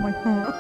I'm like, huh.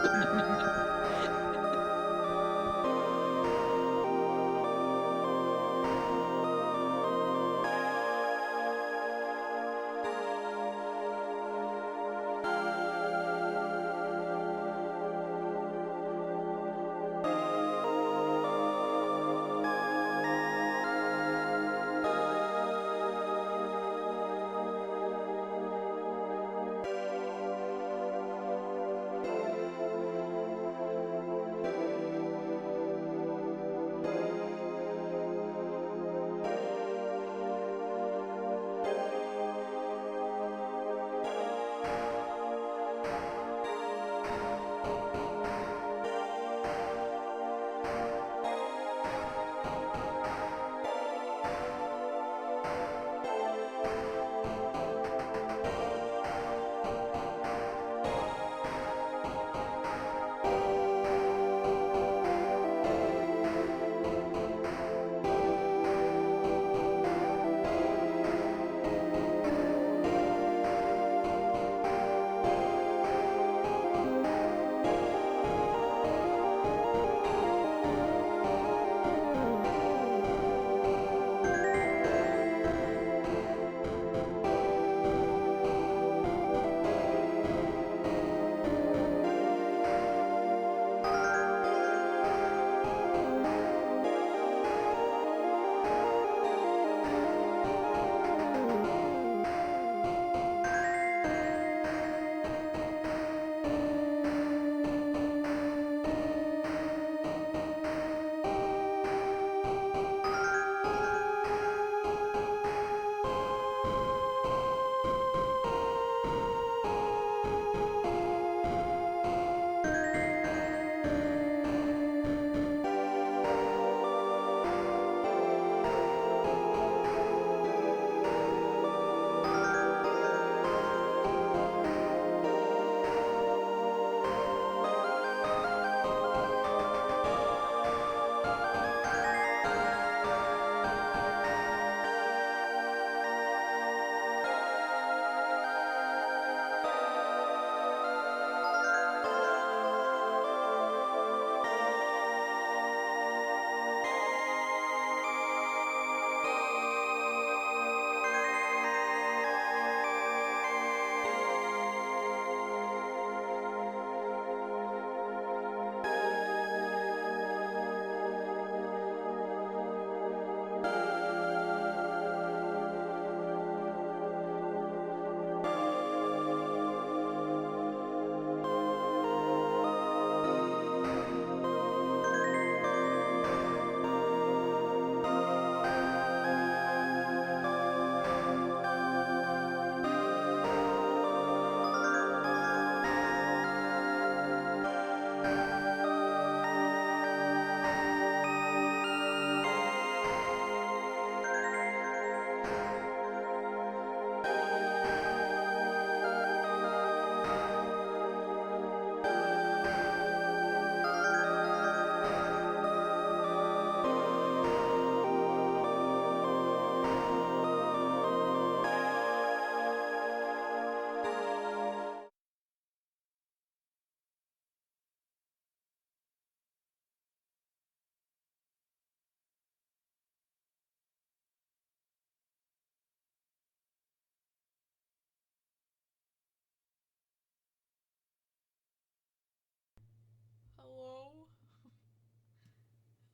Hello?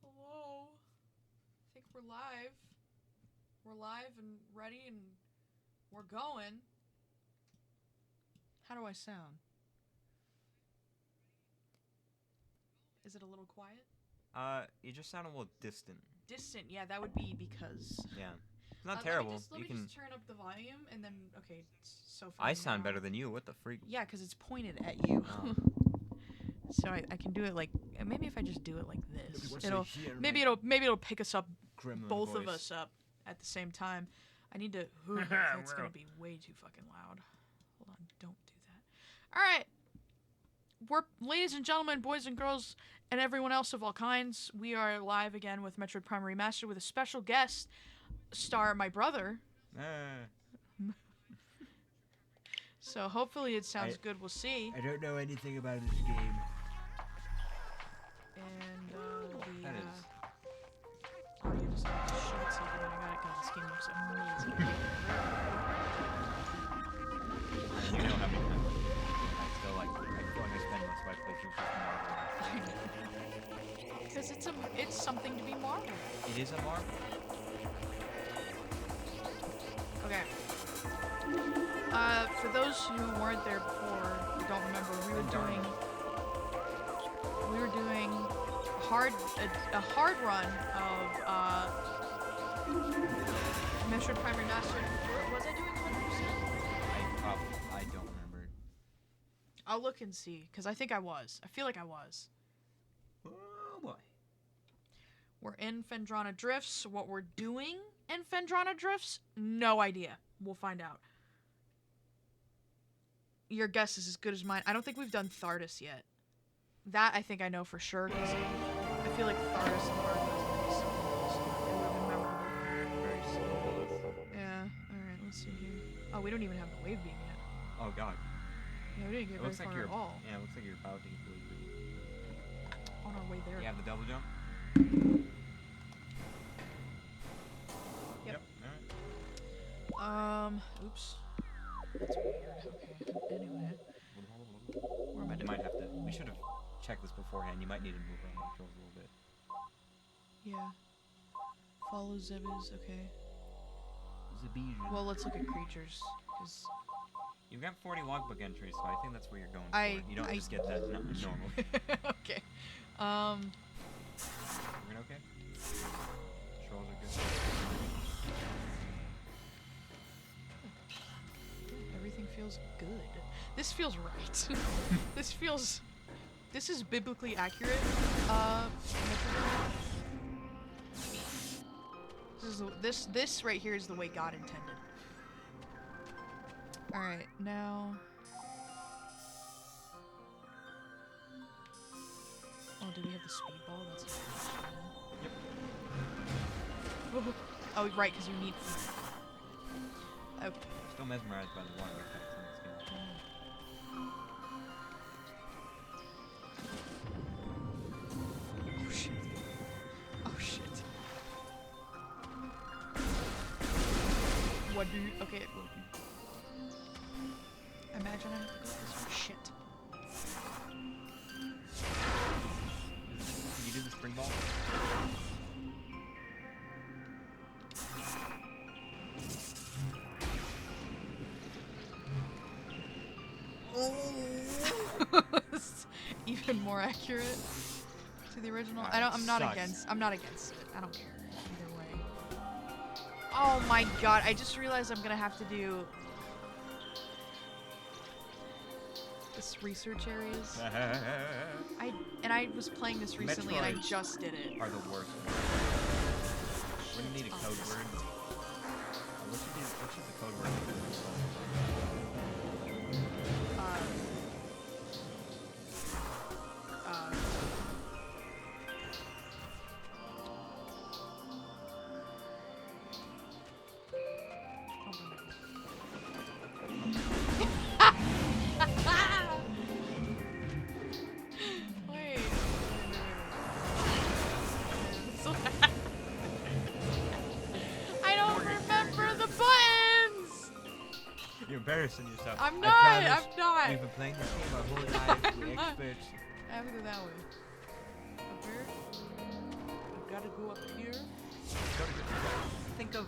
Hello? I think we're live. We're live and ready and we're going. How do I sound? Is it a little quiet? You just sound a little distant. Distant, yeah, that would be because. Yeah. It's not terrible. Let You me can. just turn up the volume and then. Okay, it's so I fine sound now. better than you. What the freak? Yeah, because it's pointed at you. Oh. So I can do it like maybe if I just do it like this, maybe it'll pick us up, both of us up at the same time. I need to. That's gonna be way too fucking loud. Hold on, don't do that. All right, ladies and gentlemen, boys and girls, and everyone else of all kinds. We are live again with Metroid Prime Remastered with a special guest star, my brother. So hopefully it sounds good. We'll see. I don't know anything about this game. And the That is. audio just like shut itself and then I got it because this game looks amazing. You know how many times I still like. I feel like I spend most of my playthroughs just Marvel. Because it's something to be marveled. It is a Marvel. Okay. For those who weren't there before, who don't remember, we were doing a hard run of Metroid Prime Remastered. Was I doing 100%? I don't remember. I'll look and see, because I think I was. I feel like I was. Oh boy. We're in Phendrana Drifts. What we're doing in Phendrana Drifts? No idea. We'll find out. Your guess is as good as mine. I don't think we've done Thardus yet. That I think I know for sure, because I feel like Thardus and Hardware is Very slow. Yeah, alright, let's see here. Oh, we don't even have the wave beam yet. Oh god. Yeah, we didn't get It very looks like far you're. at all. Yeah, it looks like you're about to get blue. On our way there. You have the double jump. Yep. Alright. Oops. That's weird. Okay. Anyway. Where am I You doing? might have to. We should have checked this beforehand. You might need to move around the controls a little bit. Yeah. Follow Zebes, okay. Zabijan. Well, let's look at creatures, because... You've got 40 logbook entries, so I think that's where you're going I- for. You don't I- just get that normal. okay. We're okay? Controls are good. Everything feels good. This feels right. This is biblically accurate. This right here is the way God intended. All right, now. Oh, do we have the speedball? That's a Yep. Oh, right, because you need. Okay. Still mesmerized by the water effects in this game. Oh shit. Oh shit. What do you. Okay. Imagine I have to go this way. Shit. Can you do the spring ball? Even more accurate to the original. God, I'm not sucks. against. I'm not against it. I don't care either way. Oh my god! I just realized I'm gonna have to do this research areas. I was playing this recently and I Metroids just did it. are the worst. When you need a code word. What should the code word be? Wait. I don't remember the buttons! You're embarrassing yourself. I'm I not! promise. I'm not! We've been playing this game our whole life. We're I'm not. experts. I have to go that way. Up here? I've gotta go up here. Think of,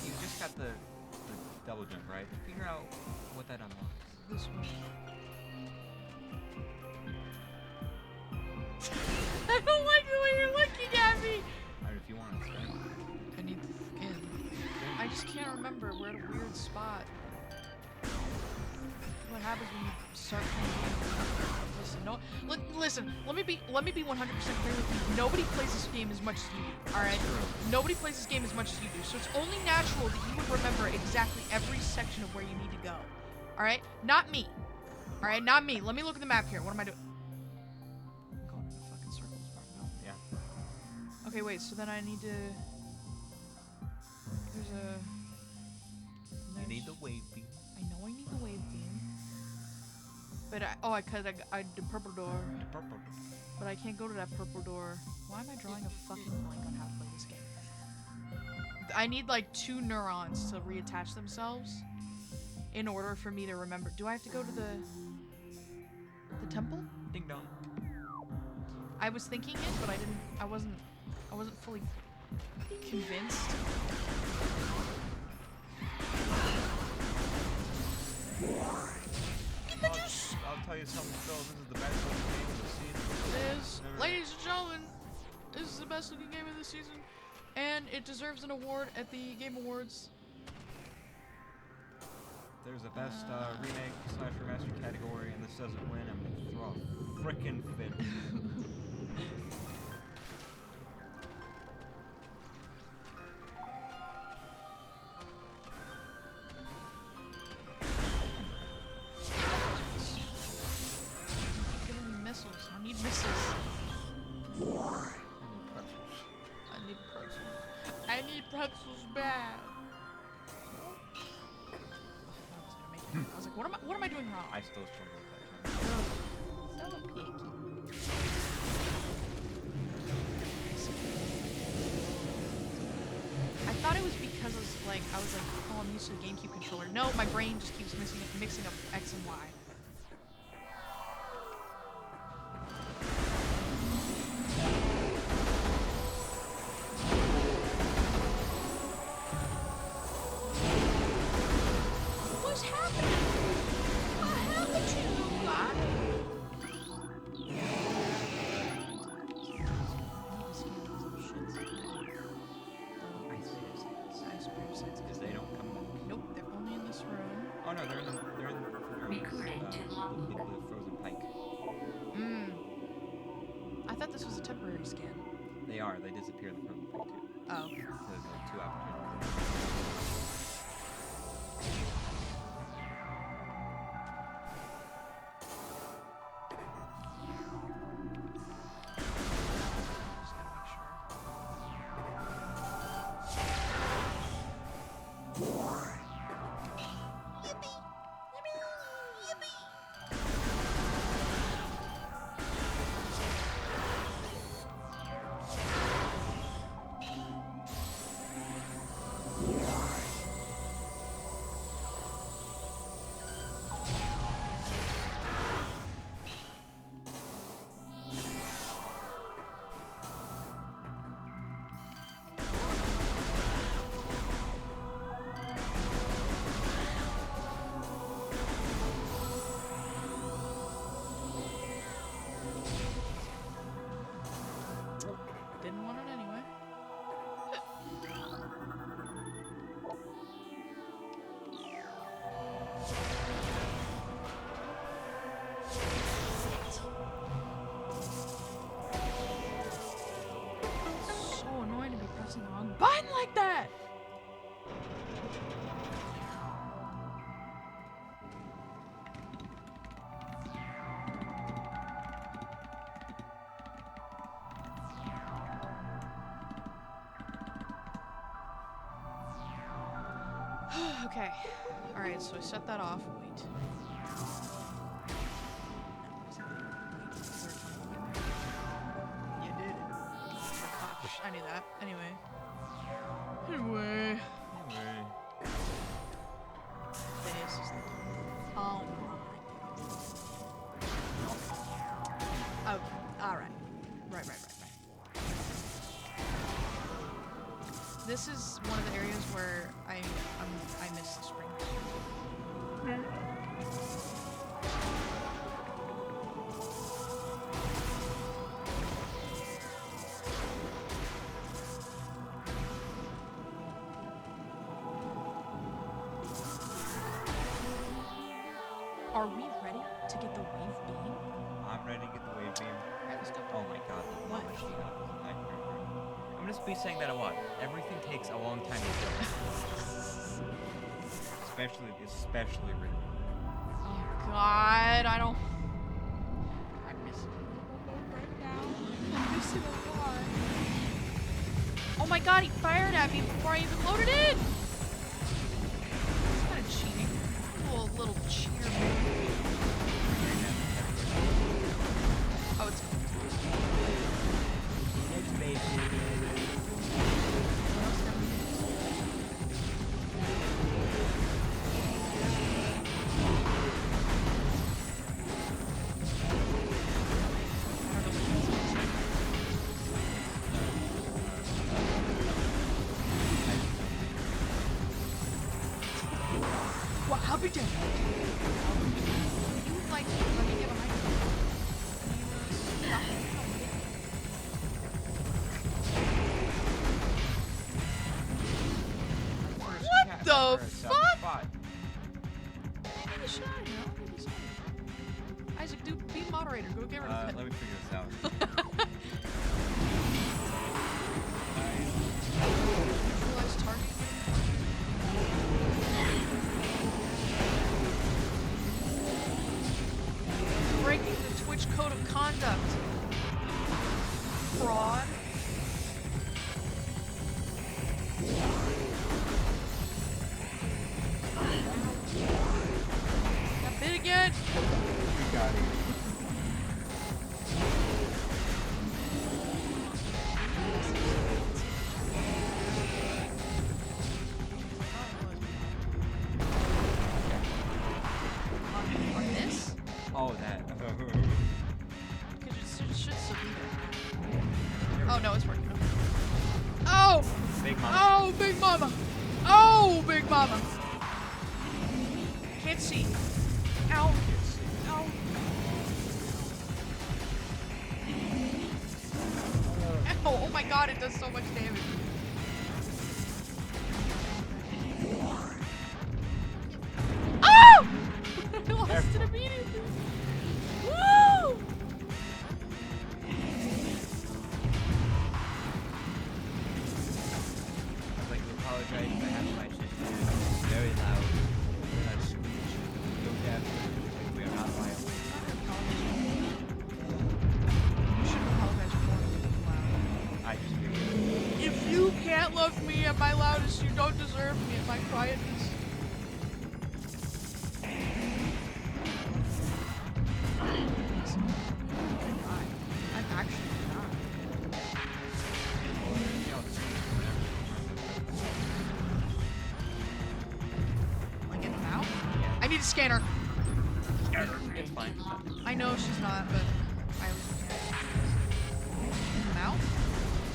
you just got the double jump, right? Figure out what that unlocks. This one. I don't like the way you're looking at me! Alright, if you want to spin. I need to skin. I just can't remember. We're at a weird spot. What happens when you start playing? Listen, no. Listen. Let me be 100% clear with you. Nobody plays this game as much as you do. All right. Nobody plays this game as much as you do. So it's only natural that you would remember exactly every section of where you need to go. All right. Not me. All right. Not me. Let me look at the map here. What am I doing? I'm going in a fucking circles right now. Yeah. Okay. Wait. So then I need to. There's a. You need the wave beam. I know I need the wave beam. But I did purple door. But I can't go to that purple door. Why am I drawing a fucking blank on how to play this game? I need like 2 neurons to reattach themselves in order for me to remember. Do I have to go to the temple? Ding dong. I was thinking it, but I wasn't fully convinced. I'll tell you something, Phil. This is the best looking game of the season. It is. Ladies and gentlemen, this is the best looking game of the season. And it deserves an award at the Game Awards. There's a best remake/remastered category, and this doesn't win. I'm gonna throw a frickin' fit. Giving me missiles. I need missiles. I need pretzels bad. I was like, what am I doing wrong? I still struggle with that. So picky. I thought it was because I was like, oh, I'm used to the GameCube controller. No, my brain just keeps mixing up X and Y. What's happening? What happened to you, God? Because they don't come back. Nope, they're only in this room. Oh no, they're in the frozen pike. I thought this was a temporary scan. They are. They disappear in the frozen pike too. Oh. So there's like 2 opportunities. Didn't want it anyway. So annoying to be pressing the wrong button like that! Okay. Alright, so I set that off. Wait. You did it. Gosh, I knew that. Anyway. This is the oh my. Oh, alright. Right. This is one of the areas where I miss the spring. Are we ready to get the wave beam? I'm ready to get the wave beam. Alright, let's go. Oh my god, the What? machine gun is a nightmare. I'm gonna be saying that a lot. Everything takes a long time to build. especially really. Oh god, I miss it right now. I miss it a lot. Oh my god, he fired at me before I even loaded in! That's kind of cheating. Little cheater move. Next basic. What? How big did you like? Let me give a mic. What the fuck? Maybe you should, I don't know. Maybe you should. Isaac, be moderator. Go get rid of it. Let me figure this out. Visualize target. Breaking the Twitch code of conduct. Fraud. Got bit again. We got it. On this? Oh, that. Because it should still be there. Oh no, it's working. Oh! Big mama. Oh, Big Mama! Oh, Big Mama! Can't see. Ow. Ow. Ow. Oh my god, it does so much damage. Oh! I lost it immediately. Woo! I'd like to apologize on behalf of my sister. It's very loud. We're not screech. No deaf. We are not violent. You shouldn't apologize for being loud. I just hear you. If you can't love me at my loudest, you don't deserve me at my quietness. I'm actually not. Like in the mouth? Yeah. I need a scanner. It's fine. I know she's not, but I always forget. In the mouth?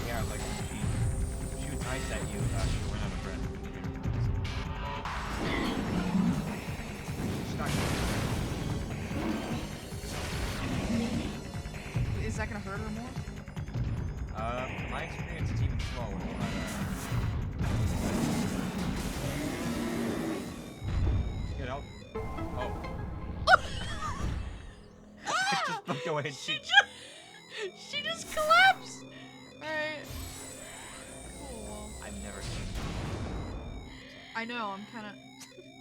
Yeah, like she shoots ice at you, she run out of breath. She's not Is that gonna hurt her more? my experience is even slower. Get out. Oh. I just looked away and she She just collapsed! Alright. Cool, well. I've never seen I know, I'm kinda...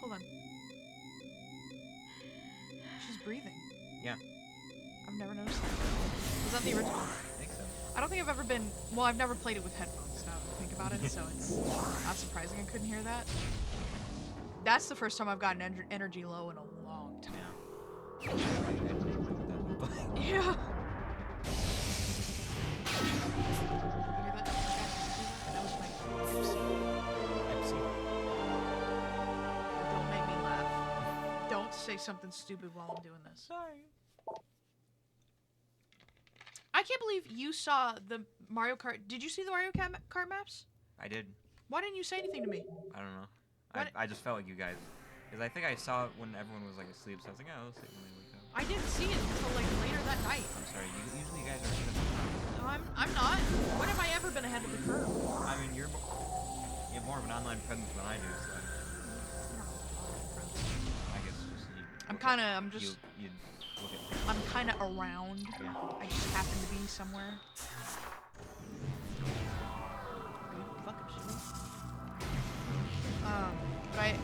Hold on. She's breathing. Yeah. I've never noticed that. Was that the original? I think so. I don't think I've ever been... Well, I've never played it with headphones, now that I think about it, so it's not surprising I couldn't hear that. That's the first time I've gotten energy low in a long time. Yeah. Yeah. You hear that? That was my MC. Don't make me laugh. Don't say something stupid while I'm doing this. Sorry. I can't believe you saw the Mario Kart. Did you see the Mario Kart maps? I did. Why didn't you say anything to me? I don't know. What? I just felt like you guys. Because I think I saw it when everyone was like asleep, so I was like, oh, I'll see it when they wake up. I didn't see it until like later that night. I'm sorry, usually you guys are ahead of the curve. No, I'm not. When have I ever been ahead of the curve? I mean, you have more of an online presence than I do, so I guess just you. I'm look at- just- You look at. I'm kind of around. Yeah. I just happen to be somewhere. Fuck up, shit. But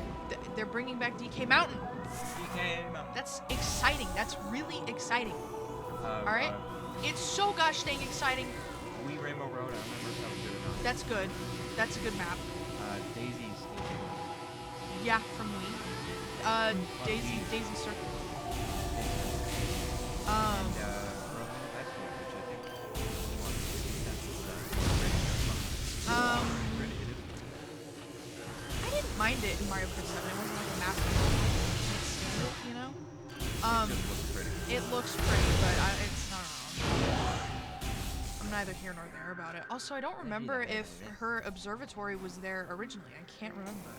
they're bringing back DK Mountain. DK Mountain. That's exciting. That's really exciting. All right. It's so gosh dang exciting. We Rainbow Road. I don't remember if that was good or not. That's good. That's a good map. Daisy's. Yeah, from Wii. Daisy Circle. And Berlin Festival, which I think behind it in Mario Kart 7. It wasn't like a map, you know? It looks pretty, but it's not wrong. I'm neither here nor there about it. Also, I don't remember if her observatory was there originally. I can't remember.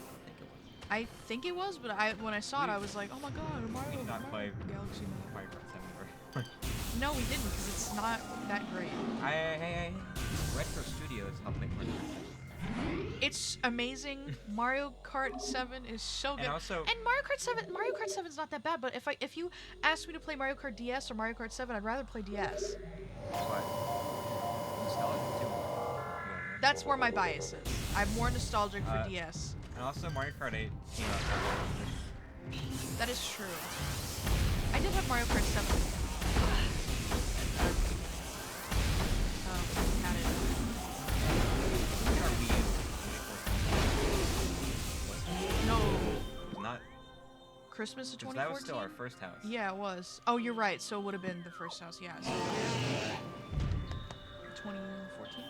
I think it was, but when I saw it, I was like, oh my god, Mario Galaxy map. Mario Kart 7 No, we didn't, because it's not that great. Hey. Retro Studios helped make Mario Kart 7. It's amazing. Mario Kart 7 is so good. And Mario Kart 7 is not that bad, but if you ask me to play Mario Kart DS or Mario Kart 7, I'd rather play DS. That's where my bias is. I'm more nostalgic for DS. And also Mario Kart 8 came out. That is true. I did have Mario Kart 7. Had it. No. Not Christmas of 2014? That was still our first house. Yeah, it was. Oh, you're right. So it would have been the first house, yeah. So 2014?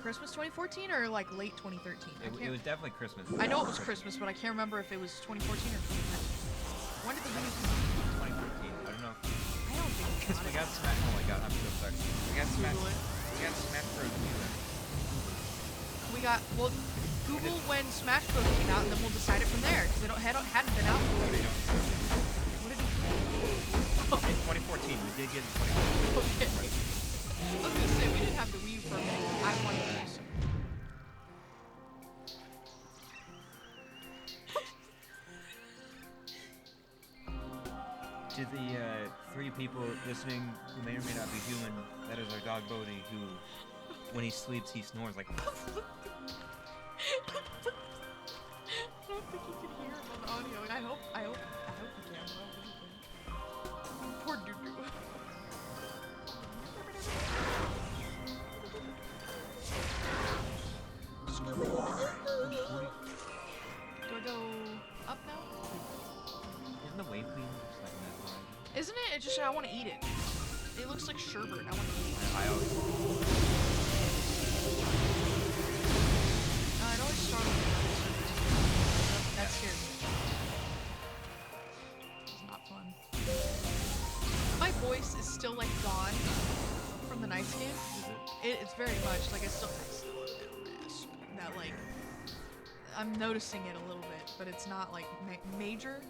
Christmas 2014 or like late 2013? It was definitely Christmas. I know it was Christmas, but I can't remember if it was 2014 or 2013. When did the Wii U come out? 2014. I don't know. I don't think Because we got smashed. Oh my god, I'm so sorry. We got smashed. We got smashed for a viewer. We got, well, Google when Smash Bros. Came out, and then we'll decide it from there, because it hadn't been out for a while. What did In 2014, we did get it in 2014. Okay. I was gonna say, we didn't have the Wii U for a minute. I wanted to do so. To the 3 people listening who may or may not be human, that is our dog Bodhi, who, when he sleeps, he snores like... I don't think you can hear him on the audio. I hope you can. Poor doo-doo. Do I go up now? Isn't the wave queen just like that high? Isn't it? It's just I want to eat it. It looks like sherbet. I want to eat it. I always... It always starts with that scares me. It's not fun. My voice is still like gone from the Nights game. Is it? It's very much like I still have a lisp. That like I'm noticing it a little bit, but it's not like major.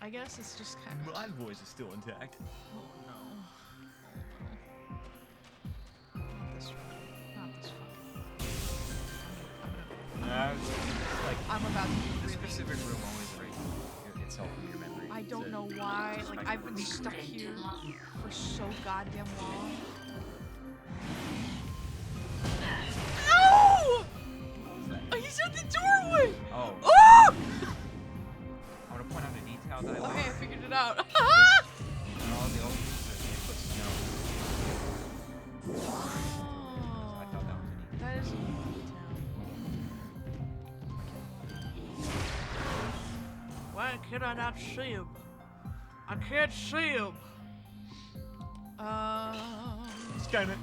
I guess it's just kind of. My voice is still intact. Oh no. Not this one. Not this one. Like, I'm about to be the really. specific room always erases itself from your memory. I don't know why. Like I've been stuck here for so goddamn long. No! He's at the doorway. Oh. Oh! I want to point out a detail that I like. Okay, I figured it out. And all the old pieces, they put snow. I thought that was a neat. That is a neat detail. Why can I not see him? I can't see him. Skynet.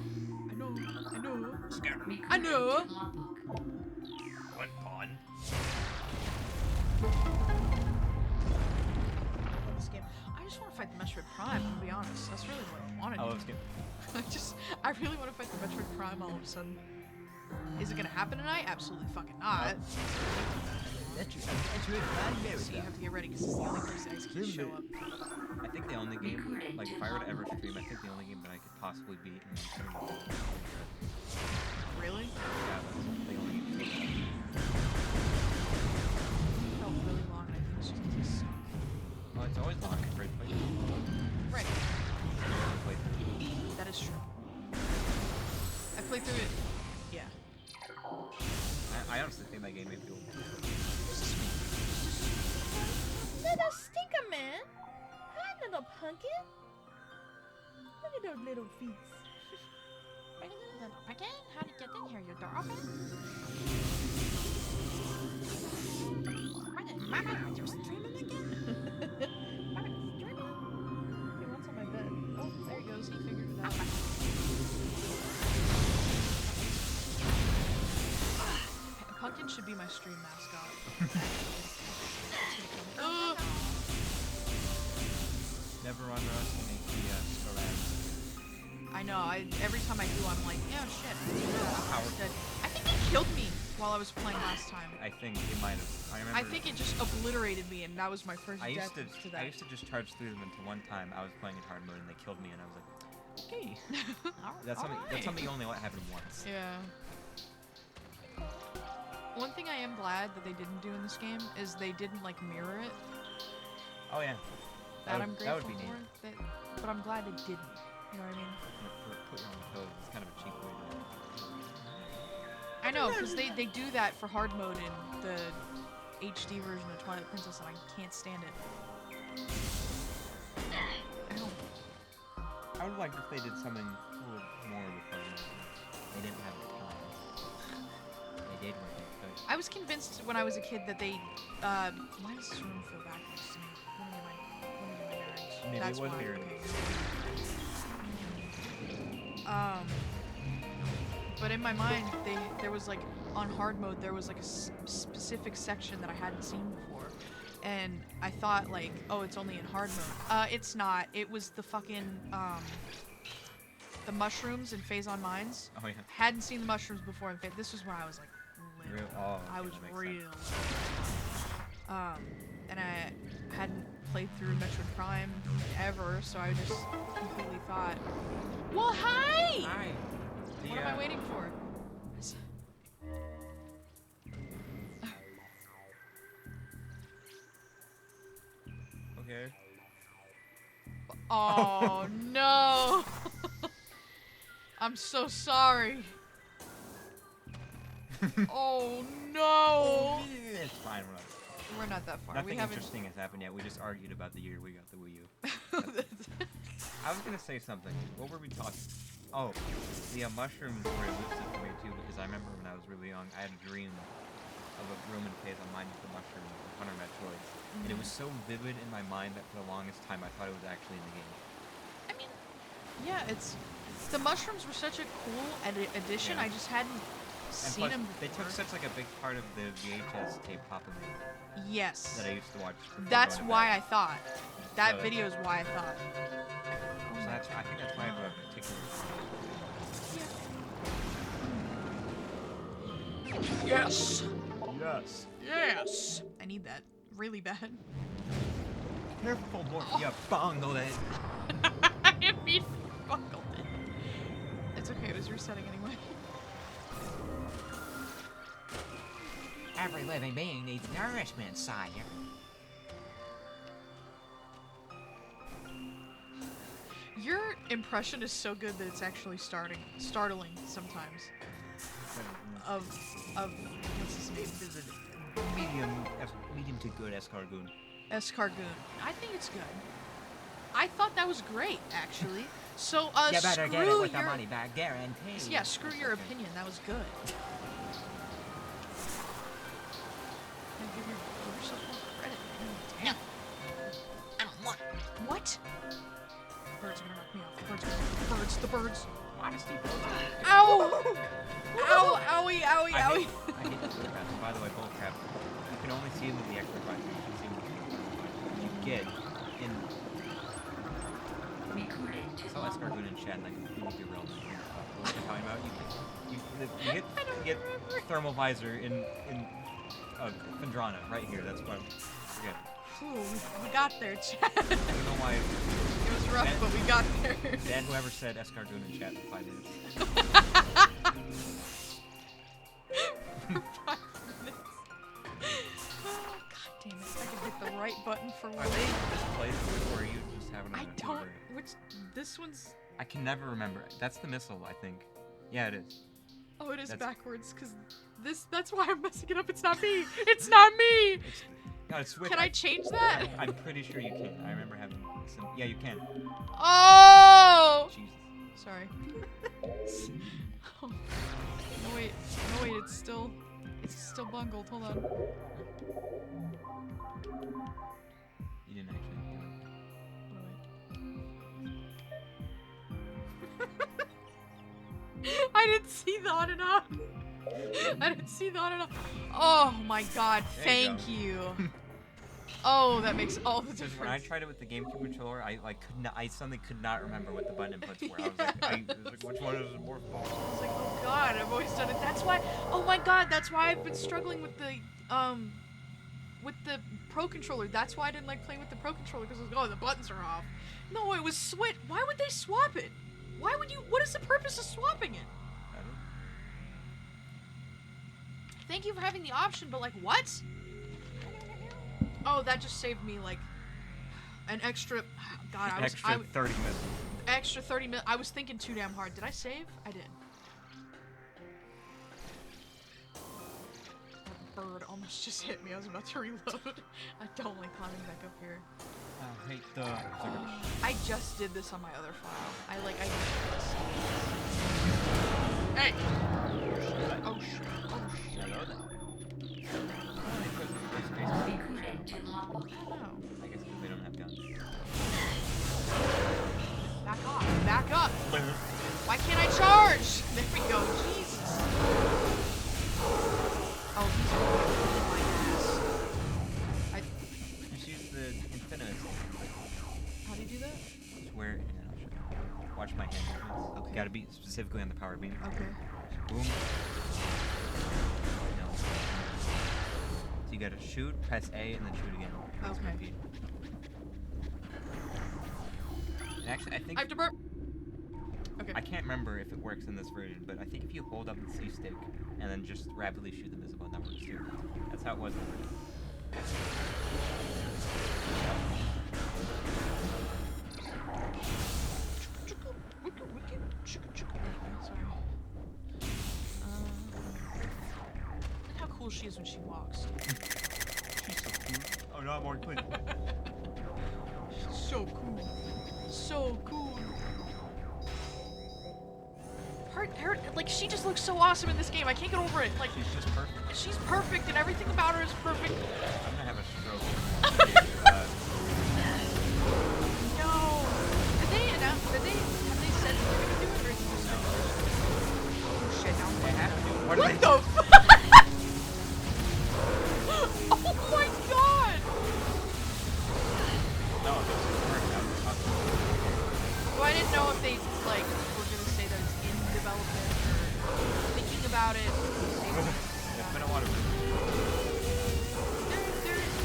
I know. One pawn. This game. I just want to fight the Metroid Prime, to be honest. That's really what I want to do. Oh, let's get... I really want to fight the Metroid Prime all of a sudden. Is it gonna happen tonight? Absolutely fucking not. So you have to get ready because it's the only place that can show up. I think the only game, like if I were to ever stream, I think the only game that I could possibly beat in one stream is Really? Yeah, that's the only game. It felt really long, and I think it's just because I suck. Well, it's always long for it to play. Right. Play through. That is true. I played through it. Yeah. I honestly think that game made people. Little stinker man. Hi, little pumpkin. Look at those little feet. Little pumpkin, how did you get in here? Your door open? Mama, you're streaming again? Mama, streaming? He wants on my bed. Oh, there he goes. He figured it out. Pumpkin should be my stream mascot. Never underestimate the Scarabs. I know. Every time I do, I'm like, yeah, shit. Howard. Dead. I think it killed me while I was playing last time. I think it might have. I remember. I think it just obliterated me, and that was my first death to that. I used to just charge through them until one time I was playing in hard mode and they killed me and I was like, okay. That's something you only let happen once. Yeah. One thing I am glad that they didn't do in this game is they didn't like mirror it. Oh yeah. I'm grateful that would be for. neat. But I'm glad they didn't. You know what I mean? Put your own code. It's kind of a cheap way to. I know, because they do that for hard mode in the HD version of Twilight Princess, and I can't stand it. Ow. I would like if they did something a little more with hard mode. They didn't have the time. They did what they could. I was convinced when I was a kid that they. Why does this room feel backwards to me? Let me get my bearings. Maybe That's it was why. mirrored. Okay. But in my mind, there was like on hard mode there was like a specific section that I hadn't seen before, and I thought like, oh, it's only in hard mode. It's not. It was the fucking the mushrooms in Phase on Mines. Oh yeah. Hadn't seen the mushrooms before in Phase. This was when I was like little. I was real. And I hadn't played through Metroid Prime ever, so I just completely thought, well, hi! Hi. What am I waiting for? Okay. Oh, no! I'm so sorry. Oh, no! It's fine, We're not that far. Nothing We haven't. interesting has happened yet. We just argued about the year we got the Wii U. I was gonna say something. What were we talking? Oh, the mushrooms were elusive for me too because I remember when I was really young, I had a dream of a room in Phase on Mine with the mushroom and Hunter Metroids, and it was so vivid in my mind that for the longest time I thought it was actually in the game. I mean, yeah, the mushrooms were such a cool addition. Yeah. I just hadn't And seen plus, them they before. took such like a big part of the VHS tape Papa made Yes. that I used to watch. before That's going to why bed. I thought. That So- video is why I thought. So I think that's why I have a particular. Yes. Yes. Yes. I need that really bad. Careful, more. Yeah, bongo that. I didn't mean buckled it. It's okay. It was resetting anyway. Every living being needs nourishment, sire. Your impression is so good that it's actually startling sometimes. Of what's his name? This is a medium to good escargoon. Escargoon. I think it's good. I thought that was great, actually. So, You better screw get it with your the money back guarantee. yeah, screw your opinion. That was good. Now give yourself more credit. No. I don't want. What? Birds are gonna knock me off. The birds. Modesty. Ow! Ow! Owie! Owie! I Owie! hate bull crabs. By the way, bull crab. You can only see them in the extra fight. You can see them you get in. I saw escargoon in chat and I completely derailed my train of thought. What was I talking about? You get thermal visor in Phendrana right here. That's what I'm forget. Ooh, we got there, Chad. I don't know why. It was rough, but we got there. Dan, whoever said escargoon in chat for 5 minutes. For 5 minutes. Oh, God damn it. If I could hit the right button for Are one. they this place or are you just having a I don't. This one's. I can never remember. That's the missile, I think. Yeah, it is. Oh, it is That's- backwards, because that's why I'm messing it up. It's not me. It's not me. It's with, Can I change that? I'm pretty sure you can. I remember having some. Yeah, you can. Oh! Jesus. Sorry. Oh. No wait, it's still bungled. Hold on. You didn't actually do I didn't see the on and off. I didn't see that at all. Oh my god, There you thank you. Oh, that makes all the Because when I difference. tried it with the GameCube controller, I suddenly could not remember what the button inputs were. I was like, which one is more fun? I was like, oh god, I've always done it. That's why. Oh my god, that's why I've been struggling with the Pro Controller. That's why I didn't like playing with the Pro Controller, because oh, the buttons are off. No, it was Switch. Why would they swap it? Why would you? What is the purpose of swapping it? I don't know. Thank you for having the option, but like, what? Oh, that just saved me like an extra. God, I was Extra 30 minutes. extra 30 minutes. I was thinking too damn hard. Did I save? I did. That bird almost just hit me. I was about to reload. I don't like climbing back up here. I hate the. I just did this on my other file. I Hey! Oh shit. Oh shit. Hello there. I don't know. I guess because they don't have guns. Back off. Back up. Why can't I charge? There we go. Jesus. Oh, he's really my ass. Just use the infinite. How do you do that? It's where. And I'll show you. Watch my hand movements. Okay. Gotta be specifically on the power beam. Okay. Boom. No. So you gotta shoot, press A, and then shoot again. That's my Okay. feet. And actually, I think I have to burp. Okay. I can't remember if it works in this version, but I think if you hold up the C stick and then just rapidly shoot the missile button, that works too. That's how it was in the version. Sorry. Look how cool she is when she walks. She's so cool. Oh no, I'm more clean. She's so cool. So cool. Her, like, she just looks so awesome in this game. I can't get over it. Like, She's just perfect. she's perfect and everything about her is perfect. I'm gonna have a stroke. No. Did they announce, have they said they're gonna do it, or is it just oh shit, now I'm They have to do it. What What do the Oh my god! No, this is working out. Well, I didn't know if they, like, were gonna say that it's in development or thinking about it. It's been a lot of.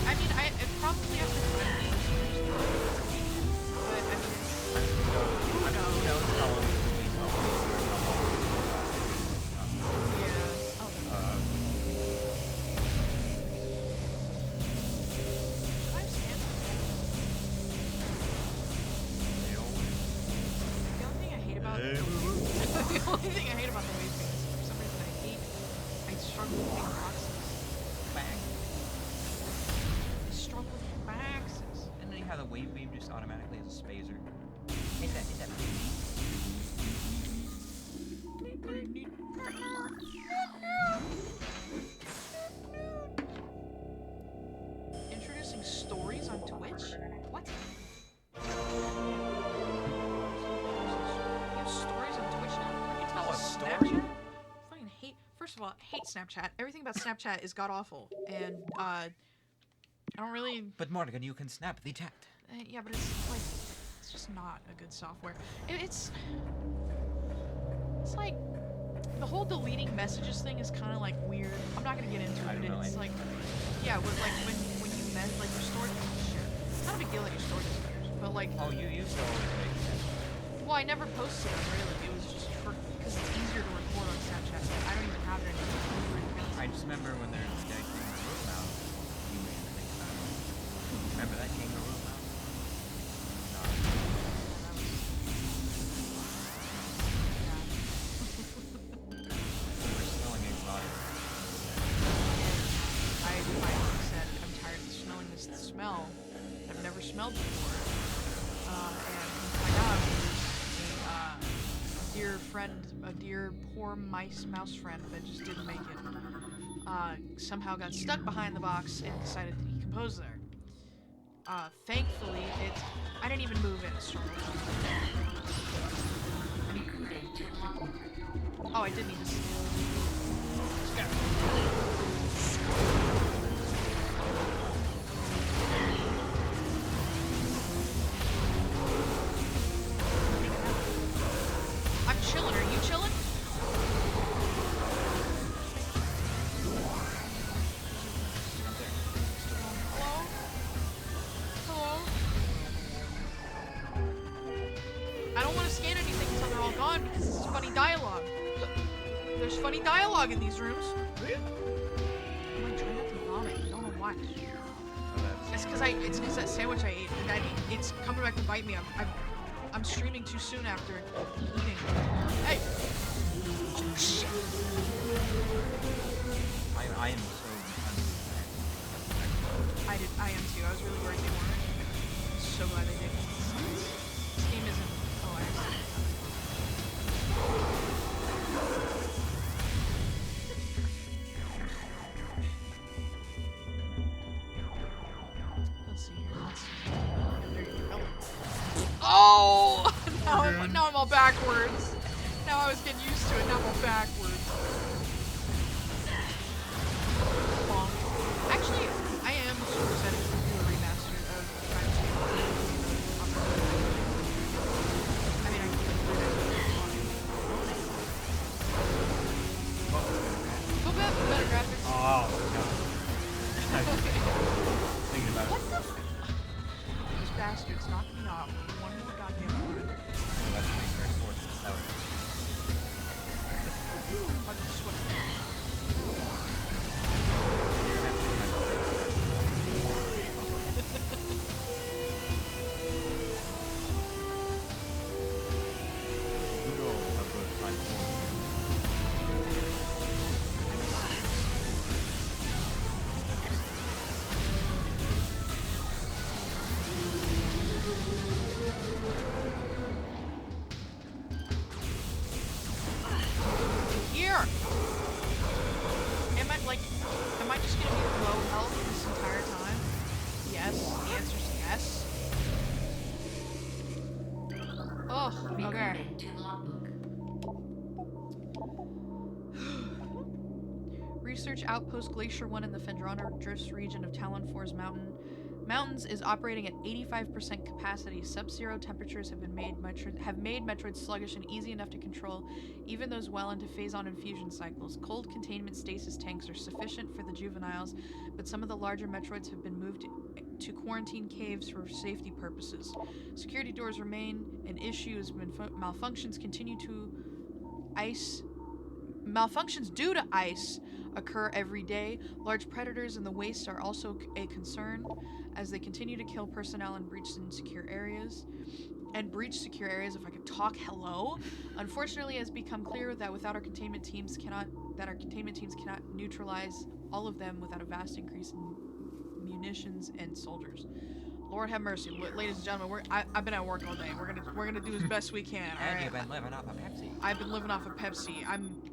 I mean, it probably has to be but I mean, who knows? how long this will be. Yeah. Oh, I'm standing. The only thing I hate about the only thing I hate about the wave beam is for some reason I struggle with hitting boxes. I struggle with boxes. And then how the wave beam just automatically has a spazer. Hit that. Introducing stories on Twitch? What? You have stories on Twitch now? You can tell Oh, a us story? Snapchat? Fucking hate. First of all, I hate Snapchat. Everything about Snapchat is god awful, and I don't really. But Morgan, you can snap the chat. Yeah, but it's like it's just not a good software. It's like the whole deleting messages thing is kind of like weird. I'm not gonna get into I it. don't know It's like yeah, with like when you like your storage share. It's not a big deal that your storage disappears, but like Oh, you used to always make that. well, I never posted them really. It was just because it's easier to record on Snapchat. Like, I don't even have it anymore. I just remember when there's a guy kangaroo mouth. You made the thing about it. Remember that kangaroo mouth? No. We were smelling exotic. I finally said I'm tired of smelling this smell I've never smelled before. And find out it was a dear friend, a dear poor mouse friend that just didn't make it. Somehow got stuck behind the box and decided to decompose there. Thankfully, I didn't even move in. Oh, I did need to. I'm chilling. Are you chilling? Hello? Hello? I don't want to scan anything until they're all gone because this is funny dialogue. There's funny dialogue in these rooms. I'm like trying not to vomit. I don't know why. It's because that sandwich I ate. It's coming back to bite me. I'm streaming too soon after eating. Hey! Shit! I am so I am too. I was really worried they weren't. I'm so glad they did. This game isn't. Oh, I see. Let's see here. Let's see. Oh, there you go. Oh! now I'm all backwards. Now I was getting used to it. Now I'm all backwards. Bonk. Actually, I am super excited to do a remaster of Final Fantasy. I mean, I can do it. Better graphics. Oh, God. Thinking about What it. the These bastards knocked me off one more goddamn time. That's pretty very forced out. I'm just sweating. Here! Am I just gonna be low health this entire time? Yes. The answer's yes. Oh, okay. To logbook. Research Outpost Glacier 1 in the Fendrana Drifts region of Talon 4's Mountains is operating at 85% capacity. Sub-zero temperatures have made Metroid sluggish and easy enough to control, even those well into phase-on infusion cycles. Cold containment stasis tanks are sufficient for the juveniles, but some of the larger Metroids have been moved to quarantine caves for safety purposes. Security doors remain an issue as malfunctions due to ice occur every day. Large predators in the waste are also a concern as they continue to kill personnel and breach secure areas. If I could talk, hello. Unfortunately, it has become clear that our containment teams cannot neutralize all of them without a vast increase in munitions and soldiers. Lord have mercy, ladies and gentlemen. I've been at work all day. We're gonna do as best we can. All And right? you've been living off of Pepsi. I've been living off of Pepsi.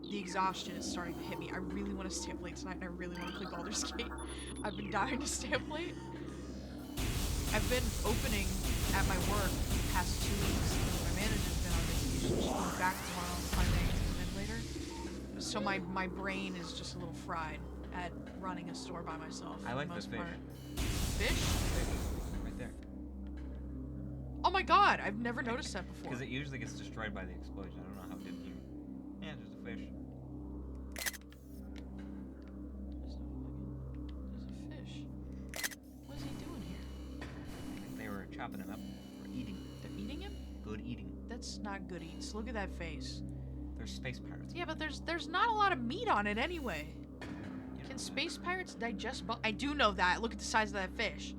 The exhaustion is starting to hit me. I really want to stay up late tonight, and I really want to play Baldur's Gate. I've been dying to stay up late. I've been opening at my work the past 2 weeks. My manager's been on vacation. She's going back tomorrow on Sunday to come in later. So my brain is just a little fried at running a store by myself. I like for the most this fish. part. Fish? Right there. Oh my god, I've never noticed that before. Because it usually gets destroyed by the explosion. I don't know how it didn't even. Yeah, just a fish. There's a fish. What is he doing here? I think they were chopping him up for eating. They're eating him? Good eating. That's not good eats. Look at that face. They're space pirates. Yeah, but there's not a lot of meat on it anyway. You Can know space pirates digest bones? I do know that. Look at the size of that fish.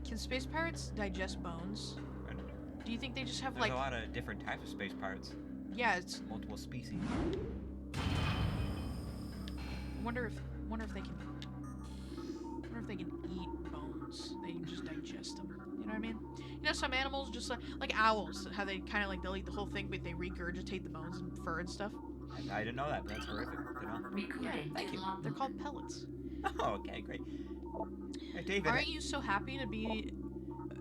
Can space pirates digest bones? that. I don't know. Do you think they just have There's like? a lot of different types of space pirates. Yeah, it's. Multiple species. I wonder if they can. Wonder if they can eat bones. They can just digest them. You know what I mean? You know, some animals just like owls, how they kind of like they'll eat the whole thing, but they regurgitate the bones and fur and stuff. I didn't know that. That's horrific. You know? Recorded thank to you. logbook. They're called pellets. Oh, okay, great. Hey, David. Aren't you so happy to be?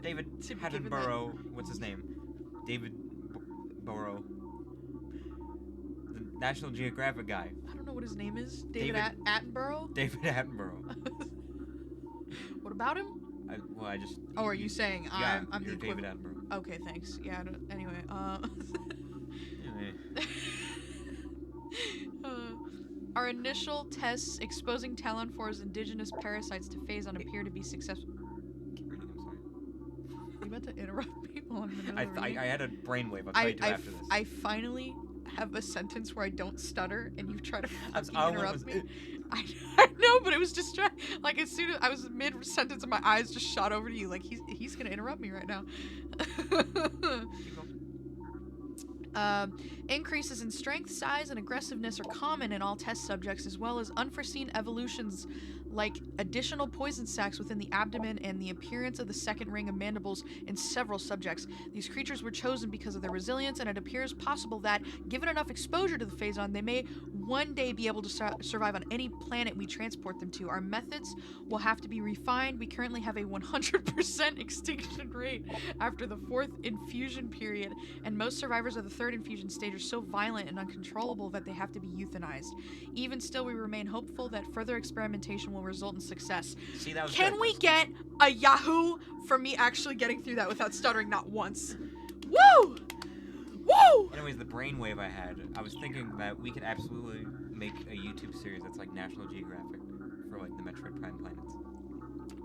David to be had to given borrow. What's his name? David Burrow. The National Geographic guy. I don't know know what his name is. David David- Attenborough. David Attenborough. What about him? I just. Oh, are you saying Yeah, I'm the you're David equivalent? Attenborough. Okay, thanks. Yeah. Anyway. Anyway. Our initial tests exposing Talon 4's indigenous parasites to Phazon appear to be successful. Keep reading, I'm sorry. You about to interrupt people in the middle I of reading? had a brainwave. I'll tell you after this. I finally have a sentence where I don't stutter, and you try to fucking all it interrupt was- me. I know, but it was like as soon as I was mid sentence, and my eyes just shot over to you, like he's gonna interrupt me right now. Keep going. Increases in strength, size, and aggressiveness are common in all test subjects, as well as unforeseen evolutions like additional poison sacs within the abdomen and the appearance of the second ring of mandibles in several subjects. These creatures were chosen because of their resilience, and it appears possible that, given enough exposure to the Phazon, they may one day be able to survive on any planet we transport them to. Our methods will have to be refined. We currently have a 100% extinction rate after the 4th infusion period, and most survivors of the 3rd infusion stage are so violent and uncontrollable that they have to be euthanized. Even still, we remain hopeful that further experimentation will result in success. See, that was Can good. we get a Yahoo for me actually getting through that without stuttering not once? Woo! Woo! Anyways, the brainwave I had, I was thinking that we could absolutely make a YouTube series that's like National Geographic for like the Metroid Prime planets.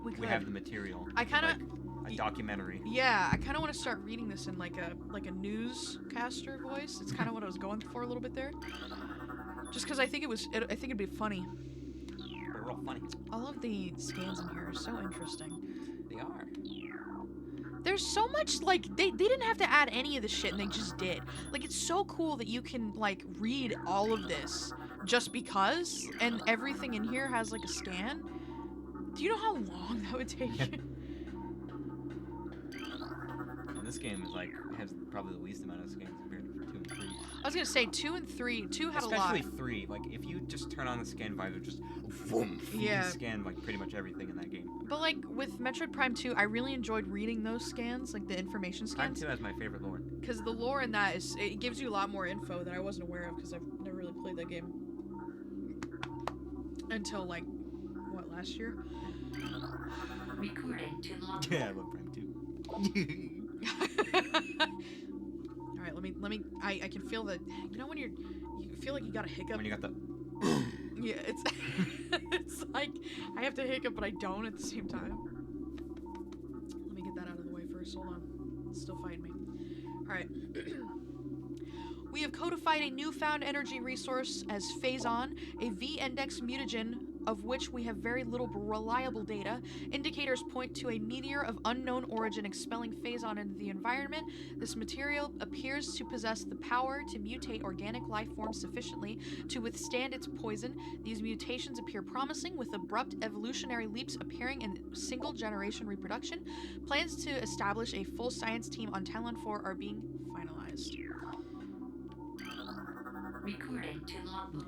We could. We have the material. I kinda- like a documentary. Yeah, I kind of want to start reading this in like a newscaster voice. It's kind of what I was going for a little bit there. Just because I think I think it'd be funny. They're real funny. All of the scans in here are so interesting. They are. There's so much, like, they didn't have to add any of this shit, and they just did. Like, it's so cool that you can, like, read all of this just because, and everything in here has, like, a scan. Do you know how long that would take? And this game is like has probably the least amount of scans compared to 2 and 3. I was gonna say 2 and 3. 2 had Especially a lot. 3. Like if you just turn on the scan visor, just boom, you Yeah. can scan like pretty much everything in that game. But, like, with Metroid Prime 2, I really enjoyed reading those scans, like, the information Prime scans. 2 has my favorite lore. Because the lore in that it gives you a lot more info that I wasn't aware of, because I've never really played that game. Until, like, what, last year? Recording to log. Yeah, I love Prime 2. Alright, let me I can feel that, you know when you feel like you got a hiccup? When you got the Yeah, it's it's like I have to hiccup but I don't at the same time. Let me get that out of the way first. Hold on. It's still fighting me. Alright. We have codified a newfound energy resource as Phazon, a V-index mutagen of which we have very little reliable data. Indicators point to a meteor of unknown origin expelling Phazon into the environment. This material appears to possess the power to mutate organic life forms sufficiently to withstand its poison. These mutations appear promising, with abrupt evolutionary leaps appearing in single-generation reproduction. Plans to establish a full science team on Talon 4 are being finalized. Recording to logbook.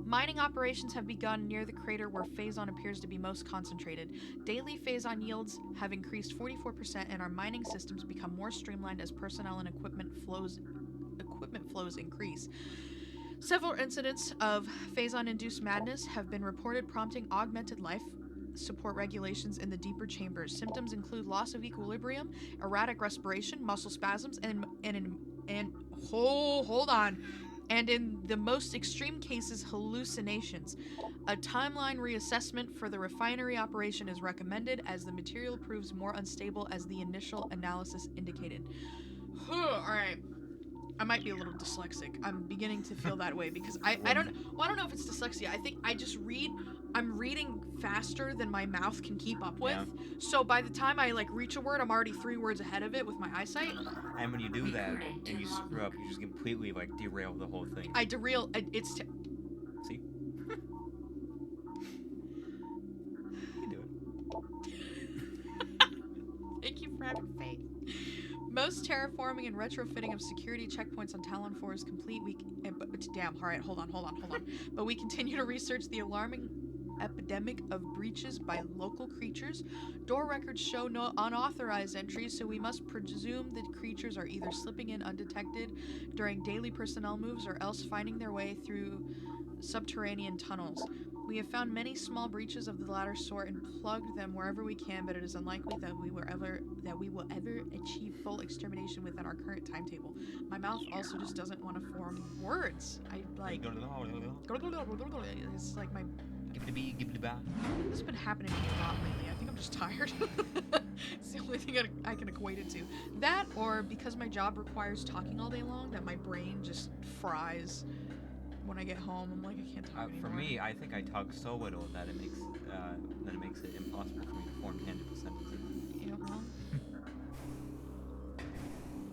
Mining operations have begun near the crater where Phazon appears to be most concentrated. Daily Phazon yields have increased 44%, and our mining systems become more streamlined as personnel and equipment flows increase. Several incidents of Phazon-induced madness have been reported, prompting augmented life support regulations in the deeper chambers. Symptoms include loss of equilibrium, erratic respiration, muscle spasms, and hold on. And in the most extreme cases, hallucinations. A timeline reassessment for the refinery operation is recommended as the material proves more unstable as the initial analysis indicated. Alright. I might be a little dyslexic. I'm beginning to feel that way because I don't know if it's dyslexia. I think I just I'm reading faster than my mouth can keep up with. Yeah. So by the time I like reach a word, I'm already 3 words ahead of it with my eyesight. And when you do that and you screw up, you just completely like derail the whole thing. I derail. It's. See? You can do it. Thank you for having faith. Most terraforming and retrofitting of security checkpoints on Talon 4 is complete. Damn. All right, hold on. But we continue to research the alarming epidemic of breaches by local creatures. Door records show no unauthorized entries, so we must presume that creatures are either slipping in undetected during daily personnel moves or else finding their way through subterranean tunnels. We have found many small breaches of the latter sort and plugged them wherever we can, but it is unlikely that we will ever achieve full extermination within our current timetable. My mouth also just doesn't want to form words. I like. It's like my. Give it a B, give it a ba. This has been happening to me a lot lately. I think I'm just tired. It's the only thing I can equate it to. That, or because my job requires talking all day long, that my brain just fries. When I get home, I'm like, I can't talk anymore. For me, I think I talk so little that it makes it impossible for me to form tangible sentences. You know, well,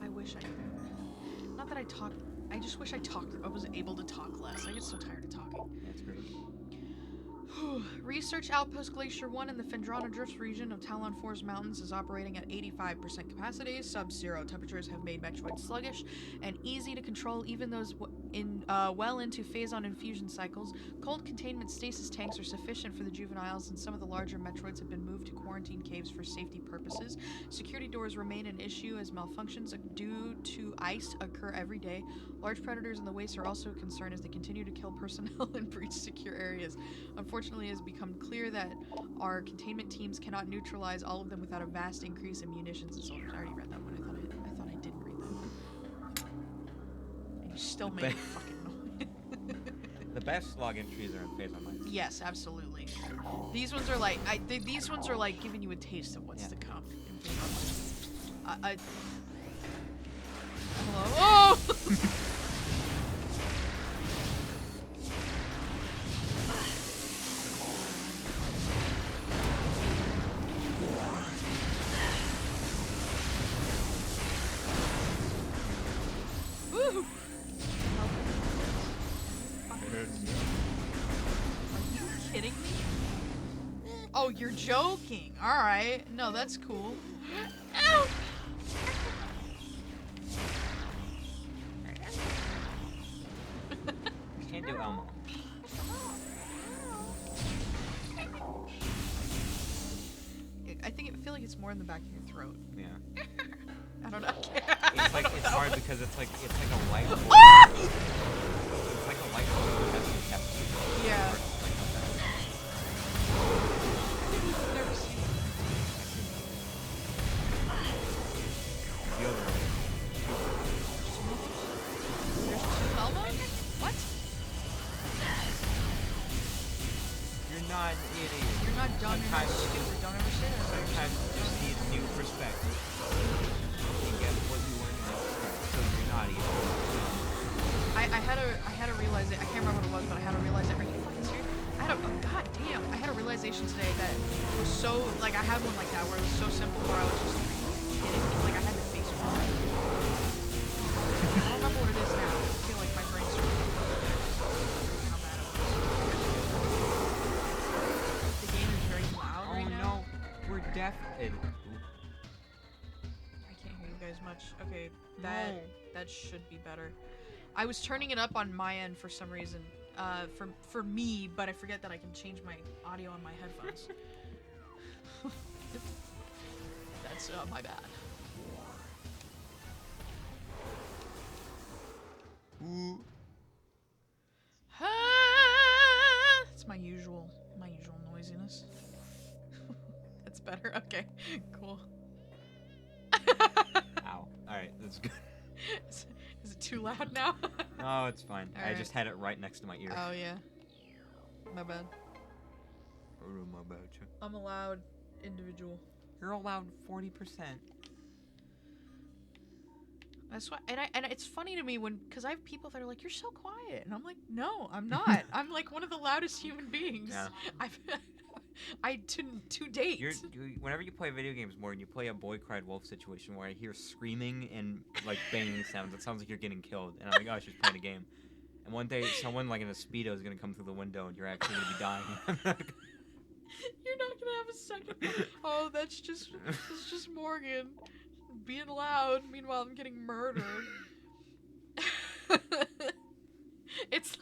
I wish I could. Not that I talk. I just wish I was able to talk less. I get so tired of talking. That's great. Research Outpost Glacier 1 in the Phendrana Drifts region of Talon Forest Mountains is operating at 85% capacity. Sub-zero temperatures have made Metroid sluggish and easy to control, even those well into phase-on infusion cycles. Cold containment stasis tanks are sufficient for the juveniles, and some of the larger Metroids have been moved to quarantine caves for safety purposes. Security doors remain an issue as malfunctions due to ice occur every day. Large predators in the wastes are also a concern as they continue to kill personnel and breach secure areas. Unfortunately, it has become clear that our containment teams cannot neutralize all of them without a vast increase in munitions and soldiers. I already read that one. I thought I didn't read that one. And you still made it fucking noise. The best log entries are in phase on mine. Yes, absolutely. These ones are like these ones are like giving you a taste of what's to come. Hello. Oh! Woo! Are you kidding me? Oh, you're joking. Alright. No, that's cool. Ow! You can't do Elmo. I feel like it's more in the back of your throat. Yeah. I don't know. It's hard because it's like a light bulb. Ah! It's like a light bulb that has to be kept. Yeah. Like, Never seen it. the other way. There's two Elmos? What? You're not an idiot. You're not dumb, you're not Sometimes- stupid. Don't ever say that. Sometimes you just need a new perspective. And get what you want to so you're not evil. I had a realization. I can't remember what it was, but I had a realization. Are you fucking serious? God damn! I had a realization today that was so like I had one like that where it was so simple where I was just kidding me. Like I had to face it. I don't remember what it is now. I feel like my brain's how bad it was. The game is very loud right now. No, we're deaf. I can't hear you guys much. Okay, that should be better. I was turning it up on my end for some reason, for me, but I forget that I can change my audio on my headphones. That's my bad. Ooh. It's my usual noisiness. That's better. Okay, cool. Ow. Alright, that's good. Is it too loud now? No, it's fine. I Alright. just had it right next to my ear. Oh yeah. My bad. Oh, my bad. I'm a loud individual. You're allowed 40%. That's why, and it's funny to me because I have people that are like, "You're so quiet," and I'm like, "No, I'm not. I'm like one of the loudest human beings. Yeah. To date." Whenever you play video games more and you play a boy cried wolf situation where I hear screaming and like banging sounds, it sounds like you're getting killed, and I'm like, "Oh, she's playing a game." And one day, someone like in a Speedo is gonna come through the window, and you're actually gonna be dying. You're not gonna have a second. Oh, that's just Morgan being loud. Meanwhile, I'm getting murdered. It's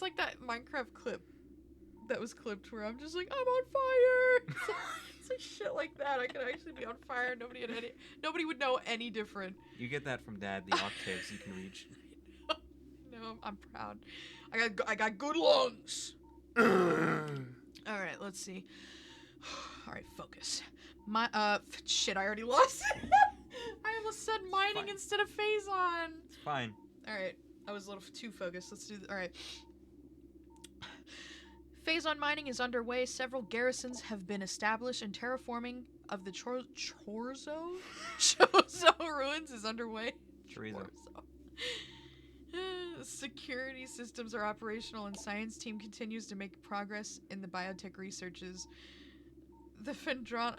like that Minecraft clip that was clipped where I'm just like, I'm on fire. It's like shit like that. I could actually be on fire. Nobody would know any different. You get that from Dad. The octaves you can reach. No, I'm proud. I got good lungs. All right, let's see. All right, focus. Shit, I already lost it. I almost said mining Fine. instead of Phazon. It's fine. All right, I was a little too focused. Let's do. All right. Phazon mining is underway. Several garrisons have been established, and terraforming of the Chozo ruins is underway. Chorizo. Security systems are operational, and science team continues to make progress in the biotech researches. The Fendrana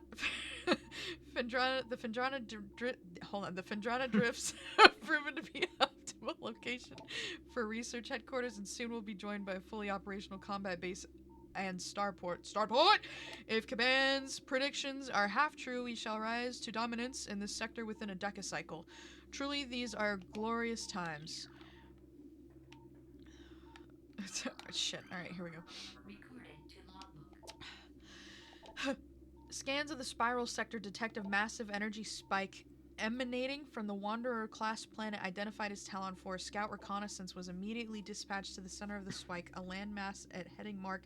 drifts have proven to be an optimal location for research headquarters, and soon will be joined by a fully operational combat base and starport. If Caban's predictions are half true, we shall rise to dominance in this sector within a decacycle. Truly, these are glorious times. Shit. All right, here we go. Recording to logbook. Scans of the spiral sector detect a massive energy spike emanating from the Wanderer-class planet identified as Talon 4. Scout reconnaissance was immediately dispatched to the center of the spike, a landmass at heading mark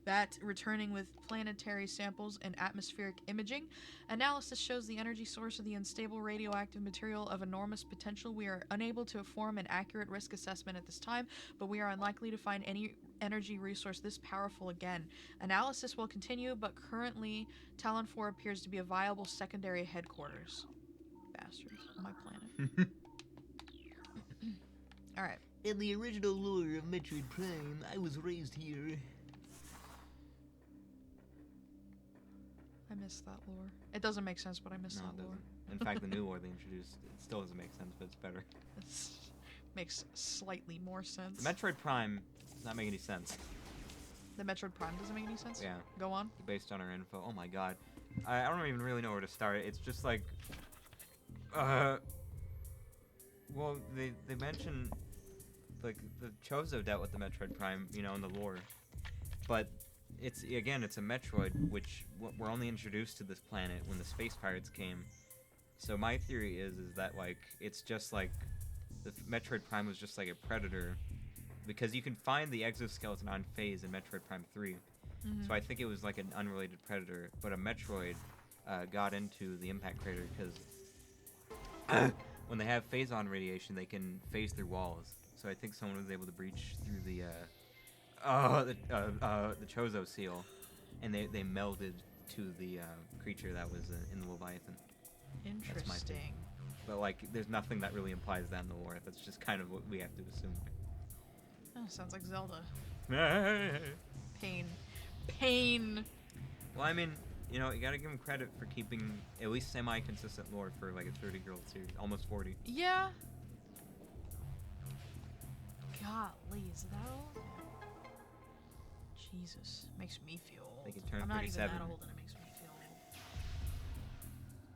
that, returning with planetary samples and atmospheric imaging. Analysis shows the energy source of the unstable radioactive material of enormous potential. We are unable to form an accurate risk assessment at this time, but we are unlikely to find any energy resource this powerful again. Analysis will continue, but currently Talon 4 appears to be a viable secondary headquarters. Bastards on my planet. Alright. In the original lore of Metroid Prime, I was raised here. I missed that lore. It doesn't make sense, but I missed No, that it lore. doesn't. In fact, the new lore they introduced, it still doesn't make sense, but it's better. It makes slightly more sense. Metroid Prime does not make any sense. The Metroid Prime doesn't make any sense? Yeah. Go on. Based on our info. Oh my god. I don't even really know where to start. It's just like... well, they mention... Like, the Chozo dealt with the Metroid Prime, you know, in the lore. But... It's a Metroid, which we're only introduced to this planet when the space pirates came. So my theory is that like it's just like the Metroid Prime was just like a predator, because you can find the exoskeleton on Phase in Metroid Prime 3. So I think it was like an unrelated predator, but a Metroid got into the impact crater because when they have Phazon radiation, they can phase through walls. So I think someone was able to breach through the Chozo seal, and they melded to the creature that was in the Leviathan. Interesting. But like, there's nothing that really implies that in the lore. That's just kind of what we have to assume. Oh, sounds like Zelda. Pain. Well, I mean, you know, you gotta give them credit for keeping at least semi-consistent lore for like a 30-year-old series, almost 40. Yeah. Golly, is that all? Jesus, makes me feel old. They can turn I'm not 37. even that old, and it makes me feel old.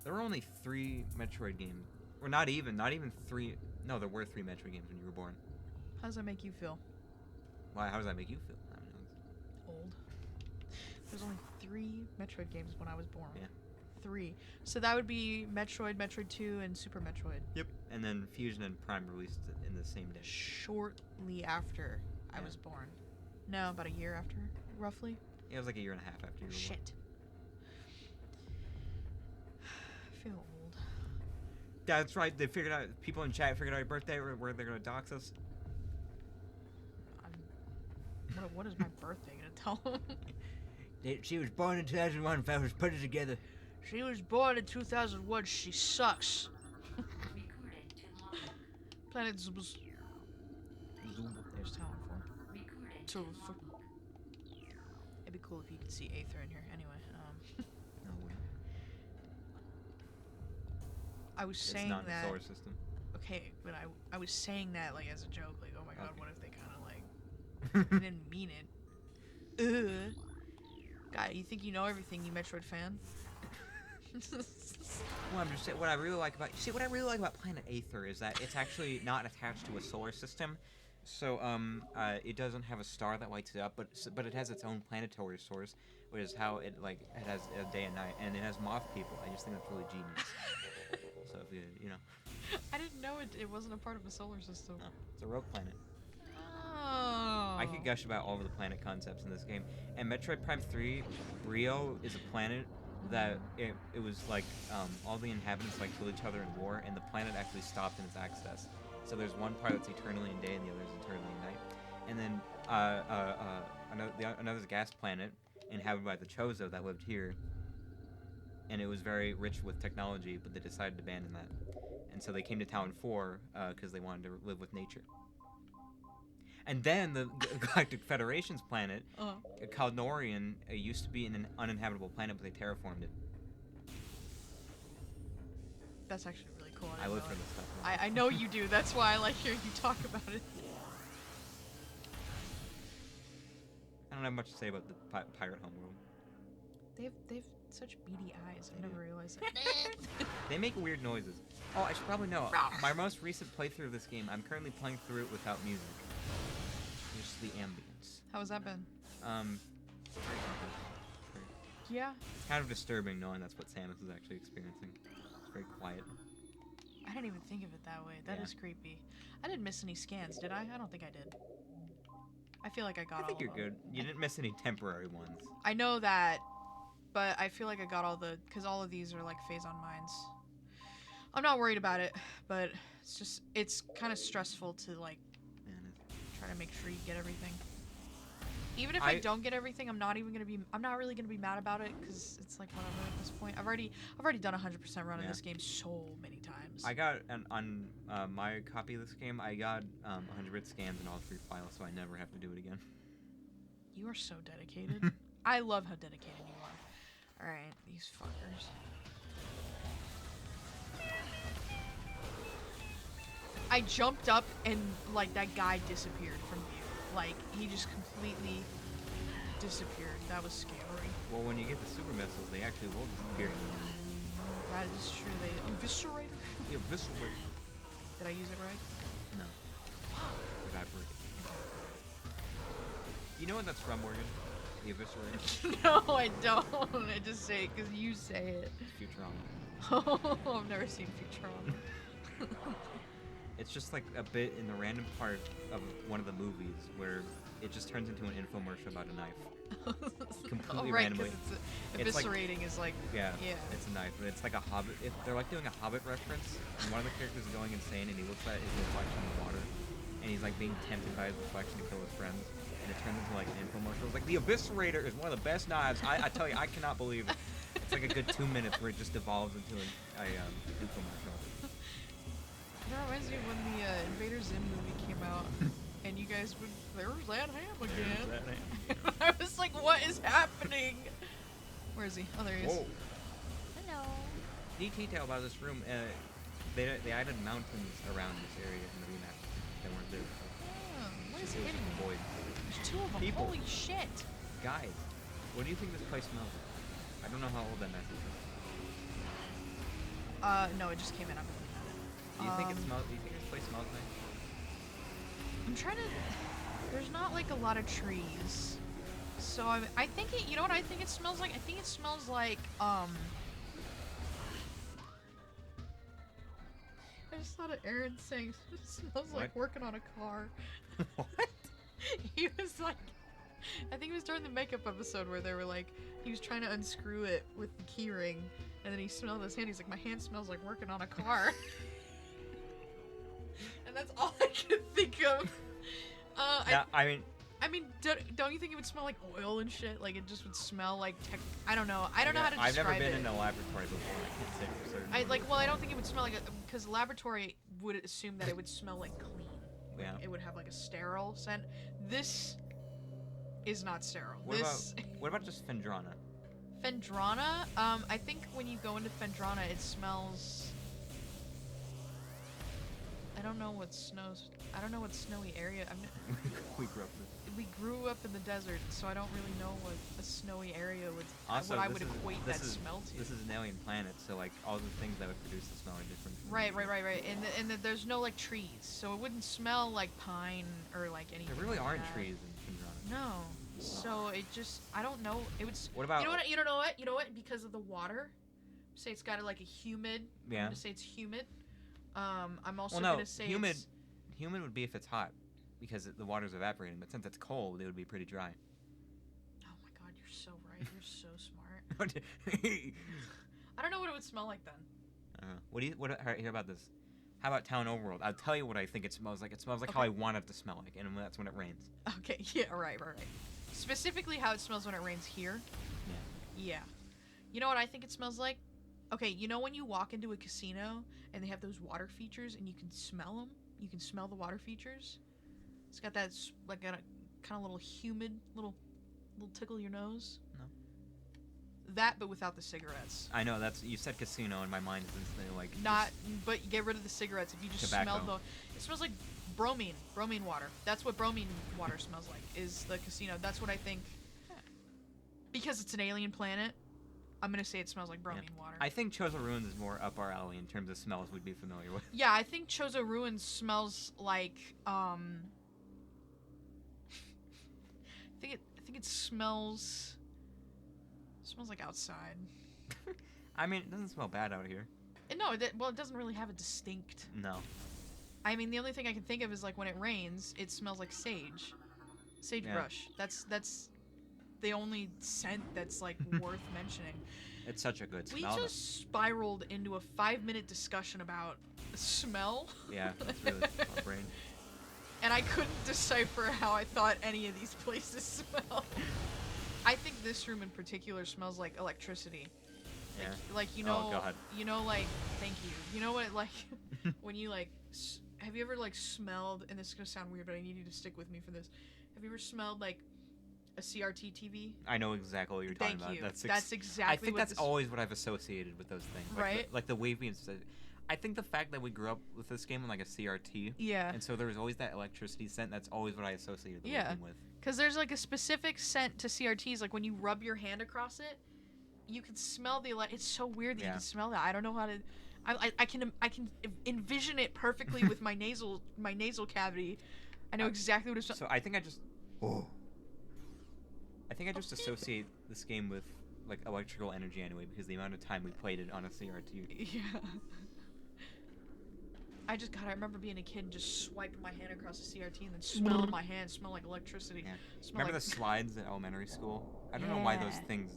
There were only 3 Metroid games, or not even 3. No, there were 3 Metroid games when you were born. How does that make you feel? Why? How does that make you feel? I don't know. Old. There's only 3 Metroid games when I was born. Yeah. 3. So that would be Metroid, Metroid 2, and Super Metroid. Yep. And then Fusion and Prime released in the same day. Shortly after I was born. No, about a year after, roughly. Yeah, it was like a year and a half after you were born. Shit. I feel old. That's right. They figured out. People in chat figured out your birthday, where they're gonna dox us. What is my birthday gonna tell them? She was born in 2001, fellas. Put it together. She was born in 2001. She sucks. Recording to logbook. Planet Zubus. There's Talon 4. Recording So, to logbook. It'd be cool if you could see Aether in here. Anyway, No way. I was It's saying not in the that. solar system. Okay, but I was saying that like as a joke, like, oh my god, what if they kind of like they didn't mean it? Ugh. God, you think you know everything, you Metroid fan? Well, I'm just saying, what I really like about Planet Aether is that it's actually not attached to a solar system. So it doesn't have a star that lights it up, but it has its own planetary source, which is how it has a day and night, and it has moth people. I just think that's really genius. So if you know, I didn't know it wasn't a part of a solar system. no, it's a rogue planet. Oh. I could gush about all of the planet concepts in this game. And Metroid Prime 3, Rio is a planet that it was like all the inhabitants like kill each other in war, and the planet actually stopped in its access. So there's one part that's eternally in day, and the other is eternally in night. And then another's a gas planet inhabited by the Chozo that lived here, and it was very rich with technology, but they decided to abandon that. And so they came to Town 4 because they wanted to live with nature. And then the Galactic Federation's planet, Kaldorian, used to be an uninhabitable planet, but they terraformed it. That's actually really cool. I live for this stuff. I know you do. That's why I like hearing you talk about it. I don't have much to say about the pirate homeworld. They've such beady eyes. I never realized that. They make weird noises. Oh, I should probably know. My most recent playthrough of this game, I'm currently playing through it without music. Just the ambience. How has that been? Very- Yeah. It's kind of disturbing knowing that's what Samus is actually experiencing. It's very quiet. I didn't even think of it that way. That is creepy. I didn't miss any scans, did I? I don't think I did. I feel like I got all I think of you're them. good. You didn't miss any temporary ones. I know that, but I feel like I got all the... Because all of these are like phase-on mines. I'm not worried about it, but it's just... It's kind of stressful to like Man, try to make sure you get everything. Even if I don't get everything, I'm not really gonna be mad about it because it's like whatever at this point. I've already done 100% run in this game so many times. I got on my copy of this game. I got 100-bit scans in all 3 files, so I never have to do it again. You are so dedicated. I love how dedicated you are. All right, these fuckers. I jumped up and like that guy disappeared from view. Like he just completely disappeared. That was scary. Well, when you get the super missiles, they actually will disappear. That is true. They eviscerate. The eviscerate. Did I use it right? No. Evaporate. You know what that's from, Morgan? The eviscerate. No, I don't. I just say it because you say it. Futurama. Oh, I've never seen Futurama. It's just like a bit in the random part of one of the movies where it just turns into an infomercial about a knife. Completely randomly. It's eviscerating is like yeah, it's a knife. It's like a Hobbit. They're like doing a Hobbit reference, and one of the characters is going insane, and he looks at his reflection in the water, and he's like being tempted by his reflection to kill his friends, and it turns into like an infomercial. It's like the Eviscerator is one of the best knives. I tell you, I cannot believe it. It's like a good 2 minutes where it just devolves into a infomercial. That reminds me of when the Invader Zim movie came out, and you guys would, there's that ham again. I was like, what is happening? Where is he? Oh, there he is. Whoa. Hello. Neat detail about this room, they added mountains around this area in the remaster that weren't there before. Oh, what is It was hitting just me? void. There's 2 of them. People. Holy shit. Guys, what do you think this place smells like? I don't know how old that message is. No, it just came in. I'm looking at it. Do you think it smells? Do you think this place smells nice? I'm trying to... There's not, like, a lot of trees. So, I think it... You know what I think it smells like? I think it smells like, I just thought of Aaron saying it smells like working on a car. What? He was like... I think it was during the makeup episode where they were like... He was trying to unscrew it with the key ring. And then he smelled his hand. He's like, my hand smells like working on a car. And that's all I could think of. Yeah, I mean, don't you think it would smell like oil and shit? Like it just would smell like I don't know. I don't know how to describe it. I've never been in a laboratory before. I can't say for certain. I don't think it would smell like because laboratory would assume that it would smell like clean. Like, Yeah. it would have like a sterile scent. This is not sterile. What about just Fendrana? Fendrana? I think when you go into Fendrana, it smells. I don't know what snowy area. We grew up with. We grew up in the desert, so I don't really know what a snowy area would. Also, what I this would is- equate this that is- smell to. This is an alien planet, so like all the things that would produce the smell are different. from Right. nature. And there's no like trees, so it wouldn't smell like pine or like anything. There really like aren't that. trees in Phendrana. No. So it just, I don't know. It would. What about? You know what? You don't know what? You know what? Because of the water. Say it's got like a humid. I'm Yeah. gonna say it's humid. I'm also Well, no, gonna say humid. it's- Humid would be if it's hot, because the water's evaporating. But since it's cold, it would be pretty dry. Oh my god, you're so right. You're so smart. I don't know what it would smell like then. What do you? What? Hear about this? How about town overworld? I'll tell you what I think it smells like. It smells like how Okay. I want it to smell like, and that's when it rains. Okay. Yeah. Right. Specifically, how it smells when it rains here. Yeah. Yeah. You know what I think it smells like? Okay, you know when you walk into a casino and they have those water features and you can smell them? You can smell the water features? It's got that, like, a kind of little humid, little tickle your nose. No. That, but without the cigarettes. I know you said casino, and my mind is instantly like. Not, but you get rid of the cigarettes if you just smell Tobacco. it smells like bromine water. That's what bromine water smells like, is the casino. That's what I think. Because it's an alien planet, I'm gonna say it smells like bromine water. I think Chozo Ruins is more up our alley in terms of smells we'd be familiar with. Yeah, I think Chozo Ruins smells like I think it smells like outside. I mean, it doesn't smell bad out here. And no, it doesn't really have a distinct. No. I mean, the only thing I can think of is like when it rains, it smells like sagebrush. That's the only scent that's like worth mentioning. It's such a good We smell. just spiraled into a 5-minute discussion about smell. Yeah, it's really our brain. And I couldn't decipher how I thought any of these places smell. I think this room in particular smells like electricity. Yeah. Like you know, Oh, God. you know, like thank you. You know what, like when you like, have you ever like smelled? And this is gonna sound weird, but I need you to stick with me for this. Have you ever smelled like a CRT TV? I know exactly what you're talking Thank about. you. That's exactly. I think what that's this... always what I've associated with those things. Like Right? like the wave being. I think the fact that we grew up with this game on like a CRT, Yeah. and so there was always that electricity scent. That's always what I associated the Yeah. wave with. Because there's like a specific scent to CRTs. Like when you rub your hand across it, you can smell the It's so weird that you Yeah. can smell that. I don't know how to. I can envision it perfectly with my nasal cavity. I know exactly what it smells. So I think I just. I think I just associate this game with like electrical energy anyway, because the amount of time we played it on a CRT. Yeah. I remember being a kid and just swiping my hand across the CRT and then smelling my hand, smell like electricity. Yeah. Smell Remember like... the slides at elementary school? I don't know why those Yeah. things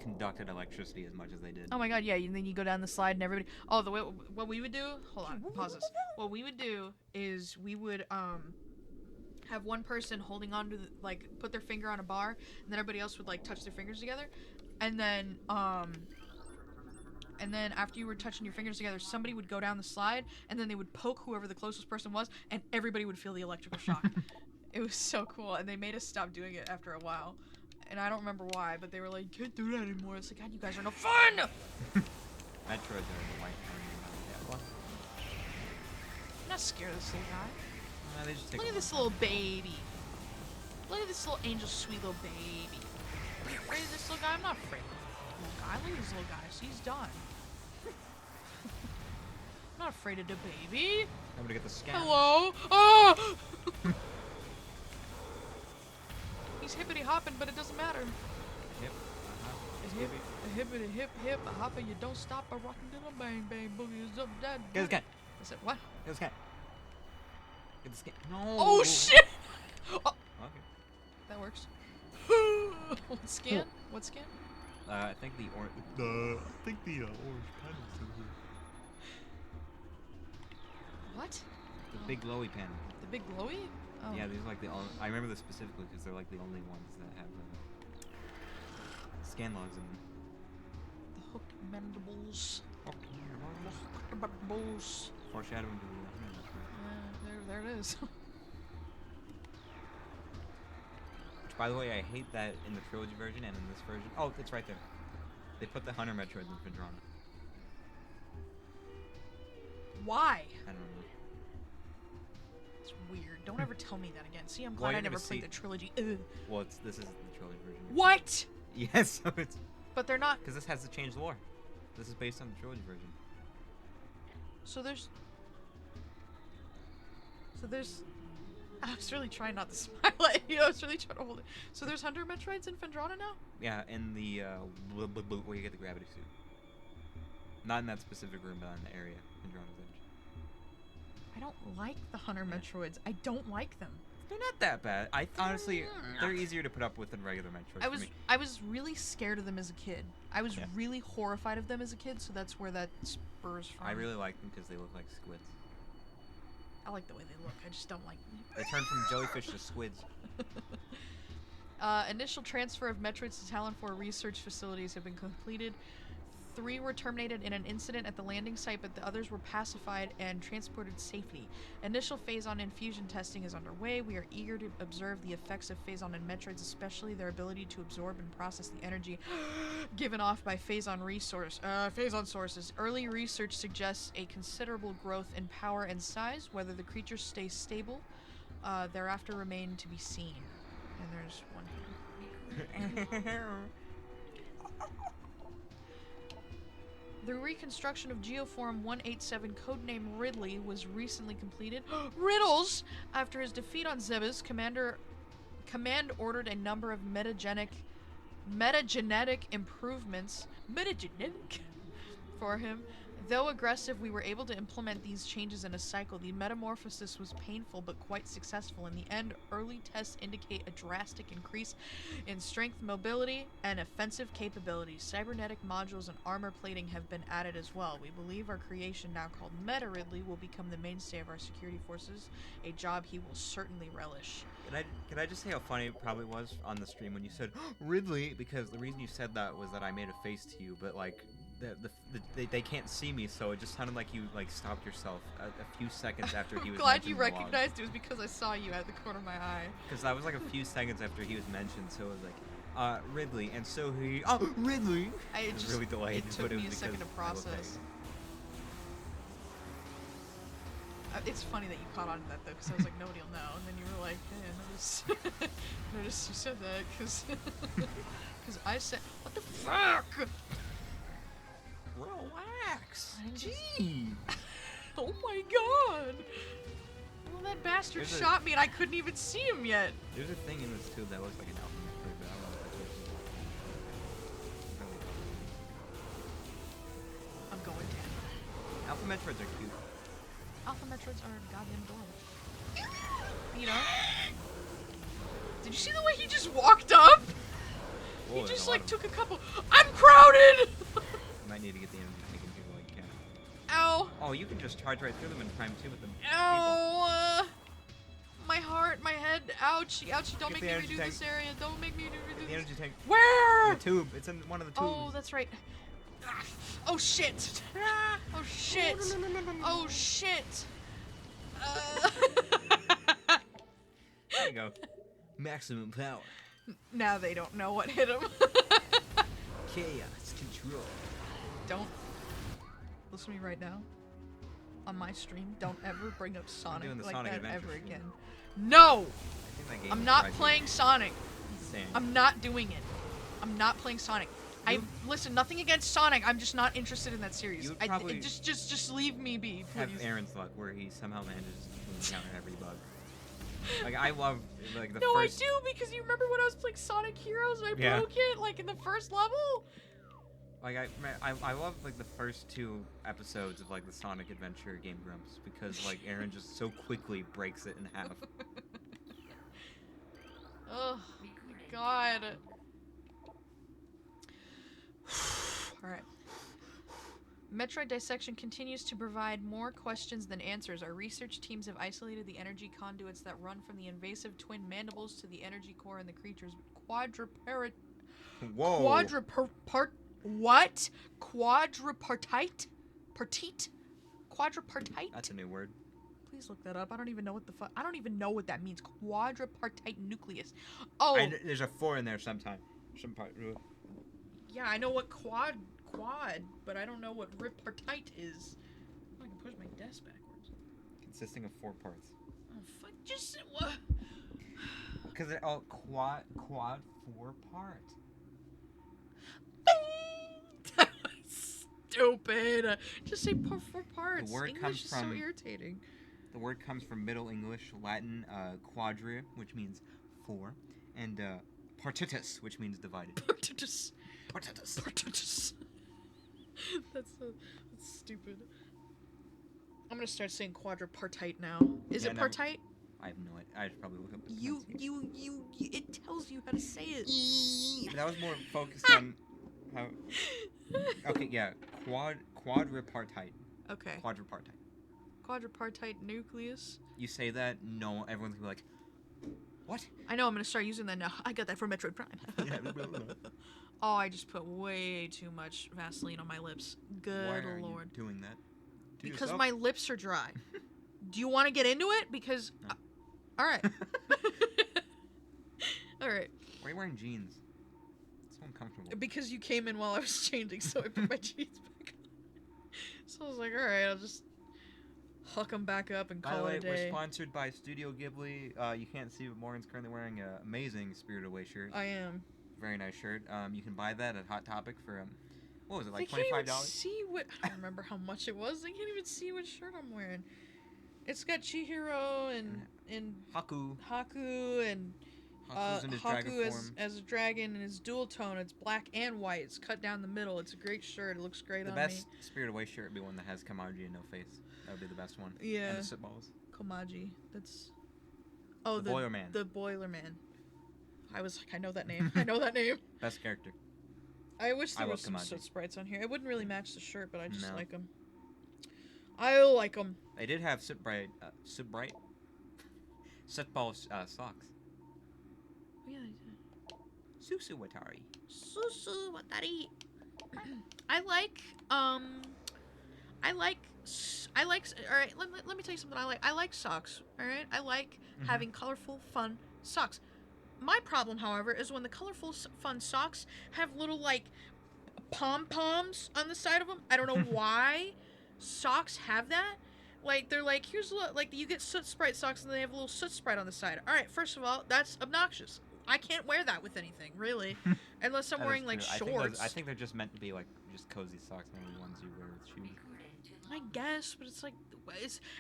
conducted electricity as much as they did. Oh my god, yeah, and then you go down the slide and everybody... Oh, the way... What we would do... Hold on, pause this. What we would do is we would, have one person holding on to, like, put their finger on a bar, and then everybody else would, like, touch their fingers together. And then after you were touching your fingers together, somebody would go down the slide, and then they would poke whoever the closest person was, and everybody would feel the electrical shock. It was so cool, and they made us stop doing it after a while. And I don't remember why, but they were like, "You can't do that anymore." It's like, God, you guys are no fun! Metroids are the white one. I'm not scared of this little guy. They just take Look a at this long little baby. Look at this little angel, sweet little baby. Are you afraid of this little guy? I'm not afraid of this little guy. Look at this little guy. He's done. I'm not afraid of the baby. time. I'm gonna get the scan. Hello? Oh! He's hippity hopping, but it doesn't matter. Yep. A hippity hip hip, a hopper, you don't stop a rockin' to the bang bang boogie up that. Get the scan. I said what? Get the scan. Get the scan. No. Oh shit! Oh, Okay. that works. What scan? What scan? I think the orange. I think the orange panel's in here. What? The big glowy panel. The big glowy? Oh. Yeah, these are like the only. I remember this specifically because they're like the only ones that have scan logs in them. The hook mandibles. Mandibles. Foreshadowing to the There it is. Which, by the way, I hate that in the trilogy version and in this version. Oh, it's right there. They put the Hunter Metroids in Phendrana. Why? I don't know. It's weird. Don't ever tell me that again. See, I'm Well, glad I you're gonna never played see- the trilogy. Ugh. Well, this is the trilogy version. What? Yes, so it's But they're not. because this has to change lore. This is based on the trilogy version. So there's. I was really trying not to smile at you. I was really trying to hold it. So there's Hunter Metroids in Phendrana now? Yeah, in the where you get the gravity suit. Not in that specific room, but in the area in Drana's Edge. I don't like the Hunter Metroids. I don't like them. They're not that bad. Honestly, they're easier to put up with than regular Metroids. for me. I was really scared of them as a kid. I was Yeah. really horrified of them as a kid, so that's where that spurs from. I really like them because they look like squids. I like the way they look. I just don't like them. They turn from jellyfish to squids. Initial transfer of Metroids to Talon 4 research facilities have been completed. 3 were terminated in an incident at the landing site, but the others were pacified and transported safely. Initial Phazon infusion testing is underway. We are eager to observe the effects of Phazon and Metroids, especially their ability to absorb and process the energy given off by Phazon sources. Early research suggests a considerable growth in power and size. Whether the creatures stay stable, thereafter remain to be seen. And there's one here. The reconstruction of Geoform 187, codename Ridley, was recently completed. Riddles! After his defeat on Zebes, Command ordered a number of metagenetic improvements for him. Though aggressive, we were able to implement these changes in a cycle. The metamorphosis was painful but quite successful. In the end, early tests indicate a drastic increase in strength, mobility, and offensive capabilities. Cybernetic modules and armor plating have been added as well. We believe our creation, now called Meta Ridley, will become the mainstay of our security forces, a job he will certainly relish. Can I just say how funny it probably was on the stream when you said Ridley? Because the reason you said that was that I made a face to you, but like they can't see me, so it just sounded like you like stopped yourself a few seconds after he was. Glad you mentioned in the vlog. recognized it was because I saw you at the corner of my eye. Because I was like a few seconds after he was mentioned, so it was like, Ridley, and so he, Ridley. I was just really delayed, It took but it me a was second to because I looked at process. you. It's funny that you caught on to that though, because I was like, nobody will know, and then you were like, hey, I noticed you said that, because I said, what the fuck? Relax. I just- Gee. Oh my god! Well, that bastard There's a- shot me and I couldn't even see him yet. There's a thing in this tube that looks like an alpha Metroid, but I don't know if that's what I'm going down. Alpha Metroids are cute. Alpha Metroids are goddamn adorable. You know? Did you see the way he just walked up? Whoa, He there's just a lot like of- took a couple. I'm crowded! You might need to get the energy taken too while you can. Ow. Oh, you can just charge right through them in time too with them. Ow! My heart, my head, ouchie, ouchie, don't Get make the me energy redo tank. this area, don't make me The redo this. energy tank. Where? The tube. It's in one of the tubes. Oh, that's right. Ah. Oh shit! Oh shit! Oh shit! There you go. Maximum power. Now they don't know what hit him. Chaos control. Don't listen to me right now. On my stream, don't ever bring up Sonic doing the like Sonic that Adventure ever stream. again. No! I think that game I'm is not tried to- playing Sonic. Same. I'm not doing it. I'm not playing Sonic. Listen, nothing against Sonic. I'm just not interested in that series. You would probably Just leave me be, have please. Aaron's luck where he somehow manages to encounter every bug. Like I love like the No, first. I do, because you remember when I was playing Sonic Heroes and I Yeah. broke it, like in the first level? Like I love like the first 2 episodes of like the Sonic Adventure Game Grumps because like Aaron just so quickly breaks it in half. Oh, God. Alright. Metroid Dissection continues to provide more questions than answers. Our research teams have isolated the energy conduits that run from the invasive twin mandibles to the energy core in the creature's quadripartite? Whoa. What? Quadripartite? Quadripartite? That's a new word. Please look that up. I don't even know what the fuck. I don't even know what that means. Quadripartite nucleus. Oh, There's a 4 in there sometime. Some part. yeah, I know what quad, but I don't know what ripartite is. Oh, I can push my desk backwards. Consisting of 4 parts. Oh, fuck, just what? Because they're all quad 4-part. That was stupid. Just say 4 parts. The word English comes is from- so irritating. The word comes from Middle English, Latin, quadri, which means 4, and partitus, which means divided. Partitus. Partitus. Partitus. That's stupid. I'm gonna start saying quadripartite now. Is Yeah, it never- partite? I have no idea. I should probably look up the You, pronunciation. it tells you how to say it. But that was more focused on how. Okay, yeah, quadripartite. Okay. Quadripartite. Quadripartite nucleus. You say that, no, everyone's gonna be like, what? I know, I'm gonna start using that now. I got that from Metroid Prime. Oh, I just put way too much Vaseline on my lips. Good Why are lord. you doing that? To Because yourself? my lips are dry. Do you want to get into it? Because. No. Alright. Alright. Why are you wearing jeans? It's so uncomfortable. Because you came in while I was changing, so I put my jeans back on. So I was like, alright, I'll just huck them back up and By the call way, it a we're day. sponsored by Studio Ghibli. You can't see, but Morgan's currently wearing an amazing Spirited Away shirt. I am. Very nice shirt. You can buy that at Hot Topic for what was it, like They can't even $25? see what. I don't remember how much it was. They can't even see what shirt I'm wearing. It's got Chihiro and Haku. Haku and Haku's in his dragon Haku form. as a dragon, and it's dual tone. It's black and white. It's cut down the middle. It's a great shirt. It looks great The on best Spirited Away shirt would be one that has Kamaji and no face. That would be the best one. me. Yeah, And the sit balls. Komaji. That's. Oh, The Boiler Man. The Boiler Man. I was like, I know that name. I know that name. Best character. I wish I there love was some Kamaji. soot sprites on here. It wouldn't really match the shirt, but I just No. like them. I like them. They did have sit ball socks. Oh, yeah, they did. Susu Watari. Susu Watari. I like all right, let me tell you something I like socks, all right? I like Mhm. having colorful fun socks. My problem, however, is when the colorful fun socks have little like pom-poms on the side of them. I don't know why socks have that. Like they're like, here's a like you get soot sprite socks and they have a little soot sprite on the side. All right, first of all, that's obnoxious. I can't wear that with anything, really, unless I'm That is wearing like true. shorts. I think they're just meant to be like just cozy socks, not the ones you wear with shoes. Recorded to I logbook. guess, but it's like,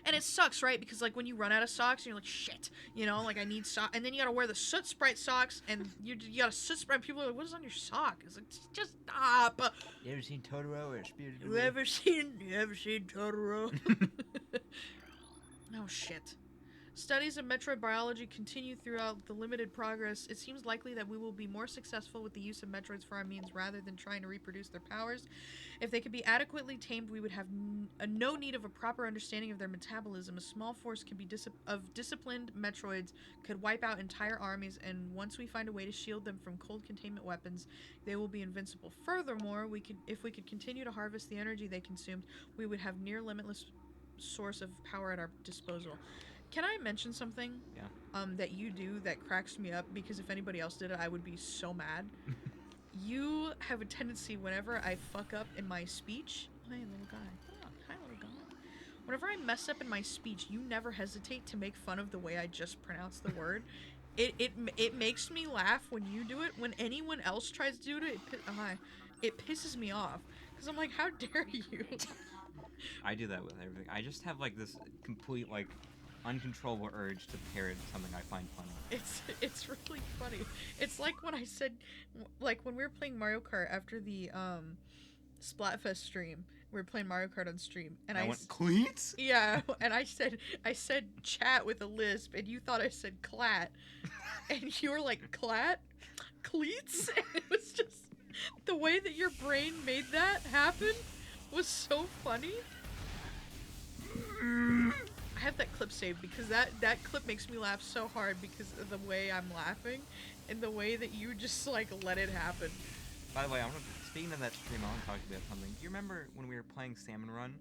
and it sucks, right? Because like when you run out of socks, you're like, shit, you know, like I need sock, and then you gotta wear the soot sprite socks, and you got a soot sprite. People are like, what is on your sock? It's like, just stop. You ever seen Totoro or Spirited You Away? ever seen Totoro? Oh shit. Studies of Metroid biology continue throughout the limited progress. It seems likely that we will be more successful with the use of Metroids for our means rather than trying to reproduce their powers. If they could be adequately tamed, we would have no need of a proper understanding of their metabolism. A small force could be of disciplined Metroids could wipe out entire armies, and once we find a way to shield them from cold containment weapons, they will be invincible. Furthermore, if we could continue to harvest the energy they consumed, we would have near limitless source of power at our disposal. Can I mention something? Yeah. That you do that cracks me up, because if anybody else did it, I would be so mad. You have a tendency whenever I fuck up in my speech. Hey, little guy. Oh, hi, little guy. Whenever I mess up in my speech, you never hesitate to make fun of the way I just pronounced the word. It makes me laugh when you do it. When anyone else tries to do it, it pisses me off. Because I'm like, how dare you? I do that with everything. I just have like this complete like uncontrollable urge to parrot something I find funny. It's really funny. It's like when I said, like when we were playing Mario Kart after the Splatfest stream. We were playing Mario Kart on stream, and I went cleats. yeah, and I said chat with a lisp, and you thought I said clat, and you were like clat, cleats, and it was just the way that your brain made that happen was so funny. I have that clip saved because that clip makes me laugh so hard because of the way I'm laughing and the way that you just like let it happen. By the way, speaking of that stream, I want to talk to you about something. Do you remember when we were playing Salmon Run?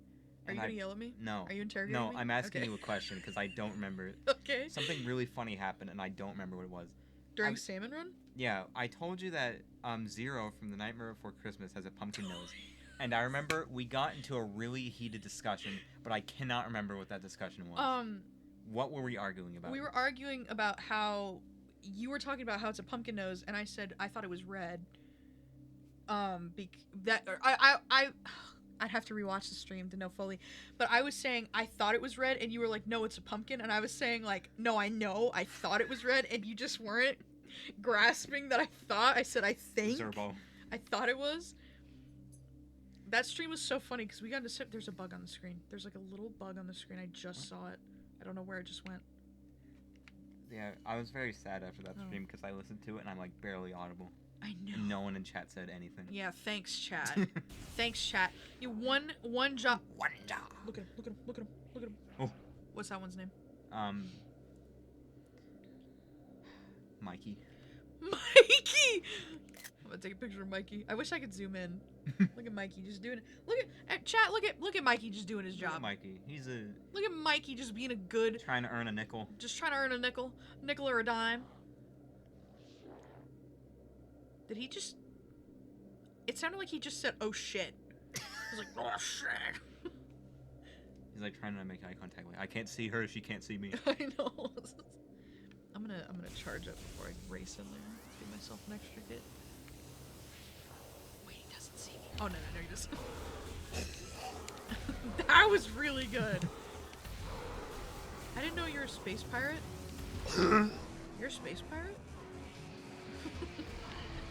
Are you gonna yell at me? No. Are you interrogating No, me? I'm asking Okay. you a question because I don't remember it. Okay. Something really funny happened and I don't remember what it was. During I- Salmon Run? Yeah, I told you that Zero from The Nightmare Before Christmas has a pumpkin nose. And I remember we got into a really heated discussion, but I cannot remember what that discussion was. What were we arguing about? We were arguing about how you were talking about how it's a pumpkin nose, and I said I thought it was red. I'd have to rewatch the stream to know fully, but I was saying I thought it was red, and you were like, no, it's a pumpkin, and I was saying like, no, I know, I thought it was red, and you just weren't grasping that I thought. I said I think. Zerbo. I thought it was. That stream was so funny because we got to sit. There's a bug on the screen. There's like a little bug on the screen. I just saw it. I don't know where it just went. Yeah, I was very sad after that Oh. stream because I listened to it and I'm like barely audible. I know. And no one in chat said anything. Yeah, thanks, chat. Thanks, chat. You one job. One job. Look at him. Look at him. Look at him. Look at him. Oh. What's that one's name? Mikey. Mikey. I'm gonna take a picture of Mikey. I wish I could zoom in. Look at Mikey just doing it. Look at chat. Look at Mikey just doing his Look at job. Mikey. He's Look at Mikey just being a good. trying to earn a nickel. Just trying to earn a nickel or a dime. Did he just? It sounded like he just said, "Oh shit." He was like, "Oh shit." He's like trying to make eye contact. Like, I can't see her. She can't see me. I know. I'm gonna charge up before I race in there. Give myself an extra hit. Wait, he doesn't see me. Oh no, he doesn't. That was really good. I didn't know you're a space pirate. You're a space pirate?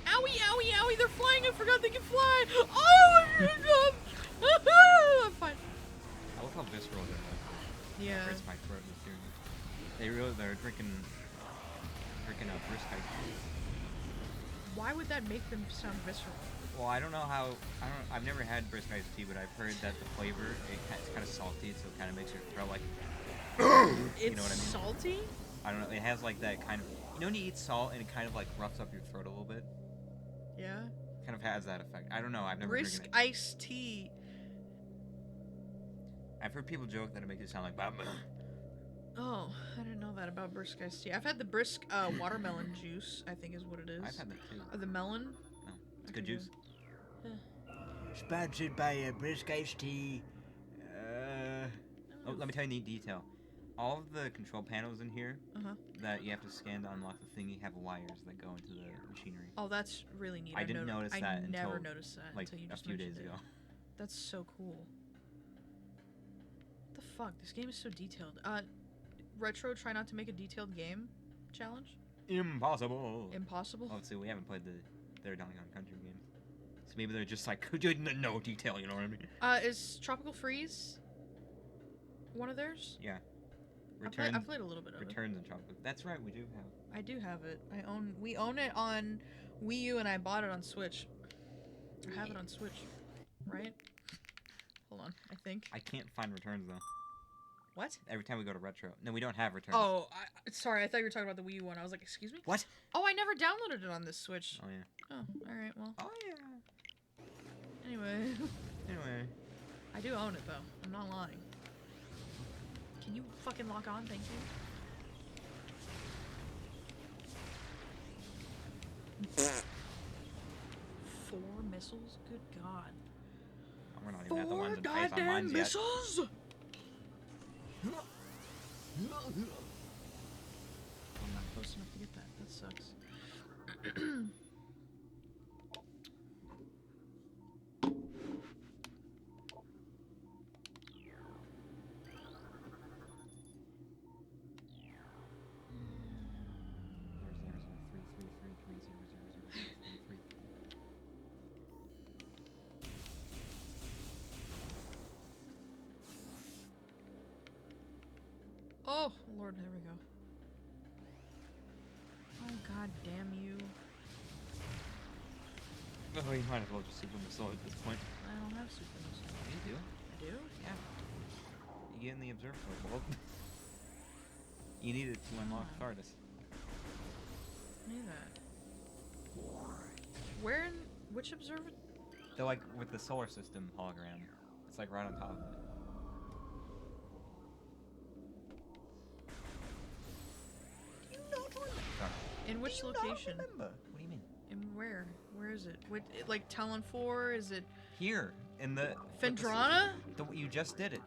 Owie, owie, owie, they're flying, I forgot they can fly! Oh my god! I'm fine. I love how visceral they're like. Yeah. Hurts my throat this year. They're drinking brisk iced tea. Why would that make them sound visceral? Well, I don't know how. I've never had brisk iced tea, but I've heard that the flavor it's kind of salty, so it kind of makes your throat like. It's You know what I mean? salty? I don't know. It has like that kind of. You know when you eat salt and it kind of like roughs up your throat a little bit. Yeah. Kind of has that effect. I don't know. I've never Brisk drinking it. iced tea. I've heard people joke that it makes it sound like. Oh, I didn't know that about brisk iced tea. I've had the brisk watermelon juice, I think is what it is. I've had that too. Or the melon. No, it's good juice. Sponsored by Brisk Iced Tea. Oh, let me tell you the detail. All of the control panels in here Uh-huh. that you have to scan to unlock the thingy have wires that go into the machinery. Oh, that's really neat. I didn't notice that I never until, noticed that like until you a just few mentioned days it. ago. That's so cool. What the fuck? This game is so detailed. Retro, try not to make a detailed game challenge? Impossible. Impossible? Oh, see, we haven't played their Donkey Kong Country games. So maybe they're just like, no detail, you know what I mean? Is Tropical Freeze one of theirs? Yeah. I played a little bit of it. Returns and Tropical. That's right, we do have. I do have it. We own it on Wii U, and I bought it on Switch. I have it on Switch, right? Hold on, I think. I can't find Returns, though. What? Every time we go to Retro. No, we don't have Returns. Oh, sorry. I thought you were talking about the Wii U one. I was like, excuse me? What? Oh, I never downloaded it on this Switch. Oh, yeah. Oh, alright, well. Oh, yeah. Anyway. Anyway. I do own it, though. I'm not lying. Can you fucking lock on? Thank you. 4 missiles? Good God. Oh, we're not even at the 4 ones in face on goddamn mines yet. missiles? I'm not close enough to get that. That sucks. Oh, Lord, there we go. Oh, god damn you. Oh, you might as well just super missile at this point. I don't have super missile. You do? I do? Yeah. You get in the observatory bulb. You need it to unlock Stardust. I knew that. Where in which observatory? They're like with the solar system hologram. It's like right on top of it. In which location? Remember? What do you mean? In where? Where is it? Like Talon 4? Is it Here in the Fendrana? You just did it.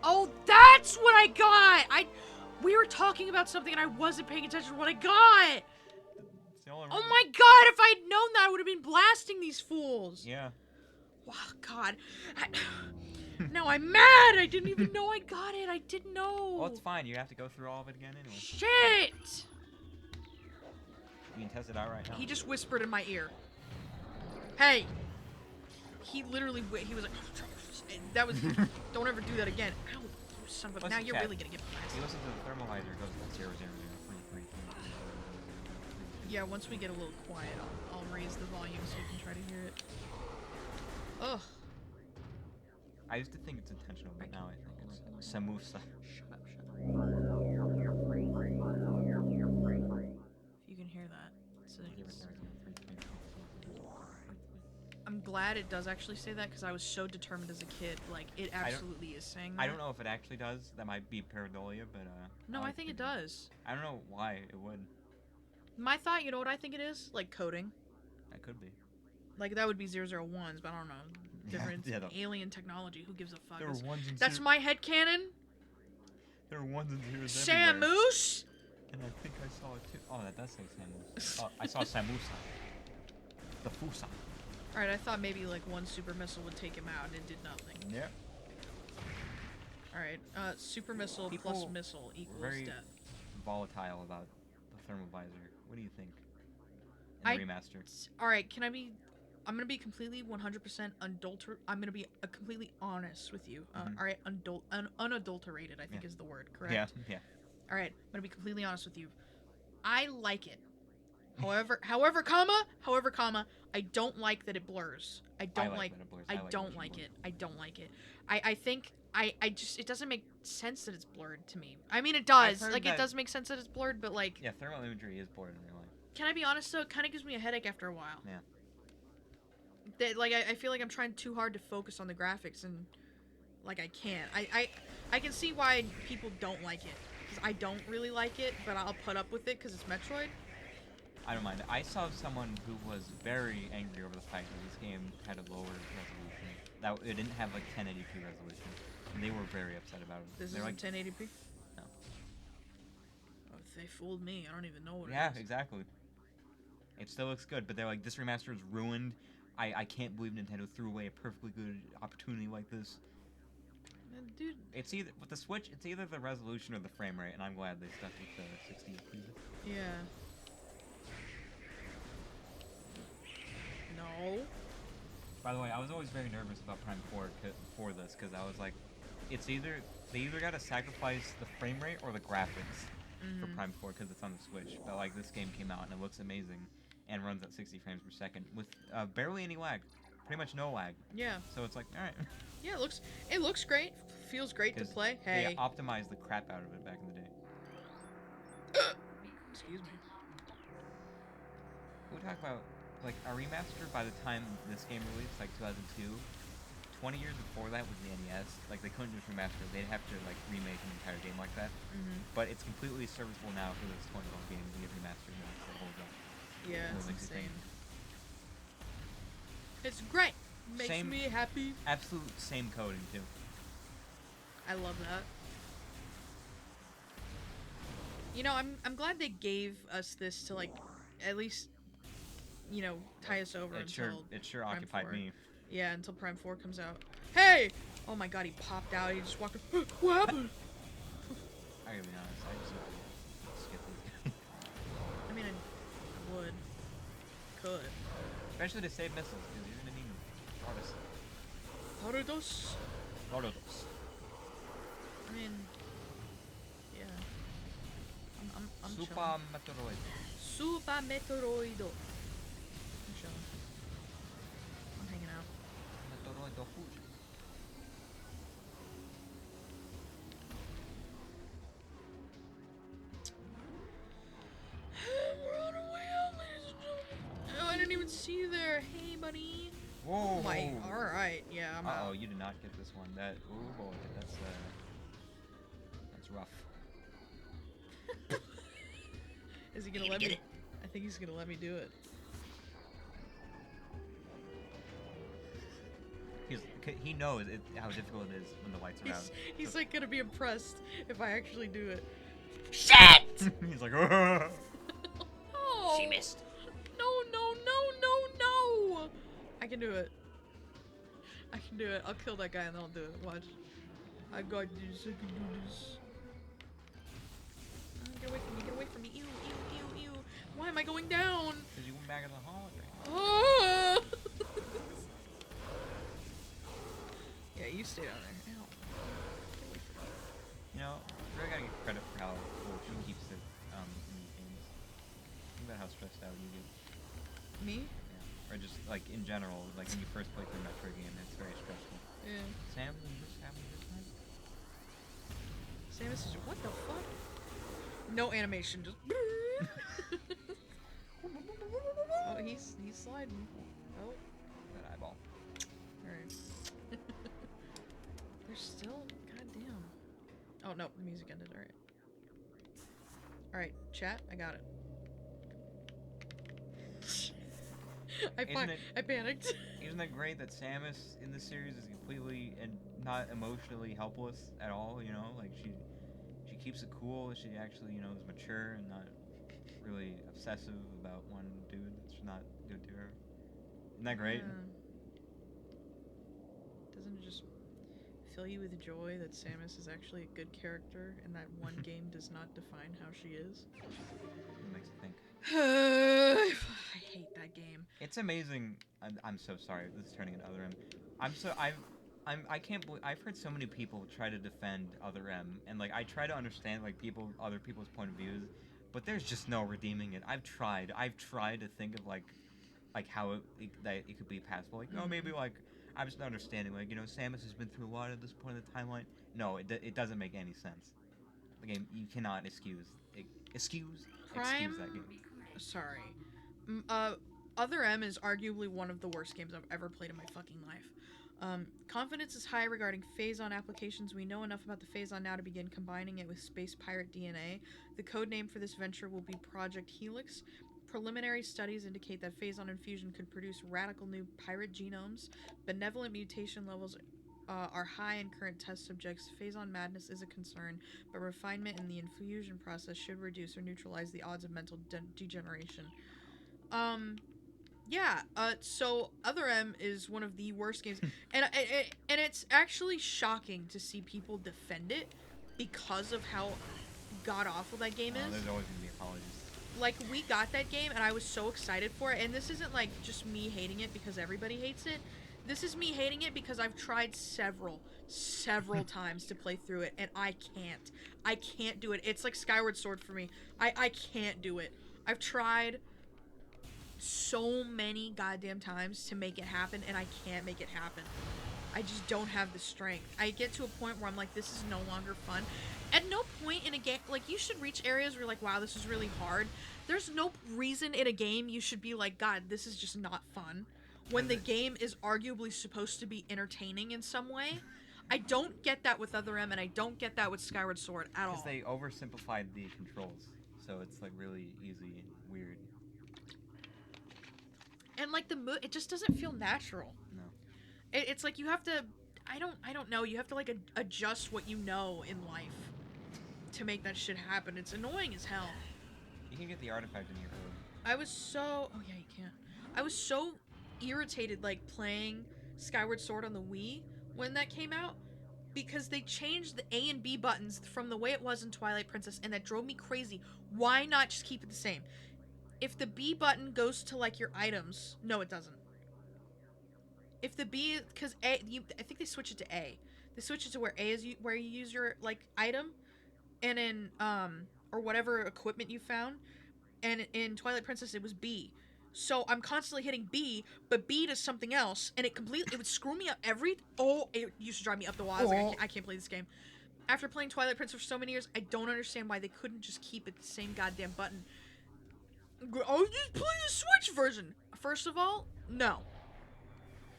Oh, that's what I got! We were talking about something and I wasn't paying attention to what I got. It's the only Oh reason. my god, if I'd known that, I would have been blasting these fools. Yeah. Wow, God. Now I'm mad. I didn't even know I got it. I didn't know. Well, it's fine. You have to go through all of it again anyway. Shit. You can test it out right now. He just whispered in my ear. Hey. He literally, he was like, that was, don't ever do that again. Ow, you son of a, now Listen, you're chat. really gonna get You blasted. listen to the thermalizer, it goes 0, 0, 0, 3, 3, 3. Yeah, once we get a little quiet, I'll raise the volume so you can try to hear it. Ugh. I used to think it's intentional, but now I think it's Samusa. Shut up, shut up. If you can hear that. I'm glad it does actually say that because I was so determined as a kid. Like, it absolutely is saying that. I don't know if it actually does. That might be pareidolia, but No, I think it does. I don't know why it would. My thought, you know what I think it is? Like coding. That could be. Like, that would be 001s, but I don't know. Different Yeah, alien technology. Who gives a fuck? There were ones and That's my headcanon. There were ones and zeros everywhere. Samus! And I think I saw it too. Oh, that does say Samus. Oh, I saw Samusa. The Fusa. Alright, I thought maybe like one super missile would take him out and it did nothing. Yeah. Alright, super missile plus People missile equals very death. volatile about the thermal visor. What do you think? In the remaster. Alright, I'm gonna be completely 100% I'm gonna be completely honest with you. Alright, unadulterated, I think is the word, correct? Yeah, yeah. Alright, I'm gonna be completely honest with you. I like it. However, comma, I don't like that it blurs. I don't like it. I don't like it. I think it doesn't make sense that it's blurred to me. I mean, it does. Like, it does make sense that it's blurred, but like... Yeah, thermal imagery is blurred in real life. Can I be honest, though? It kind of gives me a headache after a while. Yeah. Like, I feel like I'm trying too hard to focus on the graphics, and, like, I can't. I can see why people don't like it. Because I don't really like it, but I'll put up with it because it's Metroid. I don't mind. I saw someone who was very angry over the fact that this game had a lower resolution. That it didn't have like 1080p resolution, and they were very upset about it. This They're isn't 1080p? No. Oh, they fooled me. I don't even know what it is. Yeah, exactly. It still looks good, but they're like, this remaster is ruined. I can't believe Nintendo threw away a perfectly good opportunity like this. Dude. It's either with the Switch, it's either the resolution or the frame rate, and I'm glad they stuck with the 60 FPS. Yeah. No. By the way, I was always very nervous about Prime 4 for this, because I was like, they either gotta sacrifice the frame rate or the graphics for Prime 4 because it's on the Switch. But like, this game came out and it looks amazing and runs at 60 frames per second with barely any lag, pretty much no lag. Yeah. So it's like, all right. Yeah, it looks great. Feels great to play. Hey. They optimized the crap out of it back in the day. Excuse me. We'll talk about like a remaster by the time this game released, like 2002. 20 years before that was the NES. Like, they couldn't just remaster it. They'd have to like remake an entire game like that. But it's completely serviceable now for this 20-year game to get remastered and it holds up. Yeah, It it's makes you think. insane. It's great. Makes Same- me happy. Absolute same coding too. I love that. You know, I'm glad they gave us this to like at least, you know, tie us over It until sure Prime occupied 4. me. Yeah, until Prime 4 comes out. Hey! Oh my god, he popped out. He just walked. What happened? I gotta be honest, I just skip these. I mean, I would. Could. Especially to save missiles, because you're gonna need Tordos? Tordos. I mean, yeah. I'm Super chilling. Metroid. Super Metroido. I'm chilling. I'm hanging out. Metroid do Fuji. We're on our way out, ladies and gentlemen. Oh, I didn't even see you there. Hey, buddy. Whoa! Oh my. Alright, yeah, I'm Uh-oh, out. you did not get this one. That, oh boy, that's rough. Is he gonna let me? I think he's gonna let me do it. He knows how difficult it is when the lights are out. He's like gonna be impressed if I actually do it. Shit! He's like, "Ugh." Oh. She missed. No, no, no, no, no! I can do it. I can do it. I'll kill that guy and then I'll do it. Watch. I got this. I can do this. Get away from me. Get away from me. Ew, ew, ew, ew. Why am I going down? Because you went back in the hall. Oh! Yeah, you stay down there. Ow. Get away from me. You know, really gotta give credit for how cool she keeps it in these games. Think about how stressed out you get. Me? Yeah. Or just like in general, like when you first play through a Metroid game, it's very stressful. Yeah. Sam, was this happening this time? Samus is. What the fuck? No animation, just. Oh, he's sliding. Oh, That eyeball. alright. There's still. Goddamn. Oh no, the music ended. Alright. Alright, chat, I got it. I panicked. Isn't it great that Samus in this series is completely and not emotionally helpless at all? You know, like she keeps it cool. She actually, you know, is mature and not really obsessive about one dude that's not good to her. Isn't that great? Doesn't it just fill you with joy that Samus is actually a good character and that one game does not define how she is? It makes you think. I hate that game. It's amazing. I'm so sorry. This is turning into Other M. I can't believe I've heard so many people try to defend Other M, and like I try to understand like other people's point of views, but there's just no redeeming it. I've tried to think of like how that it could be passable. Like, oh, maybe like I'm just not understanding. Like, you know, Samus has been through a lot at this point in the timeline. No, it doesn't make any sense. The game, you cannot excuse Prime. that game. Sorry. Other M is arguably one of the worst games I've ever played in my fucking life. Confidence is high regarding Phazon applications. We know enough about the Phazon now to begin combining it with Space Pirate DNA. The code name for this venture will be Project Helix. Preliminary studies indicate that Phazon infusion could produce radical new pirate genomes. Benevolent mutation levels are high in current test subjects. Phazon madness is a concern, but refinement in the infusion process should reduce or neutralize the odds of mental degeneration. Yeah, so Other M is one of the worst games, and it's actually shocking to see people defend it because of how god-awful that game is. There's always gonna be apologies. Like, we got that game, and I was so excited for it, and this isn't, like, just me hating it because everybody hates it. This is me hating it because I've tried several times to play through it, and I can't do it. It's like Skyward Sword for me. I can't do it. I've tried so many goddamn times to make it happen, and I can't make it happen. I just don't have the strength. I get to a point where I'm like, this is no longer fun. At no point in a game, like, you should reach areas where you're like, wow, this is really hard. There's no reason in a game you should be like, God, this is just not fun. When the game is arguably supposed to be entertaining in some way. I don't get that with Other M, and I don't get that with Skyward Sword at all. Because they oversimplified the controls, so it's like really easy and weird. And like it just doesn't feel natural. No. It's like you have to, I don't know, you have to like adjust what you know in life to make that shit happen. It's annoying as hell. You can get the artifact in your hood. I was so, oh yeah, you can. I was so irritated like playing Skyward Sword on the Wii when that came out because they changed the A and B buttons from the way it was in Twilight Princess, and that drove me crazy. Why not just keep it the same? If the B button goes to like your items, no, it doesn't. If the B, because I think they switch it to A. They switch it to where A is where you use your like item, and in or whatever equipment you found, and in Twilight Princess it was B. So I'm constantly hitting B, but B does something else, and it would screw me up it used to drive me up the wall. I was like, I can't play this game. After playing Twilight Princess for so many years, I don't understand why they couldn't just keep it the same goddamn button. Oh, just play the Switch version. First of all, no.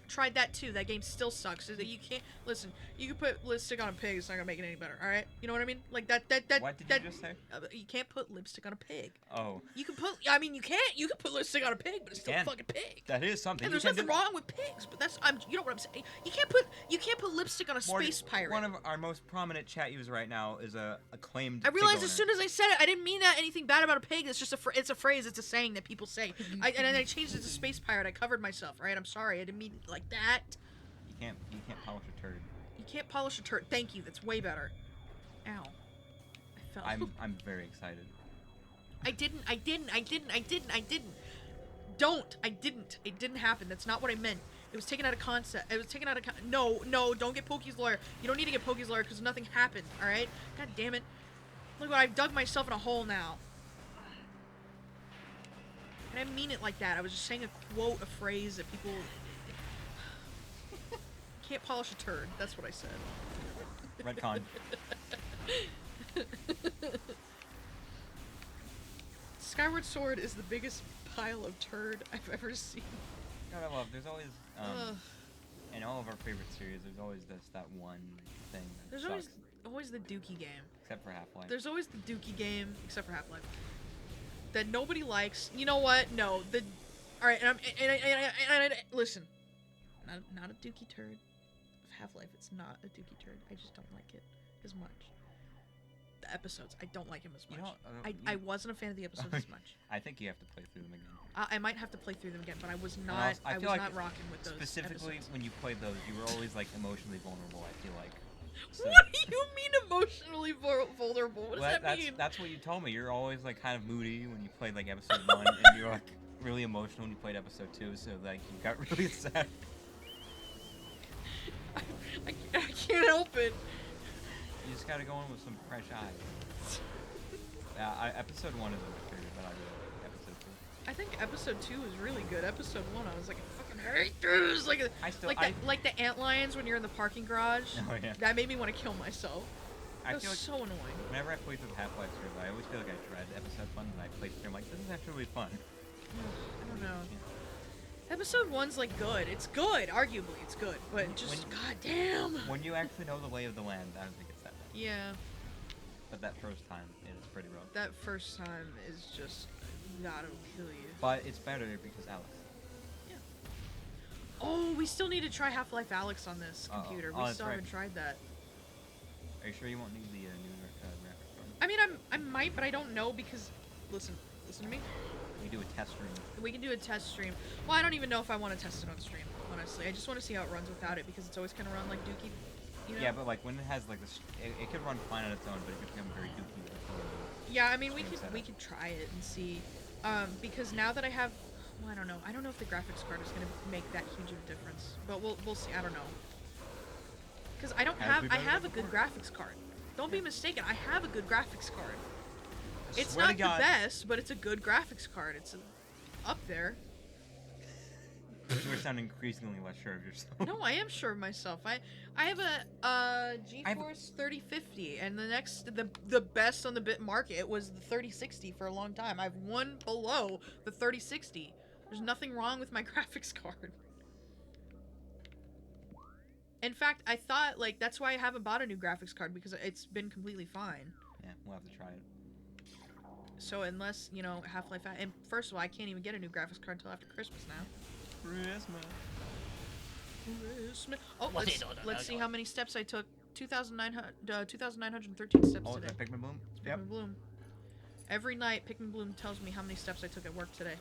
tried that too. That game still sucks. You can't listen. You can put lipstick on a pig. It's not gonna make it any better. All right. You know what I mean? Like that. What did you just say? You can't put lipstick on a pig. Oh. You can put. I mean, you can't. You can put lipstick on a pig, but it's still a fucking pig. That is something. And there's nothing wrong with pigs, but that's. You know what I'm saying? You can't put lipstick on a space pirate. One of our most prominent chat users right now is a acclaimed. I realized pig as soon as I said it, I didn't mean that anything bad about a pig. It's just it's a phrase. It's a saying that people say. And then I changed it to space pirate. I covered myself. Right? I'm sorry. I didn't mean it like that. You can't polish a turd. You can't polish a turd. Thank you. That's way better. Ow. I fell. I'm very excited. I didn't. Don't. I didn't. It didn't happen. That's not what I meant. It was taken out of concept. It was taken out of No, don't get Pokey's lawyer. You don't need to get Pokey's lawyer because nothing happened, alright? God damn it. Look what I've dug myself in a hole now. I didn't mean it like that. I was just saying a quote, a phrase that people... Can't polish a turd. That's what I said. Redcon. Skyward Sword is the biggest pile of turd I've ever seen. God, I love. There's always in all of our favorite series. There's always that one thing. That There's sucks, always the Dookie game. except for Half-Life. There's always the Dookie game, except for Half-Life, that nobody likes. You know what? No, all right, and listen, not a Dookie turd. Of Half-Life, it's not a Dookie turd. I just don't like it as much. The episodes, I don't like him as much. I wasn't a fan of the episodes as much. I think you have to play through them again. I might have to play through them again, but I was not. I was not rocking with those. Specifically, episodes. when you played those, you were always like emotionally vulnerable. I feel like. So, What do you mean emotionally vulnerable? What does that mean? That's what you told me. You're always like kind of moody when you played like episode 1, and you're like really emotional when you played episode 2. So like you got really sad. I can't help it. You just gotta go in with some fresh eyes. Episode 1 isn't my favorite, but I really like episode 2. I think episode 2 was really good. Episode 1, I was like, I fucking hate this. Like the antlions when you're in the parking garage. Oh yeah. That made me want to kill myself. I That was feel like so annoying. whenever I play through the Half-Life series, I always feel like I dread episode 1, and I play through. I'm like, this is actually really fun. I don't know. Episode 1's like good. It's good, arguably, it's good, but just goddamn. When you actually know the lay of the land, I don't think it's that bad. Yeah, But that first time, it is pretty rough. that first time is just that'll kill you. But it's better because Alex. Oh, we still need to try Half-Life Alyx on this computer. We that's still right. haven't tried that. Are you sure you won't need the new graphics card? I mean, I might, but I don't know because listen to me. We do a test stream. We can do a test stream. Well, I don't even know if I want to test it on stream, honestly. I just want to see how it runs without it because it's always kind of run like Dookie, you know? Yeah, but like when it has like this, it could run fine on its own, but it could become very Dookie. Yeah, I mean, we Stream could setup. try it and see, because now that I have, well, I don't know. I don't know if the graphics card is gonna make that huge of a difference, but we'll see. I don't know. Because I have a good graphics card. Don't be mistaken. I have a good graphics card. It's Swear to not the God. best, but it's a good graphics card. It's up there. You are sounding increasingly less sure of yourself. No, I am sure of myself. I have a GeForce 3050, and the best on the bit market was the 3060 for a long time. I've one below the 3060. There's nothing wrong with my graphics card. In fact, I thought like that's why I haven't bought a new graphics card because it's been completely fine. Yeah, we'll have to try it. So unless Half-Life, and first of all, I can't even get a new graphics card until after Christmas now. Christmas. Oh, let's see how many steps I took. 2,913 steps Oh, is today. that Pikmin Bloom? Pikmin Bloom. Every night, Pikmin Bloom tells me how many steps I took at work today.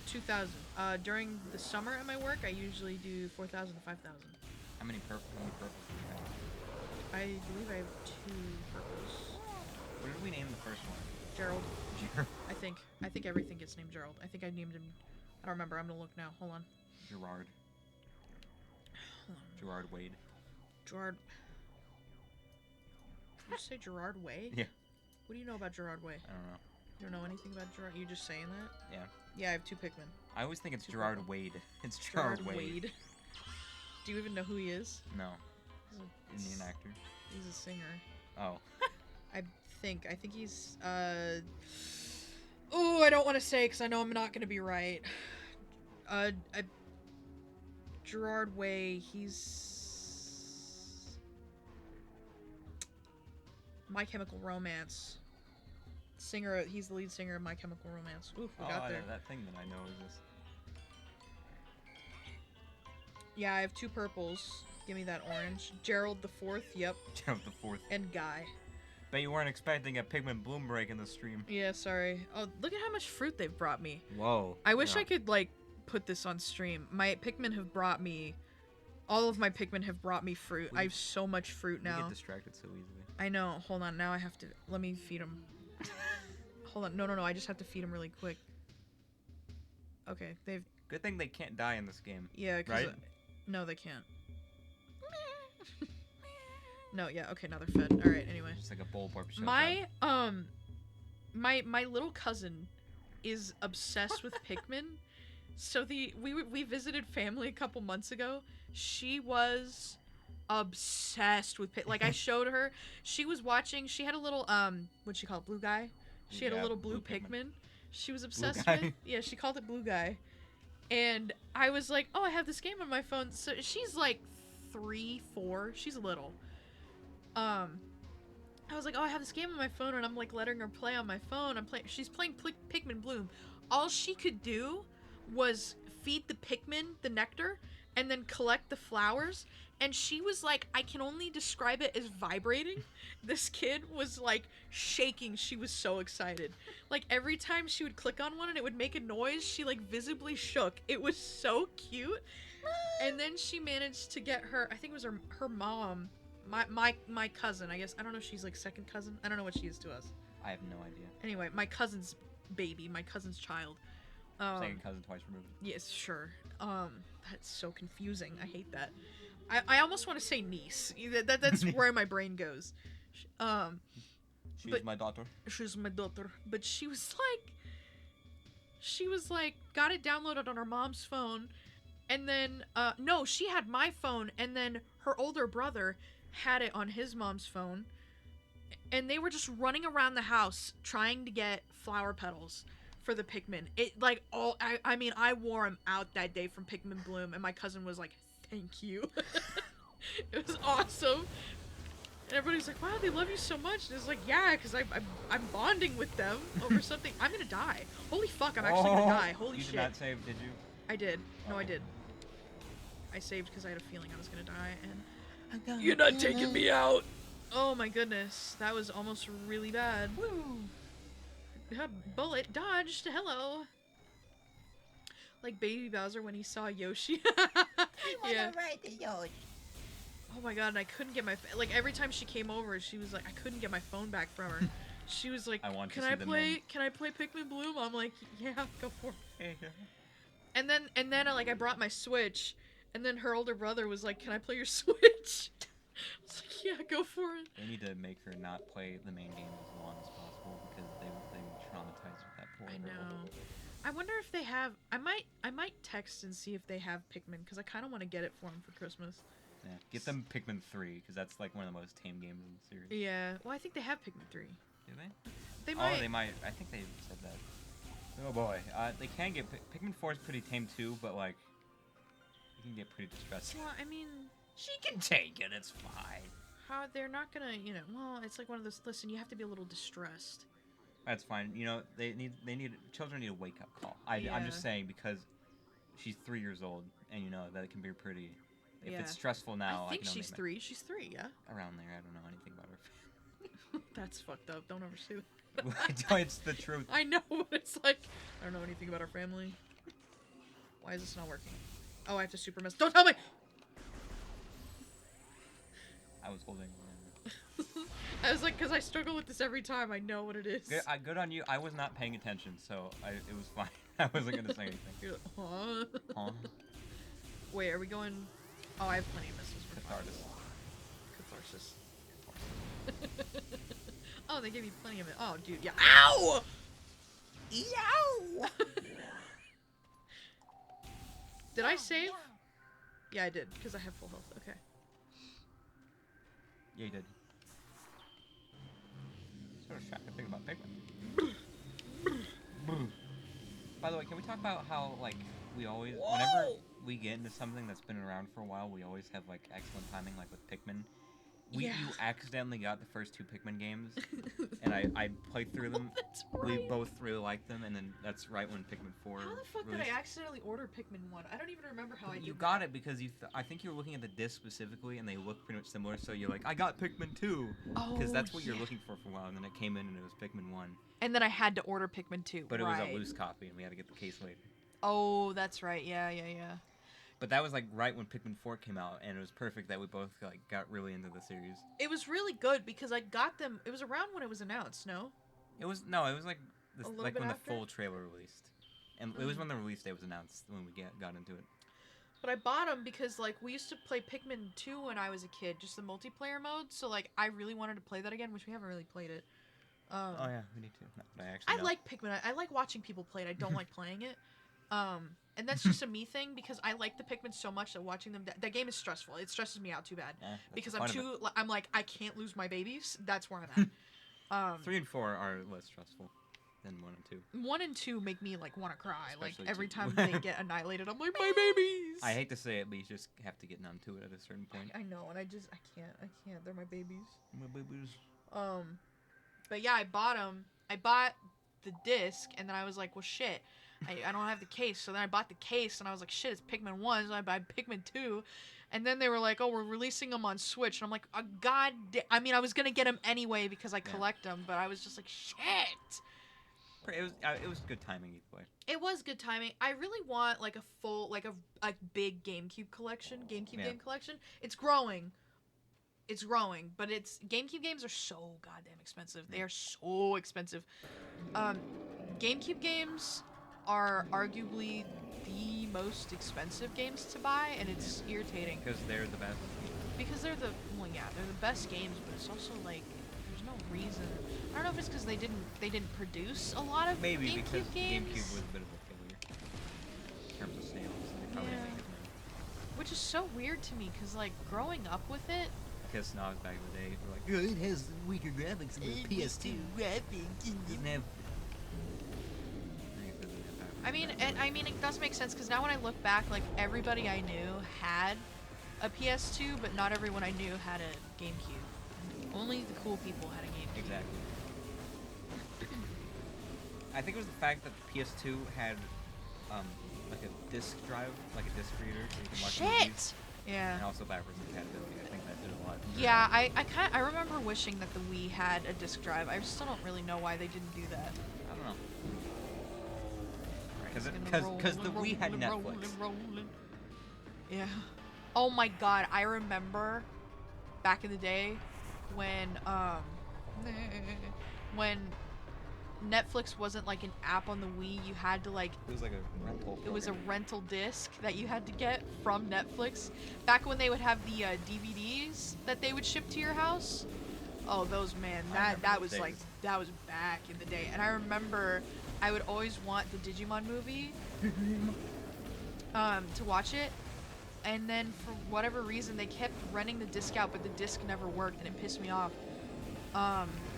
2,000. During the summer at my work, I usually do 4,000 to 5,000. How many purples do you have? I believe I have 2 purples. What did we name the first one? Gerald. I think everything gets named Gerald. I think I named him. I don't remember. I'm gonna look now. Hold on. Gerard. Hold on. Gerard Wade. Gerard. Did you say Gerard Way? Yeah. What do you know about Gerard Way? I don't know. You don't know anything about Gerard? You just saying that? Yeah. Yeah, I have 2 Pikmin. I always think it's Two Gerard purple. Wade. It's Gerard Wade. Wade. Do you even know who he is? No. He's Indian actor. He's a singer. Oh. I think he's oh, I don't want to say because I know I'm not gonna be right. Gerard Way. He's My Chemical Romance. Singer. He's the lead singer of My Chemical Romance. Oof, we got there. That thing that I know is this. Yeah, I have 2 purples. Give me that orange. Gerald the Fourth. Yep. Gerald the Fourth. And Guy. Bet you weren't expecting a Pigment Bloom break in the stream. Yeah, sorry. Oh, look at how much fruit they've brought me. Whoa. I wish I could, like, put this on stream. My Pikmin have brought me... All of my Pikmin have brought me fruit. I have so much fruit now. You get distracted so easily. I know. Hold on. Now I have to... Let me feed them. Hold on. No. I just have to feed them really quick. Okay. They've... Good thing they can't die in this game. Yeah, because... Right? No, they can't. No, yeah. Okay, now they're fed. All right, anyway. Just like a bowl barb show. My little cousin is obsessed with Pikmin. So we visited family a couple months ago. She was obsessed with like I showed her. She was watching. She had a little what'd she call it? Blue guy. She had a little blue Pikmin. She was obsessed with. Yeah, she called it Blue Guy. And I was like, oh, I have this game on my phone. So she's like 3, 4. She's little. I was like, oh, I have this game on my phone, and I'm like letting her play on my phone. She's playing Pikmin Bloom. All she could do was feed the Pikmin the nectar and then collect the flowers. And she was like, I can only describe it as vibrating. This kid was like shaking. She was so excited. Like every time she would click on one and it would make a noise, she like visibly shook. It was so cute. And then she managed to get her, I think it was her mom, my cousin, I guess. I don't know if she's like second cousin. I don't know what she is to us. I have no idea. Anyway, my cousin's baby, my cousin's child. Second cousin twice removed. Yes, sure. That's so confusing. I hate that. I almost want to say niece. That's where my brain goes. She's my daughter. She's my daughter. But she was like, got it downloaded on her mom's phone. And then, no, she had my phone. And then her older brother had it on his mom's phone. And they were just running around the house trying to get flower petals for the Pikmin. It, like, I mean, I wore them out that day from Pikmin Bloom. And my cousin was like, thank you. It was awesome. And everybody's like, wow, they love you so much. And it's like, yeah, because I'm bonding with them over something. I'm gonna die. Holy fuck, I'm actually gonna die. Holy shit. You did not save, did you? I did. No, I did. I saved because I had a feeling I was gonna die, and you're not taking me out. Oh my goodness, that was almost really bad. Woo! Bullet dodged. Hello. Like Baby Bowser when he saw Yoshi. Yeah. Ride the Yoshi. Oh my god, and I couldn't get my like every time she came over, she was like, I couldn't get my phone back from her. She was like, Can I play Pikmin Bloom? I'm like, yeah, go for it. And then like I brought my Switch, and then her older brother was like, can I play your Switch? I was like, yeah, go for it. They need to make her not play the main game as long as possible because they traumatized with that poor girl. I know. I wonder if they have. I might text and see if they have Pikmin because I kind of want to get it for them for Christmas. Yeah, get them Pikmin 3 because that's like one of the most tame games in the series. Yeah. Well, I think they have Pikmin 3. Do they? They might. Oh, they might. I think they said that. Oh boy. They can get Pikmin 4 is pretty tame too, but like it can get pretty distressing. Well, I mean, she can take it. It's fine. How they're not gonna, well, it's like one of those. Listen, you have to be a little distressed. That's fine. Children need a wake up call. I'm just saying because she's 3 years old, and that it can be pretty. If it's stressful now, I think she's 3. She's 3, yeah. Around there, I don't know anything about her. That's fucked up. Don't ever say that. It's the truth. I know, but it's like I don't know anything about our family. Why is this not working? Oh, I have to super miss. Don't tell me. I was holding. I was like, because I struggle with this every time. I know what it is. Good on you. I was not paying attention, so it was fine. I wasn't gonna say anything. You're like, huh? Huh? Wait, are we going? Oh, I have plenty of missiles. Catharsis. Oh, they gave me plenty of it. Oh, dude, yeah. Ow! Yow! Did I save? Yeah, I did, because I have full health. Okay. Yeah, you did. Sort of shocked to think about Pikmin. By the way, can we talk about how like we always, whenever we get into something that's been around for a while, we always have like excellent timing, like with Pikmin. You accidentally got the first 2 Pikmin games, and I played through them. That's We right. both really liked them, and then that's right when Pikmin 4 How the fuck released. did I accidentally order Pikmin 1? I don't even remember how I did You that. got it because I think you were looking at the disc specifically, and they look pretty much similar. So you're like, I got Pikmin 2, because that's what you're looking for a while. And then it came in, and it was Pikmin 1, And then I had to order Pikmin 2. but it was right. a loose copy, and we had to get the case later. Oh, that's right. Yeah. But that was like right when Pikmin 4 came out, and it was perfect that we both like got really into the series. It was really good because I got them. It was around when it was announced. No. It was like A little like bit when after? the full trailer released, and it was when the release date was announced when we got into it. But I bought them because like we used to play Pikmin 2 when I was a kid, just the multiplayer mode. So like I really wanted to play that again, which we haven't really played it. Oh yeah, we need to. No, but I actually I know. like Pikmin. I like watching people play it. I don't like playing it. And that's just a me thing because I like the Pikmin so much that watching them. That game is stressful. It stresses me out too bad That's because the I'm fun of too. I'm like I can't lose my babies. That's where I'm at. 3 and 4 are less stressful than 1 and 2. 1 and 2 make me like want to cry. Especially like every 2. time they get annihilated, I'm like my babies. I hate to say it, but you just have to get numb to it at a certain point. I know, and I can't. They're my babies. My babies. But yeah, I bought them. I bought the disc, and then I was like, well, shit. I don't have the case. So then I bought the case, and I was like, shit, it's Pikmin 1, so I buy Pikmin 2. And then they were like, oh, we're releasing them on Switch. And I'm like, oh, I mean, I was going to get them anyway because I collect them, but I was just like, shit. It was good timing either way. It was good timing. I really want, like, a full, like, a big GameCube collection, game collection. It's growing. But GameCube games are so goddamn expensive. They are so expensive. GameCube games are arguably the most expensive games to buy, and it's irritating. Because they're the best. Because they're the best games, but it's also like there's no reason. I don't know if it's because they didn't produce a lot of Maybe GameCube because games. GameCube was a bit of a failure in terms of sales. They probably didn't make as many. Which is so weird to me, because like growing up with it, Because snobs back in the day were like, It has weaker graphics than the PS2. doesn't have. I mean, it does make sense because now when I look back, like everybody I knew had a PS2, but not everyone I knew had a GameCube. Only the cool people had a GameCube. Exactly. I think it was the fact that the PS2 had like a disc drive, like a disc reader, so you can watch movies, Yeah. and also backwards compatibility. I think that did a lot. Yeah, I remember wishing that the Wii had a disc drive. I still don't really know why they didn't do that. I don't know. Because the Wii had Netflix. Yeah. Oh my god, I remember back in the day when Netflix wasn't like an app on the Wii, you had to like It was like a rental. it was a program. rental disc that you had to get from Netflix. Back when they would have the DVDs that they would ship to your house. Oh, those man, I remember that those was like days. that was back in the day. And I remember I would always want the Digimon movie to watch it. And then for whatever reason they kept renting the disc out, but the disc never worked and it pissed me off.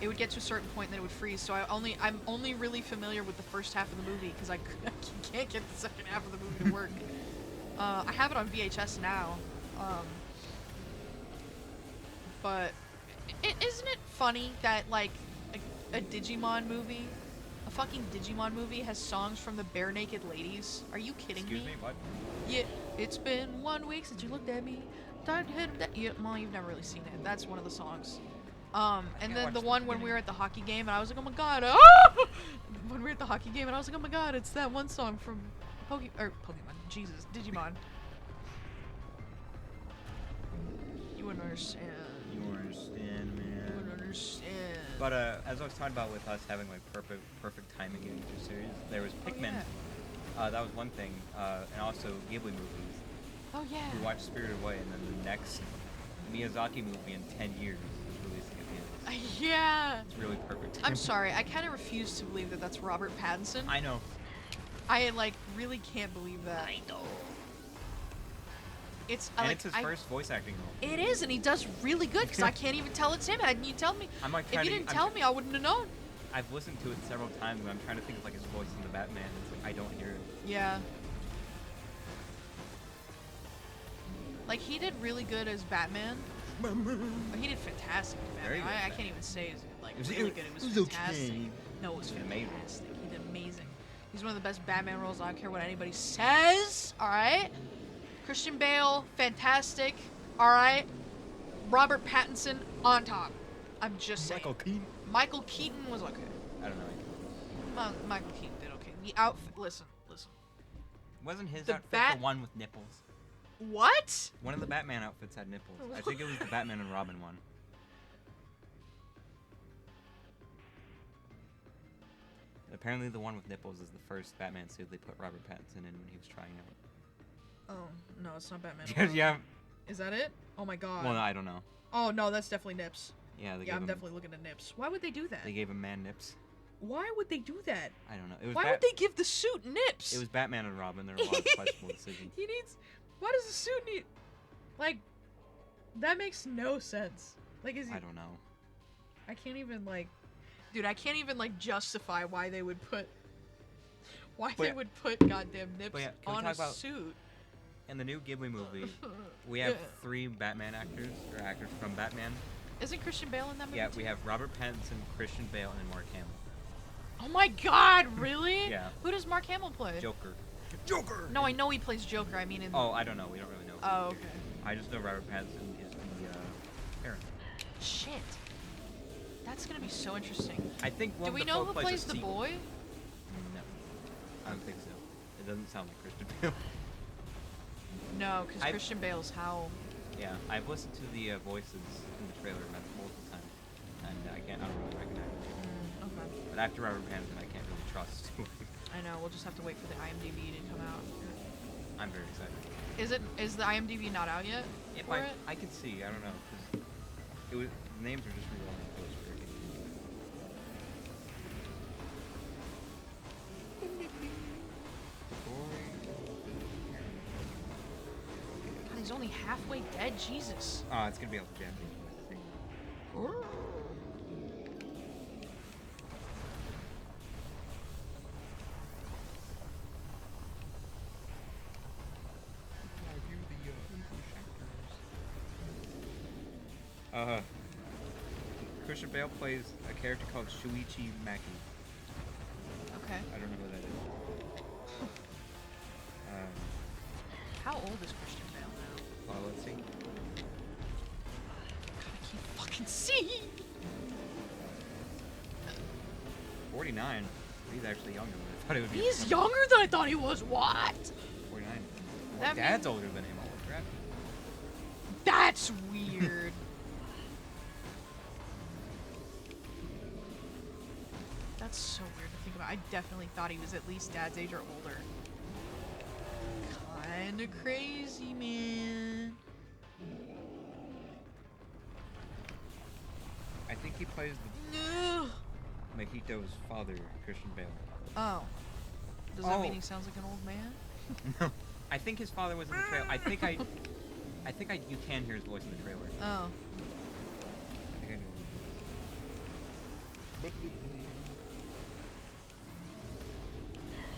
It would get to a certain point and then it would freeze. So I'm only really familiar with the first half of the movie because I can't get the second half of the movie to work. I have it on VHS now. But isn't it funny that like a Digimon movie, a fucking Digimon movie has songs from the Bare Naked Ladies? Are you kidding Excuse me, what? Yeah, it's been 1 week since you looked at me. Well, you've never really seen it. That's one of the songs. And can't then watch the the one when we beginning. were at the hockey game, and I was like, oh my god, when we were at the hockey game, and I was like, oh my god, it's that one song from Pokemon, Jesus, Digimon. You wouldn't understand. You understand, man. You wouldn't understand. But as I was talking about with us having like perfect timing in each series, there was Pikmin. That was one thing, and also Ghibli movies. Oh yeah. We watched Spirited Away, and then the next Miyazaki movie in 10 years is releasing at the end. Yeah. It's really perfect. I'm sorry, I kind of refuse to believe that that's Robert Pattinson. I know. I like really can't believe that. I know. It's And like it's his first voice acting role. It is, and he does really good because I can't even tell it's him. Hadn't you tell me? I'm like If trying you to. didn't tell me, I wouldn't have known. I've listened to it several times, and I'm trying to think of like his voice in the Batman. And it's like I don't hear it. Yeah. Like he did really good as Batman. He did fantastic as Very Batman. good I as can't even say it's like It was- really it- good. It was it was fantastic. okay. No, it was Amazing. fantastic. He did amazing. He's one of the best Batman roles. I don't care what anybody says. All right. Christian Bale, fantastic. All right. Robert Pattinson on top. I'm just saying. Michael Keaton. Michael Keaton was okay. I don't know. Michael Keaton did okay. The outfit. Listen. Wasn't his The outfit the one with nipples? What? One of the Batman outfits had nipples. I think it was the Batman and Robin one. Apparently, the one with nipples is the first Batman suit they put Robert Pattinson in when he was trying Oh no, it's not Batman. out. Yeah. Is that it? Oh my god. Well, I don't know. Oh no, that's definitely Nips. Yeah, they Yeah, gave I'm him, definitely looking at Nips. Why would they do that? They gave him man nips. Why would they do that? I don't know. It was Why would they give the suit Nips? It was Batman and Robin. There were a lot of questionable decisions. He needs. Why does the suit need? Like, that makes no sense. Like, is he? I don't know. I can't even like. Dude, I can't even like justify why they would put. Why But they yeah- would put goddamn Nips yeah, can we on a talk about- suit? In the new Ghibli movie, we have Yeah. 3 Batman actors, or actors from Batman. Isn't Christian Bale in that movie? Yeah, too? we have Robert Pattinson, Christian Bale, and Mark Hamill. Oh my god, really? Yeah. Who does Mark Hamill play? Joker. No, I know he plays Joker. I mean, in. Oh, I don't know. We don't really know. Oh, okay. I just know Robert Pattinson is the parent. Shit. That's gonna be so interesting. I think one Do of we the know folk who plays a the sequel. boy? No, I don't think so. It doesn't sound like Christian Bale. No, because I- Christian Bale's Howl. Yeah, I've listened to the voices in the trailer multiple times, and I don't really recognize it. Okay. But after Robert Pattinson, I can't really trust. I know. We'll just have to wait for the IMDb to come out. I'm very excited. Is the IMDb not out yet If for it? I could see, I don't know, because the names are just really on the poster. God, he's only halfway dead. Jesus. Oh, it's gonna be all the Japanese thing. Christian Bale plays a character called Shuichi Maki. Okay. I don't know who that is. How old is Christian Bale now? Well, let's see. God, I can't fucking see. 49. He's actually younger than I thought he would be. He's younger than I thought he was. What? 49. That My dad's older than him. Holy crap. That's weird. That's so weird to think about. I definitely thought he was at least dad's age or older. Kinda crazy, man. I think he plays No. the Mahito's father, Christian Bale. Oh. Does that mean Oh. he sounds like an old man? No. I think his father was in the trailer. I think you can hear his voice in the trailer. Oh. I think I know.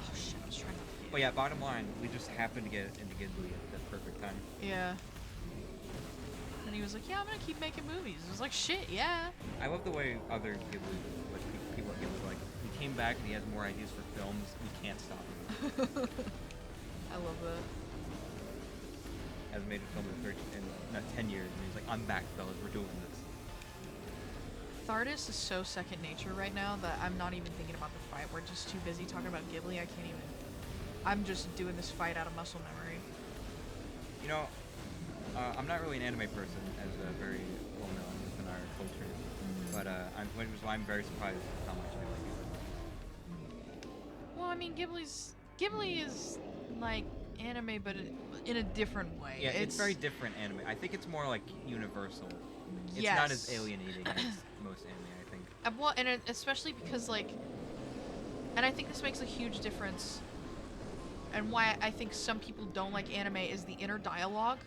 Oh shit, I was trying to But yeah, bottom line, we just happened to get into Ghibli at the perfect time. Yeah. And he was like, yeah, I'm gonna keep making movies. I was like, shit, yeah. I love the way other Ghibli, like people at Ghibli, like, he came back and he has more ideas for films. We can't stop him. I love that. Hasn't made a film in 10 years, and he's like, I'm back, fellas, we're doing this. Thardis is so second nature right now that I'm not even thinking about the fight. We're just too busy talking about Ghibli. I can't even. I'm just doing this fight out of muscle memory. You know, I'm not really an anime person, as very well known within our culture, but which is why I'm very surprised at how much I like it. Well, I mean, Ghibli is like anime, but in a different way. Yeah, it's very different anime. I think it's more like universal. It's Yes. not as alienating as most anime, I think. Well, and especially because like, and I think this makes a huge difference. And why I think some people don't like anime is the inner dialogue.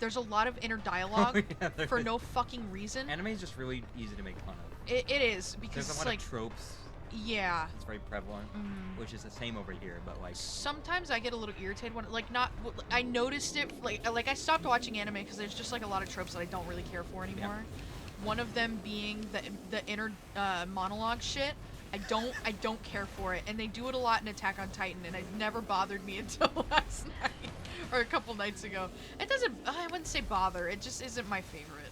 There's a lot of inner dialogue Yeah, there for is. no fucking reason. Anime is just really easy to make fun of. It is because There's a it's lot like of tropes. yeah. It's very prevalent, which is the same over here, but like Sometimes I get a little irritated when like not I noticed it like I stopped watching anime because there's just like a lot of tropes that I don't really care for anymore. One of them being the inner monologue shit. I don't care for it, and they do it a lot in Attack on Titan, and it never bothered me until last night or a couple nights ago. It doesn't. I wouldn't say bother. It just isn't my favorite.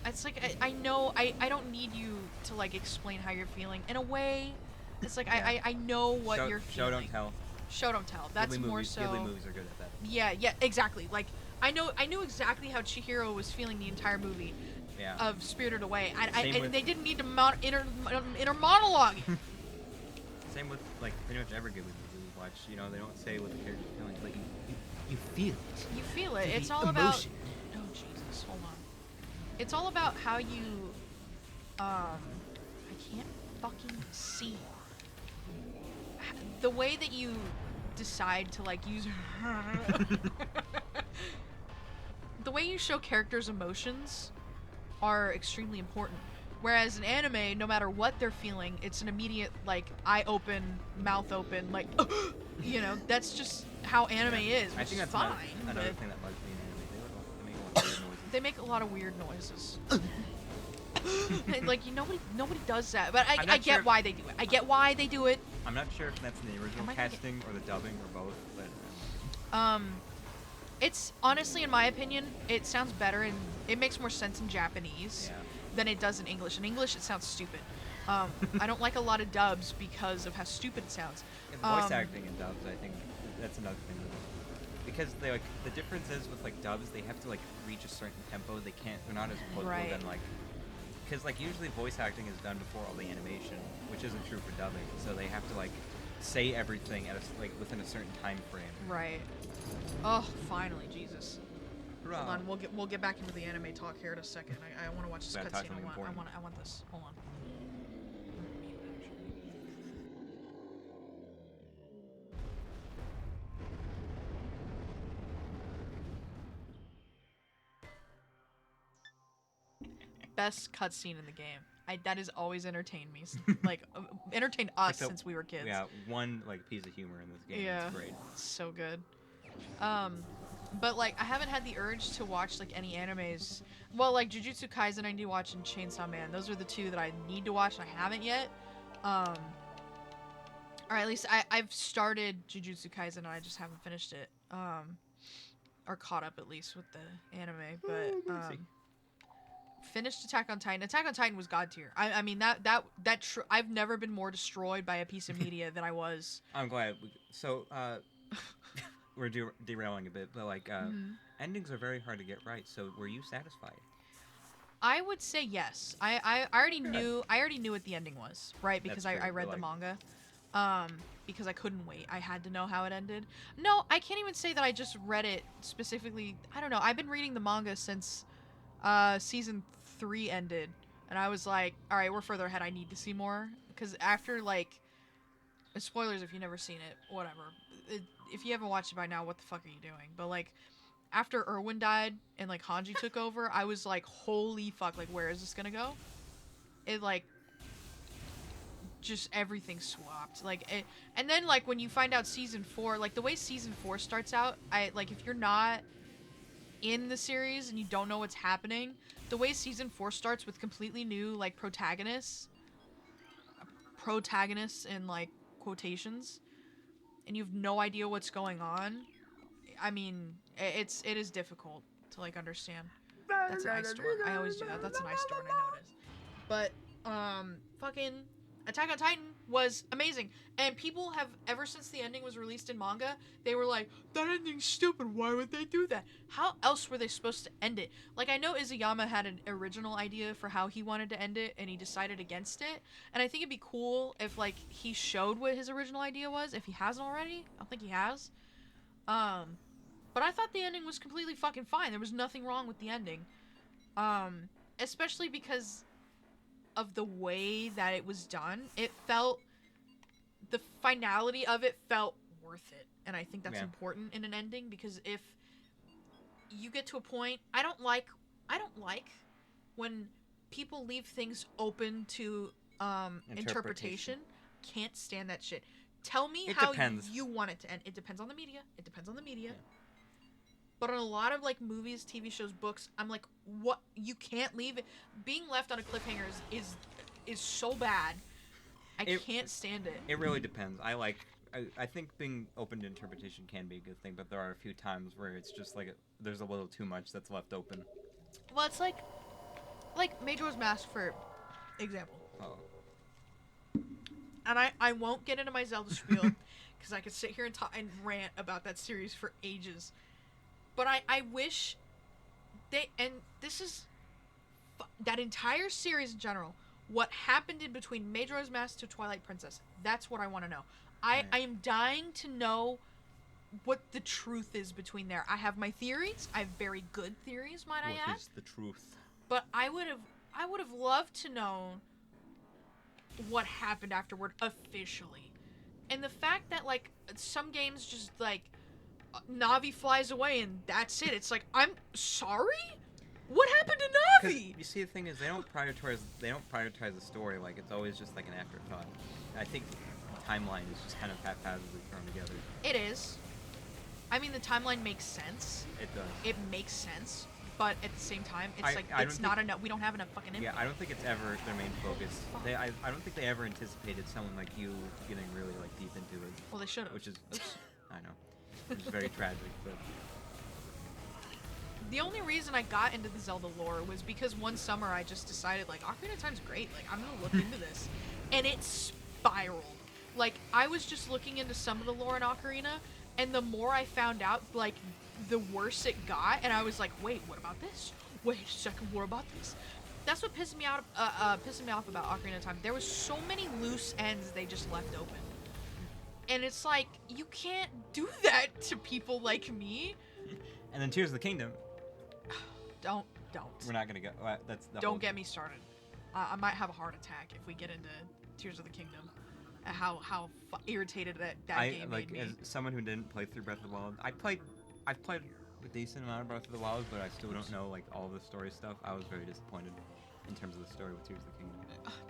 It's like I know I don't need you to like explain how you're feeling. In a way, it's like I know what you're feeling. Show don't tell. Show don't tell. That's Ghibli more movies, so. Ghibli movies are good at that. Yeah, exactly. Like I knew exactly how Chihiro was feeling the entire movie. Yeah. Of Spirited Away. Same And with- they didn't need to inner monologue. Same with like pretty much every Ghibli movie we watch. You know, they don't say what the character's feeling, but You feel it. You feel it. The It's all emotion. about. Oh Jesus! Hold on. It's all about how you. I can't fucking see. The way that you decide to like use. The way you show characters' emotions are extremely important. Whereas in anime, no matter what they're feeling, it's an immediate like eye open, mouth open, like you know. That's just how anime is, which I think is that's fine. another but thing that bugs me in anime. They make a lot of weird noises. they make a lot of weird noises. Like nobody does that, but I'm I not get sure- why they do it. I get why they do it. I'm not sure if that's in the original Am I gonna casting or the dubbing or both, but It's honestly, in my opinion, it sounds better and it makes more sense in Japanese yeah. than it does in English. In English, it sounds stupid. I don't like a lot of dubs because of how stupid it sounds. And voice acting in dubs, I think that's another thing. Because they like the difference is with like dubs, they have to like reach a certain tempo. They're not as quotable Right. than like. Because like usually voice acting is done before all the animation, which isn't true for dubbing. So they have to like say everything at like within a certain time frame. Right. Oh, finally, Jesus. Hurrah. Hold on, we'll get back into the anime talk here in a second. I want to watch this Gotta talk cutscene. something important. I want this. Hold on. Best cutscene in the game. That has always entertained me. Like entertained us Like since we were kids. Yeah, one like piece of humor in this game. Yeah. It's great. So good. But like I haven't had the urge to watch like any animes. Well, like Jujutsu Kaisen I need to watch and Chainsaw Man. Those are the two that I need to watch and I haven't yet. Or at least I've started Jujutsu Kaisen and I just haven't finished it. Or caught up at least with the anime, but finished Attack on Titan. Attack on Titan was god tier. I mean I've never been more destroyed by a piece of media than I was. I'm glad. We're derailing a bit, but like endings are very hard to get right. So were you satisfied? I would say yes. I already knew what the ending was, right? Because That's true, I read but, the like- manga. Because I couldn't wait. I had to know how it ended. No, I can't even say that I just read it specifically. I don't know. I've been reading the manga since season 3 ended, and I was like, all right, we're further ahead. I need to see more. Because after like, spoilers if you've never seen it, whatever. If you haven't watched it by now, what the fuck are you doing? But like, after Erwin died and like Hanji took over, I was like, holy fuck, like where is this gonna go? It like just everything swapped. And then like when you find out season 4, like the way season 4 starts out, if you're not in the series and you don't know what's happening, the way season 4 starts with completely new like protagonists in like quotations, and you have no idea what's going on. I mean, it is difficult to like understand. That's an ice door. I always do that. That's an ice door, and I know it is. But fucking Attack on Titan was amazing, and people have ever since the ending was released in manga, they were like, that ending's stupid. Why would they do that? How else were they supposed to end it? Like, I know Izuyama had an original idea for how he wanted to end it, and he decided against it. And I think it'd be cool if like he showed what his original idea was, if he hasn't already. I don't think he has. But I thought the ending was completely fucking fine. There was nothing wrong with the ending. Especially because of the way that it was done. The finality of it felt worth it. And I think that's important in an ending, because if you get to a point, I don't like when people leave things open to interpretation. Can't stand that shit. Tell me It how depends. you want it to end. It depends on the media. It depends on the media. But on a lot of like movies, TV shows, books, I'm like, what? You can't leave it. Being left on a cliffhanger is so bad. I can't stand it. It really depends. I think being open to interpretation can be a good thing, but there are a few times where it's just like there's a little too much that's left open. Well, it's like Majora's Mask, for example. Oh. And I won't get into my Zelda spiel because I could sit here and talk and rant about that series for ages. But I wish this is that entire series in general. What happened in between Majora's Mask to Twilight Princess? That's what I want to know. I am dying to know what the truth is between there. I have my theories. I have very good theories, might I add. What is the truth? But I would have loved to know what happened afterward officially. And the fact that like some games just like Navi flies away and that's it. It's like, I'm sorry? What happened to Navi? You see, the thing is, they don't prioritize the story. Like, it's always just like an afterthought. I think the timeline is just kind of haphazardly thrown together. It is. I mean, the timeline makes sense. It does. It makes sense. But at the same time, it's I it's don't not think- enough. We don't have enough fucking info. Yeah, I don't think it's ever their main focus. I don't think they ever anticipated someone like you getting really like deep into it. Well, they should have. Which is, I know, which is very tragic. But The only reason I got into the Zelda lore was because one summer I just decided, like, Ocarina of Time's great. Like, I'm gonna look into this. And it spiraled. Like, I was just looking into some of the lore in Ocarina, and the more I found out, like, the worse it got. And I was like, wait, what about this? Wait a second, what about this? That's what pissed me off about Ocarina of Time. There was so many loose ends they just left open. And it's like, you can't do that to people like me. and then Tears of the Kingdom. Don't. We're not gonna go. That's the Don't whole get me started. I might have a heart attack if we get into Tears of the Kingdom. How irritated that game like made me. as someone who didn't play through Breath of the Wild. I've played a decent amount of Breath of the Wild, but I still don't know like all the story stuff. I was very disappointed in terms of the story with Tears of the Kingdom.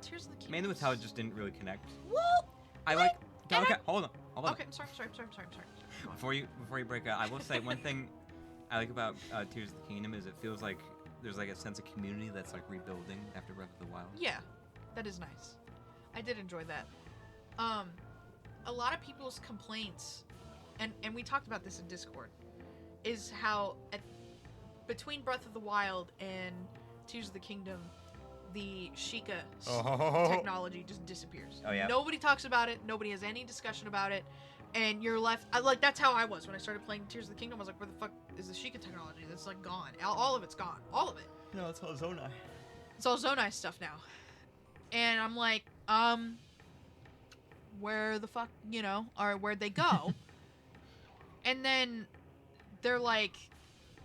Tears of the Kingdom. Mainly with how it just didn't really connect. Well, I like, like. and Okay, hold on. okay, sorry. Before you break out, I will say one thing I like about Tears of the Kingdom is it feels like there's like a sense of community that's like rebuilding after Breath of the Wild. Yeah, that is nice. I did enjoy that. A lot of people's complaints, and we talked about this in Discord, is how between Breath of the Wild and Tears of the Kingdom, the Sheikah technology just disappears. Oh, yeah. Nobody talks about it. Nobody has any discussion about it. And you're left... that's how I was when I started playing Tears of the Kingdom. I was like, where the fuck is the Sheikah technology? That's, like, gone. All of it's gone. All of it. No, it's all Zonai. It's all Zonai stuff now. And I'm like, where the fuck, or where'd they go? And then they're like,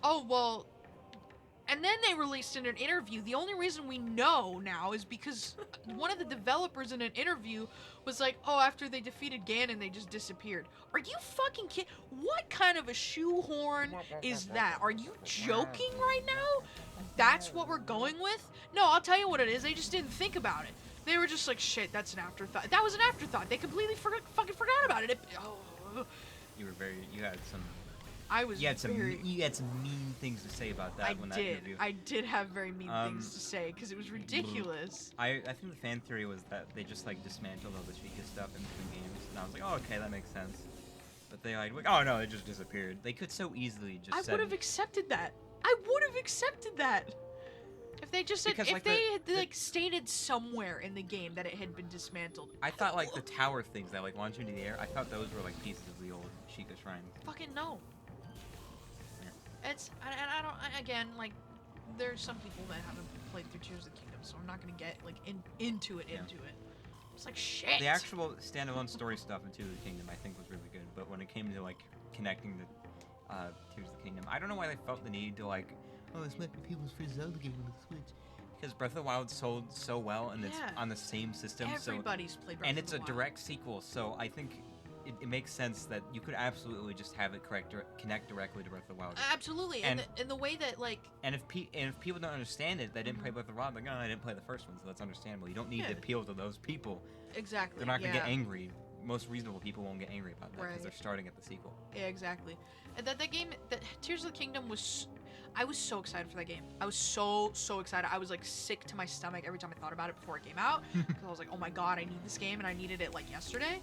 oh, well... And then they released in an interview. The only reason we know now is because one of the developers in an interview was like, oh, after they defeated Ganon, they just disappeared. Are you fucking kidding? What kind of a shoehorn is that? Are you joking right now? That's what we're going with? No, I'll tell you what it is. They just didn't think about it. They were just like, shit, that's an afterthought. That was an afterthought. They completely fucking forgot about it. You had some. I was You had some very... mean things to say about that that interview. I did have very mean things to say because it was ridiculous. I think the fan theory was that they just like dismantled all the Sheikah stuff in between games, and I was like, oh, okay, that makes sense. But they like, oh no, it just disappeared. They could so easily just. I would have accepted that. If they just said, Because, if like, they had stated somewhere in the game that it had been dismantled. I thought like the tower things that like launch into the air. I thought those were like pieces of the old Sheikah shrine. Fucking no. It's I don't again like there's some people that haven't played through Tears of the Kingdom, so I'm not gonna get like into it. It's like shit. The actual standalone story stuff in Tears of the Kingdom I think was really good, but when it came to like connecting the Tears of the Kingdom, I don't know why they felt the need to like, Oh, this might be people's first Zelda game on the Switch. because Breath of the Wild sold so well and it's Yeah. on the same system. Everybody's played Breath And of it's the a Wild. direct sequel, so I think it makes sense that you could absolutely just have it connect directly to Breath of the Wild. Absolutely, And- and the way that like And if people don't understand it, they didn't play Breath of the Wild. Like, oh, I didn't play the first one, so that's understandable. You don't need to Yeah. appeal to those people. exactly, They're not gonna yeah. get angry. Most reasonable people won't get angry about that because Right. they're starting at the sequel. Yeah, exactly. And that game, that Tears of the Kingdom was, I was so excited for that game. I was so excited. I was like sick to my stomach every time I thought about it before it came out because I was like, oh my god, I need this game, and I needed it like yesterday.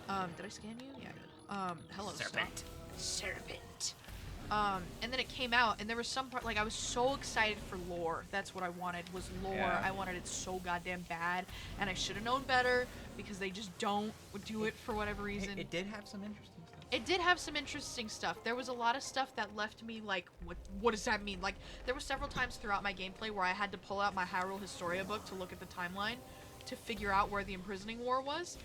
Did I scam you? Yeah, I did. Hello, Serpent. Serpent. And then it came out, and there was some part like I was so excited for lore. That's what I wanted was lore. Yeah. I wanted it so goddamn bad, and I should have known better because they just don't do it for whatever reason. It did have some interesting stuff. It did have some interesting stuff. There was a lot of stuff that left me like, what does that mean? Like, there were several times throughout my gameplay where I had to pull out my Hyrule Historia book to look at the timeline to figure out where the imprisoning war was.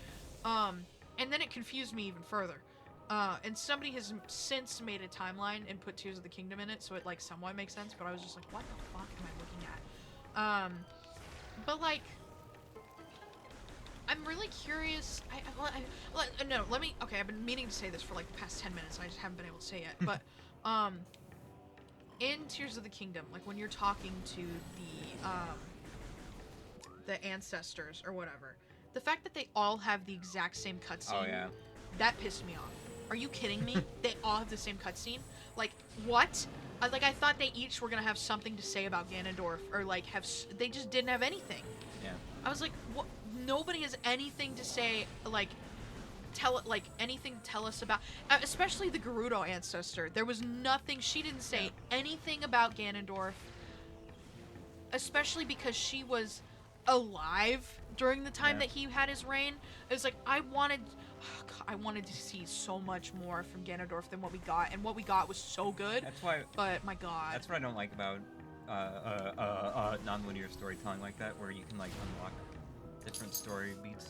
And then it confused me even further. And somebody has since made a timeline and put Tears of the Kingdom in it, so it like somewhat makes sense, but I was just like, what the fuck am I looking at? But like, I'm really curious. Okay, I've been meaning to say this for like the past 10 minutes, and I just haven't been able to say it. But, in Tears of the Kingdom, like when you're talking to the ancestors or whatever, the fact that they all have the exact same cutscene, Oh yeah. that pissed me off. Are you kidding me? They all have the same cutscene? Like, what? I thought they each were gonna have something to say about Ganondorf, or like they just didn't have anything. Yeah. I was like, what? Nobody has anything to say, anything to tell us about, especially the Gerudo ancestor. There was nothing, she didn't say anything about Ganondorf, especially because she was alive during the time that he had his reign. It was like, I wanted to see so much more from Ganondorf than what we got, and what we got was so good. That's why. But my god. That's what I don't like about non-linear storytelling like that, where you can like unlock different story beats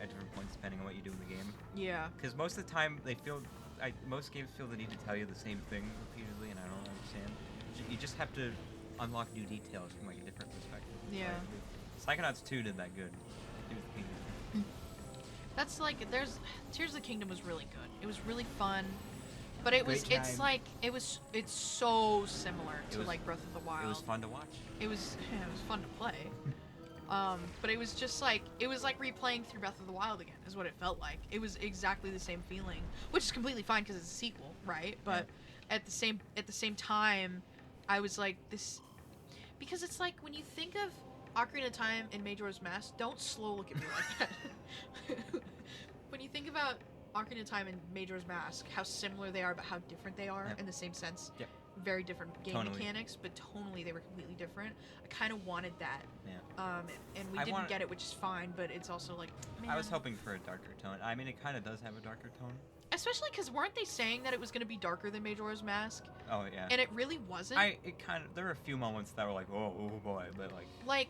at different points depending on what you do in the game. Yeah. Because most of the time most games feel the need to tell you the same thing repeatedly, and I don't understand. You just have to unlock new details from like a different perspective. Yeah. Psychonauts 2 did that good. Tears of the Kingdom. That's like, Tears of the Kingdom was really good. It was really fun, but it's so similar to like Breath of the Wild. It was fun to watch. It was fun to play. But it was just like, it was like replaying through Breath of the Wild again, is what it felt like. It was exactly the same feeling, which is completely fine because it's a sequel, right? But at the same time, I was like, this, because it's like when you think of Ocarina of Time and Majora's Mask, don't slow look at me like that. When you think about Ocarina of Time and Majora's Mask, how similar they are, but how different they are in the same sense. Yep. Very different game Tonally. mechanics, but tonally they were completely different. I kind of wanted that. Yeah. And we didn't get it, which is fine, but it's also like, man. I was hoping for a darker tone. I mean, it kind of does have a darker tone. Especially because weren't they saying that it was going to be darker than Majora's Mask? Oh yeah. And it really wasn't. There were a few moments that were like, oh boy, but like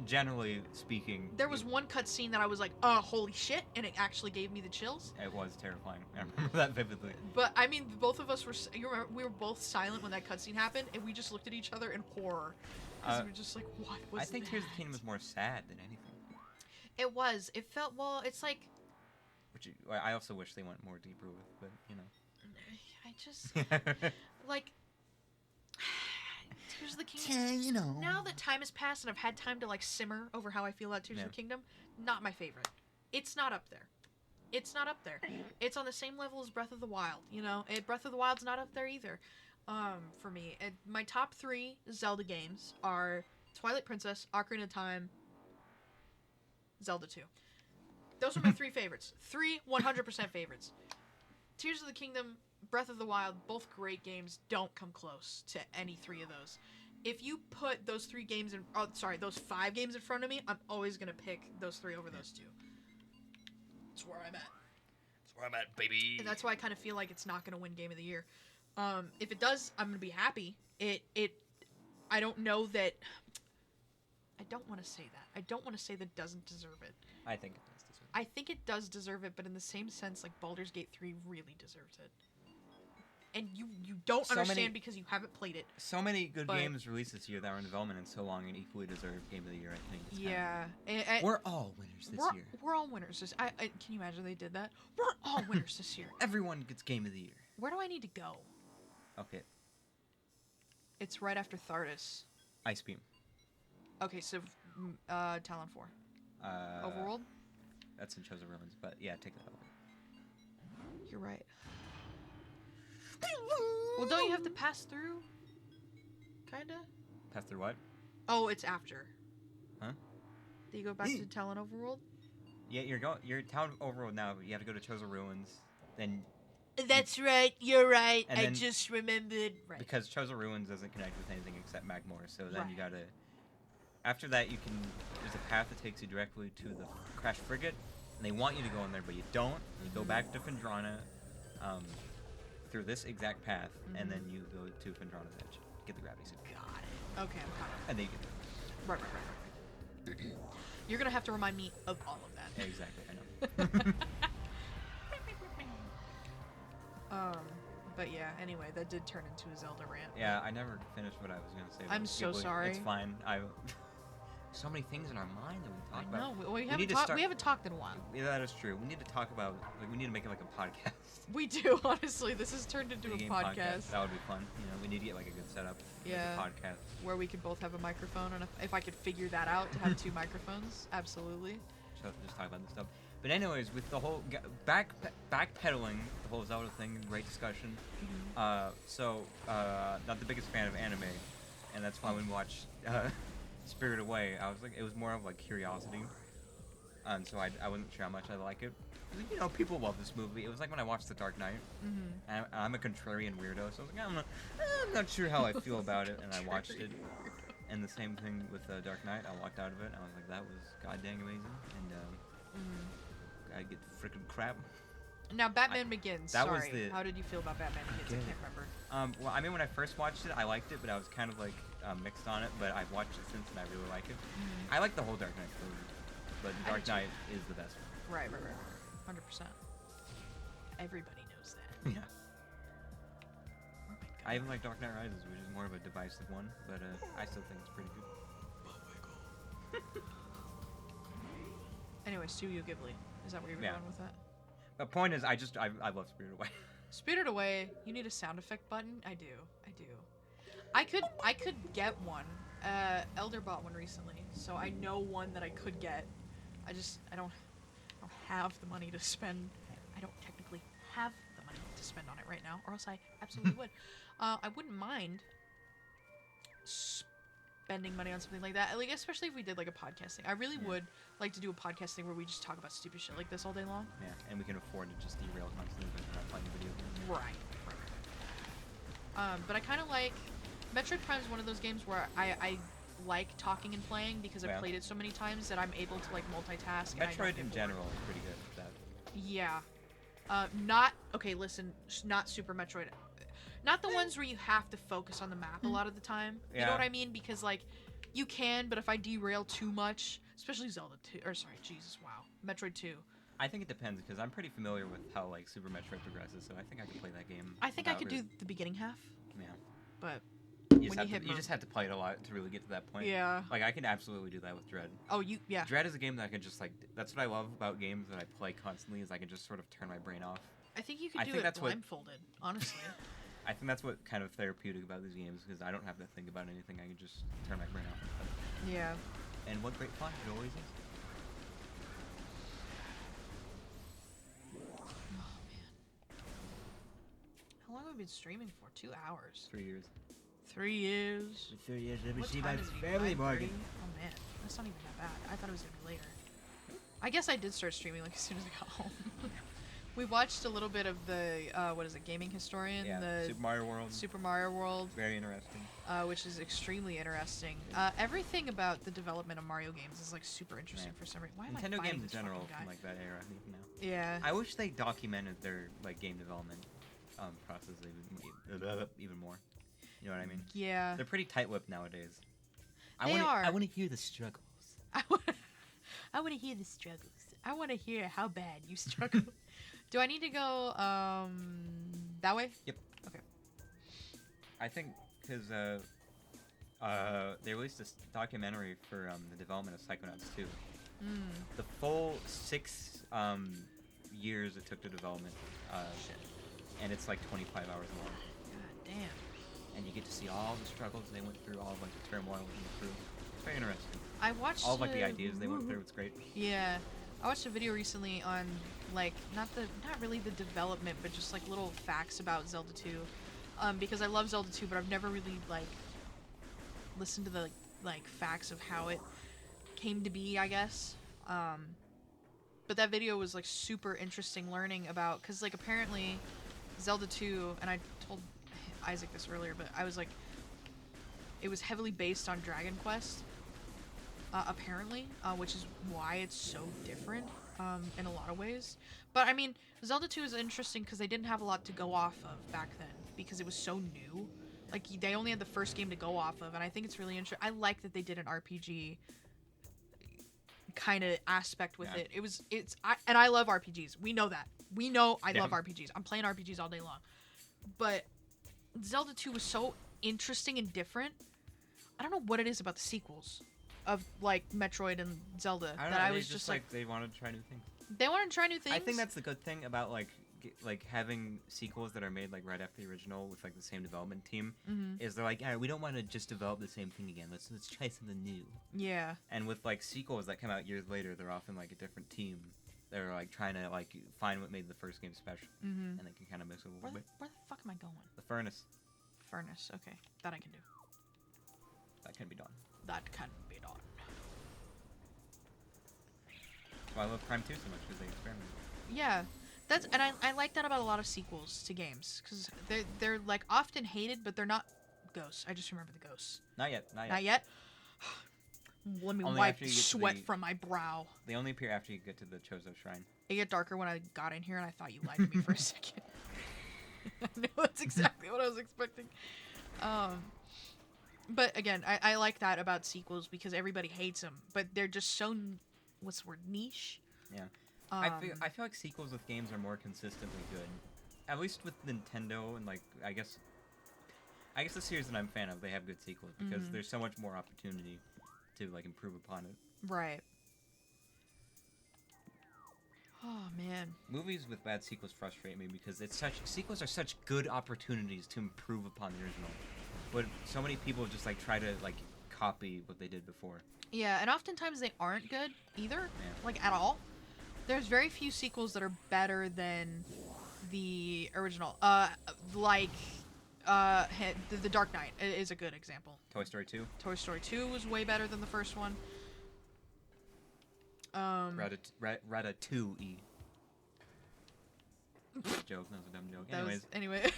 generally speaking, there was one cutscene that I was like, oh, holy shit, and it actually gave me the chills. It was terrifying. I remember that vividly. But I mean, both of us were. You remember, we were both silent when that cutscene happened, and we just looked at each other in horror. Because we were just like, what was that? I think Tears of the Kingdom was more sad than anything. It was. It felt, well, it's like. Which I also wish they went more deeper with, but you know. I just like. Tears of the Kingdom. You know. Now that time has passed and I've had time to like simmer over how I feel about Tears of the Kingdom, not my favorite. It's not up there. It's not up there. It's on the same level as Breath of the Wild. You know, Breath of the Wild's not up there either. For me, my top 3 Zelda games are Twilight Princess, Ocarina of Time, Zelda 2. Those are my 3 favorites. 3 100% favorites. Tears of the Kingdom, Breath of the Wild, both great games, don't come close to any 3 of those. If you put those 3 games those 5 games in front of me, I'm always gonna pick those 3 over those 2. That's where I'm at. That's where I'm at, baby. And that's why I kind of feel like it's not gonna win Game of the Year. If it does, I'm gonna be happy. I don't know that. I don't want to say that. I don't want to say that it doesn't deserve it. I think it does deserve it. I think it does deserve it, but in the same sense, like Baldur's Gate 3 really deserves it. and you don't So understand many- because you haven't played it. So many good But- games released this year that were in development and so long and equally deserve Game of the Year, I think. It's kind Yeah. of- we're all winners this year. We're all winners. Can you imagine they did that? We're all winners this year. Everyone gets Game of the Year. Where do I need to go? Okay. It's right after Thardis. Ice Beam. Okay, so Talon 4. Overworld? That's in Chosen Ruins, but yeah, take that over. You're right. Well, don't you have to pass through? Kinda? Pass through what? Oh, it's after. Huh? Do you go back to Talon Overworld? Yeah, you're Town Overworld now, but you have to go to Chosen Ruins. Then That's right, you're right. And I then- just remembered. Right. because Chosen Ruins doesn't connect with anything except Magmore, so then Right. you gotta. After that, there's a path that takes you directly to the Crash Frigate, and they want you to go in there, but you don't. You go back to Fendrana, through this exact path, and then you go to Fendrana's Edge, get the gravity suit, Got it. Okay, I'm caught up. and then you get there. Right. You're gonna have to remind me of all of that. Yeah, exactly. I know. But yeah. Anyway, that did turn into a Zelda rant. Yeah, I never finished what I was gonna say. I'm but so Ghibli, sorry. It's fine. So many things in our mind that we I talk know. about. We need haven't to talked. start- We haven't talked in a while. Yeah, that is true. We need to talk about. We need to make it like a podcast. We do, honestly. This has turned into a Video game podcast That would be fun. We need to get like a good setup. Yeah. Like a podcast. where we could both have a microphone, and if I could figure that out to have 2 microphones, absolutely. So just talk about this stuff. But anyways, with the whole backpedaling, the whole Zelda thing, great discussion. Not the biggest fan of anime, and that's why when we watched Spirit Away, I was like, it was more of like curiosity, and so I wasn't sure how much I like it. People love this movie. It was like when I watched The Dark Knight. And I'm a contrarian weirdo, so I was like, I'm not sure how I feel about it, and I watched it. And the same thing with Dark Knight. I walked out of it, and I was like, that was goddamn amazing, and I get freaking crap. Now, Batman Begins. that was Sorry. the- How did you feel about Batman Begins? I get can't it. remember. Well, I mean, when I first watched it, I liked it, but I was kind of like mixed on it. But I've watched it since, and I really like it. I like the whole Dark Knight trilogy, but I Dark do too. Knight is the best one. Right. 100%. Everybody knows that. Yeah. Oh my I even like Dark Knight Rises, which is more of a divisive one, but I still think it's pretty good. Anyway, Studio Ghibli. Is that where you were Yeah. going with that? The point is, I love Spirit Away. Spirited Away, you need a sound effect button? I do. I could get one. Elder bought one recently, so I know one that I could get. I don't have the money to spend. I don't technically have the money to spend on it right now, or else I absolutely would. I wouldn't mind spending money on something like that, like especially if we did like a podcast thing. I really would like to do a podcast thing where we just talk about stupid shit like this all day long. Yeah, and we can afford to just derail constantly because we're not playing video games. Right. But I kind of like Metroid Prime is one of those games where I like talking and playing because I've Yeah. played it so many times that I'm able to like multitask. and I don't Metroid get in bored. general is pretty good at that. Yeah. Not Super Metroid. Not the ones where you have to focus on the map a lot of the time. You know Yeah. what I mean? Because like you can, but if I derail too much, especially Zelda 2, or sorry, Jesus, wow, Metroid 2. I think it depends because I'm pretty familiar with how like Super Metroid progresses, so I think I could play that game. I think I without could do really- the beginning half, Yeah. but You just, when have you hit you just have to play it a lot to really get to that point. yeah. Like I can absolutely do that with Dread. Oh, yeah. Dread is a game that I can just like. That's what I love about games that I play constantly is I can just sort of turn my brain off. I think you could I do think it that's what- blindfolded, honestly. I think that's what kind of therapeutic about these games because I don't have to think about anything. I can just turn my brain off. Yeah. And what great fun it always is. Oh man. How long have we been streaming for? 2 hours. 3 years. 3 years. 3 years. What time is it? 5:30? Oh man, that's not even that bad. I thought it was gonna be later. I guess I did start streaming like as soon as I got home. We watched a little bit of the Gaming Historian, Yeah. the Super Mario World. Super Mario World, Very interesting. which is extremely interesting. Everything about the development of Mario games is like super interesting Yeah. for some reason. Why am I Nintendo fighting games in this general fucking from guy? like that era even now. Yeah. I wish they documented their like game development process even more. You know what I mean? Yeah. They're pretty tight-lipped nowadays. They are. I want to hear the struggles. I want to hear the struggles. I want to hear how bad you struggle. Do I need to go that way? Yep. Okay. I think because they released this documentary for the development of Psychonauts 2. The full 6 years it took to development, and it's like 25 hours long. God damn. And you get to see all the struggles they went through, all like the turmoil within the crew. It's very interesting. I watched All like the ideas they went through. It's great. Yeah, I watched a video recently on like not really the development, but just like little facts about Zelda 2, because I love Zelda 2, but I've never really like listened to the like facts of how it came to be, I guess. But that video was like super interesting learning about, because like apparently Zelda 2, and I told Isaac this earlier, but I was like, it was heavily based on Dragon Quest. Apparently, which is why it's so different in a lot of ways. But I mean, Zelda 2 is interesting because they didn't have a lot to go off of back then because it was so new. Like, they only had the first game to go off of, and I think it's really interesting. I like that they did an RPG kind of aspect with it. And I love RPGs. We know that. We know I love RPGs. I'm playing RPGs all day long. But Zelda 2 was so interesting and different. I don't know what it is about the sequels of like Metroid and Zelda I was just like they wanted to try new things. They wanted to try new things. I think that's the good thing about like having sequels that are made like right after the original with like the same development team, is they're like, we don't want to just develop the same thing again. Let's try something new. Yeah. And with like sequels that come out years later, they're often like a different team. They're like trying to like find what made the first game special, and they can kind of mix it a little bit. Where the fuck am I going? The furnace. Furnace. Okay, that I can do. That can be done. That can be done. Well, I love Prime 2 so much because they experimented. Yeah, and I like that about a lot of sequels to games, because they're like often hated, but they're not ghosts. I just remember the ghosts. Not yet. Not yet. Let me Only wipe after you get to sweat the- from my brow. They only appear after you get to the Chozo Shrine. It got darker when I got in here, and I thought you lied to me for a second. I know that's exactly what I was expecting. But again, I like that about sequels because everybody hates them, but they're just so what's the word, niche. Yeah. I feel like sequels with games are more consistently good. At least with Nintendo and like I guess the series that I'm a fan of, they have good sequels because there's so much more opportunity to like improve upon it. Right. Oh man. Movies with bad sequels frustrate me because sequels are such good opportunities to improve upon the original. But so many people just like try to like copy what they did before. Yeah, and oftentimes they aren't good either, Yeah. like at all. There's very few sequels that are better than the original. The Dark Knight is a good example. Toy Story 2. Toy Story 2 was way better than the first one. Ratatouille. Joke, that was a dumb joke. Anyway.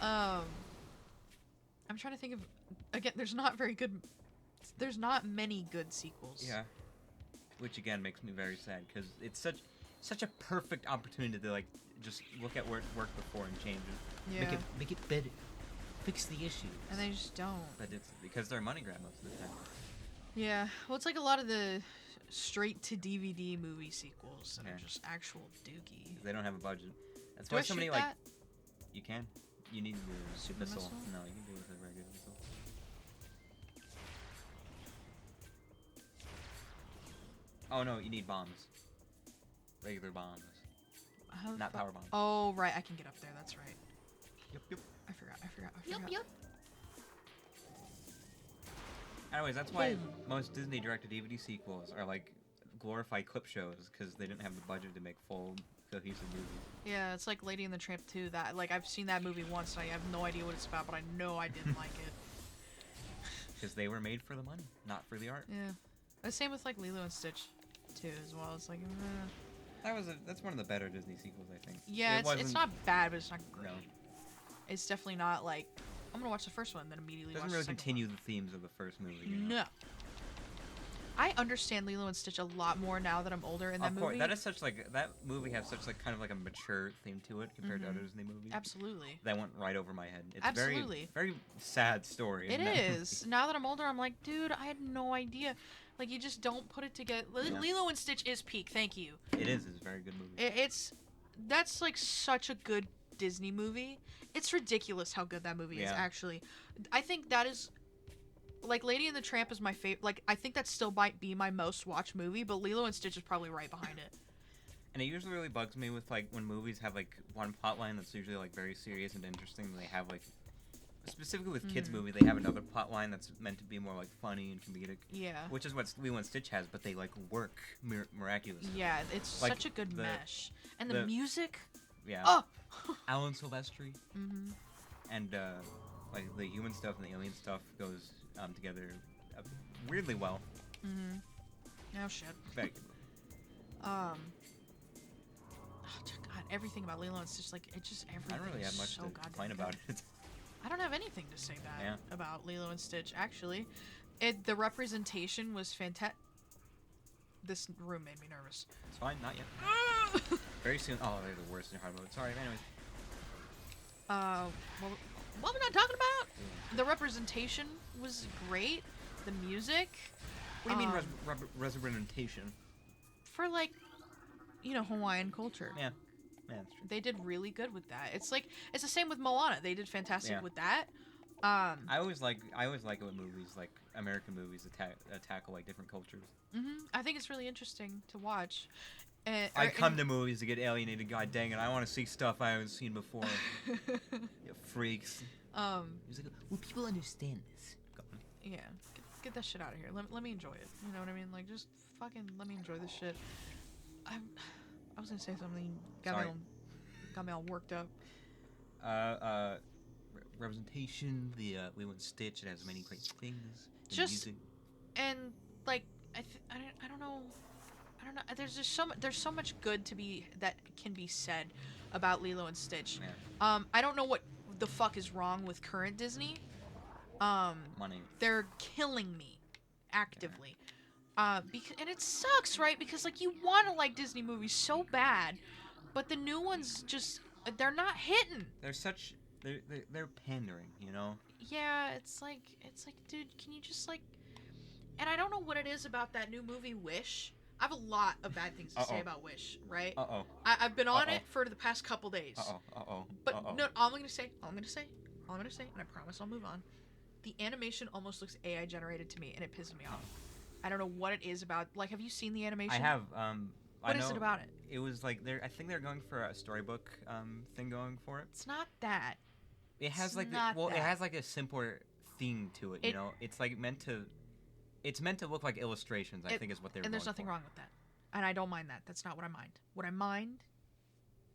I'm trying to think of, again, there's not many good sequels. Yeah. Which again makes me very sad because it's such a perfect opportunity to like just look at where it worked before and change it. Yeah. Make it better. Fix the issues. And they just don't. But it's because they're money grab most of the time. Yeah. Well, it's like a lot of the straight to DVD movie sequels that are just actual dookie. 'Cause they don't have a budget. That's Do why I so many shoot like that? you can. You need the Super missile. missile? No, you can do it with a regular missile. Oh no, you need bombs. Regular bombs. How the Not fuck- power bombs. Oh, right. I can get up there. That's right. Yep. I forgot. Yup. Anyways, that's why Boom. most Disney direct-to-DVD sequels are like glorified clip shows because they didn't have the budget to make full cohesive movies. Yeah, it's like Lady and the Tramp 2. That like I've seen that movie once. And I have no idea what it's about, but I know I didn't like it. Because they were made for the money, not for the art. Yeah. The same with like Lilo and Stitch, too, as well. It's like, That's one of the better Disney sequels, I think. yeah, it's wasn't- not bad, but it's not great. No. It's definitely not like I'm gonna watch the first one, then immediately It doesn't watch really the second continue the themes of the first movie. You know? No. I understand Lilo and Stitch a lot more now that I'm older in that Of course, movie. that is such like that movie has such like kind of like a mature theme to it compared to other Disney movies. Absolutely. That went right over my head. It's Absolutely. very sad story. It isn't is. Now that I'm older, I'm like, dude, I had no idea. Like, you just don't put it together. Yeah. Lilo and Stitch is peak. Thank you. It is. It's a very good movie. That's like such a good Disney movie. It's ridiculous how good that movie is, Yeah. actually. I think that is, like, Lady and the Tramp is my favorite. Like, I think that still might be my most watched movie, but Lilo and Stitch is probably right behind it. And it usually really bugs me with, like, when movies have, like, one plot line that's usually, like, very serious and interesting, and they have, like, specifically with kids' movie, they have another plot line that's meant to be more, like, funny and comedic. Yeah. Which is what Lilo and Stitch has, but they, like, work miraculously. Yeah, it's Like, such a good the- mesh. And the the- music. Yeah. Oh! Alan Silvestri. Mm-hmm. And, like, the human stuff and the alien stuff goes together weirdly well. Mm-hmm. Oh, shit. Very Oh, God, everything about Lilo and Stitch, like, it just, everything I don't really is have much so to goddamn complain good. about it. I don't have anything to say bad Yeah. about Lilo and Stitch, actually. The representation was fantastic. This room made me nervous. It's fine, not yet. Very soon. Oh, they're the worst in hard mode. Sorry, anyways. What we're not talking about? The representation was great. The music. What do you mean Um, representation? For, like, you know, Hawaiian culture. Yeah. Yeah, that's true. They did really good with that. It's like, it's the same with Moana. They did fantastic Yeah. with that. I always like it when movies, like American movies, tackle like different cultures. I think it's really interesting to watch. And, I come to movies to get alienated. God dang it! I want to see stuff I haven't seen before. You freaks. He's like, will people understand this? Yeah, get that shit out of here. Let me enjoy it. You know what I mean? Like, just fucking let me enjoy this shit. I was gonna say something. Got me all worked up. Representation. The Lilo and Stitch. It has many great things. The Just- music. And like, I don't know. I don't know. There's just so much good that can be said about Lilo and Stitch. Yeah. I don't know what the fuck is wrong with current Disney. Money. They're killing me actively. And it sucks, right? Because like you want to like Disney movies so bad, but the new ones just they're not hitting. They're pandering, you know. Yeah, it's like dude, can you just like? And I don't know what it is about that new movie Wish. I have a lot of bad things to say about Wish, right? I've been on it for the past couple days. But no, all I'm gonna say, and I promise I'll move on. The animation almost looks AI generated to me, and it pisses me off. I don't know what it is about. Like, have you seen the animation? I have. What is it about it? It was like I think they're going for a storybook thing going for it. It's not that. It has It's like not it that. has like a simpler theme to it. You know, it's like meant to look like illustrations. I think is what they were. And there's going nothing for. wrong with that. And I don't mind that. That's not what I mind. What I mind.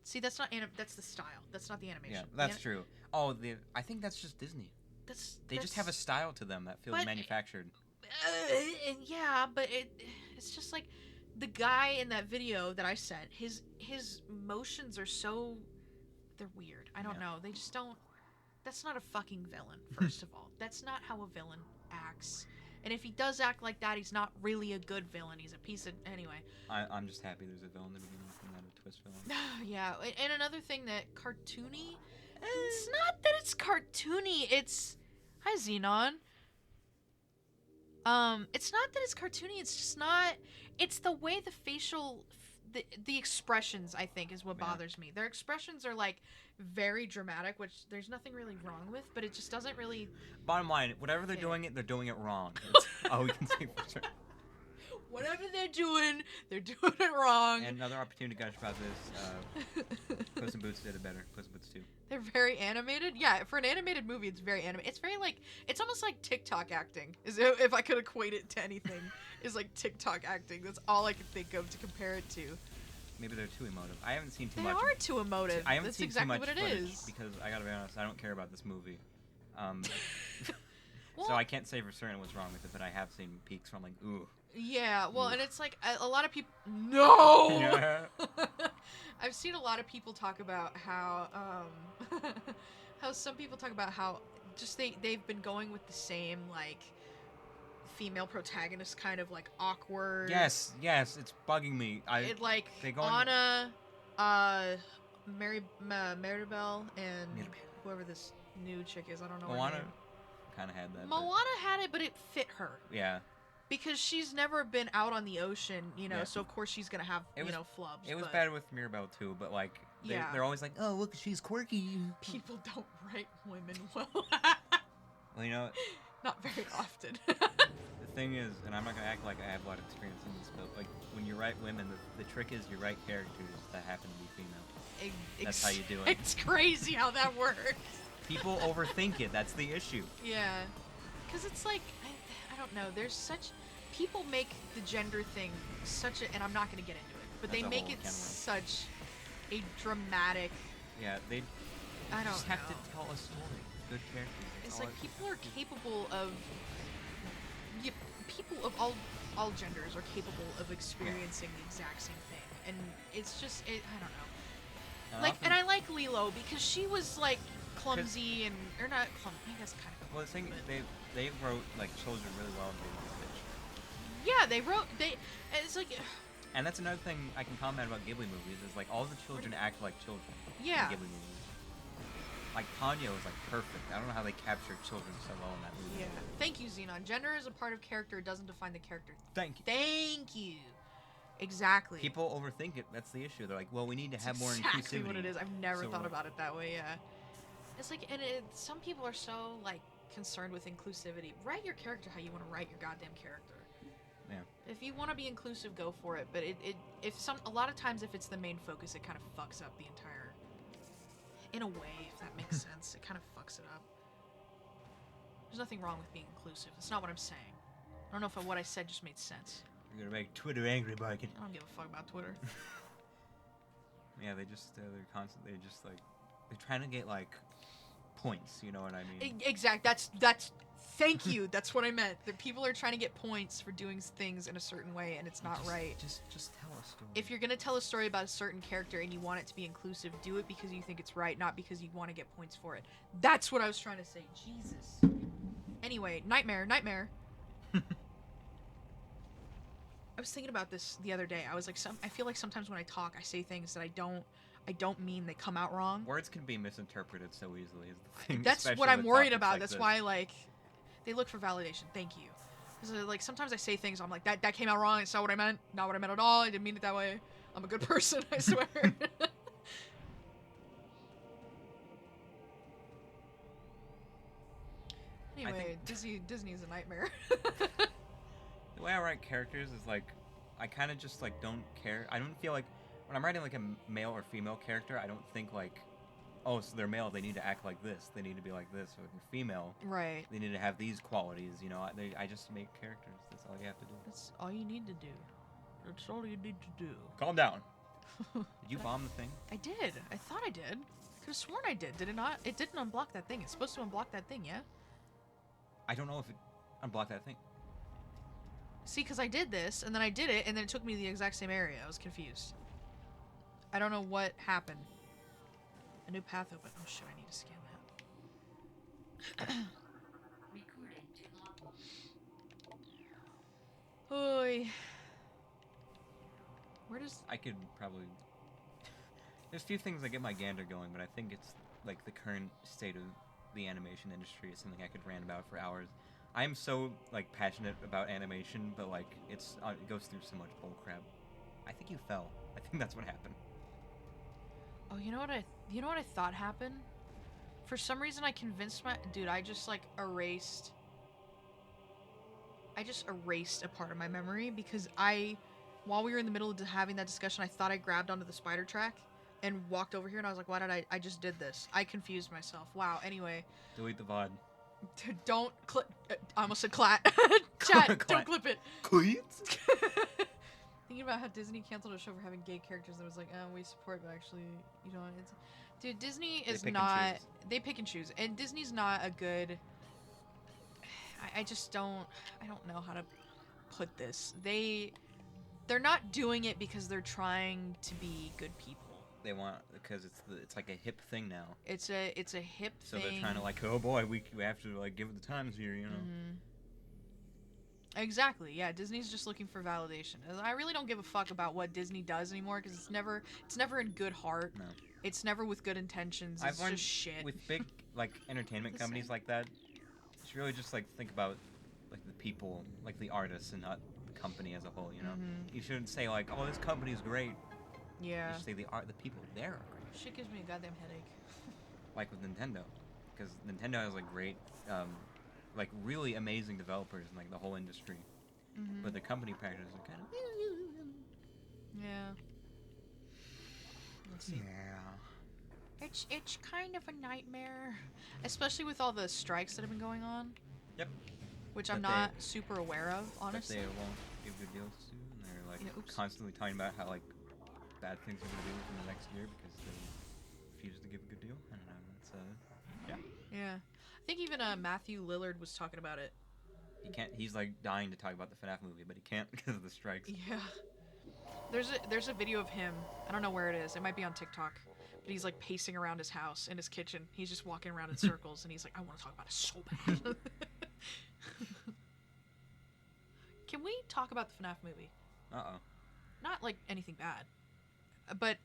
See, that's not that's the style. That's not the animation. Yeah, that's true. Oh, I think that's just Disney. They just have a style to them that feels But- manufactured. Yeah, but it's just like the guy in that video that I sent. His motions are so they're weird. I don't know. They just don't. That's not a fucking villain. First of all, that's not how a villain acts. And if he does act like that, he's not really a good villain. He's a piece of anyway. I'm just happy there's a villain in the beginning and not a twist villain. Yeah, and another thing that cartoony. It's not that it's cartoony. It's hi Xenon. It's not that it's cartoony. It's just not. It's the way the facial, the expressions. I think is what bothers me. Their expressions are like very dramatic, which there's nothing really wrong with, but it just doesn't really. Bottom line, whatever they're Okay. doing it wrong. That's all we can say for sure. Whatever they're doing it wrong. And another opportunity to gush about this. Puss in Boots did it better. Puss in Boots 2. They're very animated. Yeah, for an animated movie, it's very animated. It's very like it's almost like TikTok acting. Is if I could equate it to anything, is like TikTok acting. That's all I could think of to compare it to. Maybe they're too emotive. I haven't seen too They much. are too emotive. I haven't That's seen exactly too much what it footage is. because I gotta be honest, I don't care about this movie. Well, So I can't say for certain what's wrong with it, but I have seen peaks from like, ooh. yeah, well, and it's like a lot of people. No. Yeah. I've seen a lot of people talk about how how some people talk about how just they've been going with the same like female protagonist kind of like awkward. Yes, it's bugging me. It like they go on- Anna, Maribel, and whoever this new chick is. I don't know. her Moana name. kind of had that. but- Moana had it, but it fit her Yeah. because she's never been out on the ocean, you know. Yeah. So of course she's gonna have It was- flubs. It was but- bad with Mirabelle too, but like Yeah. They're always like, oh, look, she's quirky. People don't write women well. Well, you know, Not very often. the thing is, and I'm not gonna act like I have a lot of experience in this, but like when you write women, the trick is you write characters that happen to be female. That's how you do it. It's crazy how that works. People overthink it. That's the issue. Yeah. Because it's like, I don't know, there's such... People make the gender thing such a... And I'm not going to get into it, but That's they a make whole it can of such a dramatic... Yeah, they I don't just have know. to tell a story. Good characters. It's all like I- people are capable of... People of all genders are capable of experiencing the exact same thing. And it's just... I don't know. And I like Lilo because she was like clumsy and or not clumsy. I guess kind of. Well, the thing but- they wrote like children really well in Baby Stitch, Yeah, they wrote It's like and that's another thing I can comment about Ghibli movies is like all the children act like children. Yeah. In Ghibli movies. Like Ponyo is like perfect. I don't know how they captured children so well in that movie. yeah. Thank you, Xenon. Gender is a part of character. It doesn't define the character. Thank you. Thank you. Exactly. People overthink it. That's the issue. They're like, well, we need to It's have more exactly inclusivity. what it is. I've never So thought we're- about it that way. Yeah. It's like, and some people are so like concerned with inclusivity. Write your character how you want to write your goddamn character. Yeah. If you want to be inclusive, go for it. But a lot of times if it's the main focus, it kind of fucks up the entire. In a way, if that makes sense, it kind of fucks it up. There's nothing wrong with being inclusive. That's not what I'm saying. I don't know if what I said just made sense. You're gonna make Twitter angry, Barkin. I don't give a fuck about Twitter. Yeah, they just they're constantly just like they're trying to get like points. You know what I mean? Exact. That's. Thank you. That's what I meant. The people are trying to get points for doing things in a certain way, and it's not right. Just tell a story. If you're gonna tell a story about a certain character and you want it to be inclusive, do it because you think it's right, not because you want to get points for it. That's what I was trying to say. Jesus. Anyway, nightmare. I was thinking about this the other day. I was like, I feel like sometimes when I talk, I say things that I don't mean. They come out wrong. Words can be misinterpreted so easily. Is the thing. That's especially what I'm with worried topics about. like That's this. why, like, they look for validation. Thank you. 'Cause, like, sometimes I say things, I'm like, that came out wrong. It's not what I meant. Not what I meant at all. I didn't mean it that way. I'm a good person, I swear. Anyway, Disney's a nightmare. The way I write characters is like, I kind of just like don't care. I don't feel like when I'm writing like a male or female character, I don't think like, oh, so they're male, they need to act like this, they need to be like this. Or if they're female, Right. they need to have these qualities. You know, I just make characters. That's all you have to do. That's all you need to do. That's all you need to do. Calm down. Did you bomb the thing? I did. I thought I did. Could have sworn I did. Did it not? It didn't unblock that thing. It's supposed to unblock that thing, yeah? I don't know if it unblocked that thing. See, because I did this, and then I did it, and then it took me to the exact same area. I was confused. I don't know what happened. A new path open. Oh shit, I need to scan that. Recording to logbook. Oy. Where does... I could probably. There's a few things that get my gander going, but I think it's like the current state of the animation industry is something I could rant about for hours. I am so like passionate about animation, but like it goes through so much bullcrap. I think you fell. I think that's what happened. Oh, you know what I thought happened? For some reason I convinced dude, I just erased a part of my memory because while we were in the middle of having that discussion, I thought I grabbed onto the spider track and walked over here, and I was like, why did I just did this. I confused myself. Wow. Anyway, Delete the VOD. don't clip. I almost said clat. Chat, don't Clat. clip it. Quit. Thinking about how Disney canceled a show for having gay characters that was like, we support, but actually, you know, dude, Disney is pick and not. choose. They pick and choose, and Disney's not a good. I just don't. I don't know how to put this. They're not doing it because they're trying to be good people. They want because it's like a hip thing now. It's a hip So thing. they're trying to like, oh boy, we have to like give it the times here, you know. Mhm. Exactly. Yeah, Disney's just looking for validation. I really don't give a fuck about what Disney does anymore because it's never in good heart. No. It's never with good intentions. I've It's learned just shit. with big like entertainment The companies same. like that. You should really just like think about like the people, like the artists, and not the company as a whole. You know, Mhm. you shouldn't say like, oh, this company's great. Yeah. You should say the people there are great. Shit gives me a goddamn headache. Like with Nintendo, because Nintendo has like great, like really amazing developers in like the whole industry, but the company practices are kind of. Yeah. Let's see. Yeah. It's kind of a nightmare, especially with all the strikes that have been going on. Yep. Which But I'm not super aware of, honestly. But they won't give good deals soon. They're like Yeah, oops. constantly talking about how like bad things are gonna be within the next year because they refuse to give a good deal. And it's yeah. Yeah. I think even Matthew Lillard was talking about it. He can't. He's like dying to talk about the FNAF movie, but he can't because of the strikes. Yeah. There's a video of him. I don't know where it is. It might be on TikTok. But he's like pacing around his house in his kitchen. He's just walking around in circles, and he's like, I want to talk about it so bad. Can we talk about the FNAF movie? Not like anything bad, but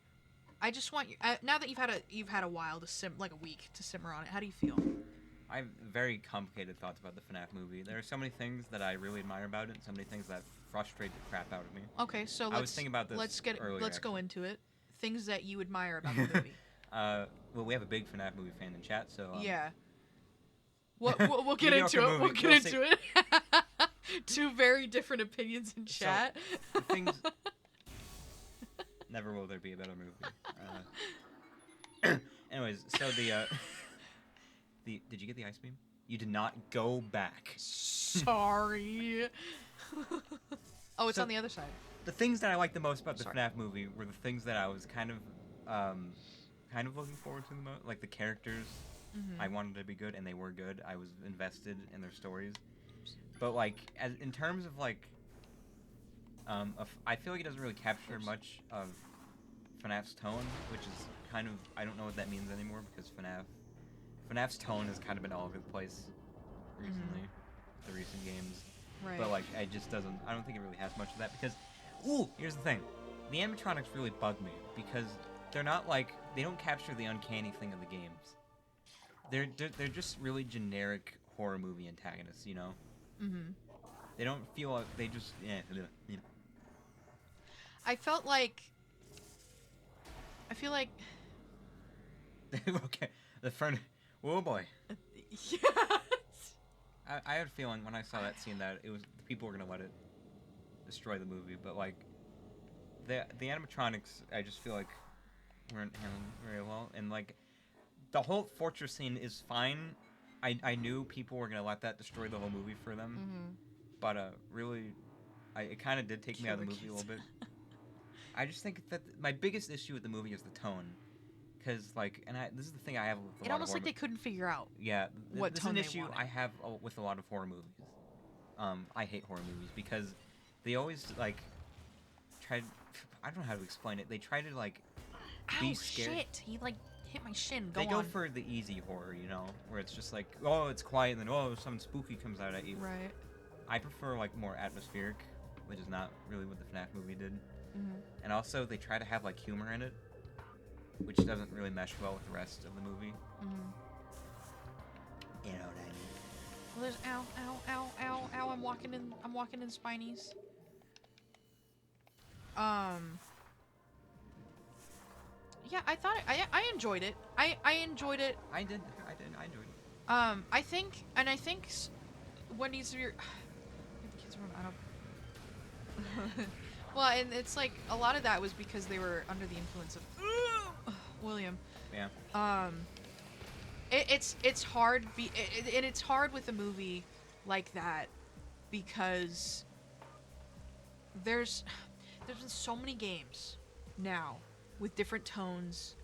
I just want you. Now that you've had a while to like a week to simmer on it. How do you feel? I have very complicated thoughts about the FNAF movie. There are so many things that I really admire about it, and so many things that frustrate the crap out of me. Okay, so I was thinking about this let's earlier, go into it. Things that you admire about the movie. Well, we have a big FNAF movie fan in chat, so Yeah. We'll get into it. We'll get into it. Two very different opinions in chat. So, the things. Never will there be a better movie. Anyways, so the did you get the ice beam? You did not go back. Sorry. Oh, it's So, on the other side. The things that I liked the most about the Sorry. FNAF movie were the things that I was kind of looking forward to the most. Like the characters, I wanted to be good, and they were good. I was invested in their stories. But like, in terms of like, I feel like it doesn't really capture much of FNAF's tone, which is kind of, I don't know what that means anymore because FNAF's tone has kind of been all over the place recently, the recent games. Right. But like, I don't think it really has much of that because, here's the thing, the animatronics really bug me because they're not like, they don't capture the uncanny thing of the games. They're just really generic horror movie antagonists, you know? They don't feel like, they just, I feel like okay, the front, oh boy. yes. I had a feeling when I saw that scene that it was the people were gonna let it destroy the movie, but like the animatronics, I just feel like weren't handled very well, and like the whole fortress scene is fine. I knew people were gonna let that destroy the whole movie for them, but really, it kind of did take me out of the movie a little bit. I just think that my biggest issue with the movie is the tone. Because, like, this is the thing I have with a lot of It almost horror like they couldn't figure out. Yeah, what this is tone an they issue wanted. I have with a lot of horror movies. I hate horror movies because they always, like, I don't know how to explain it. They try to, like, be scared. Shit! He, like, hit my shin. They go for the easy horror, you know? Where it's just like, oh, it's quiet, and then, oh, something spooky comes out at you. Right. I prefer, like, more atmospheric, which is not really what the FNAF movie did. And also, they try to have, like, humor in it, which doesn't really mesh well with the rest of the movie. You know what I mean? Well, there's ow. I'm walking in spinies. Yeah, I thought I enjoyed it. I enjoyed it. I enjoyed it. I think Wendy's your the kids from I don't. Well, and it's like a lot of that was because they were under the influence of William. Yeah. It's hard and it's hard with a movie like that because there's been so many games now with different tones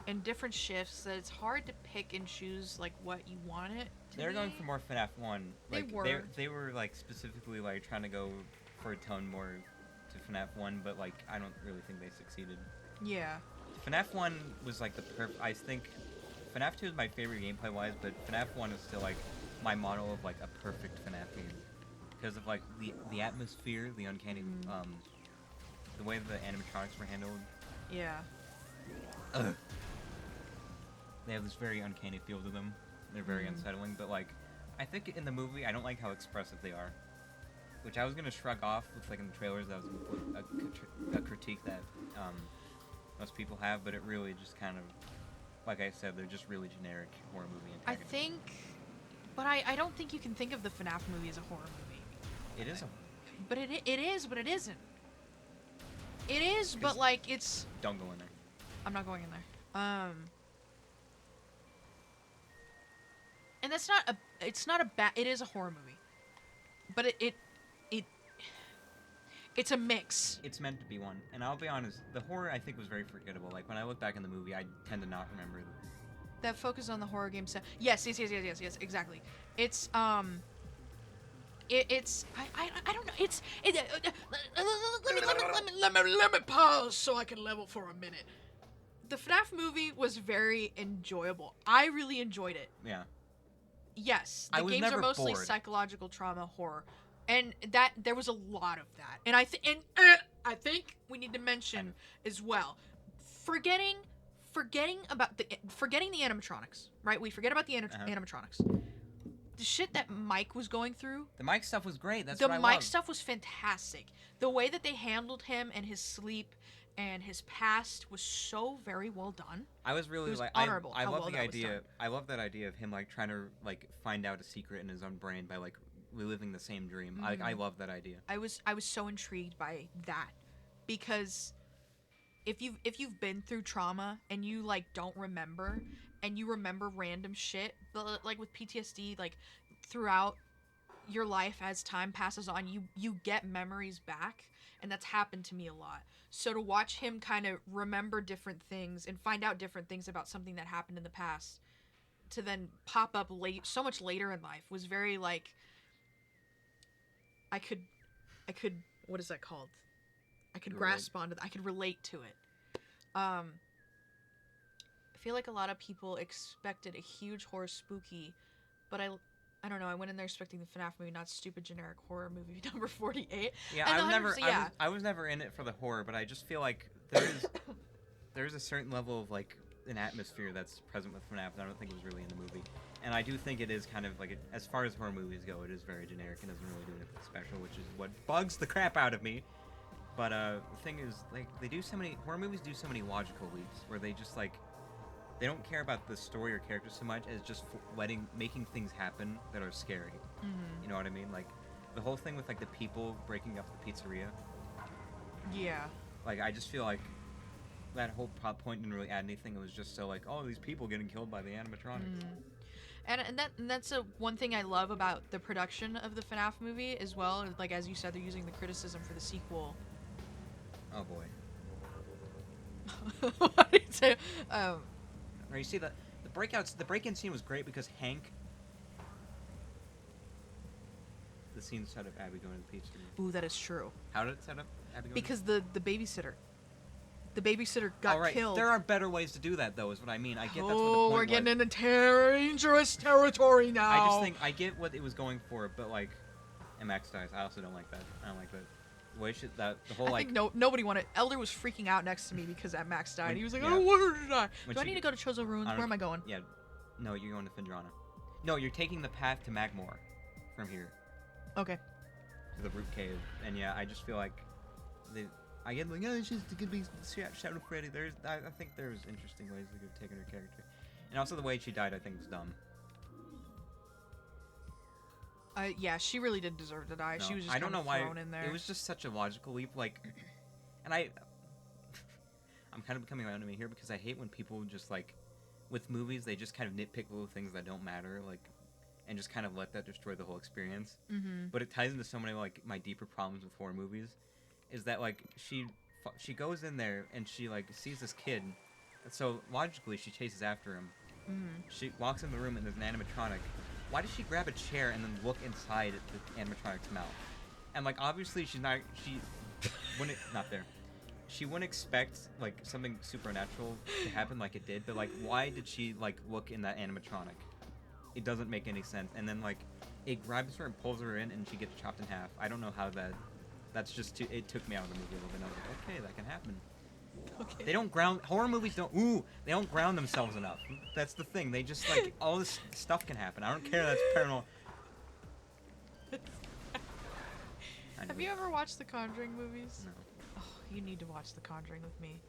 and different shifts that it's hard to pick and choose like what you want it to They're be. going for more FNAF 1. Like, were. They were like specifically like trying to go for a tone more to FNAF 1, but like I don't really think they succeeded. Yeah. FNAF 1 was like the perfect. I think FNAF 2 is my favorite gameplay wise, but FNAF 1 is still like my model of like a perfect FNAF game because of like the atmosphere, the uncanny, the way the animatronics were handled. Yeah. They have this very uncanny feel to them. They're very unsettling, but like I think in the movie I don't like how expressive they are, which I was gonna shrug off with like in the trailers. That was a critique that most people have, but it really just kind of, like I said, they're just really generic horror movie I antagonists. think, but I don't think you can think of the FNAF movie as a horror movie. It is a... But it is, but it isn't. It is, but like it's. Don't go in there. I'm not going in there. And that's not a. It's not a bad. It is a horror movie, but it's a mix. It's meant to be one, and I'll be honest, the horror I think was very forgettable. Like when I look back in the movie, I tend to not remember. That focus on the horror game set. Yes, exactly. It's It's I don't know. Let me pause so I can level for a minute. The FNAF movie was very enjoyable. I really enjoyed it. Yeah. Yes, I the was games never are mostly bored. Psychological trauma horror, and that there was a lot of that. And I think we need to mention as well, forgetting the animatronics. Right, we forget about the animatronics. The shit that Mike was going through. The Mike stuff was great. That's the what I Mike loved. stuff was fantastic. The way that they handled him and his sleep and his past was so very well done. I was really It was like honorable I how love well the that was idea. done. I love that idea of him like trying to like find out a secret in his own brain by like reliving the same dream. I love that idea. I was so intrigued by that because if you've been through trauma and you like don't remember and you remember random shit, but like with PTSD, like throughout your life as time passes on, you get memories back, and that's happened to me a lot. So to watch him kind of remember different things and find out different things about something that happened in the past to then pop up so much later in life was very like I could what is that called? I could grasp onto that. I could relate to it. I feel like a lot of people expected a huge horror spooky, but I don't know. I went in there expecting the FNAF movie, not stupid generic horror movie number 48. Yeah, And I was never. 100%, yeah. I was never in it for the horror, but I just feel like there's a certain level of like an atmosphere that's present with FNAF that I don't think was really in the movie. And I do think it is kind of like as far as horror movies go, it is very generic and doesn't really do anything special, which is what bugs the crap out of me. But the thing is, like, horror movies do so many logical leaps where they just like. They don't care about the story or characters so much as just making things happen that are scary. Mm-hmm. You know what I mean? Like, the whole thing with, like, the people breaking up the pizzeria. Yeah. Like, I just feel like that whole plot point didn't really add anything. It was just so, like, oh, these people getting killed by the animatronics. Mm-hmm. And that's one thing I love about the production of the FNAF movie as well. Like, as you said, they're using the criticism for the sequel. Oh, boy. What did you say? Right, you see, the break-in scene was great because Hank... The scene set up Abby going to the pizzeria. Ooh, that is true. How did it set up Abby going Because the babysitter got All right, killed. there are better ways to do that, though, is what I mean. I get that's what the Oh, point we're getting was. into dangerous territory now. I just think I get what it was going for, but like, and Max dies. I also don't like that. I don't like that. The way the whole I like. think nobody wanted. Elder was freaking out next to me because that Max died. When- He was like, yeah. "I don't want her to die." When Do I she- need to go to Chozo Ruins? I don't- Where am I going? Yeah, no, you're going to Phendrana. No, you're taking the path to Magmore, from here Okay. to the root cave, and yeah, I just feel like, I get like, oh, it's just it could be Shadow Freddy. I think there's interesting ways they could have taken her character, and also the way she died, I think was dumb. Yeah, she really didn't deserve to die. No, She was just I don't know why thrown in there. it was just such a logical leap, like, and I'm kind of becoming around to me here because I hate when people just like, with movies they just kind of nitpick little things that don't matter, like, and just kind of let that destroy the whole experience. Mm-hmm. But it ties into so many like my deeper problems with horror movies, is that like she goes in there and she like sees this kid, and so logically she chases after him. Mm-hmm. She walks in the room and there's an animatronic. Why does she grab a chair and then look inside the animatronic's mouth? And like obviously she wouldn't expect like something supernatural to happen like it did, but like why did she like look in that animatronic? It doesn't make any sense. And then like it grabs her and pulls her in and she gets chopped in half. I don't know how that's just it took me out of the movie a little bit. I was like, okay, that can happen. Okay. They don't horror movies they don't ground themselves enough. That's the thing. They just like all this stuff can happen. I don't care that's paranormal. Have you ever watched the Conjuring movies? No. Oh, you need to watch the Conjuring with me.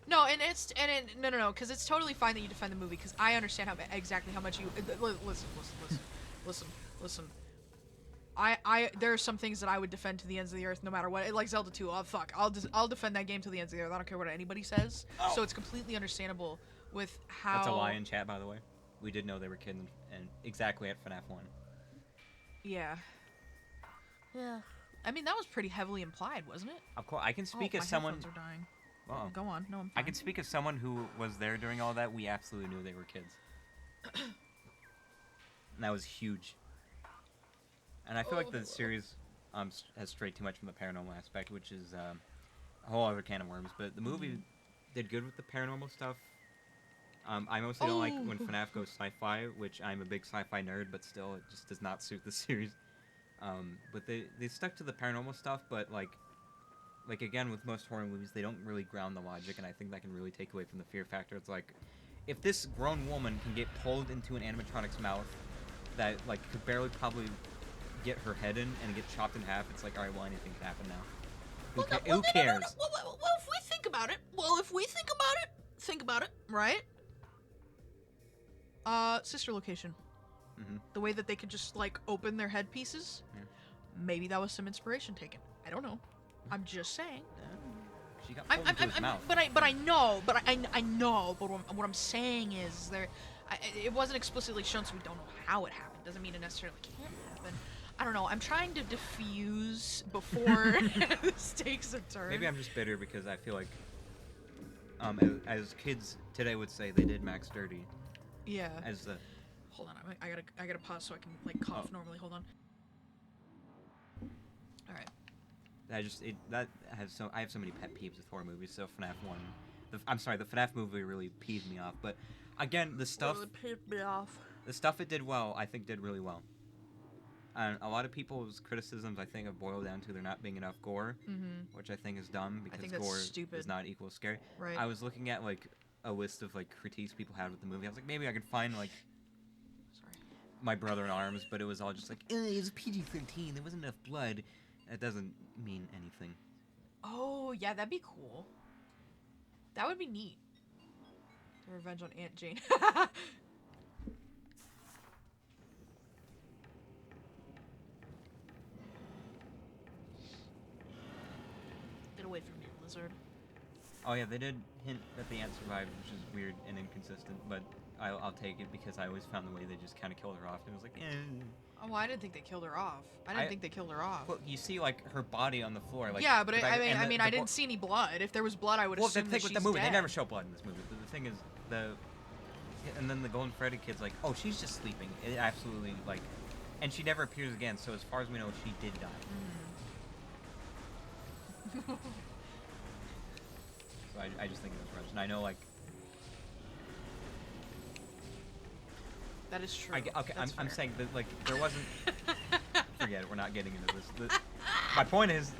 No, no, because it's totally fine that you defend the movie, because I understand exactly how much you listen. There are some things that I would defend to the ends of the earth, no matter what. Like Zelda 2, oh fuck, I'll defend that game to the ends of the earth. I don't care what anybody says. Oh. So it's completely understandable with how. That's a lie in chat, by the way. We did know they were kids, and exactly at FNAF 1. Yeah. Yeah. I mean, that was pretty heavily implied, wasn't it? Of course, I can speak my as someone. headphones are dying. Uh-oh. Go on. No, I'm fine. I can speak as someone who was there during all that. We absolutely knew they were kids. And that was huge. And I feel like the series has strayed too much from the paranormal aspect, which is a whole other can of worms. But the movie did good with the paranormal stuff. I mostly don't like when FNAF goes sci-fi, which I'm a big sci-fi nerd, but still, it just does not suit the series. But they stuck to the paranormal stuff, but like again, with most horror movies, they don't really ground the logic, and I think that can really take away from the fear factor. It's like, if this grown woman can get pulled into an animatronic's mouth that like could barely probably get her head in and get chopped in half, it's like, alright, well, anything can happen now. Who cares? Well, if we think about it, think about it, right? Sister location. Mm-hmm. The way that they could just like open their headpieces. Yeah. Maybe that was some inspiration taken. I don't know. I'm just saying. She got pulled into his mouth. But I know. But what I'm saying is it wasn't explicitly shown, so we don't know how it happened. Doesn't mean it necessarily can't happen. I don't know. I'm trying to diffuse before the stakes have turned. Maybe I'm just bitter because I feel like, as kids today would say, they did Max dirty. Yeah. As the. Hold on. I gotta pause so I can like cough normally. Hold on. All right. I have so many pet peeves with horror movies. So FNAF 1, the FNAF movie really peeved me off. But again, the stuff it did well, I think did really well. And a lot of people's criticisms, I think, have boiled down to there not being enough gore, which I think is dumb because gore is not equal scary. Right. I was looking at like a list of like critiques people had with the movie. I was like, maybe I could find like my brother in arms, but it was all just like, It was PG-13. There wasn't enough blood. that doesn't mean anything. Oh yeah, that'd be cool. That would be neat. The Revenge on Aunt Jane. Get away from me, lizard. Oh yeah, they did hint that the ant survived, which is weird and inconsistent, but I'll take it because I always found the way they just kind of killed her off. And it was like, Oh, well, I didn't think they killed her off. I didn't think they killed her off. Well, you see like her body on the floor, like yeah, but I didn't see any blood. If there was blood, I would assume that she's with the movie, dead. they never show blood in this movie. But the thing is, and then the Golden Freddy kid's like, oh, she's just sleeping. It absolutely like, and she never appears again. So as far as we know, she did die. So I just think it was rushed. And I know like. That is true. I'm saying that like there wasn't. Forget it. We're not getting into this. My point is,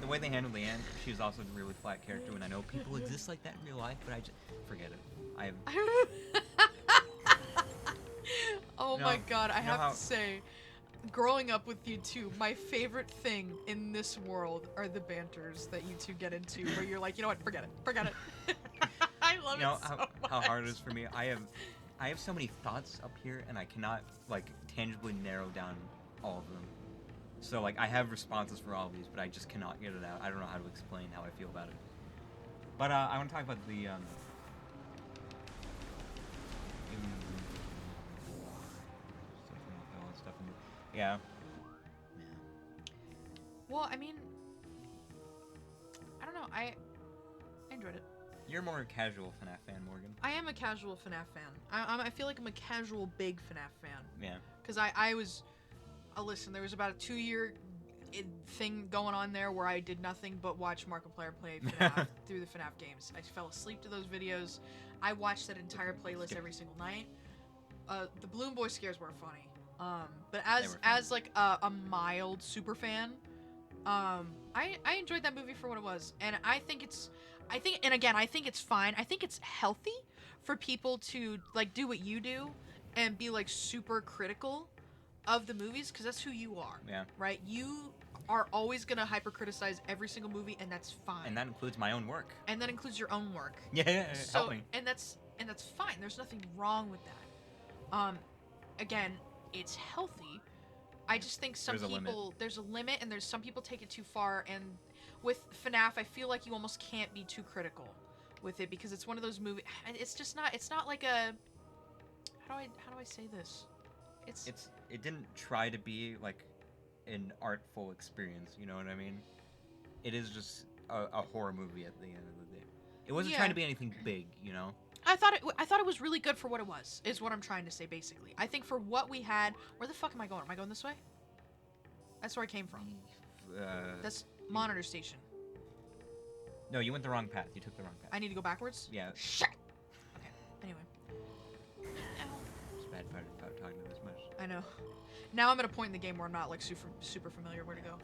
the way they handled the ant, she was also a really flat character. And I know people exist like that in real life, but I just forget it. Oh my god! I have to say, growing up with you two, my favorite thing in this world are the banters that you two get into, where you're like, you know what? Forget it. I love it so much. How hard it is for me. I have so many thoughts up here, and I cannot like tangibly narrow down all of them. So like I have responses for all of these, but I just cannot get it out. I don't know how to explain how I feel about it. But I want to talk about the stuff in the, yeah. Well, I mean, I don't know. I enjoyed it. You're more a casual FNAF fan, Morgan. I am a casual FNAF fan. I feel like I'm a casual big FNAF fan. Yeah. Because I was... listen, there was about a 2-year thing going on there where I did nothing but watch Markiplier play FNAF through the FNAF games. I fell asleep to those videos. I watched that entire playlist every single night. The Balloon Boy scares were funny. But as like a mild super fan, I enjoyed that movie for what it was. And I think it's fine. I think it's healthy for people to like do what you do and be like super critical of the movies, because that's who you are. Yeah. Right? You are always gonna hyper criticize every single movie, and that's fine. And that includes my own work. And that includes your own work. Yeah, So help me. and that's fine. There's nothing wrong with that. Again, it's healthy. I just think some there's a limit, and there's some people take it too far. And with FNAF, I feel like you almost can't be too critical with it because it's one of those movies. It's just not. It's not like a. How do I say this? It didn't try to be like an artful experience. You know what I mean? It is just a horror movie at the end of the day. It wasn't trying to be anything big, you know. I thought it was really good for what it was. Is what I'm trying to say basically. I think for what we had. Where the fuck am I going? Am I going this way? That's where I came from. That's Monitor Station. No, you went the wrong path. You took the wrong path. I need to go backwards? Yeah. Shit! Okay, anyway. It's bad part about talking to this much. I know. Now I'm at a point in the game where I'm not, like, super familiar where to go.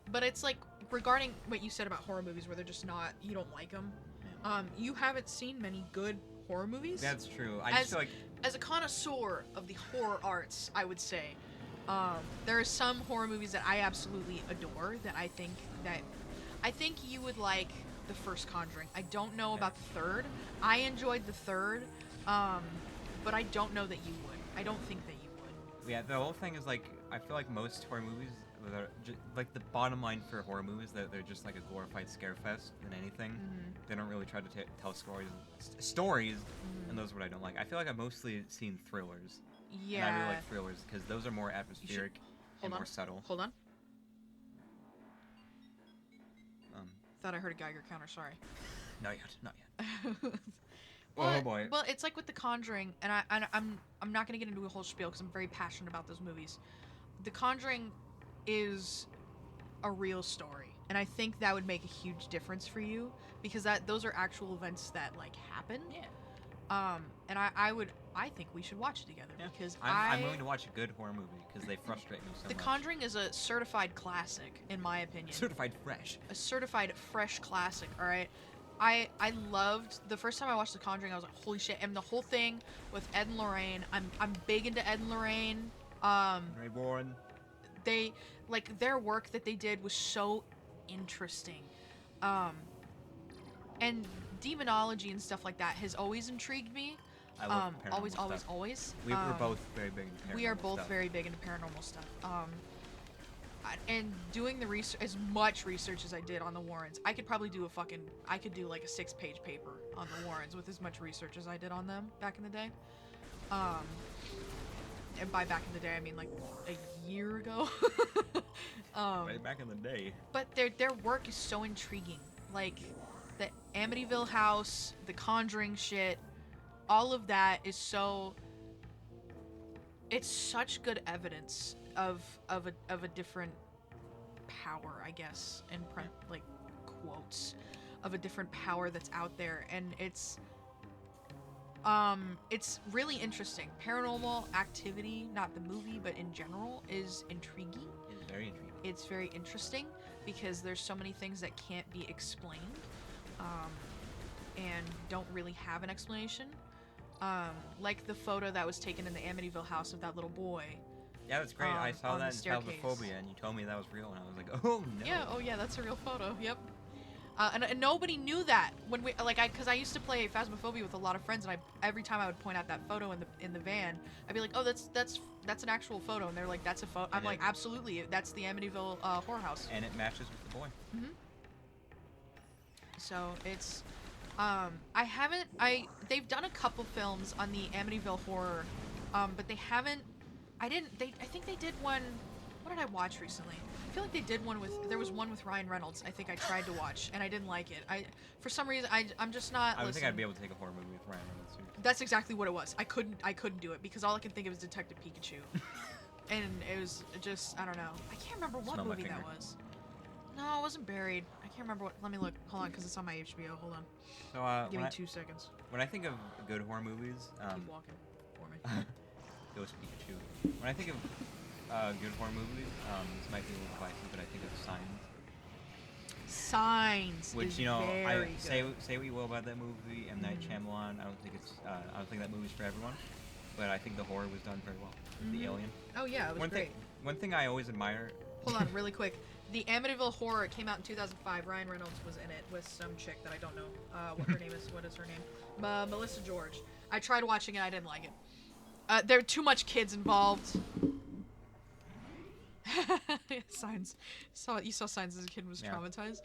But it's, like, regarding what you said about horror movies where they're just not, you don't like them. You haven't seen many good horror movies. That's true. I just feel like... As a connoisseur of the horror arts, I would say, there are some horror movies that I absolutely adore that I think you would like the first Conjuring. I don't know about the third. I enjoyed the third, but I don't know that you would. I don't think that you would. Yeah, the whole thing is like, I feel like most horror movies, like the bottom line for horror movies, that they're just like a glorified scare fest than anything. Mm-hmm. They don't really try to tell stories, and those are what I don't like. I feel like I've mostly seen thrillers. Yeah. And I really like thrillers because those are more atmospheric and more subtle. Hold on. Um, Thought I heard a Geiger counter. Sorry. Not yet. Well, oh boy. Well, it's like with The Conjuring, and I'm not gonna get into a whole spiel because I'm very passionate about those movies. The Conjuring is a real story, and I think that would make a huge difference for you because those are actual events that like happened. Yeah. And I think we should watch it together because I'm willing to watch a good horror movie because they frustrate me so much. The Conjuring is a certified classic, in my opinion. Certified fresh. A certified fresh classic. All right. I loved the first time I watched The Conjuring. I was like, holy shit! And the whole thing with Ed and Lorraine. I'm big into Ed and Lorraine. Ray Warren. They like their work that they did was so interesting. And demonology and stuff like that has always intrigued me. I love always. We were both very big into paranormal We are both stuff. very big into paranormal stuff. And doing the research, as much research as I did on the Warrens, I could probably do I could do like a 6-page paper on the Warrens with as much research as I did on them back in the day. And by back in the day, I mean like a year ago. Right back in the day. But their work is so intriguing. Like the Amityville house, the Conjuring shit, all of that is so. It's such good evidence of a different power, I guess, in like quotes, of a different power that's out there, and it's really interesting. Paranormal Activity, not the movie, but in general, is intriguing. It's very intriguing. It's very interesting because there's so many things that can't be explained, and don't really have an explanation. Like the photo that was taken in the Amityville house of that little boy. Yeah, that's great. I saw on that the in staircase. Phasmophobia, and you told me that was real, and I was like, oh no. Yeah, oh yeah, that's a real photo. Yep. And nobody knew that when because I used to play Phasmophobia with a lot of friends, and every time I would point out that photo in the van, I'd be like, oh, that's an actual photo, and they're like, that's a photo. I'm like, absolutely, that's the Amityville horror house. And it matches with the boy. Mm-hmm. So it's, they've done a couple films on the Amityville horror, but they haven't. I think they did one. What did I watch recently? I feel like they did one there was one with Ryan Reynolds. I think I tried to watch, and I didn't like it. For some reason, I'm just not. I don't think I'd be able to take a horror movie with Ryan Reynolds too. That's exactly what it was. I couldn't do it because all I can think of is Detective Pikachu, and it was just, I don't know. I can't remember what movie that was. No, it wasn't Buried. I can't remember what. Let me look. Hold on, because it's on my HBO. Hold on. So Give me 2 seconds. When I think of good horror movies, Keep walking for me. Ghost Pikachu. When I think of good horror movies, this might be a little divisive, but I think of Signs. Signs. Which, is you know, very say good. what you will about that movie, M. Night Shyamalan. I don't think that movie's for everyone, but I think the horror was done very well. The alien. Oh yeah, it was great. One thing I always admire Hold on, really quick. The Amityville Horror came out in 2005. Ryan Reynolds was in it with some chick that I don't know what her name is. What is her name? Melissa George. I tried watching it. I didn't like it. There are too much kids involved. Signs. You saw Signs as a kid and was traumatized.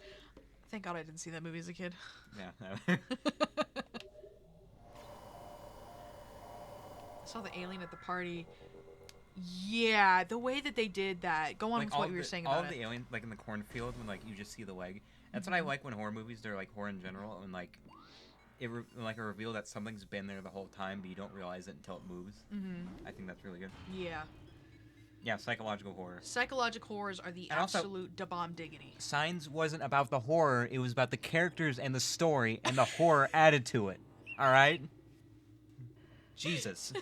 Thank God I didn't see that movie as a kid. Yeah. Saw the alien at the party. Yeah, the way that they did that. Go on Like with what you were saying about all it. the aliens, like in the cornfield, when like you just see the leg. That's what I like when horror movies. They're like horror in general, and like it like a reveal that something's been there the whole time, but you don't realize it until it moves. I think that's really good. Yeah. Yeah, psychological horror. Psychological horrors are the And also- absolute da bomb diggity. Signs wasn't about the horror; it was about the characters and the story, and the horror added to it. All right. Jesus.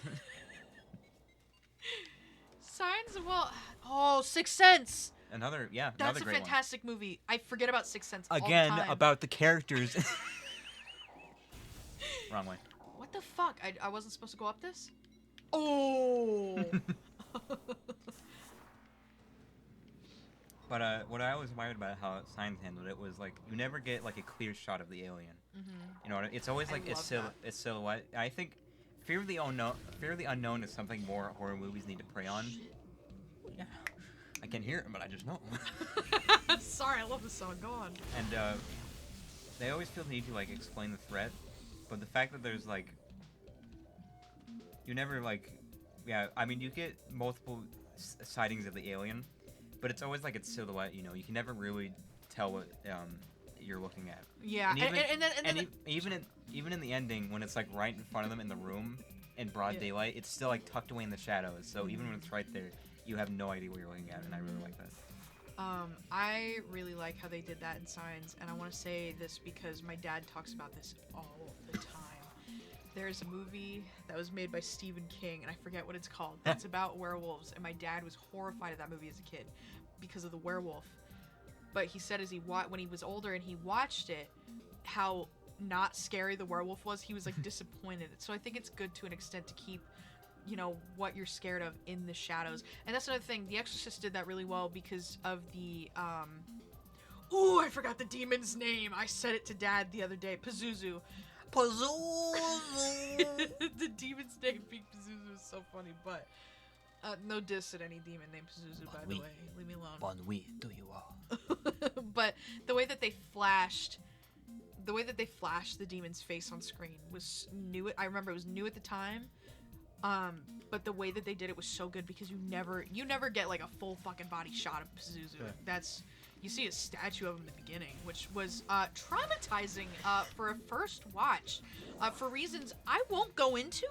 Signs, well, oh, Sixth Sense. Another That's a great fantastic movie. I forget about Sixth Sense all Again, the time. about the characters. Wrong way. What the fuck? I wasn't supposed to go up this? Oh. But what I always admired about how Signs handled it was like you never get like a clear shot of the alien. You know, it's always like love that. it's silhouette. I think Fear of the Unknown is something more horror movies need to prey on. Yeah, I can't hear it, but I just know. Sorry, I love this song. Go on. And they always feel the need to like explain the threat, but the fact that there's like you never like I mean you get multiple sightings of the alien, but it's always like its silhouette. You know, you can never really tell what you're looking at. Yeah, And even in the ending when it's like right in front of them in the room in broad daylight, it's still like tucked away in the shadows. So even when it's right there, you have no idea what you're looking at, and I really like that. I really like how they did that in Signs, and I want to say this because my dad talks about this all the time. There's a movie that was made by Stephen King, and I forget what it's called. It's about werewolves, and my dad was horrified of that movie as a kid because of the werewolf. But he said when he was older and he watched it, how not scary the werewolf was, he was like disappointed. So I think it's good to an extent to keep, you know, what you're scared of in the shadows. And that's another thing. The Exorcist did that really well because of the ooh, I forgot the demon's name. I said it to Dad the other day. Pazuzu. The demon's name being Pazuzu is so funny, but no diss at any demon named Pazuzu, by the way. Leave me alone. Bon oui, do you all? But the way that they flashed the demon's face on screen was new. I remember it was new at the time. But the way that they did it was so good because you never get like a full fucking body shot of Pazuzu. Yeah. You see a statue of him in the beginning, which was traumatizing for a first watch, for reasons I won't go into.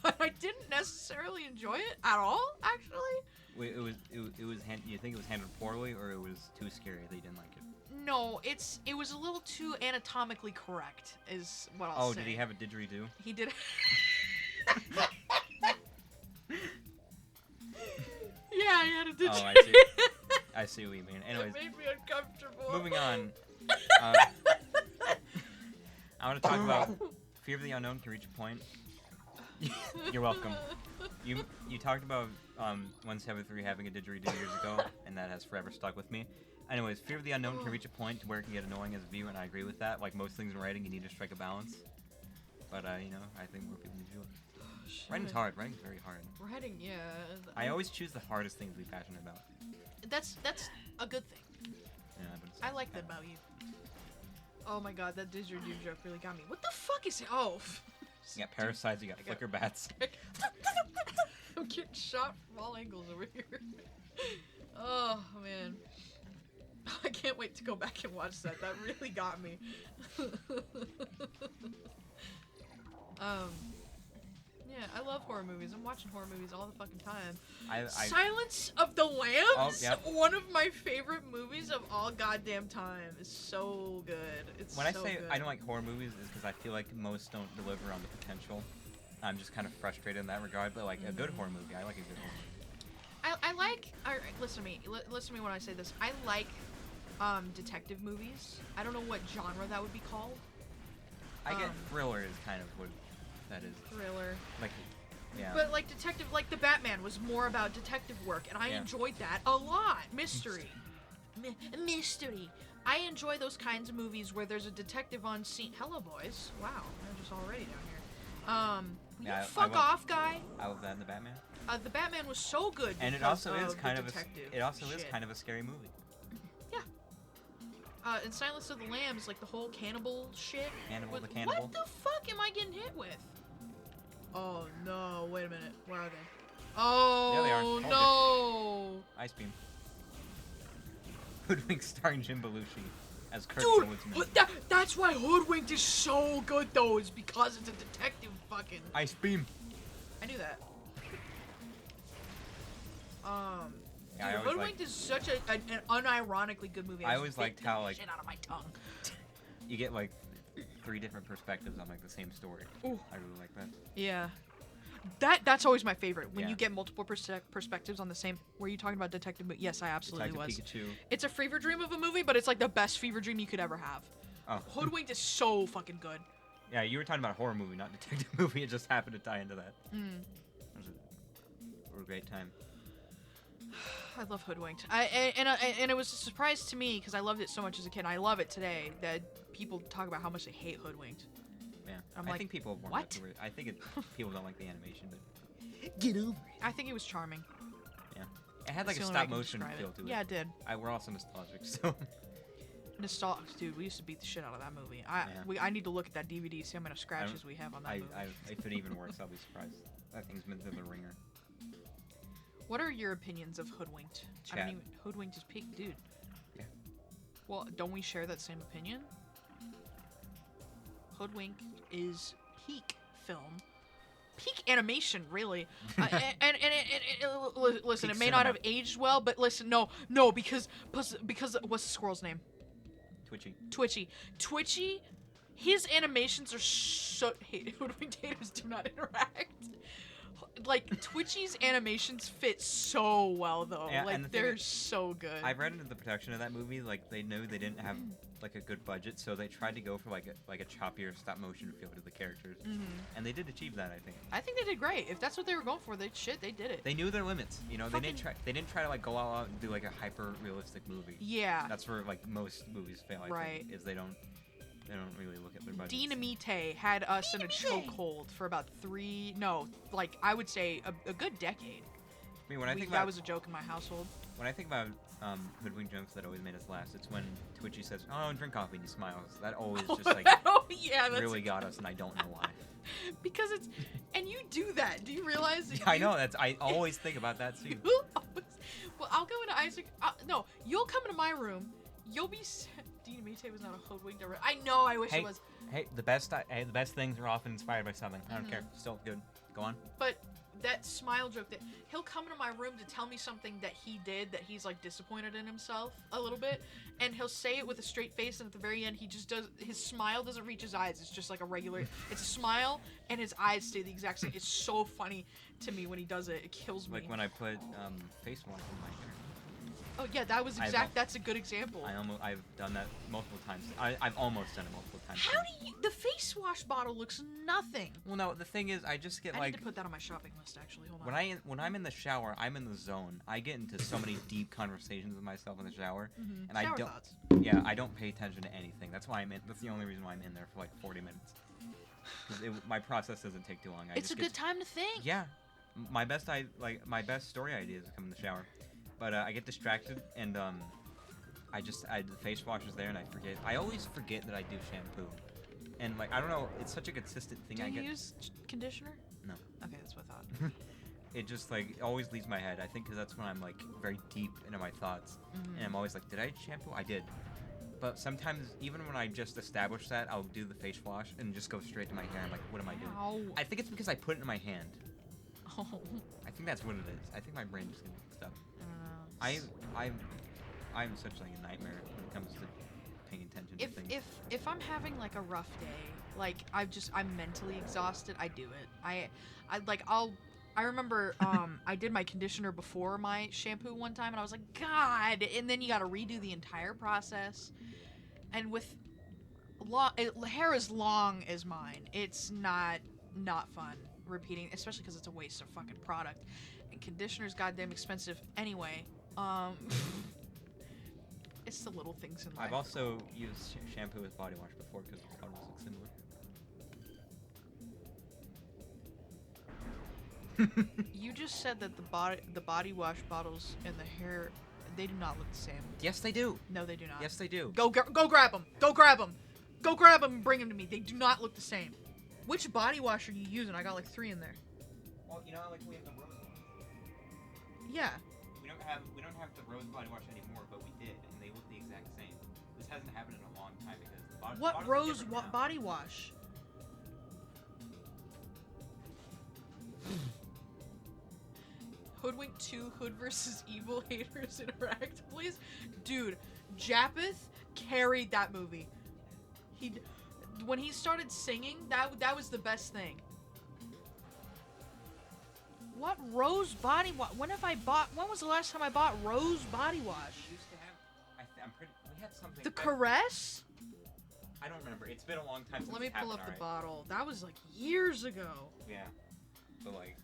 But I didn't necessarily enjoy it at all, actually. Wait, you think it was handled poorly, or it was too scary that you didn't like it? No, it was a little too anatomically correct, is what I'll say. Oh, did he have a didgeridoo? He did. Yeah, he had a didgeridoo. Oh, I see. I see what you mean. Anyways, It made me uncomfortable. moving on. I want to talk about Fear of the Unknown can reach a point. You're welcome. You talked about 173 having a didgeridoo years ago, and that has forever stuck with me. Anyways, Fear of the Unknown can reach a point to where it can get annoying as a viewer, and I agree with that. Like most things in writing, you need to strike a balance. But you know, I think more people need to do it. Writing's hard. Writing's very hard. Writing, yeah. I always choose the hardest things to be passionate about. That's a good thing. Yeah, but it's I like that about you. Oh my god, that didgeridoo joke really got me. What the fuck is it? Oh. You got parasites, you got flicker bats. I'm getting shot from all angles over here. Oh man. I can't wait to go back and watch that. That really got me. Yeah, I love horror movies. I'm watching horror movies all the fucking time. Silence of the Lambs? Oh, yep. One of my favorite movies of all goddamn time. It's so good. It's When so I say good. I don't like horror movies, is because I feel like most don't deliver on the potential. I'm just kind of frustrated in that regard. But like a good horror movie, I like a good horror movie. I like. Listen to me. Listen to me when I say this. I like detective movies. I don't know what genre that would be called. I get thriller is kind of what that is. Thriller. Like, yeah. But like detective, like the Batman was more about detective work, and I Yeah. enjoyed that a lot. Mystery. Mystery. I enjoy those kinds of movies where there's a detective on scene. Hello, boys. Wow, they're just already down here. Will Yeah, you I fuck love- off, guy. I love that in the Batman. The Batman was so good. And it because also is of kind the of detective it also is shit. kind of a scary movie. In Silence of the Lambs, like the whole cannibal shit. Cannibal was- the Cannibal. What the fuck am I getting hit with? Oh no! Wait a minute. Where are they? Oh There they are. Hold no! Ice Beam. Hoodwink starring Jim Belushi as Kurt Dude, Woodsman. that's why Hoodwinked is so good though, is because it's a detective fucking. Ice Beam. I knew that. Yeah, I Dude, always Hoodwinked is such an unironically good movie. I just always bit liked the how, like- shit out of my tongue. You get like 3 different perspectives on like the same story. Ooh. I really like that. Yeah. That's always my favorite, when Yeah. you get multiple perspectives on the same. Were you talking about detective? But yes, I absolutely Detective was. Pikachu. It's a fever dream of a movie, but it's like the best fever dream you could ever have. Oh. Hoodwinked is so fucking good. Yeah, you were talking about a horror movie, not detective movie. It just happened to tie into that. Mm. It was a great time. I love Hoodwinked. And it was a surprise to me because I loved it so much as a kid. And I love it today that people talk about how much they hate Hoodwinked. Yeah. I'm I like, think people warmed what? up to it. I think people don't like the animation, but Get over it. I think it was charming. yeah. It had like That's a the only way I stop can motion describe feel it. to it. Yeah, it did. We're also nostalgic, so Nostalgia, dude. We used to beat the shit out of that movie. I need to look at that DVD, see how many scratches we have on that movie. if it even works, I'll be surprised. That thing's been through the ringer. What are your opinions of Hoodwinked? I Chad. don't even. Hoodwinked is peak, dude. Yeah. Well, don't we share that same opinion? Hoodwinked is peak film. Peak animation, really. Listen, Peak it may not cinema. have aged well, but listen, no, because what's the squirrel's name? Twitchy. Twitchy, his animations are so. Hey, Hoodwinked haters do not interact. Like, Twitchy's animations fit so well, though. Yeah, and like, the thing they're is, so good. I've read into the production of that movie, like they knew they didn't have like a good budget, so they tried to go for like a choppier stop motion feel to the characters, and they did achieve that, I think. I think they did great. If that's what they were going for, they did it. They knew their limits, you know. Fucking- They didn't try to like go all out and do like a hyper realistic movie. Yeah. That's where like most movies fail. I Right. think, is they don't really look at their budget. Dynamite had us in a chokehold for about I would say a good decade. I mean, when I think that about was a joke in my household. when I think about hoodwink jokes that always made us laugh, it's when Twitchy says, "Oh, drink coffee," and he smiles. That always just like Oh yeah, that's really got us, and I don't know why. because it's and you do that. Do you realize? That I know I always think about that too. Well, I'll go into Isaac. No, you'll come into my room. You'll be. Dynamite was not a hoodwink. I know. I wish Hey, it was. hey, the best things are often inspired by something. I don't care. Still good. Go on. But that smile joke that he'll come into my room to tell me something that he did that he's like disappointed in himself a little bit, and he'll say it with a straight face, and at the very end he just does his smile doesn't reach his eyes. It's just like a regular. It's a smile, and his eyes stay the exact same. It's so funny to me when he does it. It kills me. Like when I put face wash in my hair. Oh yeah, that was I've- that's a good example. I've done that multiple times. I've almost done it multiple times. How do you? The face wash bottle looks nothing. Well, no. The thing is, I just get I like need to put that on my shopping list. Actually, hold on. when I'm in the shower, I'm in the zone. I get into so many deep conversations with myself in the shower, and Shower I don't. thoughts. Yeah, I don't pay attention to anything. That's why I'm in. That's the only reason why I'm in there for like 40 minutes. 'Cause my process doesn't take too long. It's a good time to think. Yeah, my best story ideas come in the shower, but I get distracted and the face wash is there and I forget. I always forget that I do shampoo, and like I don't know, it's such a consistent thing. Do I you get. use conditioner? No. Okay, that's what I thought. It just like always leaves my head. I think because that's when I'm like very deep into my thoughts, and I'm always like, did I shampoo? I did. But sometimes, even when I just establish that, I'll do the face wash and just go straight to my hair. I'm like, what am I doing? Ow. I think it's because I put it in my hand. Oh, I think that's what it is. I think my brain just gets mixed up. I don't know. I'm such like a nightmare when it comes to paying attention to things. If I'm having like a rough day, like I'm mentally exhausted, I do it. I remember I did my conditioner before my shampoo one time, and I was like, God! And then you got to redo the entire process. And with hair as long as mine, it's not fun, repeating, especially because it's a waste of fucking product. And conditioner's goddamn expensive anyway. It's the little things in life. I've also used shampoo with body wash before because the bottles look similar. You just said that the body wash bottles and the hair, they do not look the same. Yes, they do. No, they do not. Yes, they do. Go grab them. Go grab them. Go grab them and bring them to me. They do not look the same. Which body wash are you using? I got like 3 in there. Well, you know, like we have the rose one. Yeah. We don't have the rose body wash anymore, but we did, and they look the exact same. This hasn't happened in a long time because the bottles. What the bottles are rose different now. body wash? Hoodwink 2 Hood versus Evil Haters Interact, please. Dude, Japeth carried that movie. When he started singing, that was the best thing. What rose body wash? When was the last time I bought rose body wash? We used to have. We had something. The Caress? I don't remember. It's been a long time since. Let me it's pull happened, up the alright? bottle. That was like years ago. Yeah. But like,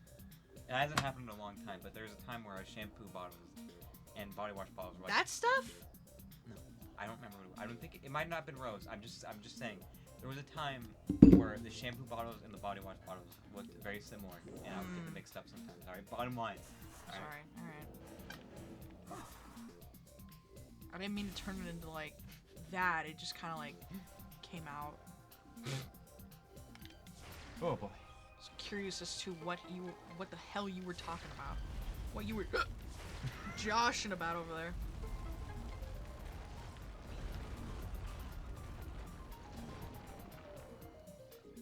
it hasn't happened in a long time. But there's a time where our shampoo bottles and body wash bottles were like. That stuff? No, I don't remember. I don't think it might not have been rose. I'm just saying. There was a time where the shampoo bottles and the body wash bottles looked very similar, and I would get them mixed up sometimes. All right, bottom line. All right. Alright. I didn't mean to turn it into like that. It just kind of like came out. Oh boy. I was curious as to what the hell you were talking about. What you were joshing about over there.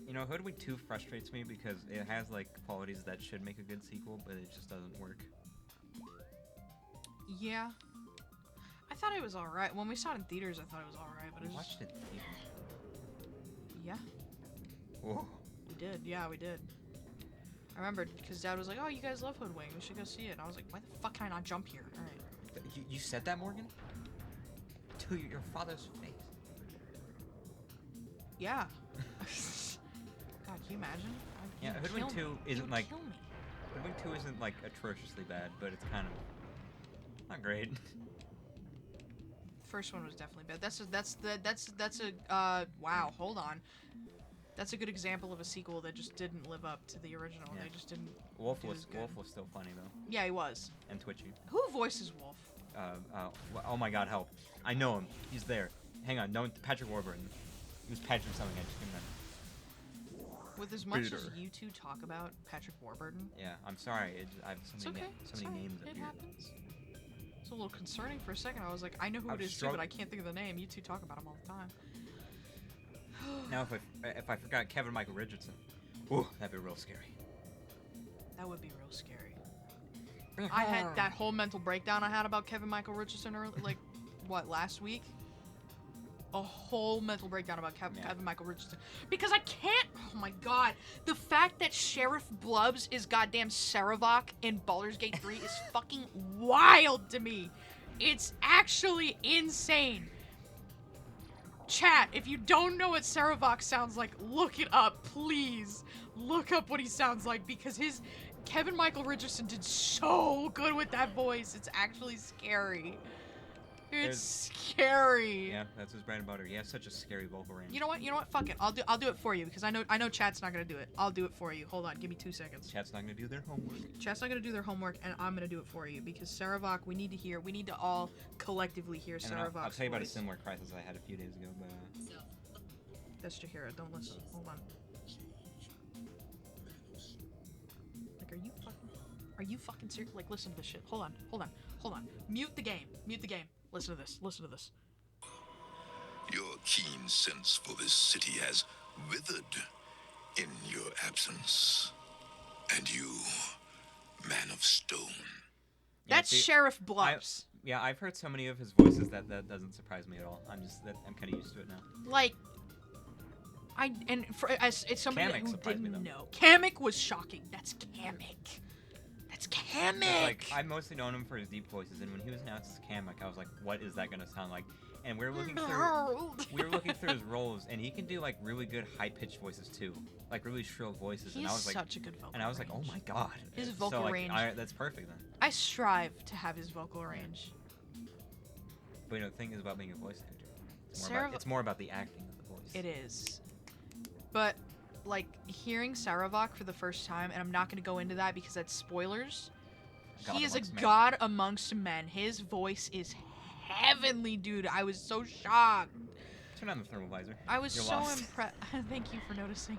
You know, Hoodwink 2 frustrates me because it has like qualities that should make a good sequel, but it just doesn't work. Yeah. I thought it was alright. When we saw it in theaters, I thought it was alright, but We it was watched it in theaters. Yeah, Whoa. we did. Yeah, we did. I remember because Dad was like, "Oh, you guys love Hoodwink. We should go see it." And I was like, "Why the fuck can I not jump here?" All right. You said that, Morgan? To your father's face. Yeah. God, can you imagine? Yeah, He would Hoodwink kill 2 me. He isn't would like- kill me. Hoodwink 2 isn't like atrociously bad, but it's kind of not great. First one was definitely bad. That's a wow. Hold on. That's a good example of a sequel that just didn't live up to the original. Yeah. They just didn't. Wolf do was as good. still funny though, Yeah, he was. and twitchy. Who voices Wolf? Oh my God, help! I know him. He's there. Hang on, don't Patrick Warburton. He was Patrick something. I just can't remember. With as much as Peter. you two talk about Patrick Warburton, Yeah, I'm sorry. I have it's so many, okay. so It's many alright. names up It here. happens. It's a little concerning for a second. I was like, I know who I've it is too, strugg- but I can't think of the name. You two talk about him all the time. Now, if I forgot Kevin Michael Richardson, ooh, that'd be real scary. That would be real scary. I had that whole mental breakdown I had about Kevin Michael Richardson like last week? A whole mental breakdown about Kevin Michael Richardson. Because I can't, oh my God, the fact that Sheriff Blubbs is goddamn Saravok in Baldur's Gate 3 is fucking wild to me. It's actually insane. Chat, if you don't know what Saravok sounds like, look it up, please. Look up what he sounds like, because Kevin Michael Richardson did so good with that voice. It's actually scary. It's scary. Yeah, that's his bread and butter. He has such a scary vocal range. You know what? Fuck it. I'll do it for you because I know chat's not gonna do it. I'll do it for you. Hold on, give me 2 seconds. Chat's not gonna do their homework. Chat's not gonna do their homework, and I'm gonna do it for you because Saravok, we need to all collectively hear And then Saravok's I'll tell you about a voice. similar crisis I had a few days ago, but That's Jahira. Don't listen. Hold on. Like, are you fucking serious? Like, listen to this shit. Hold on. Mute the game. Listen to this. Your keen sense for this city has withered in your absence. And you, man of stone. That's see, Sheriff Blubbs. I've heard so many of his voices that doesn't surprise me at all. I'm kind of used to it now. Like, as somebody Kamek who surprised me, didn't though. know, Kamek was shocking. That's Kamek. Like, I've mostly known him for his deep voices, and when he was announced as Kamek, I was like, what is that gonna sound like? and we were looking through his roles, and he can do like really good high-pitched voices too, like really shrill voices. He and I has was like, such a good vocal and I was like, oh range. my god. His So, vocal like, range. that's perfect then. I strive to have his vocal range. But you know, the thing is about being a voice actor. It's more about the acting of the voice. It is. But, like, hearing Saravok for the first time, and I'm not going to go into that because that's spoilers. He is a god amongst men. His voice is heavenly, dude. I was so shocked. Turn on the thermal visor. I was You're so lost. impressed. Thank you for noticing.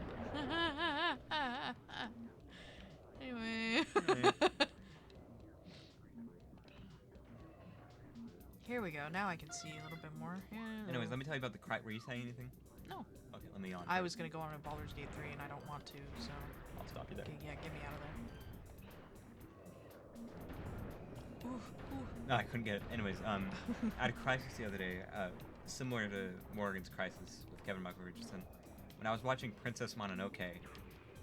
Anyway. Here we go. Now I can see a little bit more. Yeah. Anyways, let me tell you about the cry. Were you saying anything? No. Okay, let me on. I was gonna go on to Baldur's Gate 3, and I don't want to, so. I'll stop you there. Okay, yeah, get me out of there. Ooh. No, I couldn't get it. Anyways, I had a crisis the other day, similar to Morgan's crisis with Kevin Michael Richardson. When I was watching Princess Mononoke,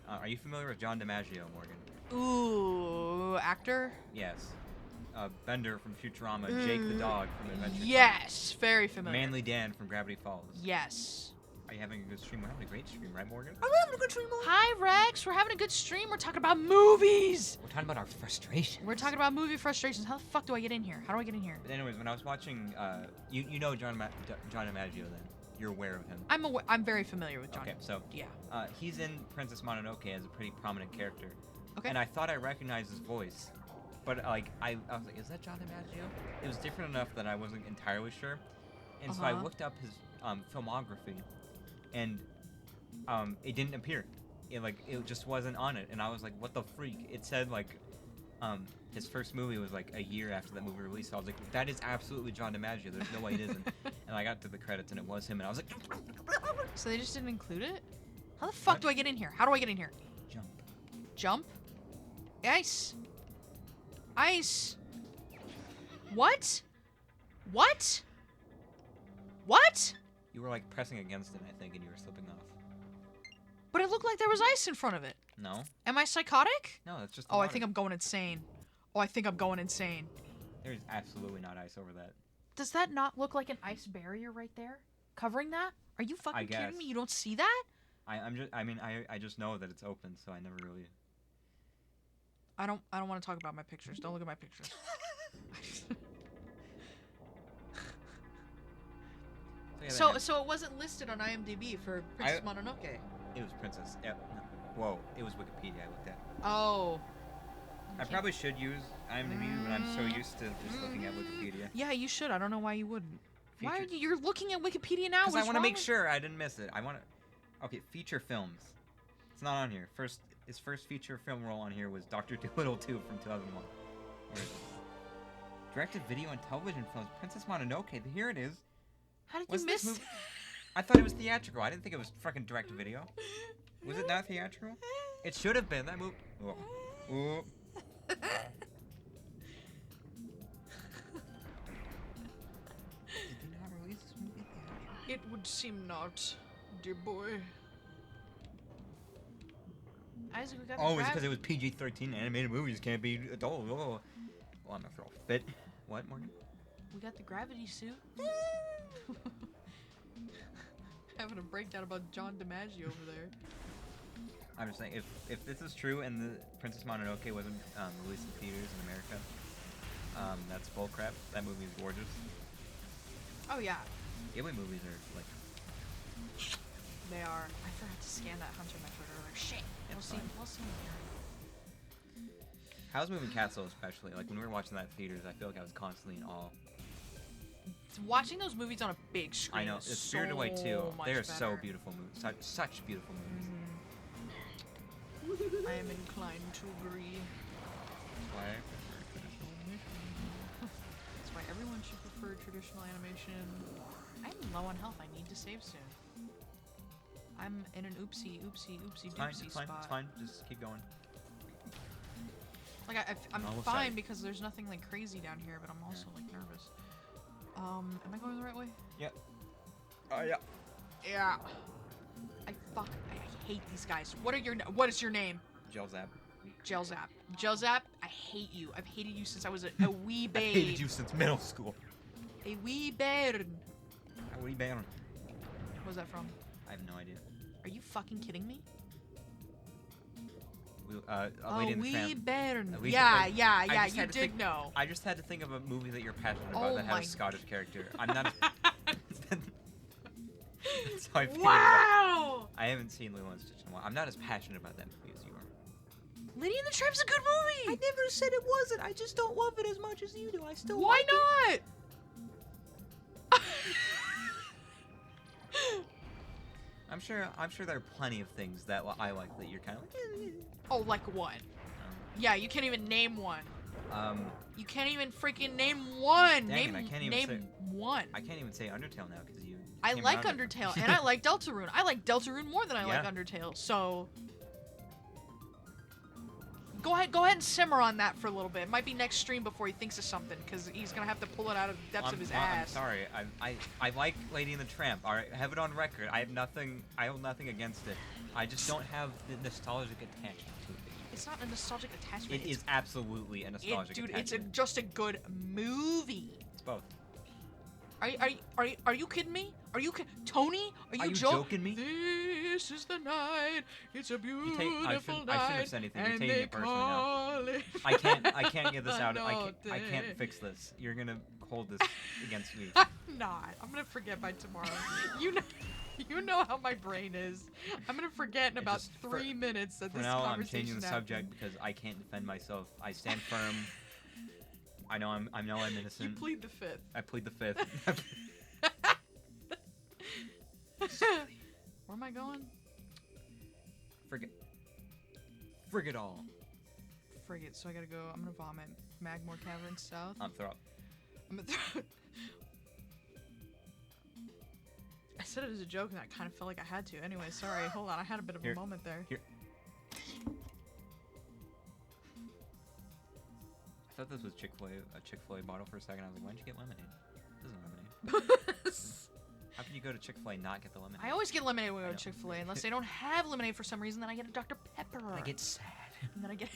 are you familiar with John DiMaggio, Morgan? Ooh, actor? Yes. Bender from Futurama, Jake the dog from Adventure Time, Yes, very familiar. Manly Dan from Gravity Falls. Yes. Are you having a good stream? We're having a great stream, right, Morgan? I'm having a good stream. Hi, Rex. We're having a good stream. We're talking about movies. We're talking about our frustration. We're talking about movie frustrations. How the fuck do I get in here? How do I get in here? But anyways, when I was watching, you know John DiMaggio then. You're aware of him. I'm very familiar with John. Okay, so yeah. He's in Princess Mononoke as a pretty prominent character. Okay. And I thought I recognized his voice, but like I was like, is that John DiMaggio? It was different enough that I wasn't entirely sure, and so I looked up his filmography, and it didn't appear. It just wasn't on it, and I was like, what the freak? It said like his first movie was like a year after that movie released. So I was like, that is absolutely John DiMaggio. There's no way it isn't. And I got to the credits and it was him, and I was like, so they just didn't include it? How the fuck do I get in here? How do I get in here? jump. Jump? Ice. Ice. What? What? What? You were like pressing against it, I think, and you were slipping off. But it looked like there was ice in front of it. No. Am I psychotic? No, that's just. Oh, I think I'm going insane. Oh, I think I'm going insane. There's absolutely not ice over that. Does that not look like an ice barrier right there? Covering that? Are you fucking kidding guess. me? You don't see that? I just know that it's open, so I never really. I don't want to talk about my pictures. Don't look at my pictures. So it wasn't listed on IMDb for Princess Mononoke. It was Princess. Yep. Whoa, it was Wikipedia I looked at. Oh. I probably should use IMDb, but I'm so used to just looking at Wikipedia. Yeah, you should. I don't know why you wouldn't. Why are you? You're looking at Wikipedia now. Because I want to make sure I didn't miss it. I want to. Okay, feature films. It's not on here. His first feature film role on here was Dr. Dolittle 2 from 2001. Where is it? Directed video and television films. Princess Mononoke. Here it is. How did you miss? I thought it was theatrical. I didn't think it was fucking direct to video. Was it not theatrical? It should have been. That movie. Oh. Ooh. Did they not release this movie theatrically? It would seem not, dear boy. Isaac, we got Oh, it's because it was PG-13 animated movies can't be adult. Oh. Well, I'm gonna throw a fit. What, Morgan? We got the gravity suit. Having a breakdown about John DiMaggio over there. I'm just saying, if this is true and the Princess Mononoke wasn't released in theaters in America, that's bullcrap. That movie is gorgeous. Oh yeah. Ghibli movies are like. They are. I forgot to scan that Hunter Metroid earlier. Shit. We'll see. We'll see. How's Moving Castle especially? Like when we were watching that in theaters, I feel like I was constantly in awe. Watching those movies on a big screen. I know. It's Spirited Away too. They are so beautiful movies. Such beautiful movies. I am inclined to agree. That's why I prefer traditional animation. That's why everyone should prefer traditional animation. I'm low on health. I need to save soon. I'm in an oopsie doopsie spot. It's fine. Just keep going. Like I'm Almost fine ready. because there's nothing like crazy down here, but I'm also like nervous. Am I going the right way? Yep. Yeah. Yeah. I hate these guys. What is your name? Gelzap. Gelzap. Gelzap, I hate you. I've hated you since I was a wee babe. I hated you since middle school. A wee babe. What are you banging on? What's that from? I have no idea. Are you fucking kidding me? A Lady in the we Tramp. better. At least Yeah, it- yeah, I yeah. just You had to did think- know. I just had to think of a movie that you're passionate about Oh that my- has a Scottish character. I'm not. That's how I feel about it. Wow! I haven't seen Lilo and Stitch in a while. I'm not as passionate about that movie as you are. Lady and the Tramp's a good movie. I never said it wasn't. I just don't love it as much as you do. I still Why like it. not? I'm sure there are plenty of things that I like that you're kind of like. Oh, like what? Yeah, you can't even name one. Um, You can't even freaking name one. Dang it, name I can't even name say- one. I can't even say Undertale now because you. I came like around it. Undertale, and I like Deltarune. I like Deltarune more than I like Yeah. Undertale. So go ahead and simmer on that for a little bit. It might be next stream before he thinks of something, because he's gonna have to pull it out of the depths of his I'm ass. sorry. I like Lady and the Tramp. All right, have it on record. I have nothing against it. I just don't have the nostalgic attachment to it. It's not a nostalgic attachment. It is absolutely a nostalgic dude. attachment. It's just a good movie. It's both. Are you kidding me? Tony? Are you joking me? This is the night. It's a beautiful I shouldn't night. have said anything. You're and taking they it personally now. call it I can't get this out. I can't Anote. fix this. You're gonna hold this against me. I'm not. I'm gonna forget by tomorrow. You know how my brain is. I'm gonna forget in about just- 3 minutes that For this now, I'm conversation changing the happened. subject because I can't defend myself. I stand firm. I know I'm You innocent. plead the fifth. I plead the fifth. Where am I going? Frig it all. Frigate. So I gotta go. I'm gonna vomit. Magmore Cavern South. Throw up. I'm gonna throw it. I said it as a joke and I kind of felt like I had to. Anyway, sorry. Hold on. I had a bit of Here. a moment there. Here. I thought this was a Chick-fil-A bottle for a second. I was like, why didn't you get lemonade? This isn't lemonade. How can you go to Chick-fil-A and not get the lemonade? I always get lemonade when I I go to know. Chick-fil-A. Unless they don't have lemonade for some reason, then I get a Dr. Pepper. I get sad. And then I get...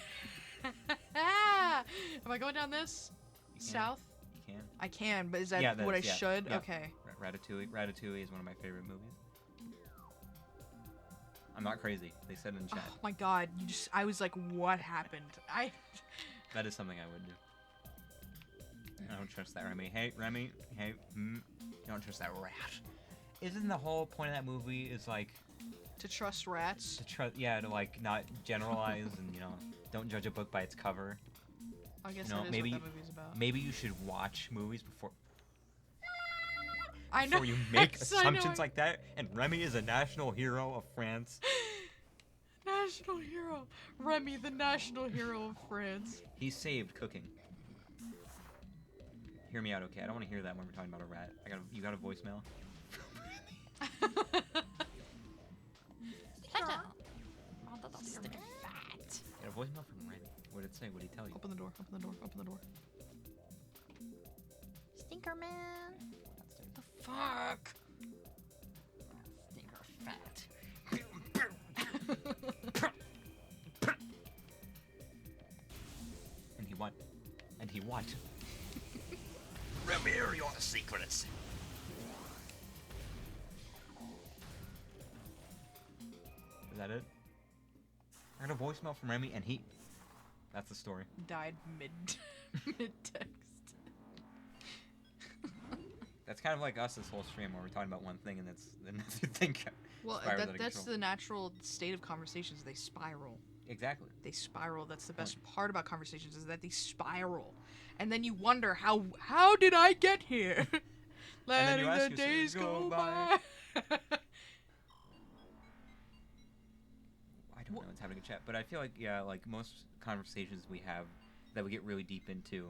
Am I going down this? You can. South? You can. I can, but is that Yeah, what I that's- should? yeah. Okay. Ratatouille is one of my favorite movies. I'm not crazy. They said in chat. Oh my god, I was like, what happened? That is something I would do. I don't trust that Remy. Hey, Remy. Hey, don't trust that rat. Isn't the whole point of that movie is like To trust rats? to trust? Yeah, to like not generalize and don't judge a book by its cover. I guess You know, that is maybe- what that movie's about. Maybe you should watch movies before I know. you make Yes, I know. assumptions like that. And Remy is a national hero of France. National hero. Remy, the national hero of France. He saved cooking. Hear me out, okay? I don't want to hear that when we're talking about a rat. You got a voicemail? Stick fat. You got a voicemail from Remy. What did it say? What did he tell you? Open the door, open the door, open the door. Stinker Man. The fuck? Stinker fat. And he what? And he what? Remy, you're the secrets. Is that it? I got a voicemail from Remy and he... That's the story. Died mid-text. That's kind of like us this whole stream where we're talking about one thing and then the thing Well, spirals out of that's control. the natural state of conversations. They spiral. Exactly. They spiral. That's the best part about conversations is that they spiral, and then you wonder how did I get here? then you Letting ask the yourself, days go go by. by. I don't know what's happening in chat, but I feel like, yeah, like most conversations we have that we get really deep into,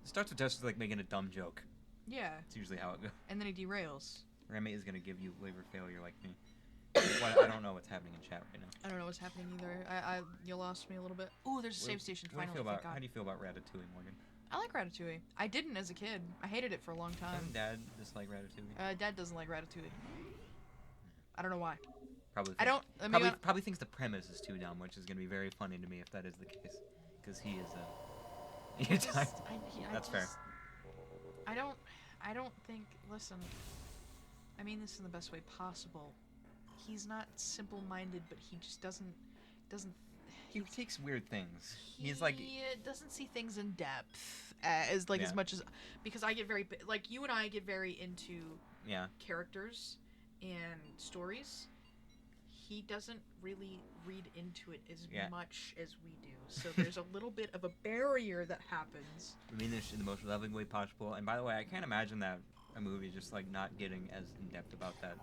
it starts with just like making a dumb joke. Yeah, It's usually how it goes. and then it derails. Remy is gonna give you liver failure like me. I don't know what's happening in chat right now. I don't know what's happening either. You lost me a little bit. Ooh, there's a save station What do you finally. feel about, Thank how God. do you feel about Ratatouille, Morgan? I like Ratatouille. I didn't as a kid. I hated it for a long time. Doesn't Dad dislike Ratatouille? Dad doesn't like Ratatouille. I don't know why. Probably. I don't. I mean, Probably thinks the premise is too dumb, which is gonna be very funny to me if that is the case, because he is a. That's fair. I don't think. Listen. I mean this in the best way possible. He's not simple-minded, but he just doesn't. He takes weird things. He's doesn't see things in depth as like Yeah. as much as because I get very like you and I get very into characters and stories. He doesn't really read into it as much as we do. So there's a little bit of a barrier that happens. I mean this in the most loving way possible. And by the way, I can't imagine that a movie just like not getting as in depth about that.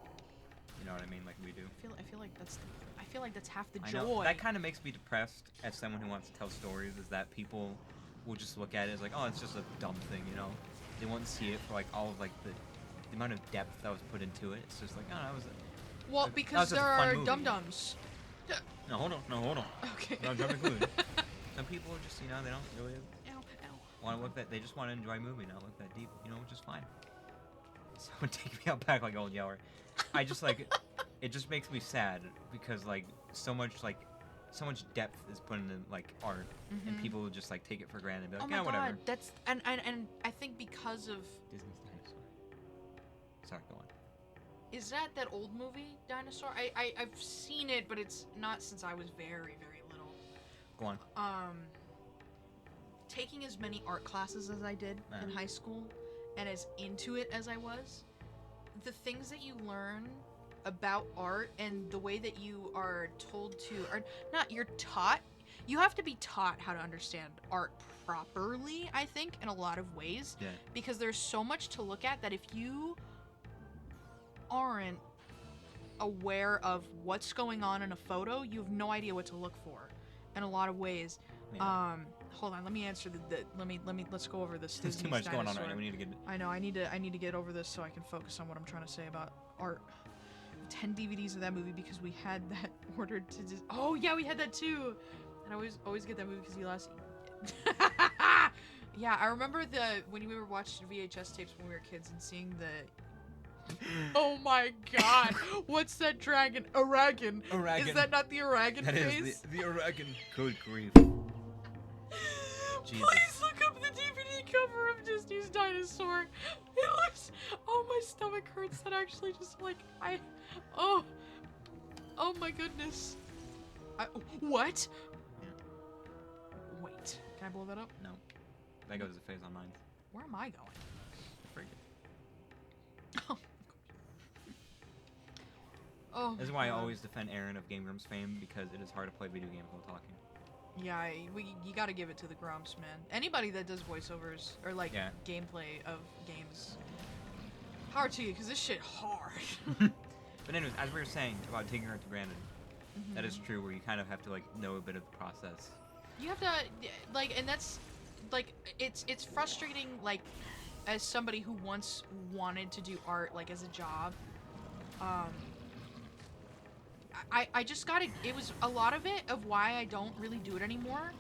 You know what I mean? Like we do. I feel like that's half the I joy. know. That kind of makes me depressed as someone who wants to tell stories. Is that people will just look at it as like, oh, it's just a dumb thing, you know? They won't see it for like all of like the amount of depth that was put into it. It's just like, oh, that was. Well, that because was just there a fun are movie. dum-dums. No, hold on. Okay. No, jump included. Some people are just, you know, they don't really Ow, ow. want to look that. They just want to enjoy a movie, not look that deep, you know, which is fine. Someone take me out back like old Yeller. I just like, it just makes me sad because like so much depth is put into like art, and people just like take it for granted. And be like, Oh my yeah, whatever. god, that's and I think because of Disney's dinosaur. Sorry, go on. is that old movie Dinosaur? I've seen it, but it's not since I was very little. Go on. Taking as many art classes as I did in high school, and as into it as I was, the things that you learn about art and the way that you are told to, or not, you're taught. You have to be taught how to understand art properly, I think, in a lot of ways. Yeah. Because there's so much to look at that if you aren't aware of what's going on in a photo, you have no idea what to look for in a lot of ways. Yeah. Hold on, let me answer let's go over this. There's too Disney's much going on Dinosaur. right now. We need to get. I know, I need to get over this so I can focus on what I'm trying to say about art. 10 DVDs of that movie because we had that ordered to just. Oh yeah, we had that too. And I always get that movie because you last. Yeah, I remember when we were watching VHS tapes when we were kids and seeing the. Oh my god! What's that dragon? Aragon. Is that not the Aragon That face? is the Aragon. Good grief. Jesus. Please look up the DVD cover of Disney's Dinosaur. It looks. Oh, my stomach hurts. That actually just like Oh my goodness. What? Wait. Can I blow that up? No. That goes as a phase on mine. Where am I going? Friggin'. Oh. Oh. This is why I God. always defend Aaron of Game Grumps fame, because it is hard to play video games while talking. Yeah, you gotta give it to the Grumps, man. Anybody that does voiceovers or like gameplay of games, hard to you, because this shit hard. But anyways, as we were saying about taking art for granted, that is true, where you kind of have to like know a bit of the process. You have to like, and that's like it's frustrating, like as somebody who once wanted to do art like as a job. I just gotta. It was a lot of it of why I don't really do it anymore.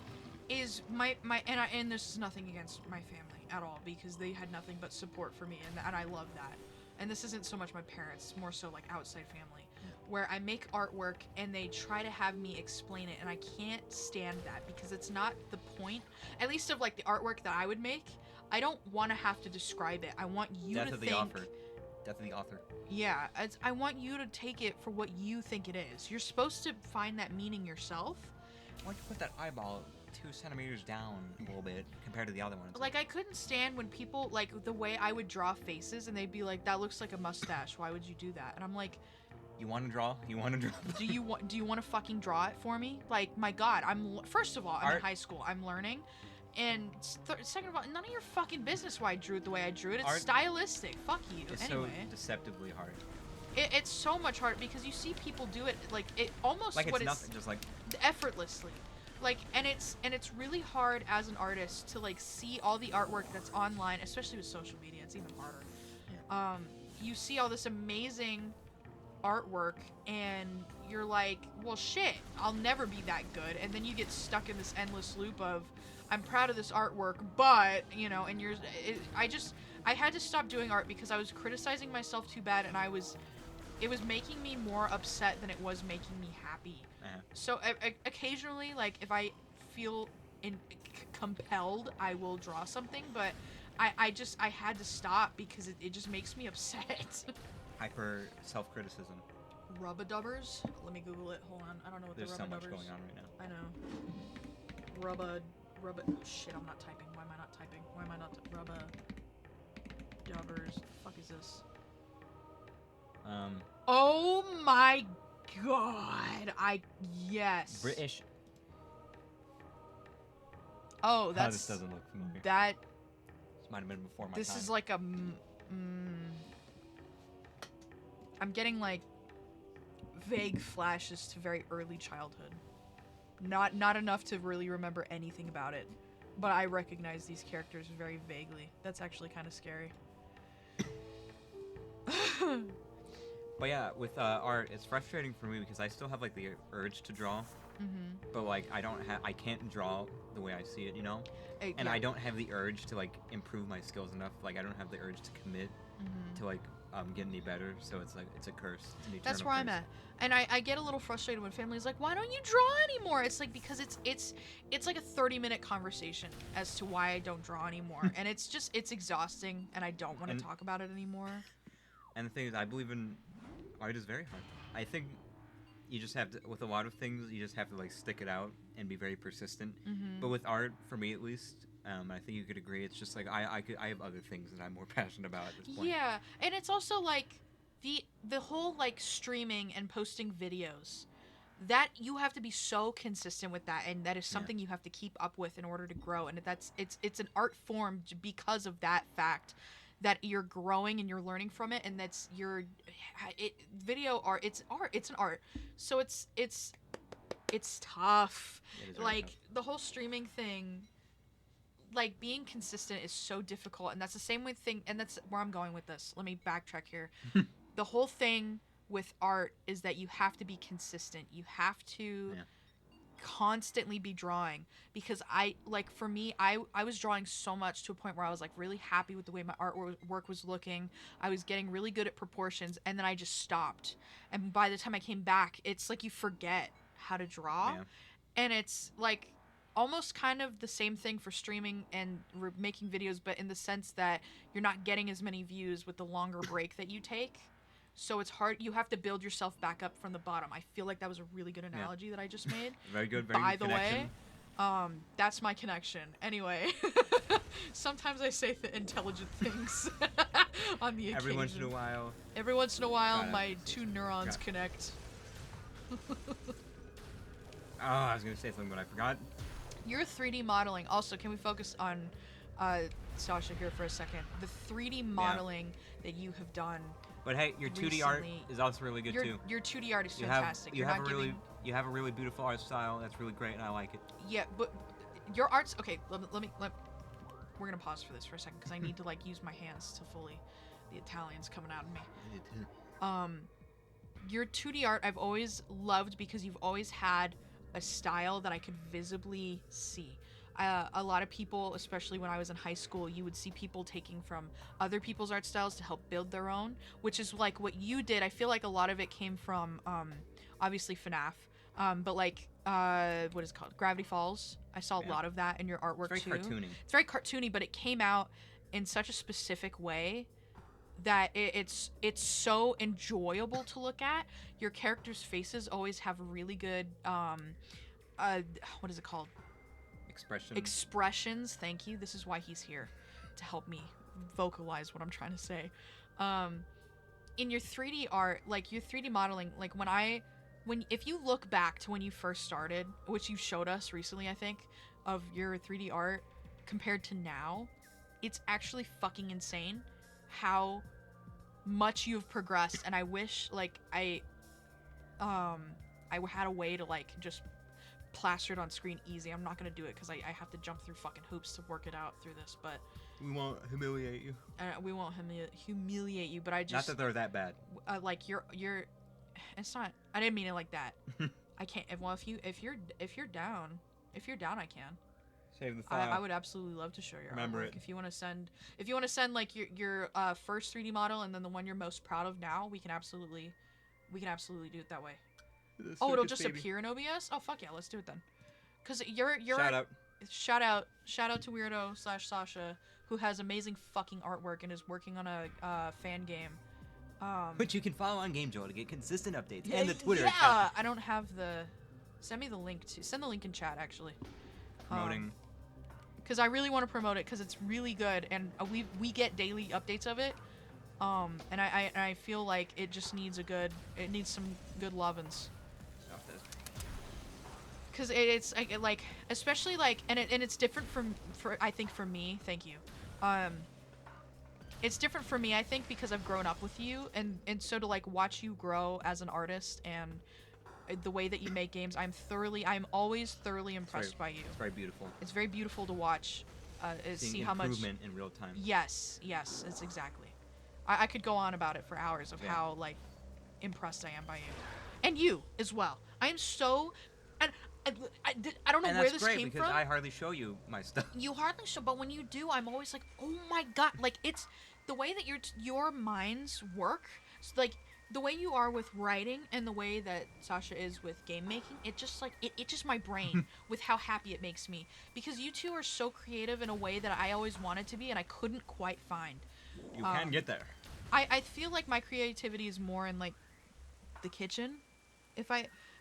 Is and this is nothing against my family at all, because they had nothing but support for me, and I love that. And this isn't so much my parents, more so like outside family, where I make artwork and they try to have me explain it, and I can't stand that because it's not the point. At least of like the artwork that I would make, I don't want to have to describe it. I want you to think. Death of the author. Yeah, I want you to take it for what you think it is. You're supposed to find that meaning yourself. Why'd you put that eyeball 2 centimeters down a little bit compared to the other ones? Like, I couldn't stand when people, like, the way I would draw faces, and they'd be like, that looks like a mustache. Why would you do that? And I'm like, You want to draw? You want to draw? do you want to fucking draw it for me? Like, my God, first of all, I'm in high school. I'm learning. And second of all, none of your fucking business why I drew it the way I drew it. It's stylistic. Fuck you. It's anyway. so deceptively hard. It's so much harder because you see people do it like it almost Like what it's nothing, just like effortlessly. Like, and it's really hard as an artist to like see all the artwork that's online, especially with social media. It's even harder. Yeah. You see all this amazing artwork and you're like, well shit, I'll never be that good. And then you get stuck in this endless loop of, I'm proud of this artwork, but, you know, and I had to stop doing art because I was criticizing myself too bad, and it was making me more upset than it was making me happy. So occasionally, like, if I feel compelled, I will draw something, but I had to stop because it just makes me upset. hyper self-criticism. Rubba-dubbers? Let me Google it. Hold on. I don't know what There's the so rubba-dubbers. much going on right now. I know. Rubba. Shit, I'm not typing. Why am I not typing? Why am I not rubba-dubbers? The fuck is this? Oh my god! Yes. British. Oh, that's. This doesn't look familiar. That. This might have been before my This time. is like a. I'm getting like vague flashes to very early childhood. Not enough to really remember anything about it, but I recognize these characters very vaguely. That's actually kind of scary. But yeah, with art, it's frustrating for me because I still have like the urge to draw, but like I can't draw the way I see it, you know. And yeah. I don't have the urge to like improve my skills enough. Like I don't have the urge to commit to like get any better. So it's like it's a curse. It's an eternal That's where I'm curse. at, and I get a little frustrated when family's like, "Why don't you draw anymore?" It's like because it's like a 30-minute conversation as to why I don't draw anymore, and it's exhausting, and I don't want to talk about it anymore. And the thing is, I believe in art is very hard. I think you just have to, with a lot of things, you just have to like stick it out and be very persistent. But with art, for me at least, I think you could agree, it's just like I have other things that I'm more passionate about at this point. Yeah, and it's also like the whole like streaming and posting videos. That you have to be so consistent with that, and that is something you have to keep up with in order to grow. And it's an art form because of that fact. That you're growing and you're learning from it, and that's video art. It's art. It's an art. So it's tough. It is very Like tough. the whole streaming thing. Like being consistent is so difficult, and that's the same with thing. And that's where I'm going with this. Let me backtrack here. The whole thing with art is that you have to be consistent. You have to. Yeah. Constantly be drawing because I was drawing so much to a point where I was like really happy with the way my artwork was looking. I was getting really good at proportions, and then I just stopped, and by the time I came back, it's like you forget how to draw. And it's like almost kind of the same thing for streaming and making videos, but in the sense that you're not getting as many views with the longer break that you take. So it's hard. You have to build yourself back up from the bottom. I feel like that was a really good analogy that I just made. Very good. Very By good the connection. way, that's my connection. Anyway, sometimes I say the intelligent things on the occasion. Every once in a while. Every once in a while, Got it. my two neurons Got it. connect. Oh, I was gonna say something, but I forgot. Your 3D modeling. Also, can we focus on Sasha here for a second? The 3D modeling that you have done. But hey, your 2D art Recently, is also really good too. Your 2D art is You fantastic. have You're not giving. you have a really beautiful art style. That's really great, and I like it. Yeah, but your art's okay. We're gonna pause for this for a second because I need to like use my hands to fully. The Italian's coming out of me. Your 2D art I've always loved because you've always had a style that I could visibly see. A lot of people, especially when I was in high school, you would see people taking from other people's art styles to help build their own, which is like what you did. I feel like a lot of it came from, obviously FNAF, but like, what is it called? Gravity Falls. I saw a lot of that in your artwork It's very too. cartoony. It's very cartoony, but it came out in such a specific way that it's so enjoyable to look at. Your characters' faces always have really good, what is it called? Expressions. Thank you. This is why he's here, to help me vocalize what I'm trying to say. In your 3D art, like your 3D modeling, like if you look back to when you first started, which you showed us recently, I think, of your 3D art compared to now, it's actually fucking insane how much you've progressed. And I wish like I had a way to like just plaster it on screen easy. I'm not gonna do it because I have to jump through fucking hoops to work it out through this, but We won't humiliate you. we won't humiliate you, but I just Not that they're that bad. like you're it's not, I didn't mean it like that. I can't, if you're down I can. Save the file. I would absolutely love to show your Remember artwork. it. If you want to send like your first 3D model and then the one you're most proud of now, we can absolutely do it that way. Oh, it'll just appear in OBS? Oh fuck yeah, let's do it then. Cause you're shout out to Weirdo / Sasha, who has amazing fucking artwork and is working on a fan game Which you can follow on GameJoy to get consistent updates and the Twitter Yeah, account. I don't have the. Send me the link to. Send the link in chat actually. Promoting. Because I really want to promote it because it's really good and we get daily updates of it. And I feel like it just needs it needs some good lovin's. Because it's like especially like and it's different for I think for me. Thank you. It's different for me I think because I've grown up with you and so to like watch you grow as an artist and the way that you make games, I'm always thoroughly impressed by you. It's very beautiful. It's very beautiful to watch. See how much improvement in real time. Yes, it's exactly. I could go on about it for hours of how like impressed I am by you, and you as well. I am so, and I don't know where this came from. And that's great because I hardly show you my stuff. You hardly show, but when you do, I'm always like, oh my god! Like it's the way that your minds work. So, like the way you are with writing and the way that Sasha is with game making, it just like it just my brain with how happy it makes me because you two are so creative in a way that I always wanted to be and I couldn't quite find. You can get there. I feel like my creativity is more in like the kitchen,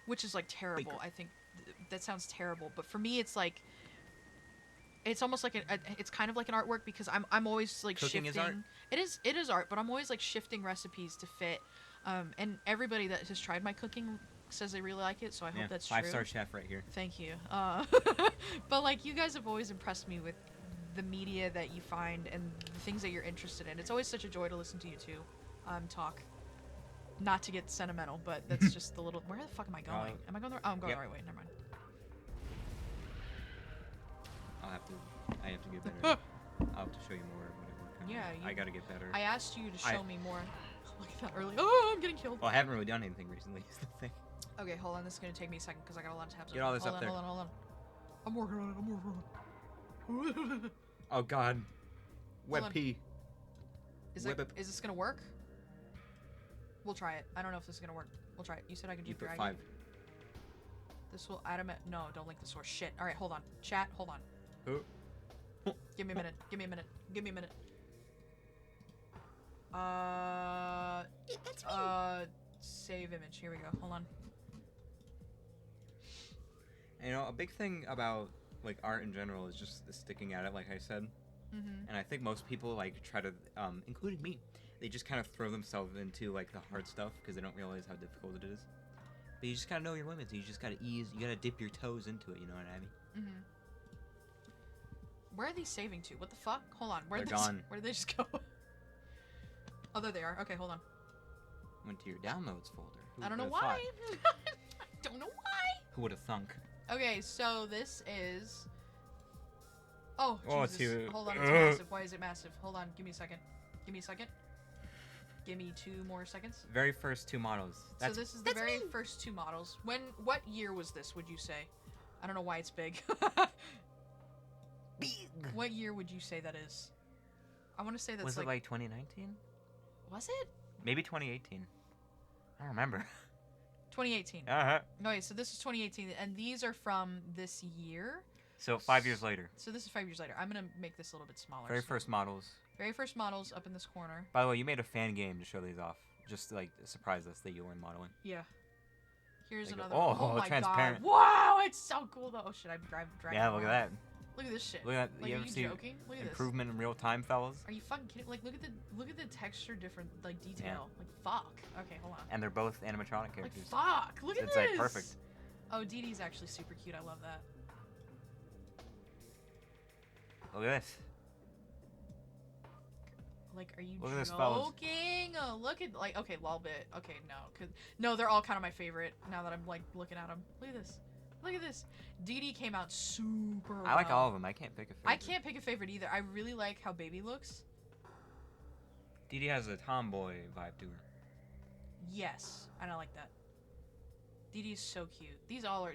which is like terrible. Baker. I think that sounds terrible, but for me it's like it's almost like it's kind of like an artwork because I'm always like Cooking shifting. is art? It is art, but I'm always like shifting recipes to fit. And everybody that has tried my cooking says they really like it, so I hope that's true. 5-star chef right here. Thank you. But like you guys have always impressed me with the media that you find and the things that you're interested in. It's always such a joy to listen to you two talk. Not to get sentimental, but that's just the little. Where the fuck am I going? Am I going the? Oh, I'm going the right way. Never mind. I have to get better. I'll have to show you more. Whatever. Yeah, I gotta get better. I asked you to show me more. Look at that early. Oh, I'm getting killed. Well, I haven't really done anything recently. Is the thing. Okay, hold on. This is gonna take me a second because I got a lot of tabs. Get all this up there. Hold on. I'm working on it. Oh God. Hold on. WebP. Is this gonna work? We'll try it. I don't know if this is gonna work. We'll try it. You said I could do You put drag 5. it. This will add a No, don't link the source. Shit. All right, hold on. Chat, hold on. Who? Give me a minute. Give me a minute. That's me. Save image. Here we go. Hold on. You know, a big thing about like art in general is just sticking at it, like I said. Mm-hmm. And I think most people like try to, including me, they just kind of throw themselves into like the hard stuff because they don't realize how difficult it is. But you just gotta know your limits. You just gotta you gotta dip your toes into it. You know what I mean? Mm-hmm. Where are these saving to? What the fuck? Hold on. They're gone. Where did they just go? Oh, there they are. Okay, hold on. Went to your downloads folder. Who I don't know would've why. thought? I don't know why. Who would have thunk? Okay, so this is. Oh, Oh, Jesus. it's you. Hold on, it's massive. Why is it massive? Hold on, give me a second. Give me 2 more seconds. Very first 2 models. So this is the very first 2 models. What year was this, would you say? I don't know why it's big. Big. What year would you say that is? I want to say that's Was it like 2019? Was it? Maybe 2018. I don't remember. 2018. Uh-huh. Okay, so this is 2018, and these are from this year. So 5 years later. So this is 5 years later. I'm gonna make this a little bit smaller. Very so- first models. Very first models up in this corner. By the way, you made a fan game to show these off. Just to, like, surprise us that you were in modeling. Yeah. Here's There you another. go. Oh, Oh, my transparent. god! Wow, it's so cool though. Oh shit, I dragged. Yeah, look at that. Look at this shit. Look at that. Like, You are ever you see joking? Look at this. improvement in real time, fellas? Are you fucking kidding? Like, look at the texture different, like detail. Like, fuck. Okay, hold on. And they're both animatronic Like, characters. fuck. Look at It's this. like perfect. Oh, Dee Dee's actually super cute. I love that. Look at this. Like, are you Look at this, fellas. joking? Oh, look at, like, okay, lol bit. Okay, no, they're all kind of my favorite now that I'm, like, looking at them. Look at this. Look at this. Dee Dee came out super I like well. all of them. I can't pick a favorite. I can't pick a favorite either. I really like how Baby looks. Dee Dee has a tomboy vibe to her. Yes, and I like that. Dee Dee's so cute.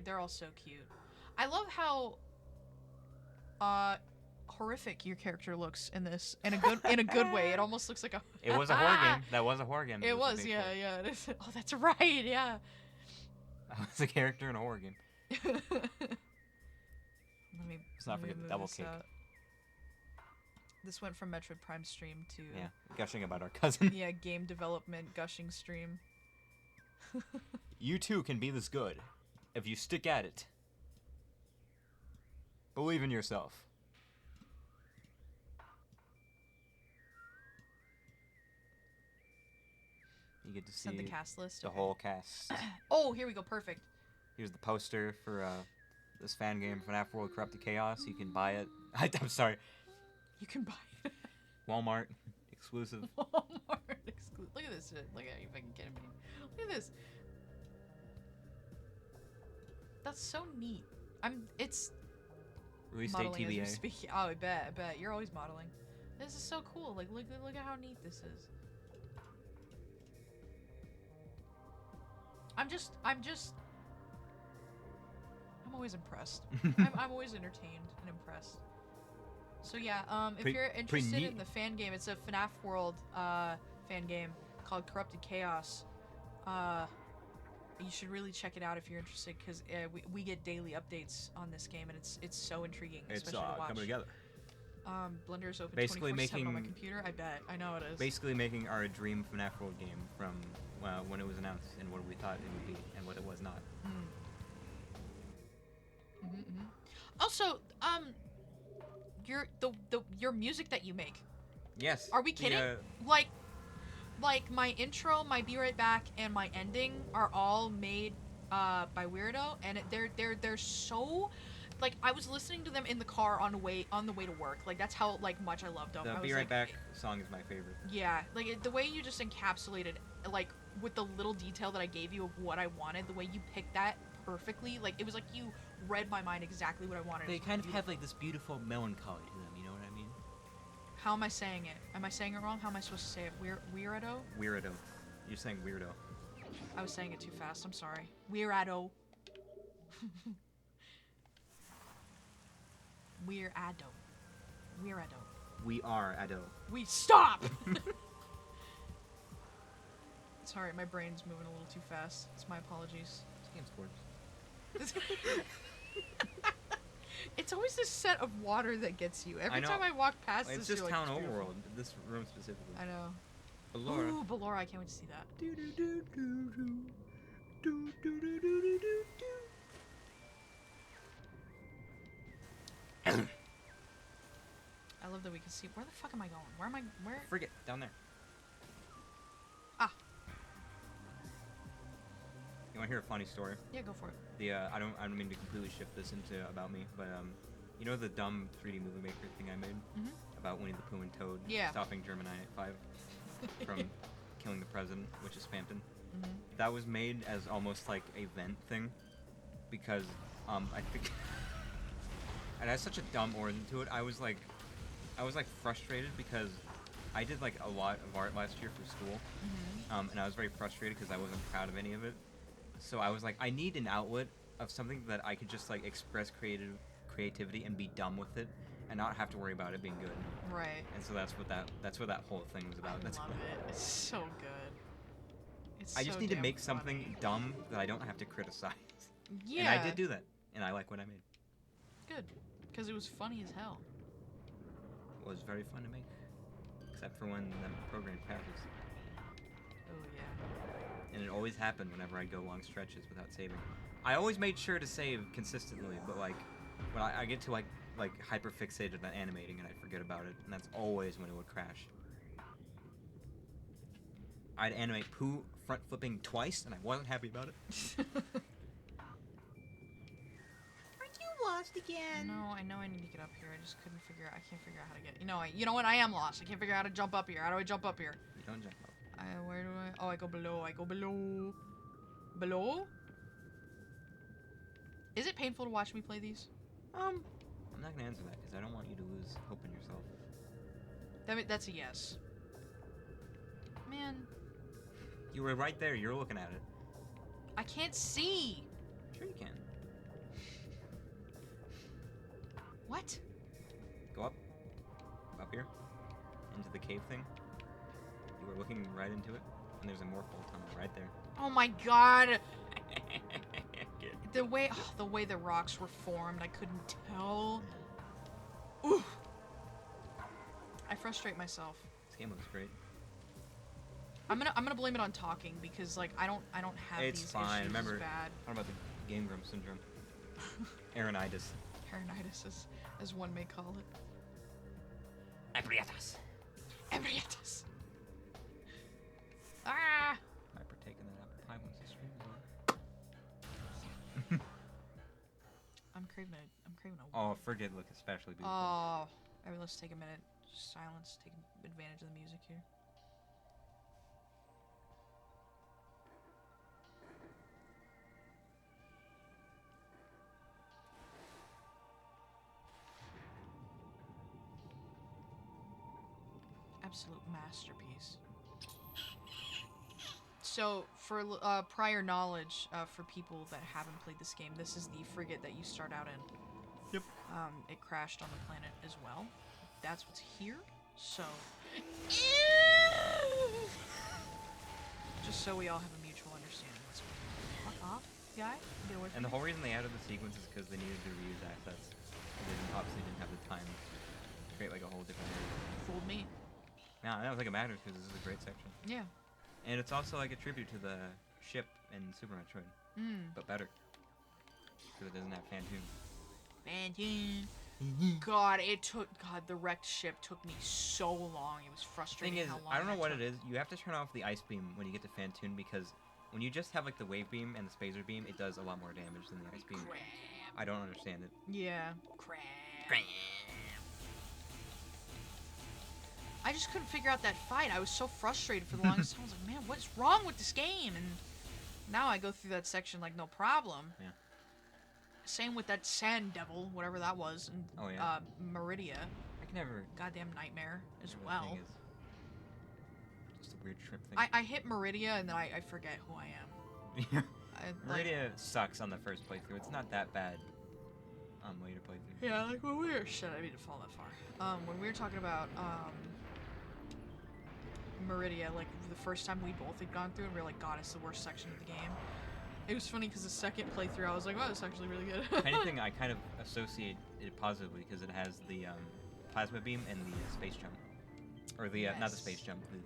They're all so cute. I love how horrific your character looks in this in a good way. It almost looks like a It was a horror game. That was a horror game. It was, a big yeah, horror. yeah. It is. Oh, that's right, yeah. I was a character in a horror game. Let me. Let's not forget the move double this kick. out. This went from Metroid Prime stream to Yeah, gushing about our cousin. yeah, game development gushing stream. You too can be this good if you stick at it. Believe in yourself. You get to see Send the cast list. the Okay. whole cast. Oh, here we go. Perfect. Here's the poster for this fan game, FNAF World Corrupted Chaos. You can buy it. I'm sorry, You can buy it. Walmart exclusive. Walmart exclusive. Look at this shit. Look at you fucking kidding me. Look at this. That's so neat. It's Release date modeling as we TBA. speak. Oh, I bet. You're always modeling. This is so cool. Like, look at how neat this is. I'm always impressed. I'm always entertained and impressed. So yeah, if you're interested in the fan game, it's a FNAF World fan game called Corrupted Chaos. You should really check it out if you're interested, because we get daily updates on this game, and it's so intriguing, It's especially to watch. coming together. Blender's open Basically 24/7 on my making- computer. I bet. I know it is. Basically making our dream FNAF World game from when it was announced and what we thought it would be and what it was not. Also, your music that you make. Yes. Are we kidding? Like my intro, my Be Right Back, and my ending are all made by Weirdo, and they're so, like, I was listening to them in the car on the way to work. Like, that's how like much I loved them. The I Be was Right like, Back song is my favorite. Yeah, like the way you just encapsulated, like with the little detail that I gave you of what I wanted, the way you picked that perfectly, like it was like you read my mind exactly what I wanted. They It was kind of beautiful. have like this beautiful melancholy to them, you know what I mean? How am I saying it? Am I saying it wrong? How am I supposed to say it? Weirdo? Weirdo. You're saying weirdo. I was saying it too fast. I'm sorry. Weirdo. Weirdo. Weirdo. We are Ado. We stop. Sorry, my brain's moving a little too fast. It's my apologies. This game's gorgeous. It's always this set of water that gets you. Every know. time I walk past It's this, just you're town like, it's beautiful. overworld. This room specifically. I know. Ballora. Ooh, Ballora, I can't wait to see that. I love that we can see. Where the fuck am I going? Where am I? Where? Frigate down there. Ah. You want to hear a funny story? Yeah, go for it. The I don't mean to completely shift this into about me, but you know the dumb 3D movie maker thing I made about Winnie the Pooh and Toad Yeah. stopping German 985 from killing the president, which is Phantom. That was made as almost like a vent thing because I think it has such a dumb origin to it. I was like frustrated because I did like a lot of art last year for school, and I was very frustrated because I wasn't proud of any of it. So I was like, I need an outlet of something that I could just like express creativity and be dumb with it, and not have to worry about it being good. Right. And so that's what that whole thing was about. I That's love it. It's so good. It's I just so need to damn make funny. something dumb that I don't have to criticize. Yeah. And I did do that, and I like what I made. Good. Because it was funny as hell. It was very fun to make, except for when the program crashes. Oh, yeah. And it always happened whenever I go long stretches without saving. I always made sure to save consistently, but like when I get to like hyper fixated on animating and I forget about it, and that's always when it would crash. I'd animate Pooh front flipping twice, and I wasn't happy about it. Aren't you lost again? No, I know I need to get up here. I just couldn't figure out. I can't figure out how to get. You know what? I am lost. I can't figure out how to jump up here. How do I jump up here? You don't jump up. Where do I? Oh, I go below. I go below. Below? Is it painful to watch me play these? I'm not gonna answer that because I don't want you to lose hope in yourself. That's a yes. Man, You were right there. You're looking at it. I can't see. Sure you can. What? Go up here, into the cave thing. You were looking right into it, and there's a morphole tunnel right there. Oh my god. Good. The way the rocks were formed, I couldn't tell. Ooh. frustrate myself. This game looks great. I'm gonna blame it on talking because like I don't have It's these fine. issues Remember, as bad. what about the Game Grumps syndrome? Arenitis. Paranitis, as one may call it. Ebrietas. Ebrietas. Ah! I partake in that apple pie once the stream is over. I'm craving a. Oh, Frigate look especially beautiful. Oh, alright, let's take a minute. Just silence. Take advantage of the music here. Absolute masterpiece. So, for prior knowledge, for people that haven't played this game, this is the frigate that you start out in. Yep. It crashed on the planet as well. That's what's here. So, just so we all have a mutual understanding. Let's fuck off, guy. Get away from And the me. whole reason they added the sequence is because they needed to reuse assets. They obviously didn't have the time to create like a whole different area. Fooled me. Nah, I don't think it matters because this is a great section. Yeah. And it's also like a tribute to the ship in Super Metroid, but better. Because it doesn't have Phantoon. God, the wrecked ship took me so long. It was frustrating. Thing is, how long I don't know that what took. it is. You have to turn off the ice beam when you get to Phantoon because when you just have like the wave beam and the spacer beam, it does a lot more damage than the ice beam. Crap. I don't understand it. Yeah. Crap. I just couldn't figure out that fight. I was so frustrated for the longest time. I was like, man, what's wrong with this game? And now I go through that section like no problem. Yeah. Same with that sand devil, whatever that was, and Oh, yeah. Meridia. I can never. Goddamn nightmare as The well. thing is just a weird trip thing. I hit Meridia and then I forget who I am. Meridia sucks on the first playthrough. It's not that bad on later playthroughs. Yeah, like when we were shit, I didn't fall that far. When we were talking about Meridia, like the first time we both had gone through and we were like, God, it's the worst section of the game. It was funny because the second playthrough I was like, wow, it's actually really good. If anything, I kind of associate it positively because it has the plasma beam and the space jump. Or the, not the Yes. space jump, the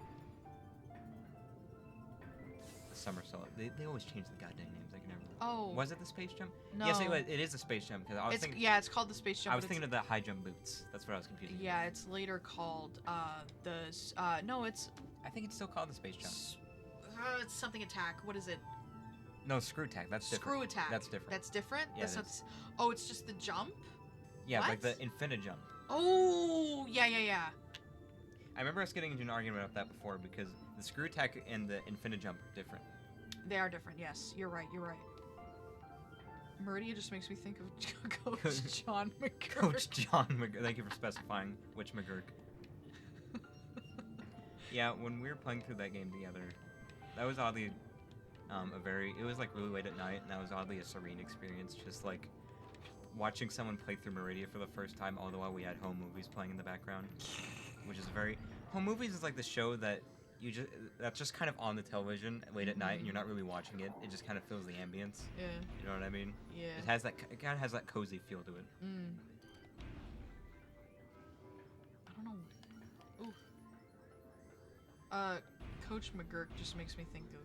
somersault. They always change the goddamn names. I can never. Oh. Was it the space jump? No. Yes, it is a space jump because I was thinking. Yeah, it's called the space jump. I was but thinking of the high jump boots. That's what I was confusing. yeah, it's later called no, it's I think it's still called the space jump. it's something attack. What is it? No, screw attack. That's different. Screw attack. That's different. That's different. Yeah, That's it not. is. Oh, it's just the jump. Yeah, like What? the infinite jump. Oh, yeah. I remember us getting into an argument about that before because the screw attack and the infinite jump are different. They are different. Yes, you're right. Meridia just makes me think of Coach John McGurk. Coach John McGurk. Thank you for specifying which McGurk. Yeah, when we were playing through that game together, that was oddly it was like really late at night, and that was oddly a serene experience. Just like watching someone play through Meridia for the first time, all the while we had home movies playing in the background, which is home movies is like the show that that's just kind of on the television late at night, and you're not really watching it. It just kind of fills the ambience. Yeah. You know what I mean? Yeah. It kind of has that cozy feel to it. I don't know. Ooh. Coach McGurk just makes me think of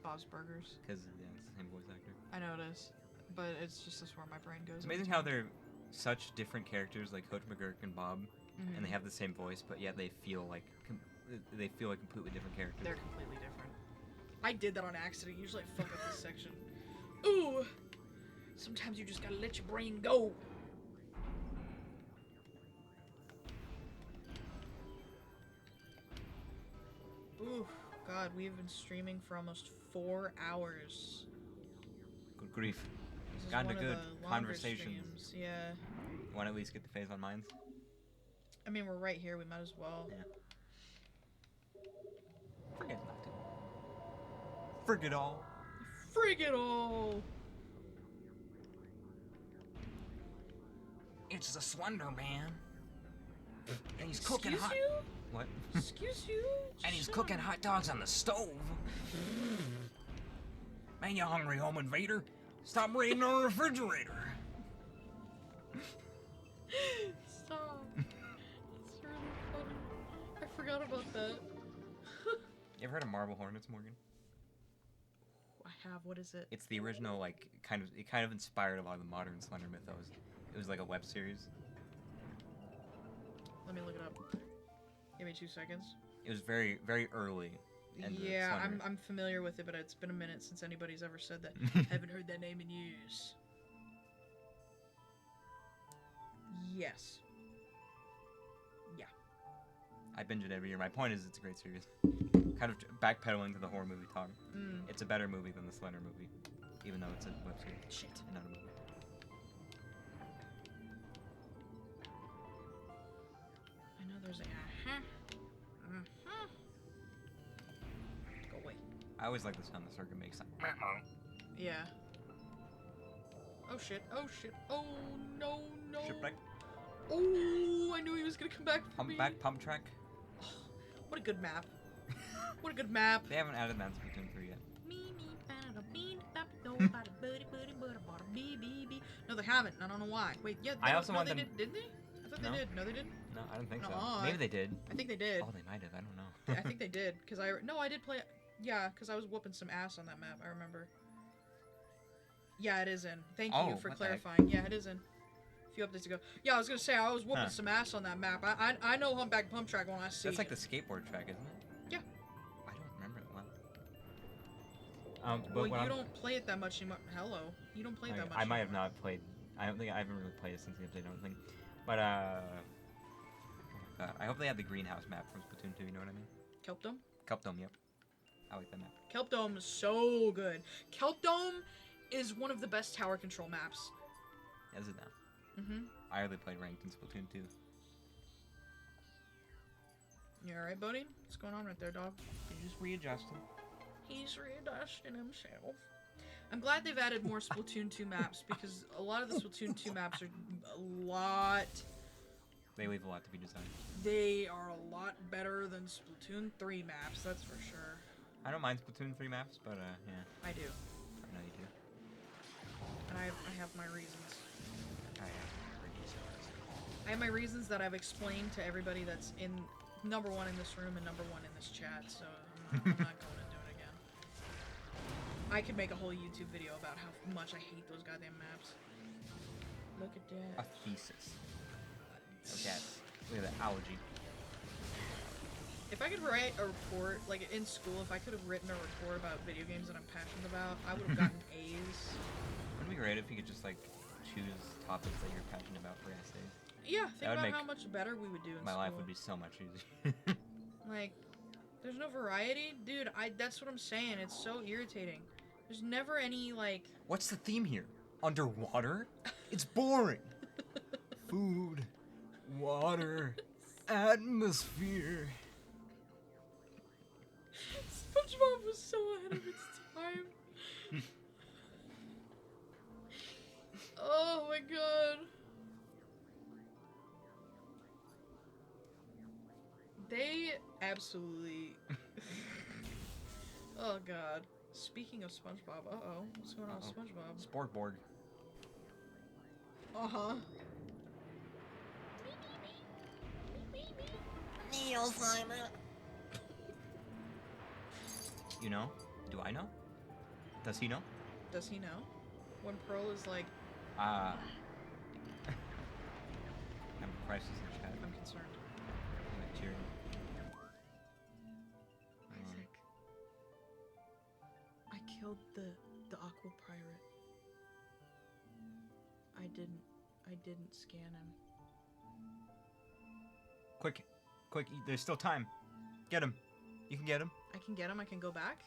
Bob's Burgers. Because yeah, it's the same voice actor. I know it is, but it's just this where my brain goes. It's every amazing how time. they're such different characters, like Coach McGurk and Bob, and they have the same voice, but yet they feel like completely different characters. They're completely different. I did that on accident. Usually I fuck up this section. Ooh! Sometimes you just gotta let your brain go. Ooh, God, we have been streaming for almost 4 hours. Good grief. This is Gotten one a of good the longer conversation. streams, yeah. You want to at least get the phase on mines? I mean, we're right here. We might as well. Yeah. Forget not to. Forget all. Frig it all! It's the Slender Man. And he's Excuse you? What? Excuse you? And he's Shut cooking up. hot dogs on the stove. Man, you hungry home invader? Stop raiding our refrigerator. Stop. It's really You ever heard of Marble Hornets, Morgan? I have. What is it? It's the original, like, it kind of inspired a lot of the modern Slender mythos. It was like a web series. Let me look it up. Give me 2 seconds. It was very, very early. Yeah, I'm familiar with it, but it's been a minute since anybody's ever said that. Haven't heard that name in years. Yes. Yeah. I binge it every year. My point is, it's a great series. Kind of backpedaling to the horror movie talk. It's a better movie than the Slender movie, even though it's a web series. Shit. And not a movie. I know there's a Go away. I always like the sound the circuit makes. Yeah. Oh shit. Oh shit. Oh no no. Shipwreck. Oh, I knew he was gonna come back for me. Pump back, pump track. What a good map. What a good map. They haven't added that in Splatoon 3 yet. No, they haven't. I don't know why. Wait, yeah. I also want they them. didn't they? I thought No. they did. No, they didn't. No, I don't think so. Nuh-uh. Maybe they did. I think they did. Oh, they might have. I don't know. I think they did, cause I did play. Yeah, cause I was whooping some ass on that map. I remember. Yeah, it is in. Thank you for what the heck? clarifying. Yeah, it is in. A few updates ago. Yeah, I was gonna say I was whooping some ass on that map. I know humpback pump track when I see That's like it. the skateboard track, isn't it? Yeah. I don't remember it well. Well, you don't play it that much anymore. Hello. You don't play it that much. I might have anymore. not played. I haven't really played it since the update. I don't think. But oh my god, I hope they have the greenhouse map from Splatoon 2. You know what I mean? Kelp Dome? Kelp Dome. Yep. I like that map. Kelp Dome is so good. Kelp Dome is one of the best tower control maps. Is it now? Mm-hmm. I only played ranked in Splatoon 2. You alright, buddy? What's going on right there, dog? You're just readjusting. He's readjusting himself. I'm glad they've added more Splatoon 2 maps because a lot of the Splatoon 2 maps are a lot. They leave a lot to be desired. They are a lot better than Splatoon 3 maps, that's for sure. I don't mind Splatoon 3 maps, but yeah. I do. I know you do. And I have my reasons. I I have my reasons that I've explained to everybody that's in number 1 in this room and number 1 in this chat, so I'm not going to do it again. I could make a whole YouTube video about how much I hate those goddamn maps. Look at A that. thesis. Okay. Look at that algae. If I could write a report, like in school, if I could have written a report about video games that I'm passionate about, I would have gotten A's. Wouldn't it be great if you could just like choose topics that you're passionate about for essays? Yeah, think would about make how much better we would do in My school. life would be so much easier. Like, there's no variety? Dude, that's what I'm saying. It's so irritating. There's never any, like... What's the theme here? Underwater? It's boring. Food, water, atmosphere. SpongeBob was so ahead of its time. Oh my god. They absolutely... Oh god. Speaking of SpongeBob, uh-oh. What's going on with SpongeBob? Sportboard. Uh-huh. Neil Simon. You know? Do I know? Does he know? Does he know? When Pearl is like, I'm crisis in chat. I'm concerned. I'm like cheering. Isaac. I killed the aqua pirate. I didn't scan him. Quick, there's still time. Get him. You can get him. I can get him, I can go back.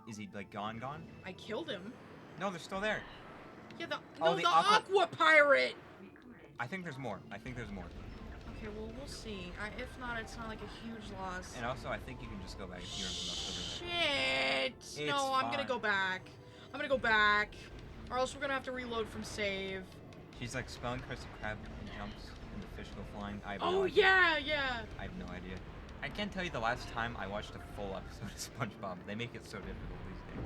Is he like gone? I killed him. No, they're still there. Yeah, the Oh, the aqua pirate! I think there's more. Okay, well, we'll see. If not, it's not like a huge loss. And also, I think you can just go back if you're enough Shit! No, I'm gonna go back. Or else we're gonna have to reload from save. She's like spelling Krusty Krab and jumps and the fish go flying. I have no Oh, idea. yeah! I have no idea. I can't tell you the last time I watched a full episode of SpongeBob. They make it so difficult these days.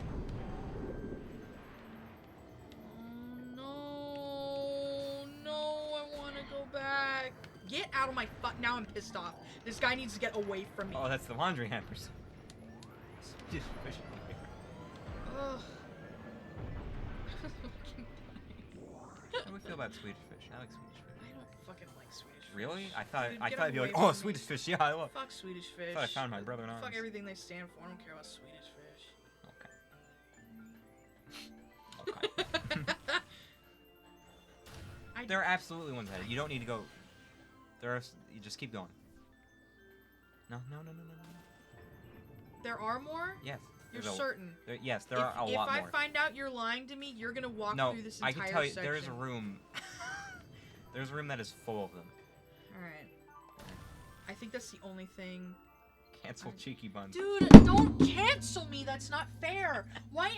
Oh, no, I wanna go back. Get out of my now I'm pissed off. This guy needs to get away from me. Oh, that's the laundry hampers. Swedish fish. Ugh. How do we feel about Swedish fish? I like Swedish fish. I don't fucking like Swedish fish. Really? I Dude, thought get you'd be like, away oh, from me. Swedish fish. Yeah, I love. Fuck Swedish fish. I thought I found my brother in arms. Fuck everything they stand for. I don't care about Swedish fish. Okay. There are absolutely ones ahead. You don't need to go. There are. You just keep going. No. There are more? Yes. You're there's a- certain? Yes, there are a lot If more. I find out you're lying to me, you're gonna walk No, through this I entire can tell you, section. there is a room. There's a room that is full of them. Alright. I think that's the only thing. Cancel cheeky buns. Dude, don't cancel me. That's not fair. Why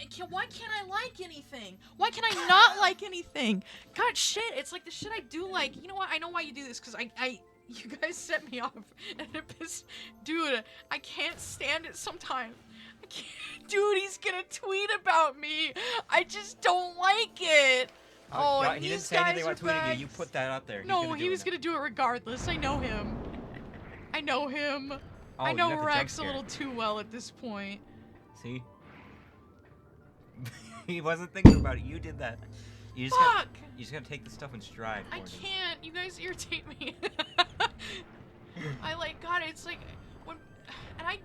can't I like anything? Why can I not like anything? God, shit. It's like the shit I do like. You know what? I know why you do this, because you guys set me off. And it pissed... Dude, I can't stand it sometimes. I can't... Dude, he's gonna tweet about me. I just don't like it. Oh, no, and he didn't these say guys anything about are tweeting you. back. You put that out there. No, he was gonna do it regardless. I know him. I know him. Oh, I you know got the jump Rex a scare. little too well at this point. See? He wasn't thinking about it. You did that. You just Fuck! you just gotta take the stuff in stride. I Courtney. can't. You guys irritate me. I like, God, it's like, when, and I,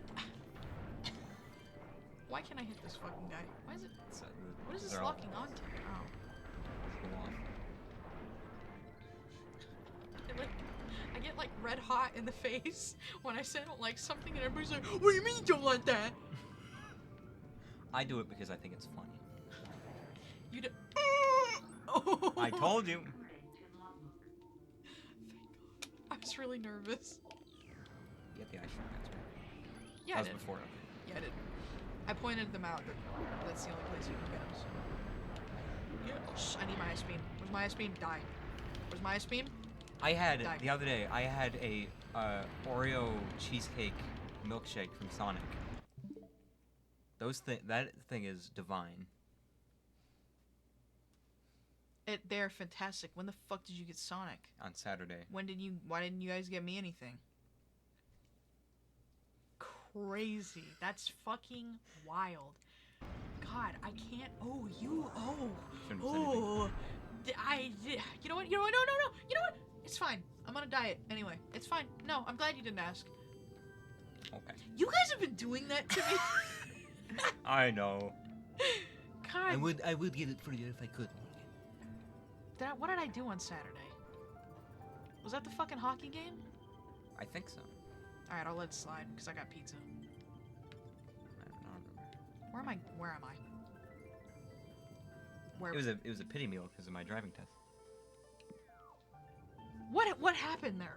why can't I hit this fucking guy? Why is it, what is this They're all- locking onto? Oh. I get like red hot in the face when I say I don't like something, and everybody's like, "What do you mean you don't like that?" I do it because I think it's funny. You do. Oh. I told you. I was really nervous. You get the ice shotguns, right? Yeah, That I was did. before. Yeah, I did. I pointed them out. That's the only place you can get them. Yes, I need my ice beam. Where's my ice beam? Die. Where's my ice beam? I had Die. the other day. I had a Oreo cheesecake milkshake from Sonic. That thing is divine. They're fantastic. When the fuck did you get Sonic? On Saturday. Why didn't you guys get me anything? Crazy. That's fucking wild. God, I can't. Oh, you. Oh. Shouldn't have said anything. Oh. You know what? No. You know what? It's fine. I'm on a diet anyway. It's fine. No, I'm glad you didn't ask. Okay. You guys have been doing that to me. I know. God. I would get it for you if I could. What did I do on Saturday? Was that the fucking hockey game? I think so. Alright, I'll let it slide, because I got pizza. I don't know. Where am I? Where? It was a pity meal because of my driving test. What happened there?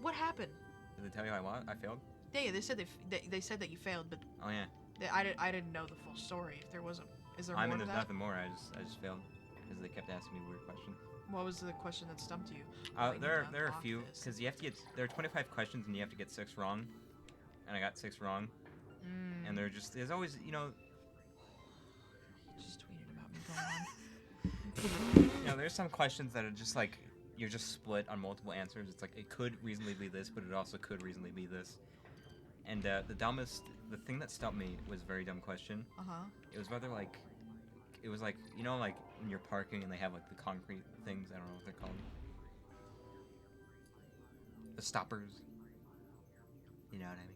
What happened? Did they tell you I failed? Yeah, they said they said that you failed, but Oh yeah. I didn't know the full story. If there was is there I more mean, to there's that? nothing more. I just failed because they kept asking me weird questions. What was the question that stumped you? I need There to are a unlock few this. because you have to get. There are 25 questions and you have to get 6 wrong, and I got 6 wrong. And there's always You just tweeted about me. Go on. there's some questions that are just like you're just split on multiple answers. It's like it could reasonably be this, but it also could reasonably be this. And the thing that stumped me was a very dumb question. It was whether like, it was like, like when you're parking and they have like the concrete things, I don't know what they're called. The stoppers. You know what I mean?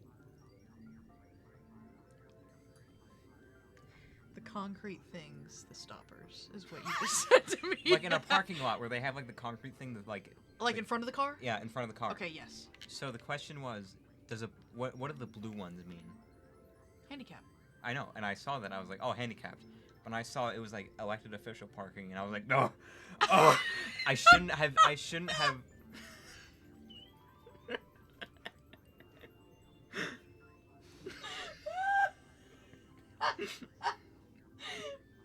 The concrete things, the stoppers, is what you just said to me. Like in a parking lot where they have like the concrete thing that like... Like in front of the car? Yeah, in front of the car. Okay, yes. So the question was, what do the blue ones mean? Handicap. I know, and I saw that, I was like, oh, handicapped. But I saw it was like elected official parking, and I was like, no, oh, I shouldn't have.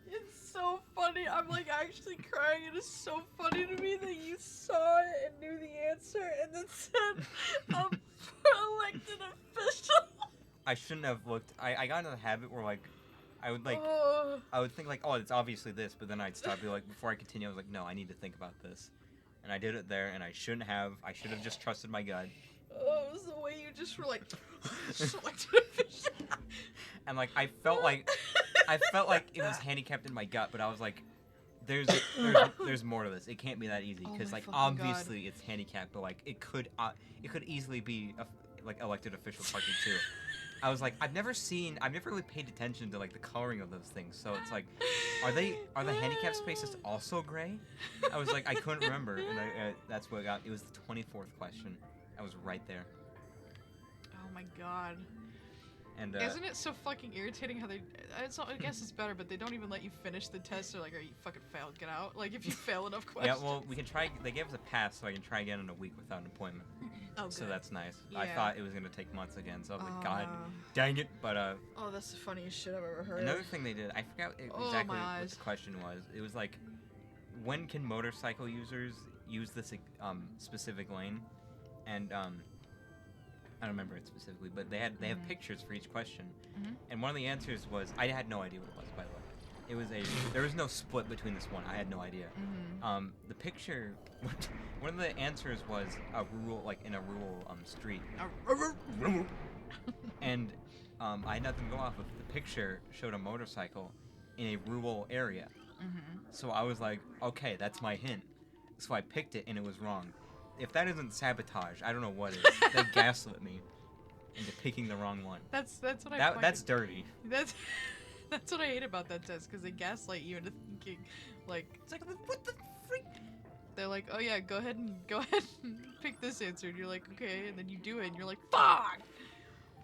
It's so funny. I'm like actually crying. It is so funny to me that you saw it and knew the answer and then said, elected official. I shouldn't have looked. I got into the habit where like, I would like, Oh. I would think like, oh, it's obviously this, but then I'd stop. Be like, before I continue, I was like, no, I need to think about this, and I did it there, and I shouldn't have. I should have just trusted my gut. Oh, it was the way you just were like, elected official. and like I felt like it was handicapped in my gut, but I was like, there's more to this. It can't be that easy Oh because my like fucking obviously it's handicapped, but like it could easily be like elected official parking too. I was like, I've never really paid attention to like the coloring of those things, so it's like, are the handicap spaces also gray? I was like, I couldn't remember, and that's what I got. It was the 24th question. I was right there. Oh my god. And isn't it so fucking irritating how they? I guess it's better, but they don't even let you finish the test. They're like, "Are you fucking failed? Get out!" Like if you fail enough questions. Yeah, well, we can try. They gave us a pass, so I can try again in a week without an appointment. Oh, So good. that's nice. Yeah. I thought it was gonna take months again, so I was like, God, dang it! But Oh, that's the funniest shit I've ever heard. another thing they did, I forgot Oh, exactly my what eyes. the question was. It was like, when can motorcycle users use this specific lane? And I don't remember it specifically, but they have pictures for each question, and one of the answers was, I had no idea what it was, by the way. It was there was no split between this one. I had no idea. The picture, one of the answers was a rural, like in a rural street, and I had nothing to go off of. The picture showed a motorcycle in a rural area, so I was like, okay, that's my hint. So I picked it, and it was wrong. If that isn't sabotage, I don't know what is. They gaslit me into picking the wrong one. That's what That's dirty. That's what I hate about that test, because they gaslight you into thinking, like, It's like, what the freak? they're like, oh yeah, go ahead and pick this answer, and you're like, okay, and then you do it, and you're like, fuck.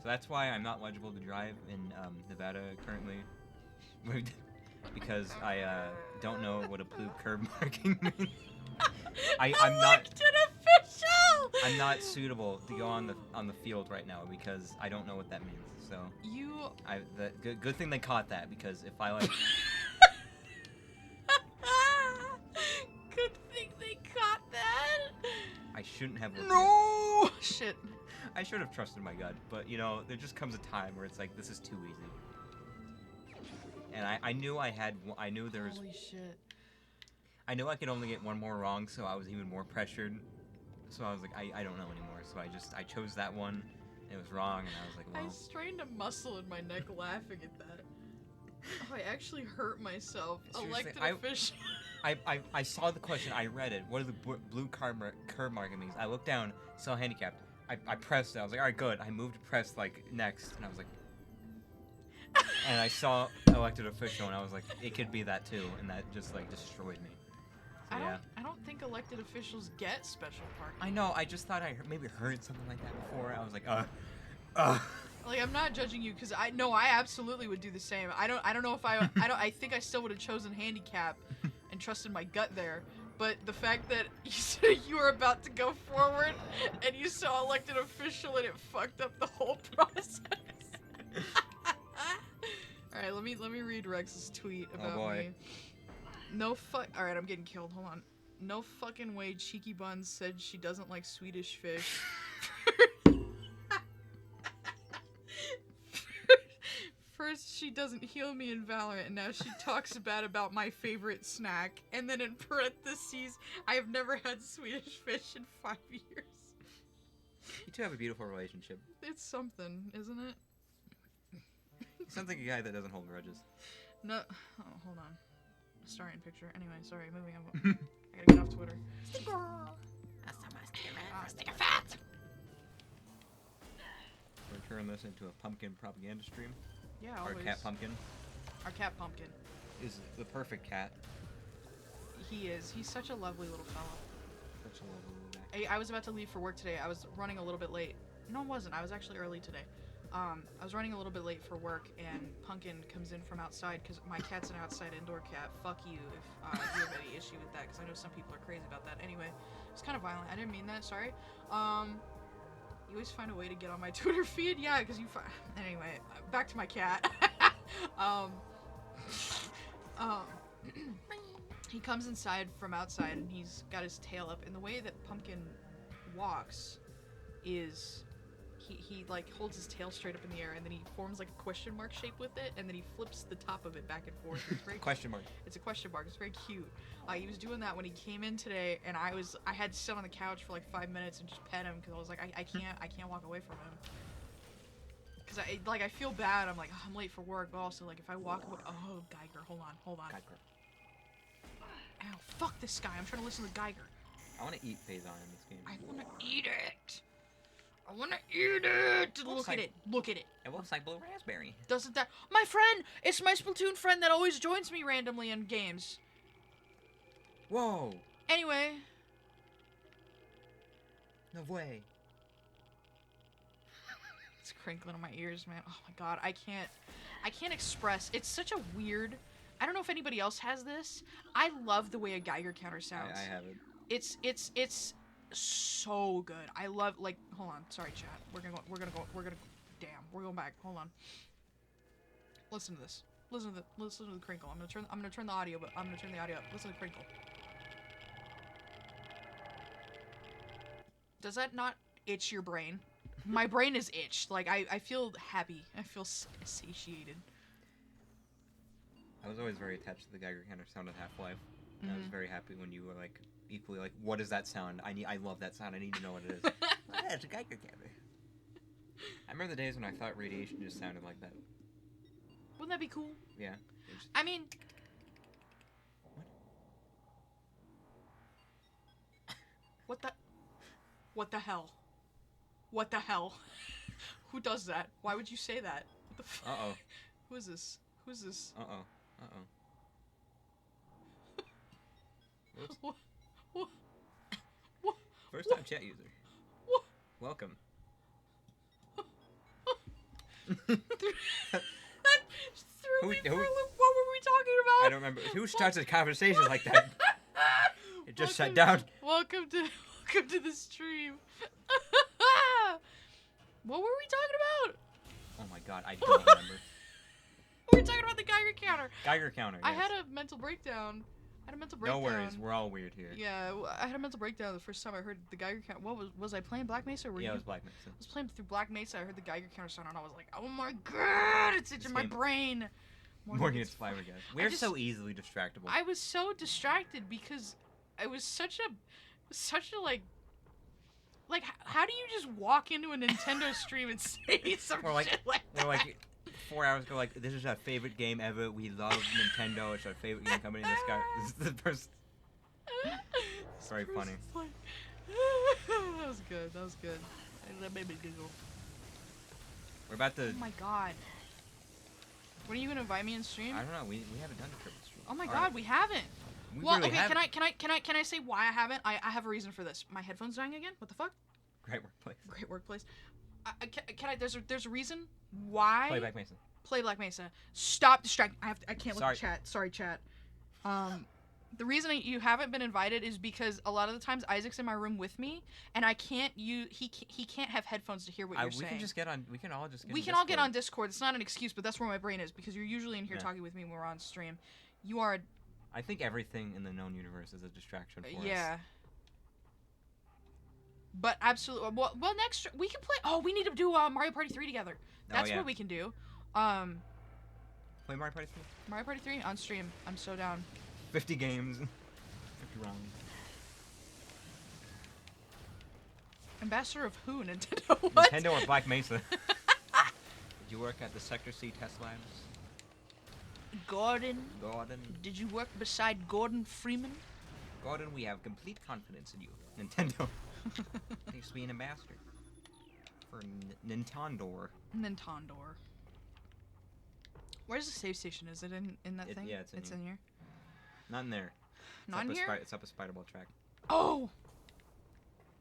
So that's why I'm not eligible to drive in Nevada currently, because I don't know what a blue curb marking means. I'm not. Elected official. I'm not suitable to go on the field right now because I don't know what that means. So good thing they caught that, because if I like. Good thing they caught that. I shouldn't have. No. Shit. I should have trusted my gut, but you know, there just comes a time where it's like, this is too easy. And I knew there was. Holy shit. I knew I could only get one more wrong, so I was even more pressured. So I was like, I don't know anymore. So I chose that one. And it was wrong, and I was like, well. I strained a muscle in my neck laughing at that. Oh, I actually hurt myself. Seriously, Elected official. I saw the question. I read it. What do the blue curb marking means? I looked down, saw handicapped. I pressed it. I was like, all right, good. I moved to press like next, and I was like, and I saw elected official, and I was like, it could be that too, and that just like destroyed me. So, I don't think elected officials get special parking. I know. I just thought I maybe heard something like that before. I was like, Like, I'm not judging you, because I absolutely would do the same. I don't know if I think I still would have chosen handicap and trusted my gut there. But the fact that you were about to go forward and you saw elected official and it fucked up the whole process. All right, let me read Rex's tweet about me. No fuck. All right, I'm getting killed. Hold on. No fucking way. Cheeky Buns said she doesn't like Swedish fish. First, she doesn't heal me in Valorant, and now she talks bad about my favorite snack. And then in parentheses, I have never had Swedish fish in 5 years. You two have a beautiful relationship. It's something, isn't it? He sounds like a guy that doesn't hold grudges. No. Oh, hold on. Starting picture. Anyway, sorry, moving on. I gotta get off Twitter. Sticker fat! We're turning this into a pumpkin propaganda stream. Yeah, Our always. cat pumpkin Our cat Pumpkin. is the perfect cat. He is. He's such a lovely little fella. Such a lovely little guy. I was about to leave for work today. I was running a little bit late. No, I wasn't. I was actually early today. I was running a little bit late for work, and Pumpkin comes in from outside, because my cat's an outside indoor cat. Fuck you if you have any issue with that, because I know some people are crazy about that. Anyway, it's kind of violent. I didn't mean that. Sorry. You always find a way to get on my Twitter feed? Yeah, because you anyway, back to my cat. He comes inside from outside, and he's got his tail up, and the way that Pumpkin walks is he like holds his tail straight up in the air, and then he forms like a question mark shape with it, and then he flips the top of it back and forth. It's very Question mark. It's a question mark. It's very cute. He was doing that when he came in today, and I had to sit on the couch for like 5 minutes and just pet him, because I was like, I can't walk away from him. Cause I feel bad. I'm like, oh, I'm late for work, but also like if I walk away, oh Geiger, hold on. Geiger. Ow, fuck this guy. I'm trying to listen to Geiger. I want to eat Phazon in this game. I want to eat it. I want to eat it. Look at it. Look at it. It looks like blue raspberry. Doesn't that? My friend. It's my Splatoon friend that always joins me randomly in games. Whoa. Anyway. No way. It's crinkling in my ears, man. Oh my god, I can't express. It's such a weird. I don't know if anybody else has this. I love the way a Geiger counter sounds. I have it. It's so good. I love like. Hold on, sorry, chat. We're gonna go. Damn, we're going back. Hold on. Listen to this. Listen to the crinkle. I'm gonna turn the audio, but I'm gonna turn the audio up. Listen to the crinkle. Does that not itch your brain? My brain is itched. Like, I feel happy. I feel satiated. I was always very attached to the Geiger counter sound of Half-Life. And I was very happy when you were, like, equally like, what is that sound? I love that sound. I need to know what it is. Yeah, it's a Geiger counter. I remember the days when I thought radiation just sounded like that. Wouldn't that be cool? Yeah. I mean... What the hell? What the hell? Who does that? Why would you say that? What the Uh-oh. Who is this? Who's this? Uh-oh. Whoops. What? First time chat user. What? Welcome. That threw me for a loop. What were we talking about? I don't remember. Who starts a conversation like that? It just shut down. Welcome to the stream. What were we talking about? Oh my god, I don't remember. We were talking about the Geiger counter. Geiger counter, I yes. had a mental breakdown. No worries, we're all weird here. Yeah, I had a mental breakdown the first time I heard the Geiger counter. What was I playing Black Mesa? Or were Yeah, you? it was Black Mesa. I was playing through Black Mesa. I heard the Geiger counter sound, and I was like, "Oh my god, it's itching my brain." Morgan gets flabbergasted. We're so easily distractible. I was so distracted because it was such a like, how do you just walk into a Nintendo stream and say some shit like that? We're like 4 hours ago, like, this is our favorite game ever. We love Nintendo. It's our favorite game company. This guy, this is the first. It's very funny. Like, that was good. That was good. That made me giggle. We're about to. Oh my god. When are you gonna invite me in stream? I don't know. We haven't done a triple stream. Oh my god, we haven't. We Well, really okay. haven't. Can I say why I haven't? I have a reason for this. My headphone's dying again. What the fuck? Great workplace. Great workplace. Can I? There's a reason why. Play Black Mesa. Play Black Mesa. Stop distracting. I can't look Sorry. at chat. Sorry, chat. The reason you haven't been invited is because a lot of the times Isaac's in my room with me, and I can't use. He can't have headphones to hear what you're saying. We can just get on. We can all just get. We can all get on Discord. It's not an excuse, but that's where my brain is because you're usually in here talking with me when we're on stream. You are. I think everything in the known universe is a distraction for us. Yeah. But absolutely. Well, next we can play. Oh, we need to do Mario Party 3 together. That's what we can do. Play Mario Party 3. Mario Party 3 on stream. I'm so down. 50 games. 50 rounds. Ambassador of who? Nintendo? What? Nintendo or Black Mesa. Did you work at the Sector C test labs? Gordon. Gordon. Did you work beside Gordon Freeman? Gordon, we have complete confidence in you. Nintendo. Thanks to be an ambassador. For Nintendo. Nintendo. Where's the save station? Is it in that thing? Yeah, it's in here. in here. Not in there. Not in here? It's up a Spider Ball track. Oh!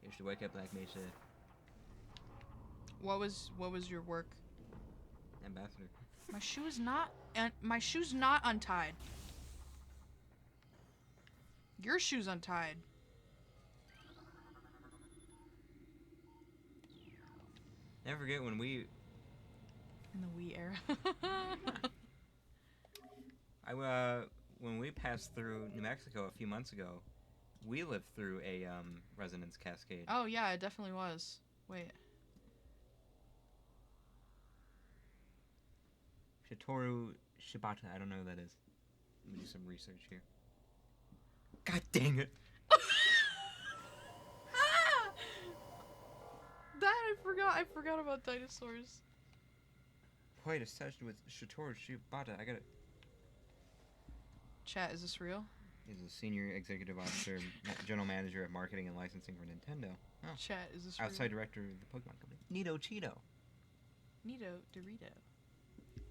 You should wake up Black Mesa. What was your work? Ambassador. My shoe's not untied. Your shoe's untied. Never forget when we. In the Wii era. When we passed through New Mexico a few months ago, we lived through a resonance cascade. Oh yeah, it definitely was. Wait. Shitoru Shibata. I don't know who that is. Let me do some research here. God dang it! That I forgot about dinosaurs. quite a session with Shitoru Shibata. I gotta. Chat, is this real? He's a senior executive officer, general manager of marketing and licensing for Nintendo. Oh. Chat, is this Outside real? director of the Pokemon Company. Nito Cheeto. Nito Dorito.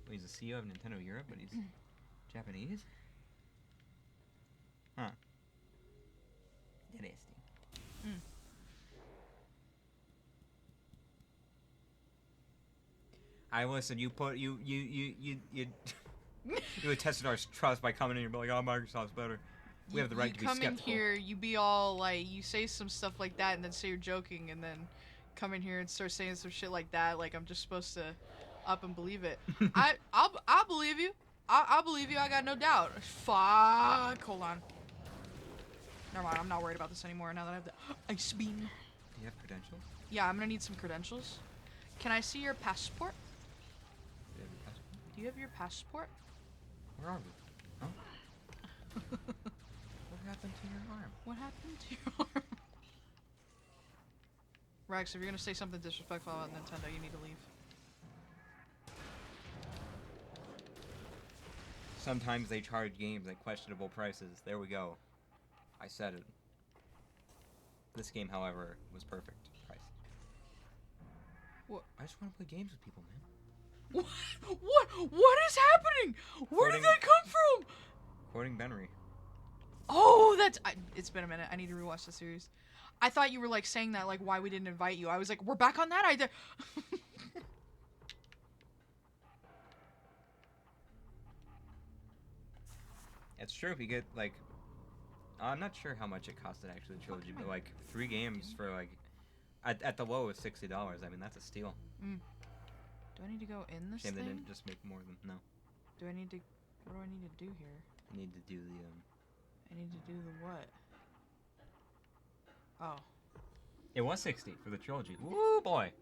Well, he's the CEO of Nintendo Europe, but he's Japanese? Huh. Interesting. I listen. You put you tested our trust by coming in and be like, "Oh, Microsoft's better." We have the right to be skeptical. You come in skeptical. here, you be all like, you say some stuff like that, and then say you're joking, and then come in here and start saying some shit like that, like I'm just supposed to up and believe it. I'll believe you. I'll believe you. I got no doubt. Fuck. Hold on. Never mind. I'm not worried about this anymore now that I have the ice beam. Do you have credentials? Yeah, I'm gonna need some credentials. Can I see your passport? Do you have your passport? Do you have your passport? Where are we? Huh? What happened to your arm? What happened to your arm? Rex, if you're gonna say something disrespectful about Nintendo, you need to leave. Sometimes they charge games at questionable prices. There we go. I said it. This game, however, was perfect price. What? I just want to play games with people, man. What is happening? Where did they come from? Quoting Benry. Oh, it's been a minute. I need to rewatch the series. I thought you were like saying that like why we didn't invite you. I was like, we're back on that. It's true if you get like, I'm not sure how much it costed actually the trilogy, but like 3 games for like, at the low is $60. I mean that's a steal. Do I need to go in this Shame thing? they didn't just make more than no. Do I need to? What do I need to do here? I need to do the I need to do the what? Oh. It was 60 for the trilogy. Woo boy.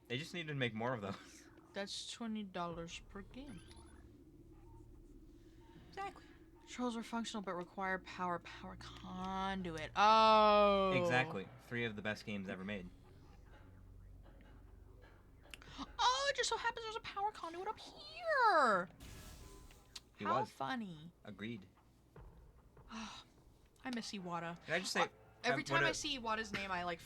They just needed to make more of those. That's $20 per game. Exactly. Controls are functional but require power conduit. Oh. Exactly. 3 of the best games ever made. Oh, it just so happens there's a power conduit up here. He How was. funny. Agreed. I miss Iwata. Can I just say? Every time I see Iwata's name, I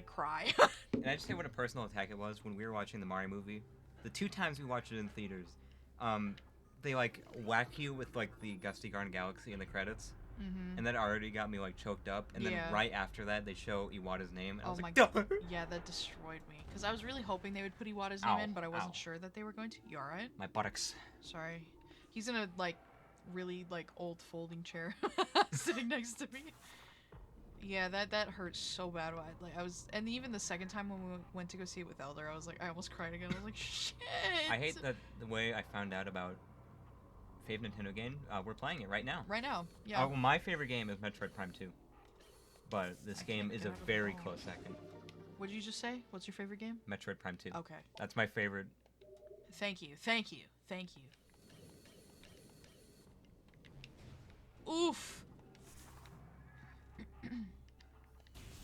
cry. Can I just say what a personal attack it was when we were watching the Mario movie? The 2 times we watched it in theaters, they like whack you with like the Gusty Garden Galaxy in the credits, and that already got me like choked up. And then right after that, they show Iwata's name, and I was like, yeah, that destroyed me because I was really hoping they would put Iwata's name in, but I wasn't sure that they were going to. You all right? My buttocks. Sorry, he's in a like really like old folding chair sitting next to me. Yeah, that hurt so bad. And even the second time when we went to go see it with Elder, I was like, I almost cried again. I was like, shit. I hate that the way I found out about favorite Nintendo game. We're playing it right now. Right now, yeah. Well, my favorite game is Metroid Prime 2, but this game is a very close second. What did you just say? What's your favorite game? Metroid Prime 2. Okay. That's my favorite. Thank you. Thank you. Thank you. Oof.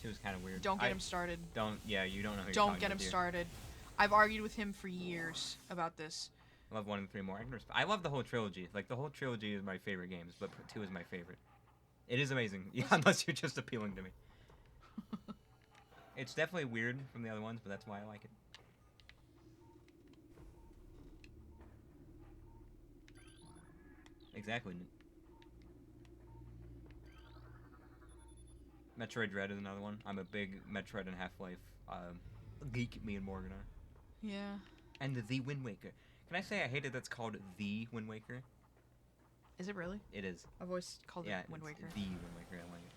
2 is kind of weird. Don't get him started. Yeah, you don't know who you're Don't talking get him about here. started. I've argued with him for years about this. I love 1 and 3 more. I love the whole trilogy. Like, the whole trilogy is my favorite games, but 2 is my favorite. It is amazing, unless you're just appealing to me. It's definitely weird from the other ones, but that's why I like it. Exactly. Metroid Dread is another one. I'm a big Metroid and Half-Life geek, me and Morgan are. Yeah. And the Wind Waker. Can I say I hate it that's called the Wind Waker? Is it really? It is. I've always called Yeah, it Wind Waker. the Wind Waker. I like it.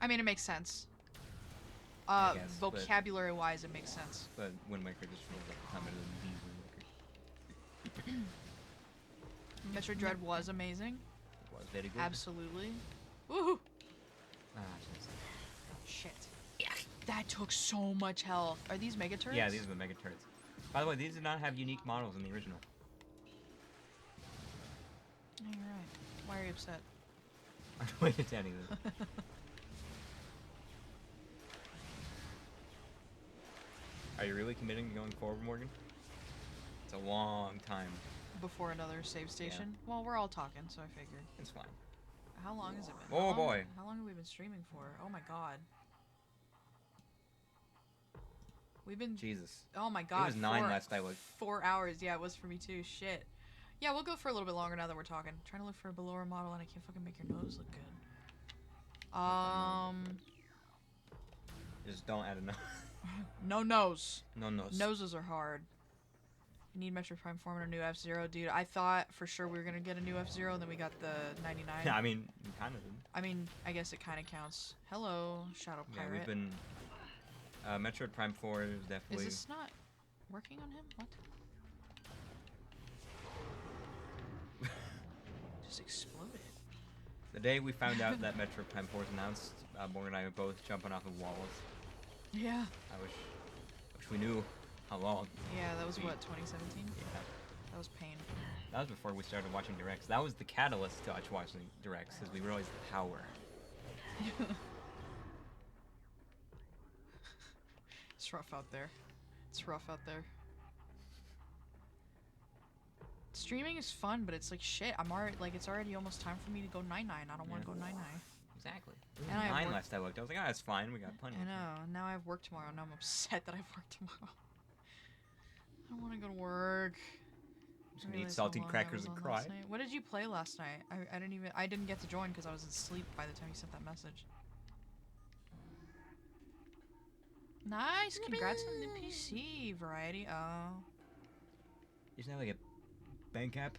I mean, it makes sense. I guess, but- Vocabulary-wise, it makes sense. But Wind Waker just feels like the time of the Wind Waker. Metroid Dread was amazing. It was very good. Absolutely. Woohoo! Ah, shit. Shit. Yeah. That took so much health. Are these Mega Turrets? Yeah, these are the Mega Turrets. By the way, these did not have unique models in the original. Oh, you're right. Why are you upset? I'm related to any of this. Are you really committing to going forward, Morgan? It's a long time. Before another save station. Well, we're all talking, so I figured. It's fine. How long has it been? Oh boy. How long have we been streaming for? Oh my god. We've been. Jesus. Oh my god. It was 9 last I looked. 4 hours. Yeah, it was for me too. Shit. Yeah, we'll go for a little bit longer now that we're talking. Trying to look for a Ballora model and I can't fucking make your nose look good. Just don't add a nose. No nose. No nose. Noses are hard. You need Metroid Prime 4 and a new F-Zero. Dude, I thought for sure we were gonna get a new F-Zero and then we got the 99. Yeah, I mean, you kind of did. I mean, I guess it kind of counts. Hello, Shadow Pirate. Yeah, we've been... Metroid Prime 4 is definitely... Is this not working on him? What? Just exploded. The day we found out that Metroid Prime 4 was announced, Morgan and I were both jumping off of walls. Yeah. I wish we knew how long. Yeah, that was what, 2017? Yeah. That was pain. That was before we started watching directs. That was the catalyst to us watching directs, because we realized the power. It's rough out there. It's rough out there. Streaming is fun, but it's like shit. I'm already like it's already almost time for me to go 9-9. I don't want to go 9-9. Exactly. And I have 9 work- last I looked. I was like, ah, it's fine. We got plenty. I know. Now I have work tomorrow. Now I'm upset that I have work tomorrow. I don't want to go to work. Just gonna eat saltine crackers and cry. What did you play last night? I didn't get to join because I was asleep by the time you sent that message. Nice, congrats on the PC variety. Oh. Isn't that like a bank app?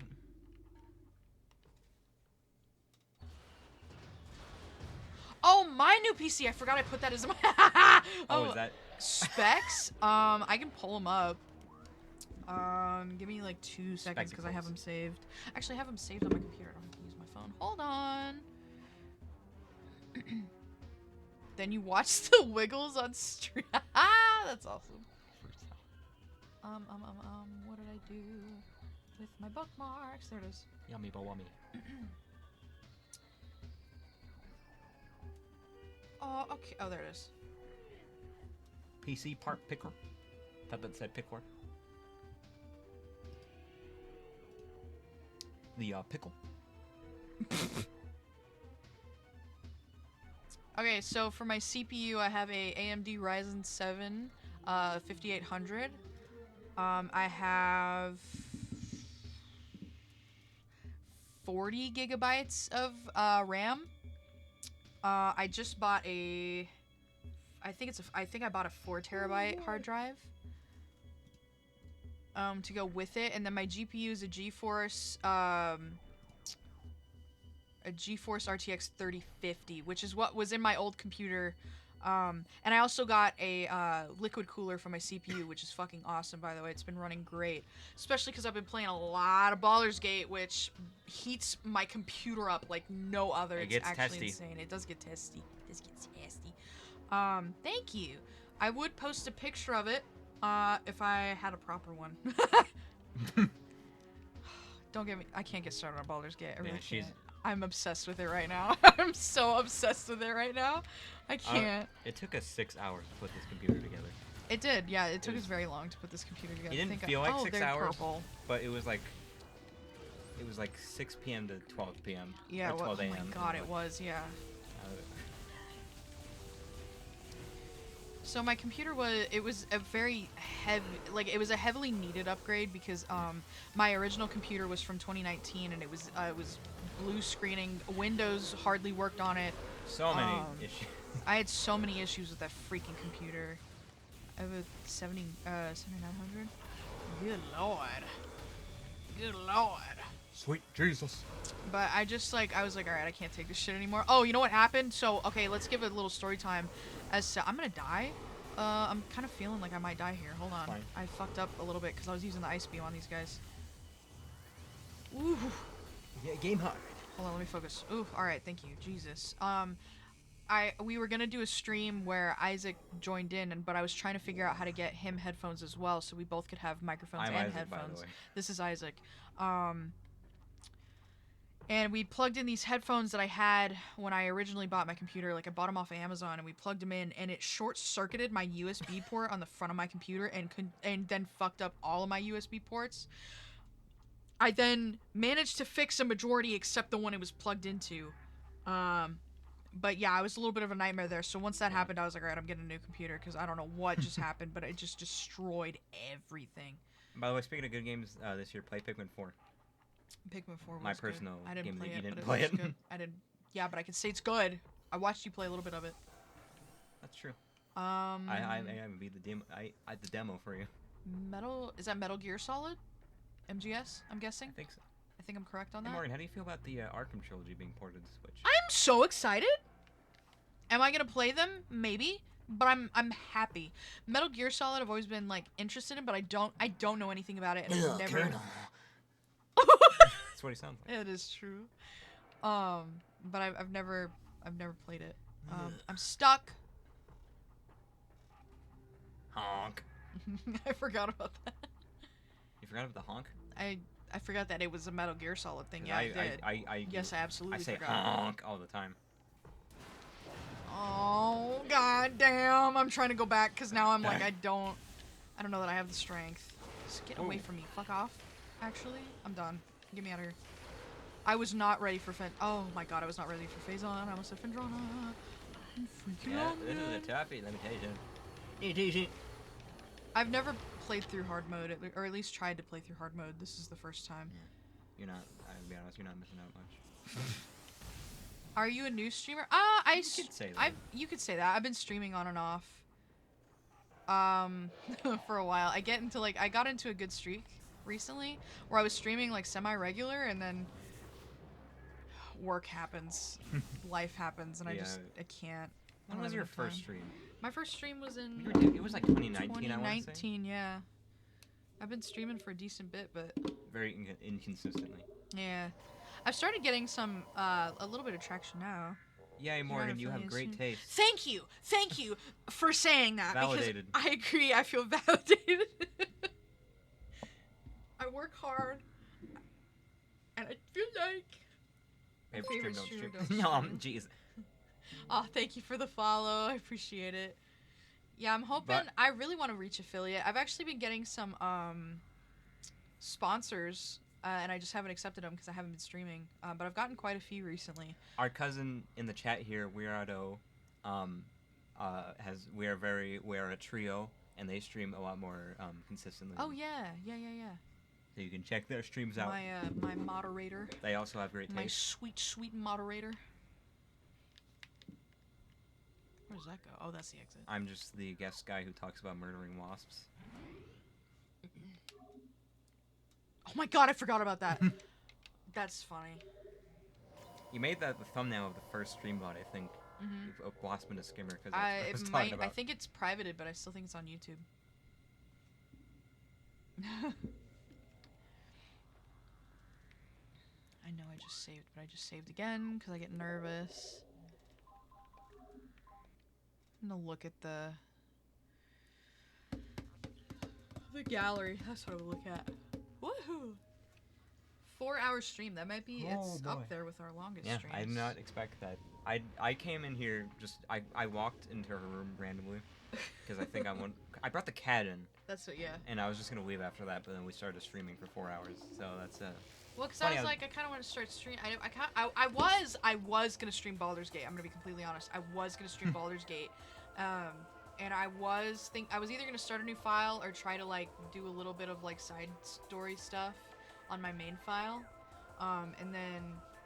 Oh, my new PC! I forgot I put that as my. Oh, is that specs? I can pull them up. Give me like 2 seconds because I have them saved. Actually, I have them saved on my computer. I don't have to use my phone. Hold on. Then you watch the Wiggles on stream. That's awesome. What did I do with my bookmarks? There it is. Yummy bawummy. Oh, okay. Oh, there it is. PC part picker. Thought that said pickler. The pickle. Okay, so for my CPU, I have a AMD Ryzen 7 5800. I have 40 gigabytes of RAM. I just bought a I think I bought a 4 terabyte hard drive to go with it, and then my GPU is a GeForce RTX 3050, which is what was in my old computer. And I also got a liquid cooler for my CPU, which is fucking awesome, by the way. It's been running great, especially because I've been playing a lot of Baldur's Gate, which heats my computer up like no other. It gets it's actually testy. insane. It does get testy. It does get testy. Thank you. I would post a picture of it if I had a proper one. Don't get me. I can't get started on Baldur's Gate. I really can't. I'm obsessed with it right now. I'm so obsessed with it right now. I can't. It took us 6 hours to put this computer together. It did, yeah. It took us very long to put this computer together. It didn't feel like 6 hours, purple. but it was like 6 p.m. to 12 p.m. Yeah, or 12 oh a.m. my god, it was, yeah. So my computer was a very heavy, like it was a heavily needed upgrade because my original computer was from 2019 and it was blue screening. Windows hardly worked on it. So many issues. I had so many issues with that freaking computer. I have a 7900. Good lord. Good lord. Sweet Jesus. But I was like, alright, I can't take this shit anymore. Oh, you know what happened? So, okay, let's give a little story time. I'm gonna die. I'm kind of feeling like I might die here. Hold on. Fine. I fucked up a little bit because I was using the ice beam on these guys. Ooh. Yeah, game hard. Hold on, let me focus. Ooh, alright, thank you. Jesus. We were gonna do a stream where Isaac joined in, but I was trying to figure out how to get him headphones as well, so we both could have microphones I'm and Isaac, by the headphones. way. This is Isaac. And we plugged in these headphones that I had when I originally bought my computer. Like, I bought them off of Amazon, and we plugged them in, and it short-circuited my USB port on the front of my computer and then fucked up all of my USB ports. I then managed to fix a majority except the one it was plugged into. But yeah, it was a little bit of a nightmare there. So once that happened, I was like, all right, I'm getting a new computer because I don't know what just happened, but it just destroyed everything. By the way, speaking of good games this year, play Pikmin 4. Pikmin 4 was My good. personal I didn't game play that you it, didn't but play it was it. good. I didn't. Yeah, but I can say it's good. I watched you play a little bit of it. That's true. I I beat the demo. I the demo for you. Is that Metal Gear Solid? MGS, I'm guessing. I think so. I think I'm correct on Hey that. Morgan, how do you feel about the Arkham trilogy being ported to Switch? I'm so excited. Am I gonna play them? Maybe, but I'm happy. Metal Gear Solid I've always been like interested in, but I don't know anything about it, and I've never. Colonel. That's what he sounds like. It is true. But I've never played it. I'm stuck. Honk. I forgot about that. You forgot about the honk? I forgot that it was a Metal Gear Solid thing. 'Cause Yeah, I did. I Yes, I absolutely I say forgot. honk all the time. Oh god damn! I'm trying to go back because now I'm like I don't know that I have the strength. Just get away Ooh. from me. Fuck off. Actually, I'm done. Get me out of here. I was not ready for Oh my god, I was not ready for Phazon. I almost said Phendrana. I'm freaking Yeah, out, this is man. a toughie, let me tell you. I've never played through hard mode, or at least tried to play through hard mode. This is the first time. You're not, I'll be honest, you're not missing out much. Are you a new streamer? You could say that. You could say that. I've been streaming on and off. For a while. I got into a good streak recently where I was streaming like semi-regular, and then work happens, life happens, and I can't. I When don't was have your enough first time. stream? My first stream was in It was like 2019, I want to say. 2019, yeah. I've been streaming for a decent bit, but Very inconsistently. yeah. I've started getting some, a little bit of traction now. Yeah, Morgan, you have great taste. Thank you for saying that. Validated. Because I agree, I feel validated. I work hard, and I feel like... Paper favorite stream, streamer don't don't stream. No, jeez. Oh, thank you for the follow. I appreciate it. Yeah, I'm hoping... I really want to reach affiliate. I've actually been getting some, sponsors, and I just haven't accepted them because I haven't been streaming. But I've gotten quite a few recently. Our cousin in the chat here, Weirdo, we are a trio, and they stream a lot more consistently. Oh, yeah. So you can check their streams out. My moderator. They also have great My taste. sweet moderator. Where does that go? Oh, that's the exit. I'm just the guest guy who talks about murdering wasps. Oh my god, I forgot about that. That's funny. You made that the thumbnail of the first Streambot, I think. Mm-hmm. A wasp and a skimmer, because that's what I was It talking might. about. I think it's privated, but I still think it's on YouTube. I know I just saved, but I just saved again because I get nervous. I'm gonna look at the gallery. That's what I would look at. Woohoo! 4-hour stream. That might be. It's up there with our longest Yeah, streams. I did not expect that. I came in here just I walked into her room randomly because I think I brought the cat in. That's what. Yeah. And I was just gonna leave after that, but then we started streaming for 4 hours. So that's Well, because I was like, I kind of want to start stream. I was gonna stream Baldur's Gate. I'm gonna be completely honest. I was gonna stream Baldur's Gate, and I was either gonna start a new file or try to like do a little bit of like side story stuff on my main file, and then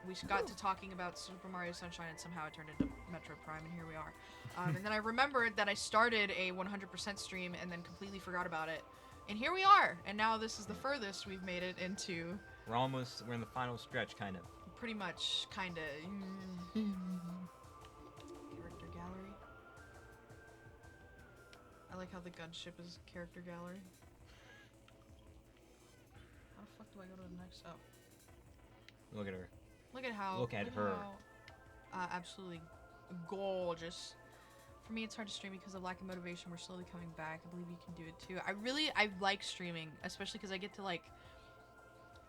we got to talking about Super Mario Sunshine, and somehow it turned into Metroid Prime, and here we are. And then I remembered that I started a 100% stream and then completely forgot about it, and here we are. And now this is the furthest we've made it into. we're in the final stretch, kind of. Pretty much, kinda. Character gallery. I like how the gunship is character gallery. How the fuck do I go to the next? Oh. Look at her. Look at how. Look at her. Absolutely gorgeous. For me, it's hard to stream because of lack of motivation. We're slowly coming back. I believe you can do it too. I like streaming, especially because I get to like.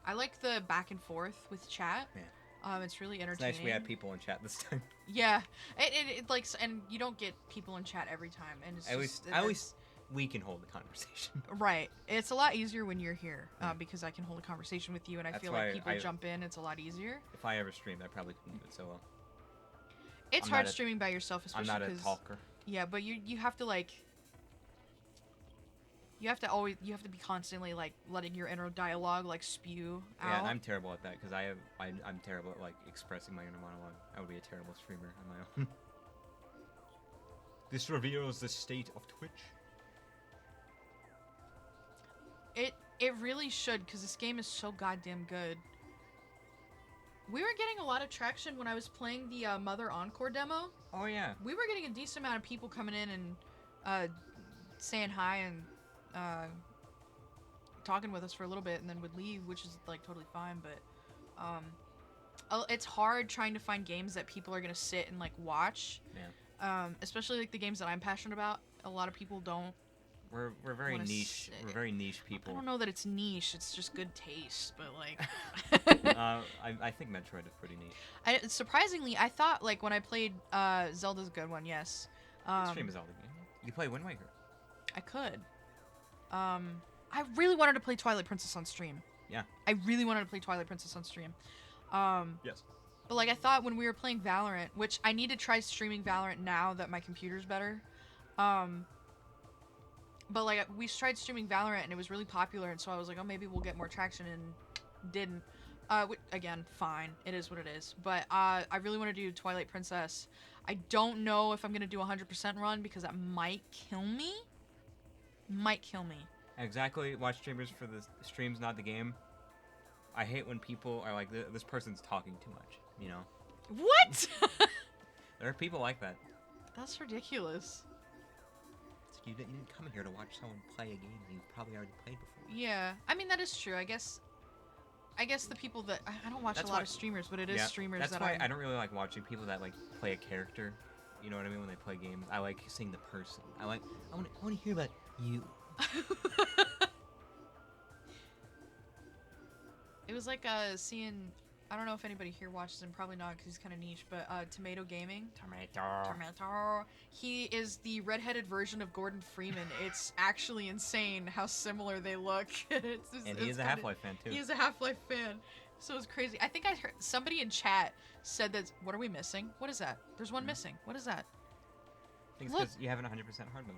I like the back and forth with chat. Yeah. It's really It's entertaining. nice we had people in chat this time. Yeah, it like, and you don't get people in chat every time, and it's At least we can hold the conversation. right. It's a lot easier when you're here, Yeah. because I can hold a conversation with you, and I That's feel like why people I- jump in. It's a lot easier. If I ever streamed, I probably couldn't do it so well. It's I'm hard not a- streaming by yourself, I'm especially not a because talker. yeah, but you have to like. You have to be constantly like letting your inner dialogue like spew out. Yeah, I'm terrible at that because I'm terrible at like expressing my inner monologue. I would be a terrible streamer on my own. This reveals the state of Twitch. It really should, because this game is so goddamn good. We were getting a lot of traction when I was playing the Mother Encore demo. Oh yeah. We were getting a decent amount of people coming in and saying hi and talking with us for a little bit, and then would leave, which is like totally fine. But it's hard trying to find games that people are gonna sit and like watch. Yeah. Especially like the games that I'm passionate about. A lot of people don't. We're very wanna niche. We're very niche I people. don't know that it's niche. It's just good taste, but like. I think Metroid is pretty neat. Surprisingly, I thought like when I played Zelda's a good one. Yes. Stream is all the game. You play Wind Waker. I could. I really wanted to play Twilight Princess on stream. Yeah. I really wanted to play Twilight Princess on stream. Yes. But like I thought when we were playing Valorant, which I need to try streaming Valorant now that my computer's better. But like we tried streaming Valorant and it was really popular, and so I was like, oh, maybe we'll get more traction, and didn't. Again, fine. It is what it is. But I really want to do Twilight Princess. I don't know if I'm gonna do 100% run because that might kill me. Might kill me. Exactly. Watch streamers for the streams, not the game. I hate when people are like, this person's talking too much. You know. What? There are people like that. That's ridiculous. You didn't come here to watch someone play a game you've probably already played before. Yeah, I mean that is true. I guess the people that I don't watch That's a lot why- of streamers, but it is Yeah, streamers that's that why I don't really like watching people that like play a character. You know what I mean? When they play games, I like seeing the person. I want to hear about you. It was like seeing. I don't know if anybody here watches him. Probably not, because he's kind of niche. But Tomato Gaming. Tomato. He is the redheaded version of Gordon Freeman. It's actually insane how similar they look. And he is a Half-Life fan too. He is a Half-Life fan. So it's crazy. I think I heard somebody in chat said that. What are we missing? What is that? There's one missing. What is that? I think it's Look. because you haven't 100% hard mode.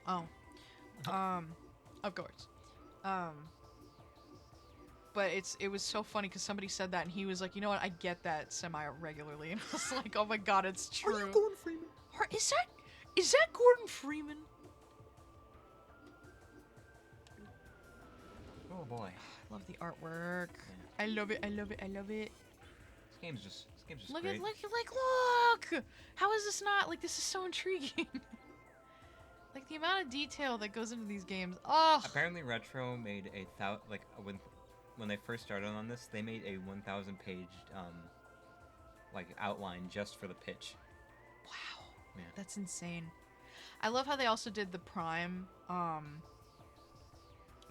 Oh. Of course. But it was so funny because somebody said that and he was like, you know what? I get that semi-regularly. And I was like, oh my god, it's true. Are you Gordon Freeman? Is that Gordon Freeman? Oh boy. I love the artwork. I love it. I love it. I love it. This game's just Look great. at look. How is this not like this is so intriguing? Like the amount of detail that goes into these games. Oh. Apparently, Retro made when they first started on this, they made a 1,000-page like outline just for the pitch. Wow. Yeah. That's insane. I love how they also did the Prime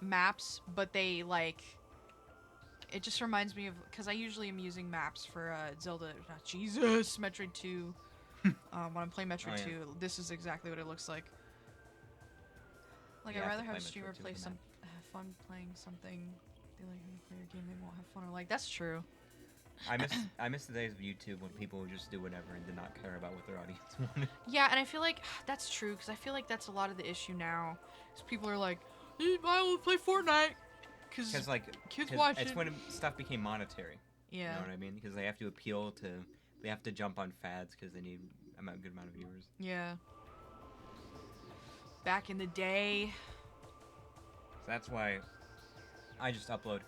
maps, but they like it just reminds me of because I usually am using maps for Metroid 2. When I'm playing Metroid 2, this is exactly what it looks like. Like Yeah, I'd I have rather to have a play streamer Metroid 2 play with a some have fun playing something. They like when they play a game they won't have fun. Or like that's true. I miss the days of YouTube when people would just do whatever and did not care about what their audience wanted. Yeah, and I feel like that's true because I feel like that's a lot of the issue now. Is people are like, I will play Fortnite because like kids 'cause watch it's it. when stuff became monetary. Yeah. You know what I mean? Because they have to they have to jump on fads because they need a good amount of viewers. Yeah. Back in the day. So that's why I just upload.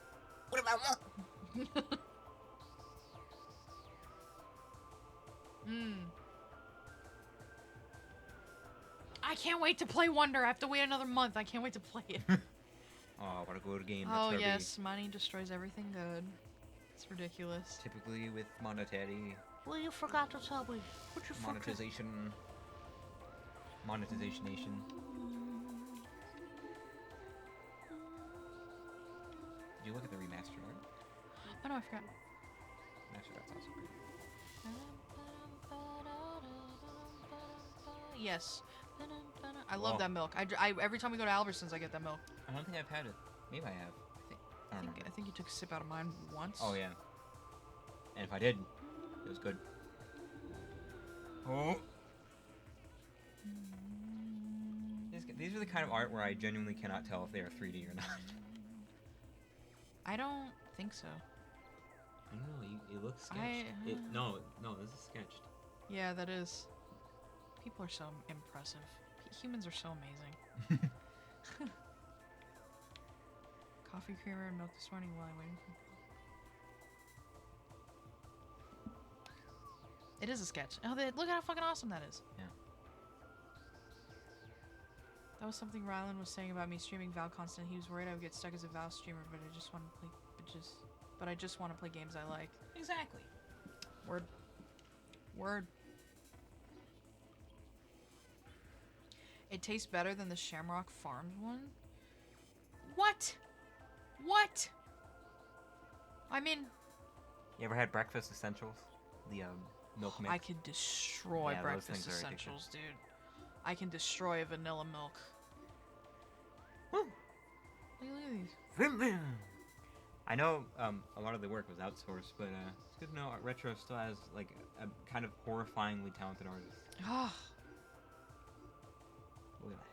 What about what? I can't wait to play Wonder. I have to wait another month. I can't wait to play it. Oh, what a good game. Oh, That's yes. Money destroys everything good. It's ridiculous. Typically with monetary Well, you forgot to tell me. What you monetization. Monetization. Did you look at the remastered art? Oh, no, I forgot. Actually, that's also great. Yes. I love that milk. I every time we go to Albertsons, I get that milk. I don't think I've had it. Maybe I have. I think you took a sip out of mine once. Oh yeah. And if I did, it was good. Oh. These are the kind of art where I genuinely cannot tell if they are 3D or not. I don't think so. I don't know. It looks sketched. No, this is sketched. Yeah, that is. People are so impressive. Humans are so amazing. Coffee creamer and milk this morning while I'm waiting for... It is a sketch. Oh, look at how fucking awesome that is. Yeah. That was something Rylan was saying about me streaming Val Constant. He was worried I would get stuck as a Val streamer, but I just want to play I just want to play games I like. Exactly. Word. It tastes better than the Shamrock Farms one? What? I mean... You ever had breakfast essentials? The milk mix? I could destroy Yeah, those breakfast things are essentials, dude. I can destroy a vanilla milk. Woo. Look at these. I know a lot of the work was outsourced, but it's good to know Retro still has like a kind of horrifyingly talented artist. Ah. Look at that.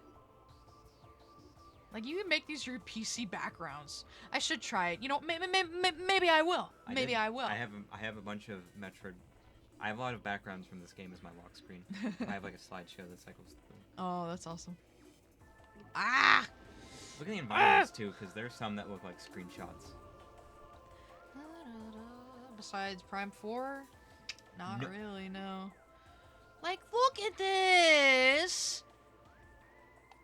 Like, you can make these your PC backgrounds. I should try it. You know, maybe I will. Maybe I will. I have a bunch of Metroid. I have a lot of backgrounds from this game as my lock screen. I have like a slideshow that cycles through. Oh, that's awesome. Ah! Look at the environments too, because there's some that look like screenshots. Besides Prime 4? Not really, no. Like, look at this!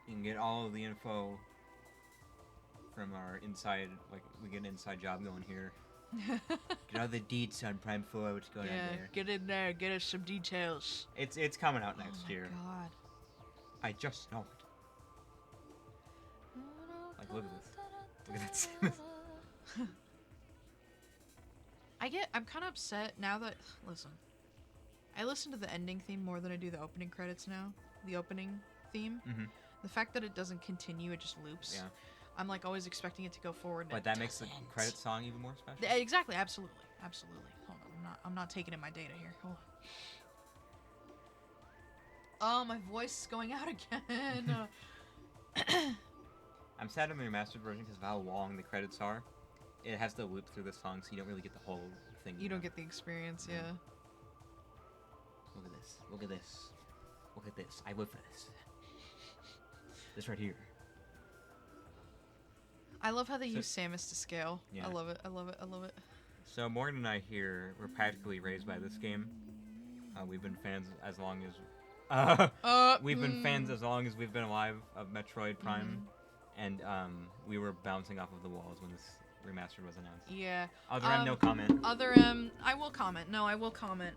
You can get all of the info from our inside, like, we get an inside job going here. Get all the deets on Prime 4, what's going on there. Get in there, get us some details. It's coming out next year. Oh my god. I just know it. Like, look at this. Look at that. I'm kind of upset now that, listen, I listen to the ending theme more than I do the opening credits now. The opening theme. Mm-hmm. The fact that it doesn't continue, it just loops. Yeah. I'm like always expecting it to go forward. And But that makes the credit song even more special. Exactly, absolutely. Hold on, I'm not taking in my data here. Hold on. Oh, my voice is going out again. I'm sad on the remastered version because of how long the credits are. It has to loop through the song, so you don't really get the whole thing. You don't get the experience, yeah. Look at this. Look at this. Look at this. I live for this. This right here. I love how they use Samus to scale. Yeah. I love it. So Morgan and I here were practically raised by this game. We've been fans as long as we've been fans as long as we've been alive of Metroid Prime, and we were bouncing off of the walls when this remastered was announced. Yeah. Other M, no comment. Other M, I will comment. No, I will comment.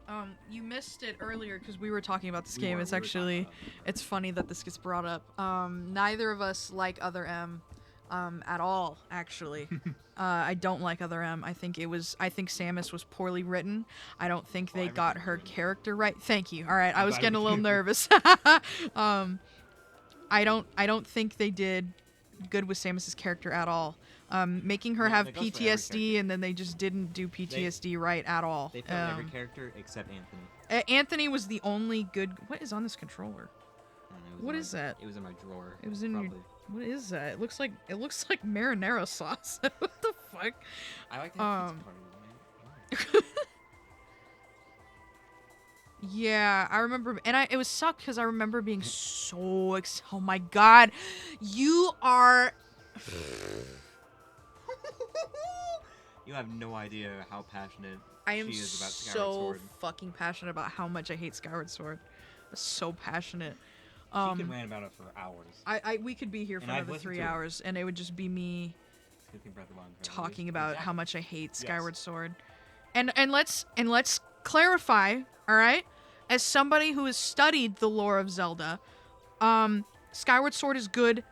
You missed it earlier because we were talking about this game. It's actually, it's funny that this gets brought up. Neither of us like Other M. At all, actually. I don't like Other M. I think Samus was poorly written. I don't think they got her character right. Thank you. All right, I was getting a little nervous. I don't think they did good with Samus's character at all. Making her have PTSD and then they just didn't do PTSD right at all. They felt every character except Anthony. Anthony was the only good. What is on this controller? What is that? It was in my drawer. It was in your. What is that? It looks like marinara sauce. What the fuck? I like that pizza party. Yeah, I remember, and it was sucked because I remember being so oh my god, you are. You have no idea how passionate I am she is about Skyward Sword. Fucking passionate about how much I hate Skyward Sword. So passionate. She could rant about it for hours. We could be here for another 3 hours, and it would just be me talking about how much I hate Skyward Sword. And let's clarify, all right? As somebody who has studied the lore of Zelda, Skyward Sword is good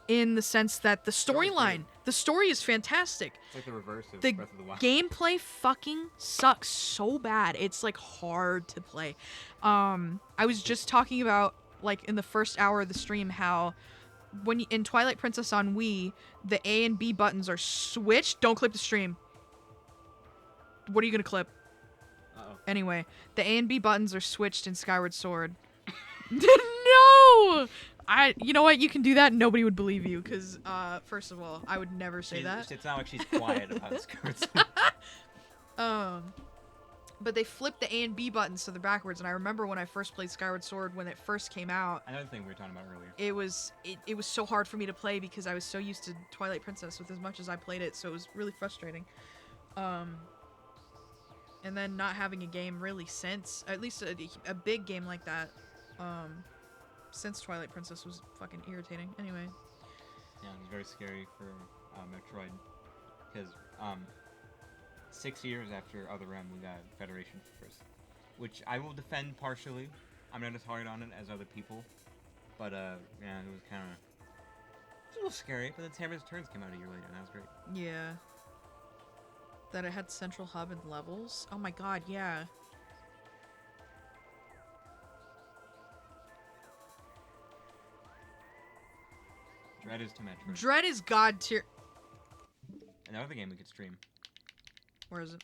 in the sense that the storyline, the story is fantastic. It's like the reverse of The Breath of the Wild. gameplay fucking sucks so bad. It's like hard to play. I was just talking about like in the first hour of the stream how when in Twilight Princess on Wii, the A and B buttons are switched. Don't clip the stream. What are you gonna clip? Uh-oh. Anyway, the A and B buttons are switched in Skyward Sword. No! You know what? You can do that. And nobody would believe you, because first of all, I would never say that. It's not like she's quiet about this cards. But they flipped the A and B buttons so they're backwards. And I remember when I first played Skyward Sword when it first came out. Another thing we were talking about earlier. It was so hard for me to play because I was so used to Twilight Princess with as much as I played it, so it was really frustrating. And then not having a game really since, at least a big game like that, since Twilight Princess was fucking irritating. Anyway. Yeah, it was very scary for Metroid, because 6 years after Other M, we got Federation Force, which I will defend partially. I'm not as hard on it as other people, but yeah, it was kind of a little scary. But then Samus Returns came out a year later, and that was great. Yeah. That it had central hub and levels. Oh my god, yeah. Dread is to Metroid. Dread is god tier. Another game we could stream. Where is it?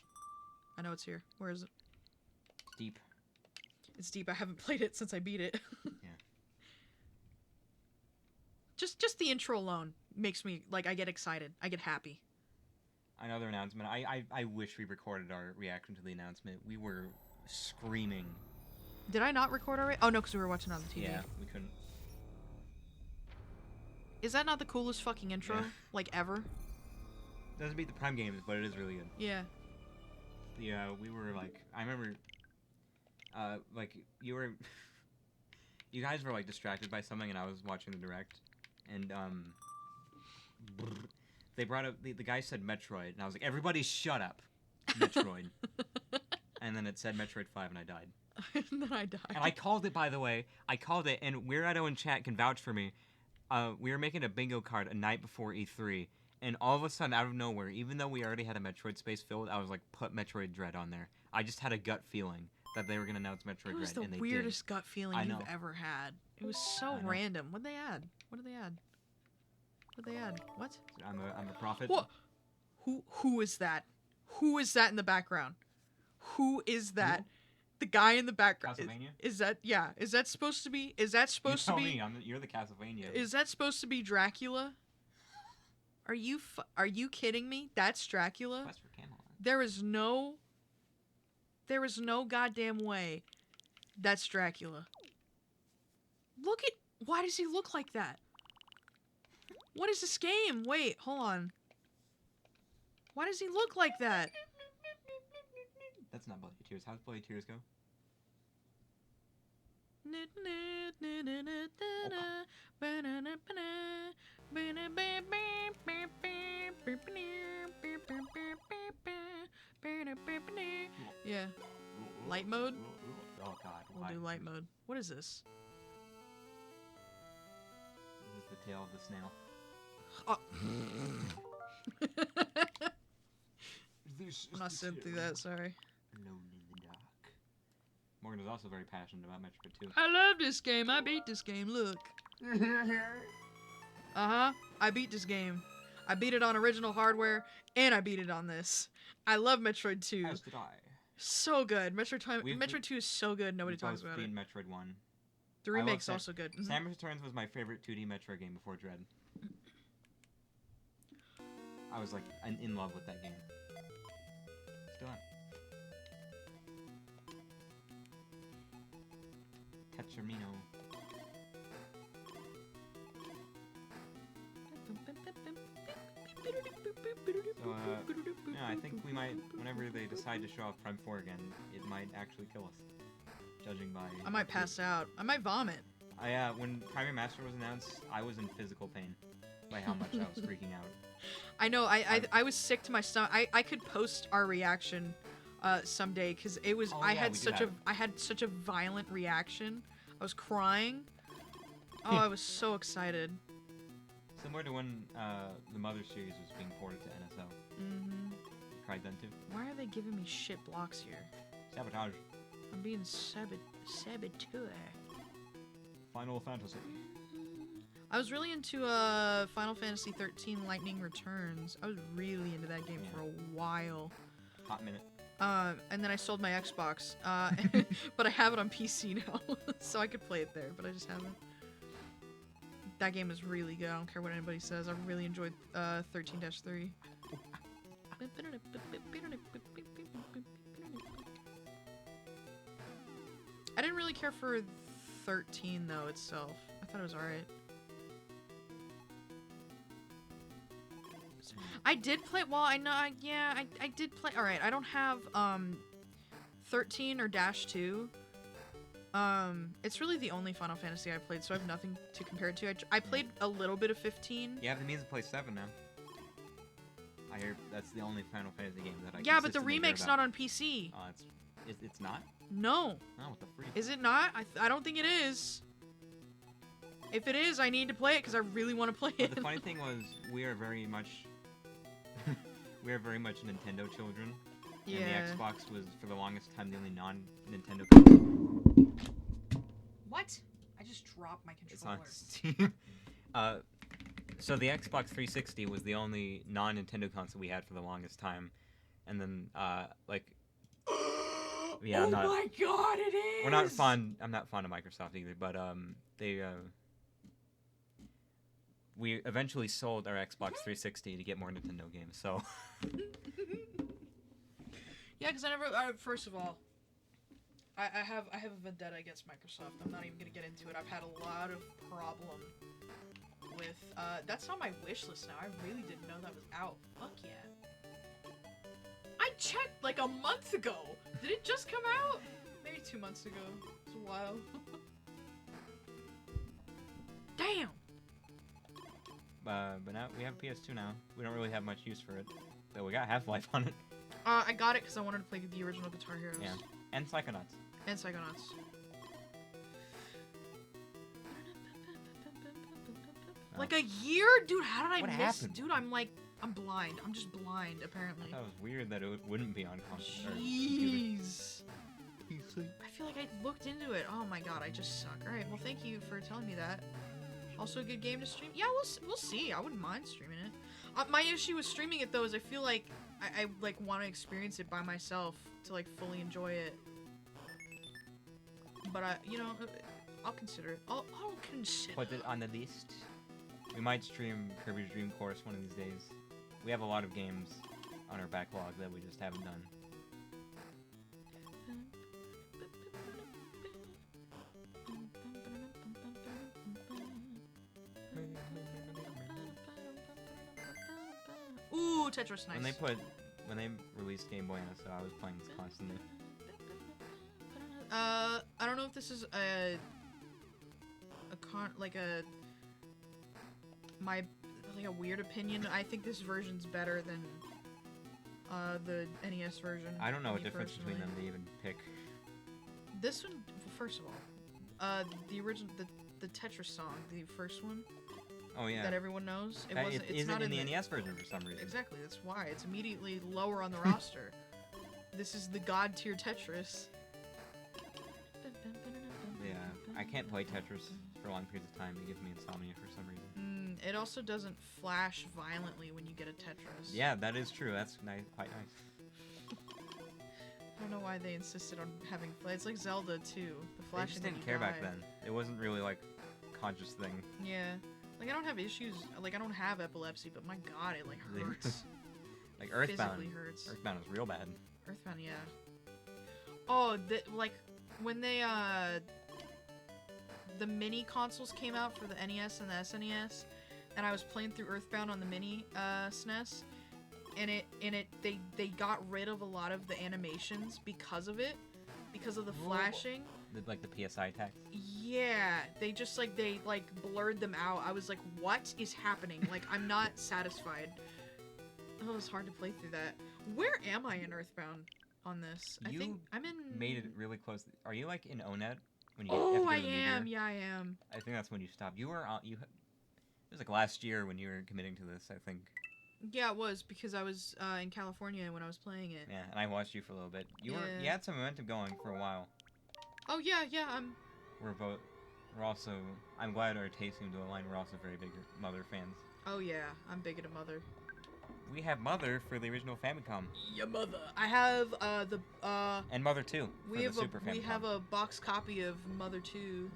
I know it's here. Where is it? Deep. It's deep. I haven't played it since I beat it. Yeah. Just the intro alone makes me, like, I get excited. I get happy. Another announcement. I wish we recorded our reaction to the announcement. We were screaming. Did I not record already? Oh, no, because we were watching on the TV. Yeah, we couldn't. Is that not the coolest fucking intro? Yeah. Like, ever? Doesn't beat the Prime games, but it is really good. Yeah. Yeah, we were like, I remember, like, you guys were like distracted by something, and I was watching the direct, and they brought up, the guy said Metroid, and I was like, everybody shut up, Metroid. And then it said Metroid 5, and I died. And then I died. And I called it, by the way, and Weirdo in chat can vouch for me. We were making a bingo card a night before E3, and all of a sudden, out of nowhere, even though we already had a Metroid space filled, I was like, put Metroid Dread on there. I just had a gut feeling that they were going to announce Metroid It was Dread, and the they weirdest gut feeling I you've know. ever had. It was so I know. random. What'd they add? What did they add? What'd they add? What? did. I'm a prophet. What? Who is that? Who is that in the background? Who is that? Who? The guy in the background. Castlevania? Is that, yeah? Is that supposed to be? Is that supposed you to tell be? me, you're the Castlevania. Is that supposed to be Dracula? Are you kidding me? That's Dracula? Quest for Camelot. There is no goddamn way that's Dracula. Look at, why does he look like that? What is this game? Wait, hold on. Why does he look like that? That's not Bloody Tears. How's Bloody Tears go? Yeah. Light mode? Oh god. We'll do light mode. What is this? This is the tail of the snail. Oh. This I'm not sitting through that, sorry. Alone in the dark. Morgan is also very passionate about Metroid 2. I love this game. I beat this game. Look. Uh-huh. I beat this game. I beat it on original hardware, and I beat it on this. I love Metroid 2. As did I. So good. Metroid We've- 2 is so good. Nobody We've talks both about it. beaten Metroid 1. The will remake's say- also good. Mhm. Samus Returns was my favorite 2D Metroid game before Dread. I was like in love with that game. Still am. Tetramino. So, yeah, I think we might, whenever they decide to show off Prime 4 again, it might actually kill us. Judging by... I might pass out. I might vomit. When Prime Remastered was announced, I was in physical pain by how much I was freaking out. I know. I was sick to my stomach. I could post our reaction someday because it was. Oh, I yeah, had we did such have a. it. I had such a violent reaction. I was crying. Oh, I was so excited. Similar to when the Mother series was being ported to NSL. Mm-hmm. You tried then too? Why are they giving me shit blocks here? Sabotage. I'm being saboteur. Final Fantasy. I was really into Final Fantasy 13 Lightning Returns. I was really into that game for a while. Hot minute. And then I sold my Xbox. But I have it on PC now, so I could play it there, but I just haven't. That game is really good. I don't care what anybody says. I really enjoyed 13-3. I didn't really care for 13 though itself. I thought it was alright. I did play. Well, I know. Yeah, I did play. All right, I don't have 13 or -2. It's really the only Final Fantasy I played, so I have nothing to compare it to. I played a little bit of 15. You have the means to play 7 now. I hear that's the only Final Fantasy game that I. Yeah, but the consistently hear remake's about. not on PC. It's not. No. Oh, what the freak? Is it not? I don't think it is. If it is, I need to play it because I really want to play But it. the funny thing was, we are very much Nintendo children. Yeah. And the Xbox was, for the longest time, the only non-Nintendo console. What? I just dropped my controller. It's on Steam. So the Xbox 360 was the only non-Nintendo console we had for the longest time. And then, yeah, oh my god, it is! We're not fond. I'm not fond of Microsoft either, but we eventually sold our Xbox 360 to get more Nintendo games. So. Yeah, because I never. First of all, I have a vendetta against Microsoft. I'm not even gonna get into it. I've had a lot of problem with. That's on my wish list now. I really didn't know that was out. Fuck yeah. I checked like a month ago. Did it just come out? Maybe 2 months ago. It's a while. Damn. But now we have PS2 now. We don't really have much use for it. Though we got Half-Life on it. I got it because I wanted to play the original Guitar Heroes. Yeah. And Psychonauts. And Psychonauts. Like a year? Dude, how did I miss? Happened? Dude, I'm blind. I'm just blind, apparently. I thought it was weird that it wouldn't be on console. Jeez. I feel like I looked into it. Oh my god, I just suck. Alright, well thank you for telling me that. Also a good game to stream? Yeah, we'll see. I wouldn't mind streaming it. My issue with streaming it though is I feel like I like want to experience it by myself to like fully enjoy it. But I'll consider it. I'll consider. Put it on the list. We might stream Kirby's Dream Course one of these days. We have a lot of games on our backlog that we just haven't done. Ooh, Tetris, nice. When they released Game Boy NSO, I was playing this constantly. I don't know if this is a weird opinion. I think this version's better than the NES version. I don't know what difference between them to even pick. This one, well, first of all, the original, the Tetris song, the first one. Oh yeah. That everyone knows. It's It's not in the NES version for some reason. Exactly. That's why it's immediately lower on the roster. This is the god tier Tetris. Yeah, I can't play Tetris for long periods of time. It gives me insomnia for some reason. It also doesn't flash violently when you get a Tetris. Yeah, that is true. That's quite nice. I don't know why they insisted on having flash. It's like Zelda too. The I flashing. just didn't care back then. It wasn't really like a conscious thing. Yeah. Like I don't have issues. Like I don't have epilepsy, but my god, it like hurts. Like Earthbound. Physically hurts. Earthbound was real bad. Earthbound, yeah. Oh, like when they the mini consoles came out for the NES and the SNES, and I was playing through Earthbound on the mini SNES, and they got rid of a lot of the animations because of it, because of the flashing. Like the PSI text. Yeah, they just they blurred them out. I was like, what is happening? Like I'm not satisfied. Oh, it was hard to play through that. Where am I in Earthbound on this? I think I'm in. Made it really close. Are you in ONET when you? Oh, have to go I to the am. meteor? Yeah, I am. I think that's when you stopped. You were on. was like last year when you were committing to this, I think. Yeah, it was because I was in California when I was playing it. Yeah, and I watched you for a little bit. You Yeah. had some momentum going for a while. Oh yeah, We're also. I'm glad our tastes seem to align. We're also very big Mother fans. Oh yeah, I'm big into Mother. We have Mother for the original Famicom. Yeah, Mother. I have And Mother 2 for the Super Famicom. we have a box copy of Mother 2.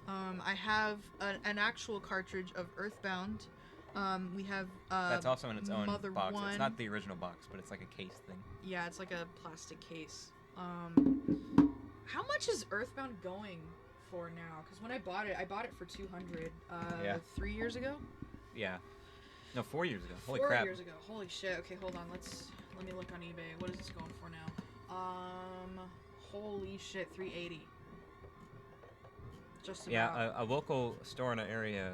I have an actual cartridge of Earthbound. We have That's also in its own Mother box. 1. It's not the original box, but it's like a case thing. Yeah, it's like a plastic case. How much is Earthbound going for now? Because when I bought it for 200. Yeah. 3 years ago. Yeah. No, 4 years ago. Holy 4 crap. years ago. Holy shit. Okay, hold on. Let me look on eBay. What is this going for now? Holy shit, 380. Just about. Yeah, a local store in our area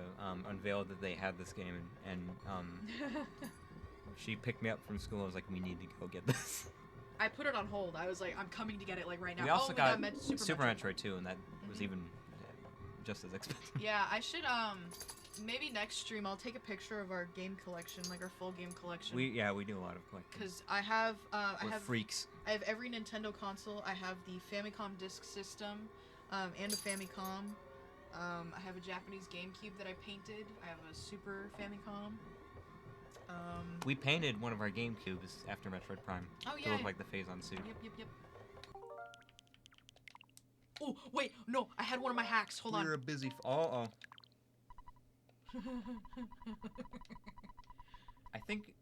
unveiled that they had this game, and she picked me up from school. I was like, we need to go get this. I put it on hold. I was like, I'm coming to get it like right now. We also got Super Metroid. Metroid 2, and that was even just as expensive. Yeah, I should maybe next stream I'll take a picture of our game collection, like our full game collection. We do a lot of collecting. Because I have We're freaks. I have every Nintendo console. I have the Famicom Disk System, and a Famicom. I have a Japanese GameCube that I painted. I have a Super Famicom. We painted one of our GameCubes after Metroid Prime. Oh yeah. To look like the Phazon suit. Yep. Oh wait, no, I had one of my hacks. Hold on. We're a busy. Oh. I think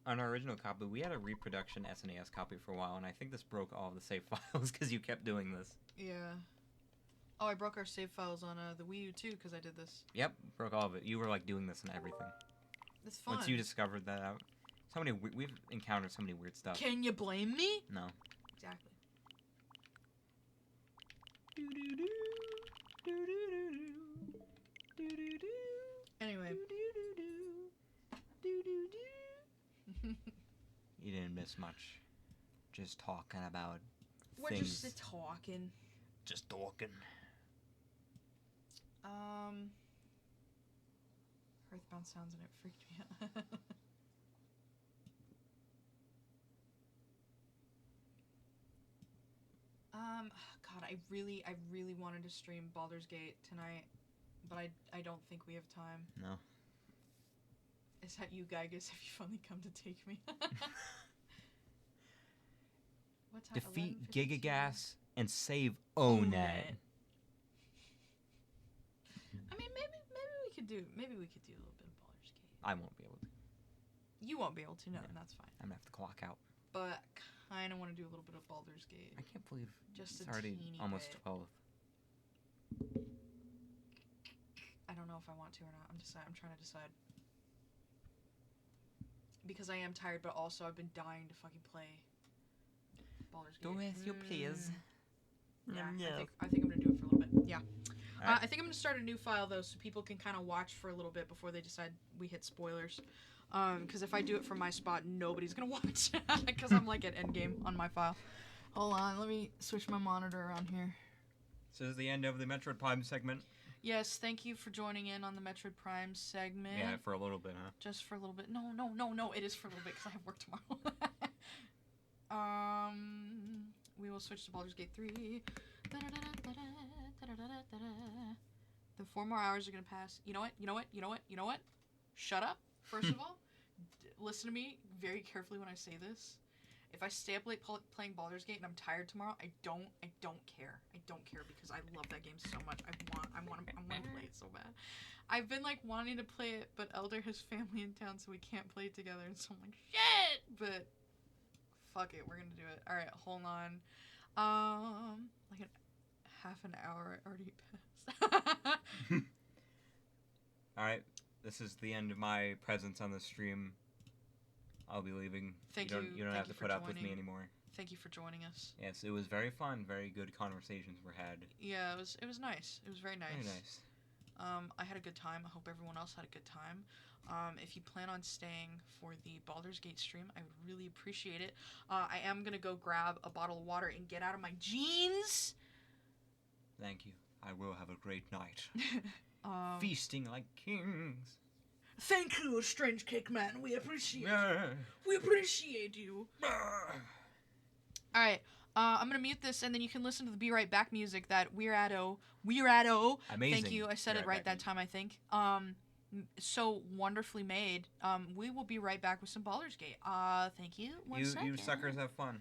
on our original copy we had a reproduction SNES copy for a while, and I think this broke all of the save files because you kept doing this. Yeah. Oh, I broke our save files on the Wii U too because I did this. Yep, broke all of it. You were like doing this and everything. It's fun. Once you discovered that out, we've encountered so many weird stuff. Can you blame me? No. Exactly. Anyway. You didn't miss much. Just talking about We're things. just talking. Just talking. Earthbound sounds and it freaked me out. God, I really wanted to stream Baldur's Gate tonight, but I don't think we have time. No. Is that you, Gygus? Have you finally come to take me? What time? Defeat 11:52? Gigagas and save Onet. I mean, maybe we could do a little bit of Baldur's Gate. I won't be able to. You won't be able to, no, Yeah. and that's fine. I'm gonna have to clock out. But kind of want to do a little bit of Baldur's Gate. I can't believe Just it's a already teeny almost bit. 12. I don't know if I want to or not. I'm trying to decide. Because I am tired, but also I've been dying to fucking play Baldur's Gate. Do as you please. Yeah, Yeah. I think I'm gonna do it for a little bit. Yeah. Alright. I think I'm gonna start a new file though, so people can kind of watch for a little bit before they decide we hit spoilers. Because if I do it from my spot, nobody's gonna watch. Because I'm like at endgame on my file. Hold on, let me switch my monitor around here. So this is the end of the Metroid Prime segment. Yes, thank you for joining in on the Metroid Prime segment. Yeah, for a little bit, huh? Just for a little bit. No, it is for a little bit because I have work tomorrow. We will switch to Baldur's Gate 3. The 4 more hours are gonna pass. You know what? Shut up. First of all, listen to me very carefully when I say this. If I stay up late playing Baldur's Gate and I'm tired tomorrow, I don't care. I don't care because I love that game so much. I want to play it so bad. I've been like wanting to play it, but Elder has family in town, so we can't play it together. And so I'm like, shit. But fuck it, we're gonna do it. All right, hold on. Like half an hour already passed. All right, this is the end of my presence on the stream. I'll be leaving. Thank you. You don't have to for put up with me joining. anymore. Thank you for joining us. Yes, it was very fun. Very good conversations were had. Yeah, it was nice. It was very nice. Very nice. I had a good time. I hope everyone else had a good time. If you plan on staying for the Baldur's Gate stream, I would really appreciate it. I am gonna go grab a bottle of water and get out of my jeans. Thank you. I will have a great night. Um, Feasting like kings. Thank you, Strange Cake Man. We appreciate Yeah. We appreciate you. Alright, I'm gonna mute this and then you can listen to the Be Right Back music that Weirado. Amazing. Thank you, I said Be it Right right Back that time, I think. So wonderfully made. We will be right back with some Baldur's Gate. Thank you. One second. You suckers have fun.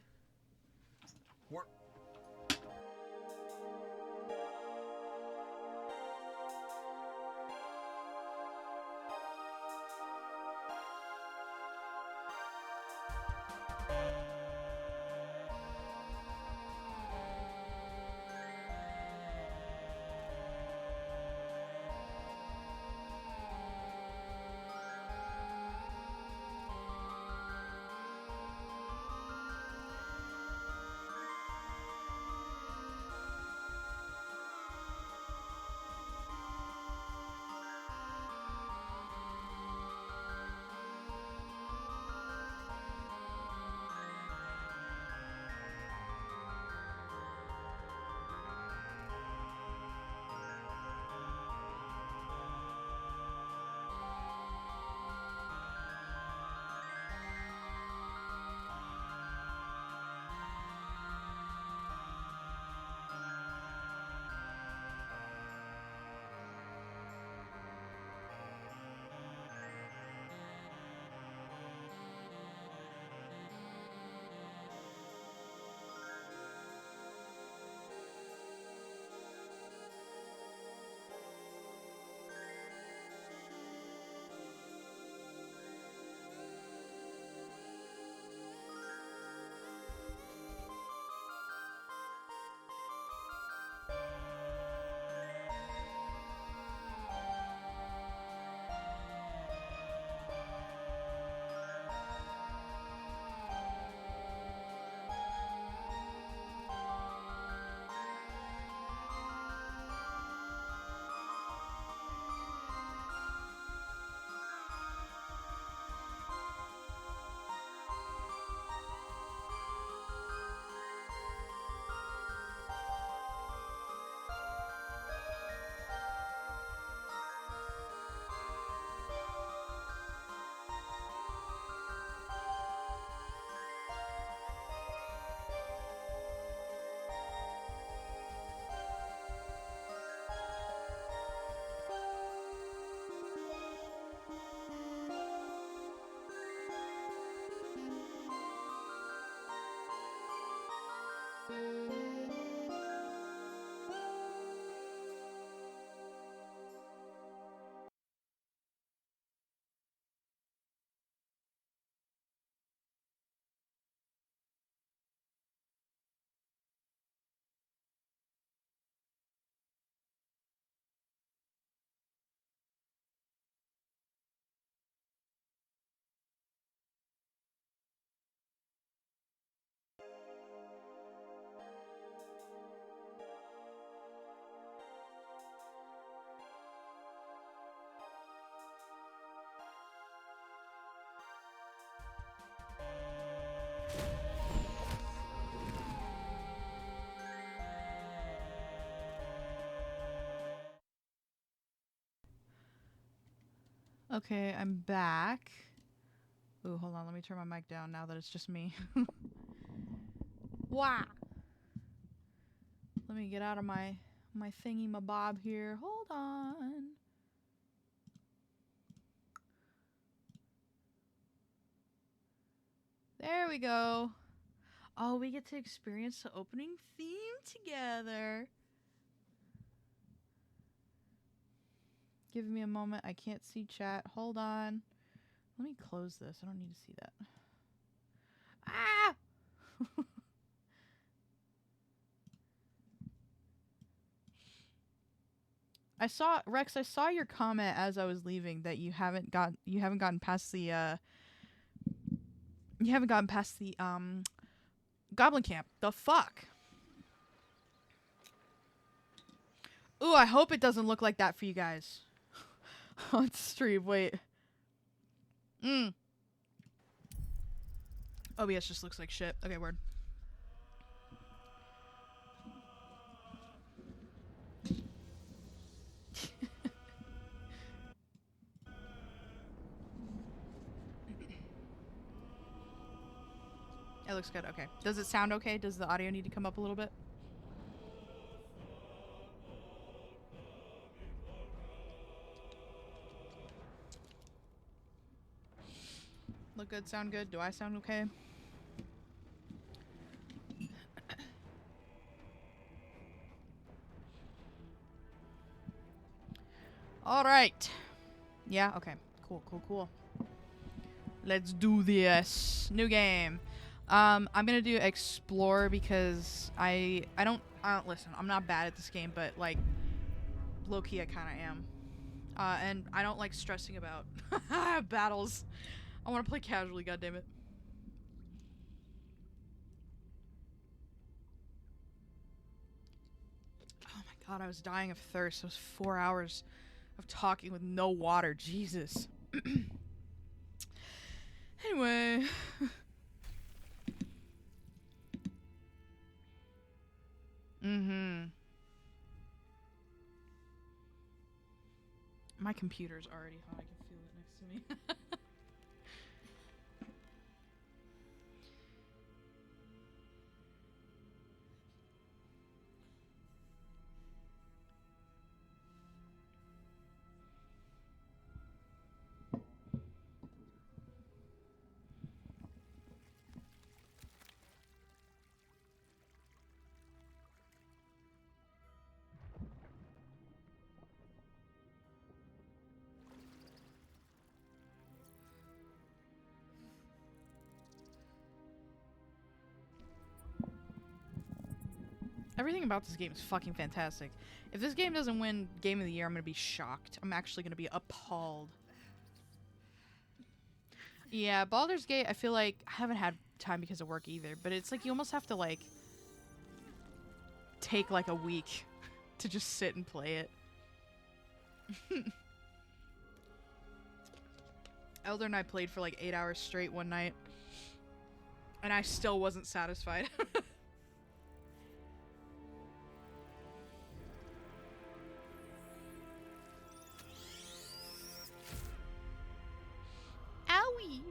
Okay, I'm back. Ooh, hold on. Let me turn my mic down now that it's just me. Wow. Let me get out of my thingy, my bob here. Hold on. There we go. Oh, we get to experience the opening theme together. Give me a moment. I can't see chat. Hold on. Let me close this. I don't need to see that. Ah! I saw Rex. I saw your comment as I was leaving that you haven't gotten past the Goblin Camp. The fuck? Ooh, I hope it doesn't look like that for you guys. On stream, wait. OBS just looks like shit. Okay, word. looks good. Okay. Does it sound okay? Does the audio need to come up a little bit? Look good, sound good. Do I sound okay? All right. Yeah, okay. Cool, cool, cool. Let's do this. New game. I'm gonna do explore because I don't listen, I'm not bad at this game, but like low-key I kinda am. And I don't like stressing about battles. I wanna play casually, goddammit. Oh my god, I was dying of thirst. It was 4 hours of talking with no water. Jesus. Anyway. My computer's already hot. I can feel it next to me. Everything about this game is fucking fantastic. If this game doesn't win Game of the Year, I'm gonna be shocked. I'm actually gonna be appalled. Yeah, Baldur's Gate, I feel like I haven't had time because of work either, but it's like you almost have to like take like a week to just sit and play it. Elder and I played for like 8 hours straight one night, and I still wasn't satisfied. Owie!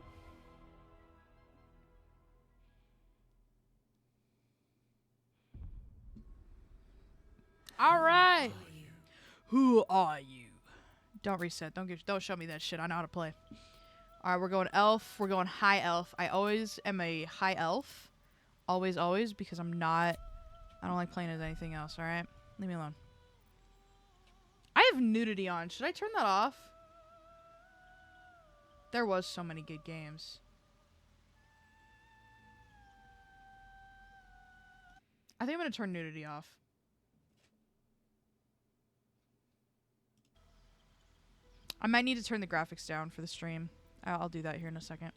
All right. Who are you? Don't reset. Don't show me that shit. I know how to play. All right, we're going elf. We're going high elf. I always am a high elf. Always, always, because I don't like playing as anything else, all right? Leave me alone. I have nudity on. Should I turn that off? There was so many good games. I think I'm going to turn nudity off. I might need to turn the graphics down for the stream. I'll do that here in a second.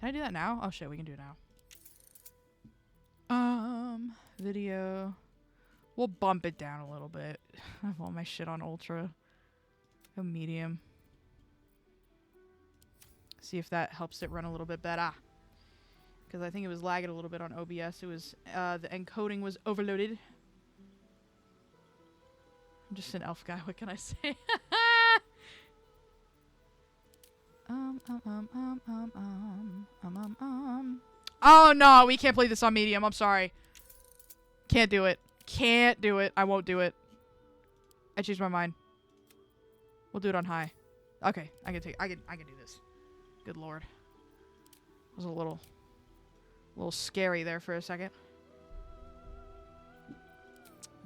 Can I do that now? Oh shit, we can do it now. Video. We'll bump it down a little bit. I have all my shit on ultra. Go medium. See if that helps it run a little bit better. Because I think it was lagging a little bit on OBS. It was, the encoding was overloaded. I'm just an elf guy, what can I say? Oh no, we can't play this on medium. I'm sorry. Can't do it. Can't do it. I won't do it. I changed my mind. We'll do it on high. Okay, I can do this. Good lord. It was a little scary there for a second.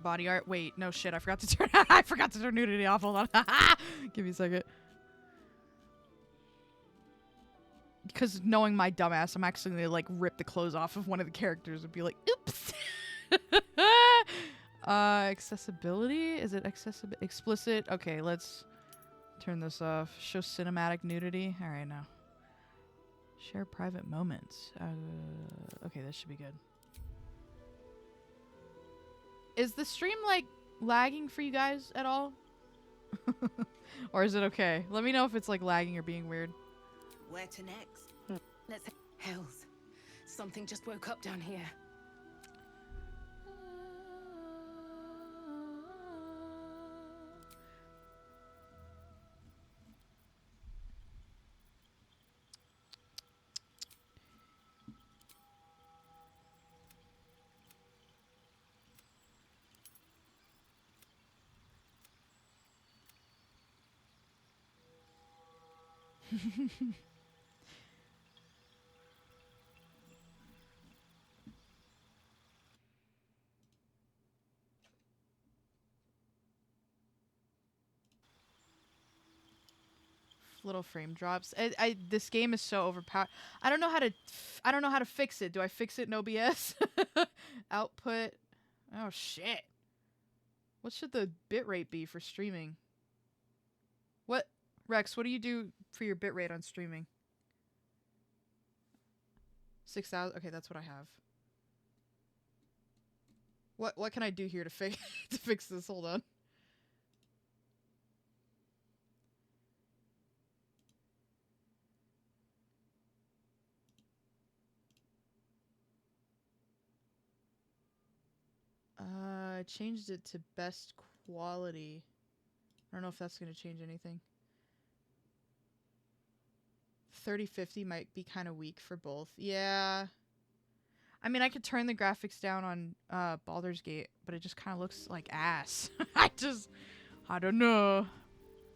Body art. Wait, no shit. I forgot to turn I forgot to turn nudity off. Hold on. Give me a second. Because knowing my dumbass, I'm actually gonna like rip the clothes off of one of the characters and be like, oops. Accessibility? Is it explicit? Okay, let's turn this off. Show cinematic nudity. All right, now. Share private moments. Okay, this should be good. Is the stream like lagging for you guys at all? Or is it okay? Let me know if it's like lagging or being weird. Where to next? Let's... Hells. Something just woke up down here. Little frame drops. This game is so overpowered. I don't know how to fix it. Do I fix it in OBS? Output. Oh shit. What should the bitrate be for streaming? What, Rex, what do you do for your bitrate on streaming? 6,000. Okay, that's what I have. What can I do here to fix to fix this? Hold on. I changed it to best quality. I don't know if that's going to change anything. 3050 might be kind of weak for both. Yeah. I mean, I could turn the graphics down on Baldur's Gate, but it just kind of looks like ass. I don't know.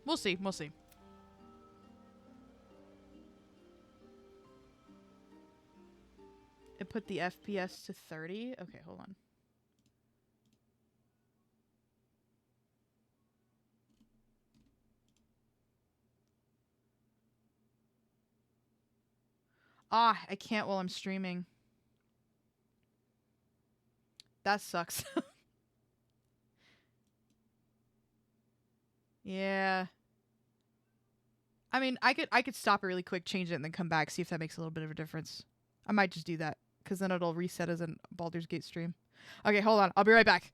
We'll see. We'll see. It put the FPS to 30. Okay, hold on. Ah, I can't while I'm streaming. That sucks. Yeah. I mean, I could stop it really quick, change it, and then come back, see if that makes a little bit of a difference. I might just do that, because then it'll reset as a Baldur's Gate stream. Okay, hold on. I'll be right back.